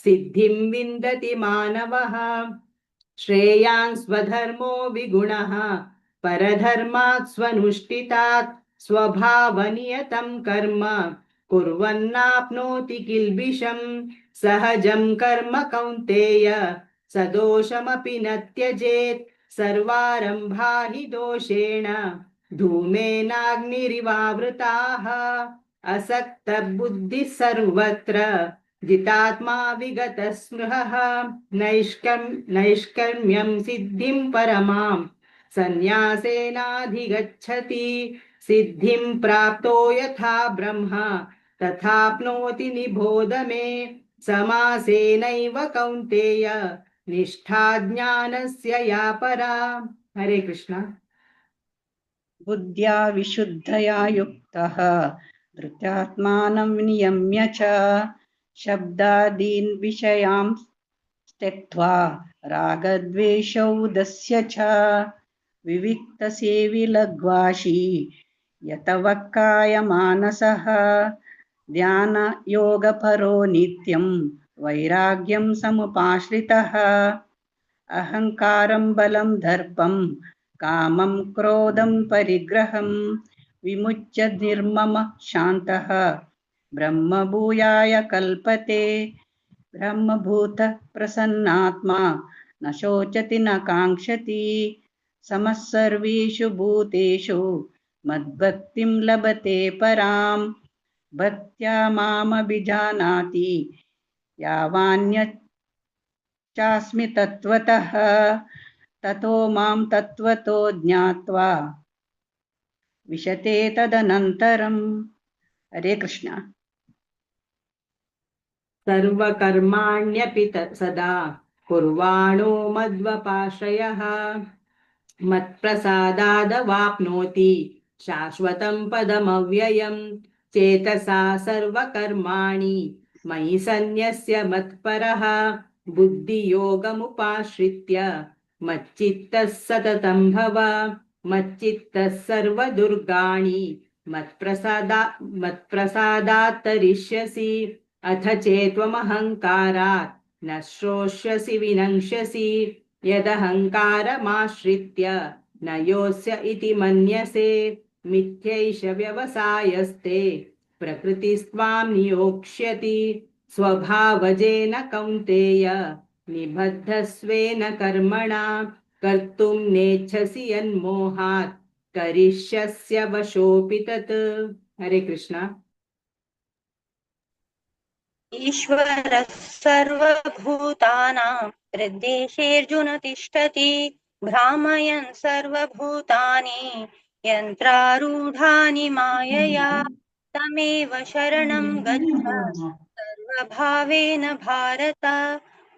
सिद्धिं विन्दति मानवः श्रेयान् स्वधर्मो विगुणः परधर्मात् स्वनुष्ठितात् स्वभावनियतं कर्म कुर्वन्नाप्नोति किल्बिषं सहजं कर्म कौन्तेय सदोषमपि न त्यजेत् सर्वारम्भा हि दोषेण धूमेनाग्निरिवावृताः असक्तबुद्धिः सर्वत्र जितात्मा विगतस्पृहः नैष्कर्म्यं सिद्धिं परमां सन्न्यासेनाधिगच्छति सिद्धिं प्राप्तो यथा ब्रह्मा तथाप्नोति निबोध मे समासेनैव कौन्तेय निष्ठा ज्ञानस्य या परा। हरे कृष्ण। बुद्ध्या विशुद्धया युक्तः धृत्यात्मानं नियम्य च शब्दादीन् विषयान् त्यक्त्वा रागद्वेषौ दस्य च विविक्तसेवी लघ्वाशी यतवक्काय मानसः ध्यानयोगपरो नित्यं वैराग्यं समुपाश्रितः अहङ्कारं बलं दर्पं कामं क्रोधं परिग्रहं विमुच्य निर्मम शान्तः ब्रह्मभूयाय कल्पते ब्रह्मभूत प्रसन्नात्मा न शोचति न काङ्क्षति समः सर्वेषु भूतेषु मद्भक्तिं लभते परां भक्त्या मामभिजानाति यावान्यच्चास्मि तत्त्वतः। ततो मां तत्त्वतो ज्ञात्वा विशते तदनन्तरम्। हरे कृष्ण। सर्वकर्माण्यपि सदा कुर्वाणो मद्वपाश्रयः मत्प्रसादादवाप्नोति शाश्वतं पदमव्ययम्। चेतसा सर्वकर्माणि मयि सन्न्यस्य मत्परः बुद्धियोगमुपाश्रित्य मच्चित्तः सततं भव। मच्चित्तः सर्वदुर्गाणि मत्प्रसादात् तरिष्यसि। अथ चेत्त्वमहङ्कारात् न श्रोष्यसि विनङ्क्ष्यसि। यदहङ्कारमाश्रित्य न योऽस्य इति मन्यसे। मिथ्यैष व्यवसायस्ते प्रकृतिस्त्वां नियोक्ष्यति। स्वभावजेन कौन्तेय निबद्धस्वेन कर्मणा कर्तुं नेच्छसि यन्मोहात् करिष्यस्य वशोऽपि तत्। हरे कृष्ण। ईश्वरः सर्वभूतानां हृद्देशेऽर्जुन तिष्ठति। भ्रामयन् सर्वभूतानि यन्त्रारूढानि मायया। तमेव शरणं गच्छ सर्वभावेन भारत।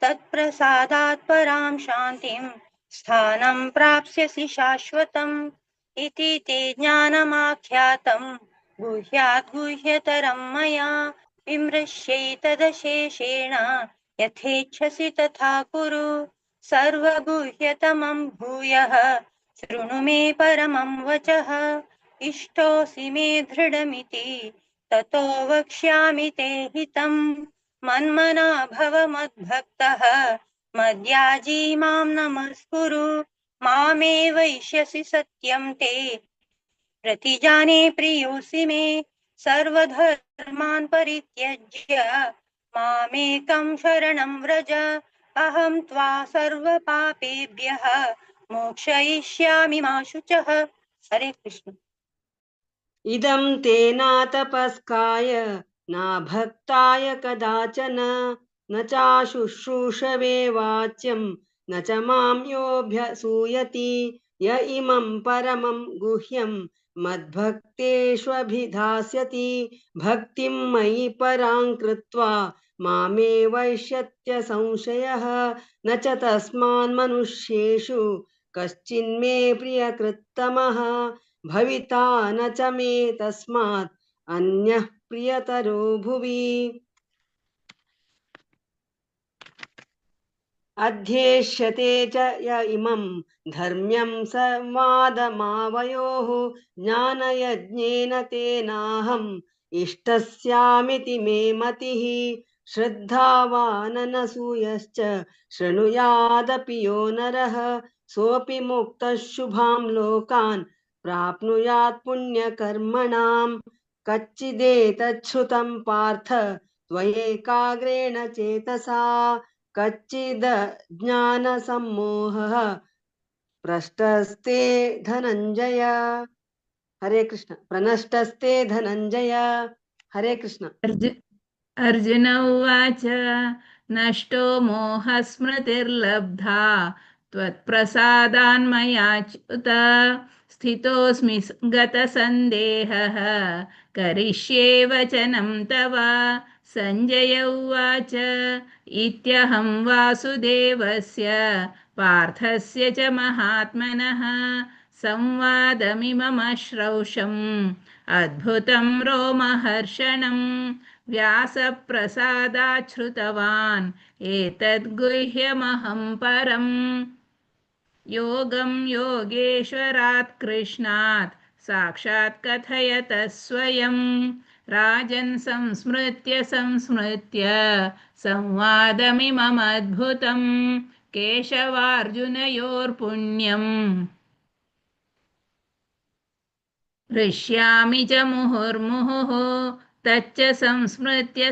तत्प्रसादात् परां शान्तिं स्थानं प्राप्स्यसि शाश्वतम्। इति ते ज्ञानमाख्यातं गुह्यात् गुह्यतरं मया। विमृश्यैतदशेषेण यथेच्छसि तथा कुरु। सर्वगुह्यतमं भूयः शृणु मे परमं वचः। इष्टोऽसि मे दृढमिति ततो वक्ष्यामि ते हितम्। मन्मना भव मद्भक्तः मद्याजी मां नमस्कुरु। मामे वैष्यसि सत्यं ते प्रतिजाने प्रियोऽसि मे। सर्वधर्मान् परित्यज्य मामेकं शरणं व्रज। अहं त्वा सर्वपापेभ्यः मोक्षयिष्यामि मा शुचः। हरे कृष्ण। इदं ते नातपस्काय न भक्ताय कदाचन न चाशुश्रूषवे वाच्यं न च मां योऽभ्यसूयति। य इमं परमं गुह्यं मद्भक्तेष्वभिधास्यति। भक्तिं मयि परां कृत्वा मामे वैष्यत्य संशयः। न च तस्मान्मनुष्येषु कश्चिन्मे प्रियकृत्तमः भविता न च मे तस्मात् अन्यः प्रियतरो भुवि। अध्येष्यते च य इमं धर्म्यं संवादमावयोः। ज्ञानयज्ञेन तेनाहम् इष्टस्यामिति मे मतिः। श्रद्धावाननसूयश्च शृणुयादपि यो नरः सोऽपि मुक्तः शुभां लोकान् प्राप्नुयात् पुण्यकर्मणां। कच्चिदेतच्छ्रुतं पार्थ त्वयैकाग्रेण चेतसा। कच्चिदज्ञानसम्मोहः प्रष्टस्ते धनञ्जय। हरे कृष्ण। प्रनष्टस्ते धनञ्जय। हरे कृष्ण। अर्जुन उवाच नष्टो मोहस्मृतिर्लब्धा त्वत्प्रसादान्मयाच्युत। स्थितोऽस्मि गतसन्देहः करिष्ये वचनं तव। सञ्जय उवाच इत्यहं वासुदेवस्य पार्थस्य च महात्मनः संवादमिमम श्रौषम् अद्भुतं रोमहर्षणं। व्यासप्रसादात् श्रुतवान् एतद्गुह्यमहं परम्। योगं योगेश्वरात् कृष्णात् साक्षात् कथयतः स्वयं। राजन् संस्मृत्य संवादमिममद्भुतं केशवार्जुनयोर्पुण्यम् हृष्यामि च मुहुर्मुहुः। तच्च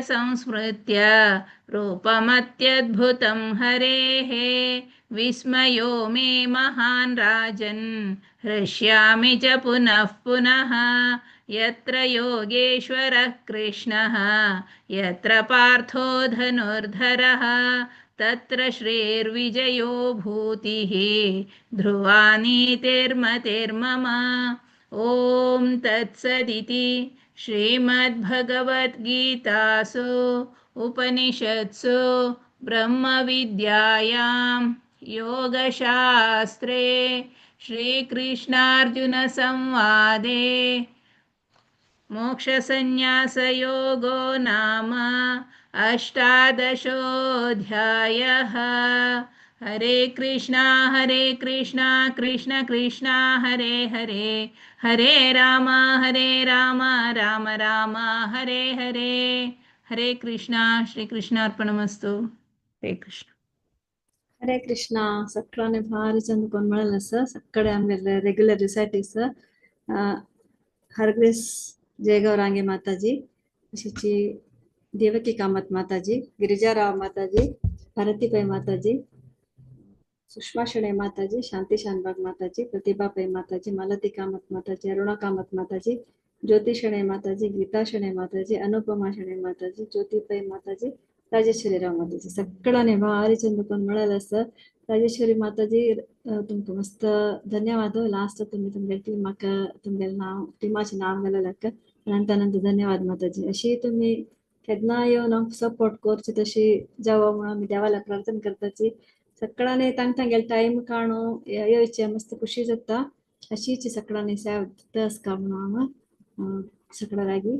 संस्मृत्य रूपमत्यद्भुतं हरेः। विस्मयो मे महान् राजन् हृष्यामि च पुनः पुनः। यत्र योगेश्वरः कृष्णः यत्र पार्थो धनुर्धरः तत्र श्रीर्विजयो भूतिः ध्रुवा नीतिर्मतिर्मम ॐ तत्सदिति श्रीमद्भगवद्गीतासु उपनिषत्सु ब्रह्मविद्यायां योगशास्त्रे श्रीकृष्णार्जुनसंवादे मोक्षसंन्यासयोगो नाम अष्टादशोऽध्यायः। हरे कृष्णा कृष्ण कृष्णा हरे हरे, हरे राम राम राम हरे हरे। हरे कृष्णा, श्री कृष्णार्पणमस्तु। हरे कृष्ण. हरे कृष्णा. सगळ्यांनी भारी चंदकोन मिळालं सर. सगळे आमगे रेग्युलर रिसायटीस हरग्रेस जयगौरांगे माताजी, तशीची देवकी कामत माताजी, गिरिजाराव माताजी, भारतीबाई माताजी, सुषमा शणे माताजी, शांती शानबाग माताजी, प्रतिभाबाई माताजी, मालती कामत माताजी, अरुणा कामत माताजी, ज्योति शणे माताजी, गीता शणे माताजी, अनुपमा शणे माताजी, ज्योतिबाई माताजी, राजेश्वरी राव माताजी. सगळ्यांनी भारी चंदकोन मिळालं सर. राजेश्वरी माताजी तुमकां मस्त धन्यवाद. लास्ट तुम्ही तुमगे टीमाक तुमगे नाव टिमाचे नाव घालक अनंत धन्यवाद माताजी. अशी तुम्ही केन्ना येवन सपोर्ट करची तशी जावं म्हणून आमी देवाला प्रार्थना करताची. सगळ्यांनी तांगेल टाइम काढून येवचे मस्त खुशी जाता. अशीच सगळ्यांनी सेवा दस का म्हणून सगळ्यांगी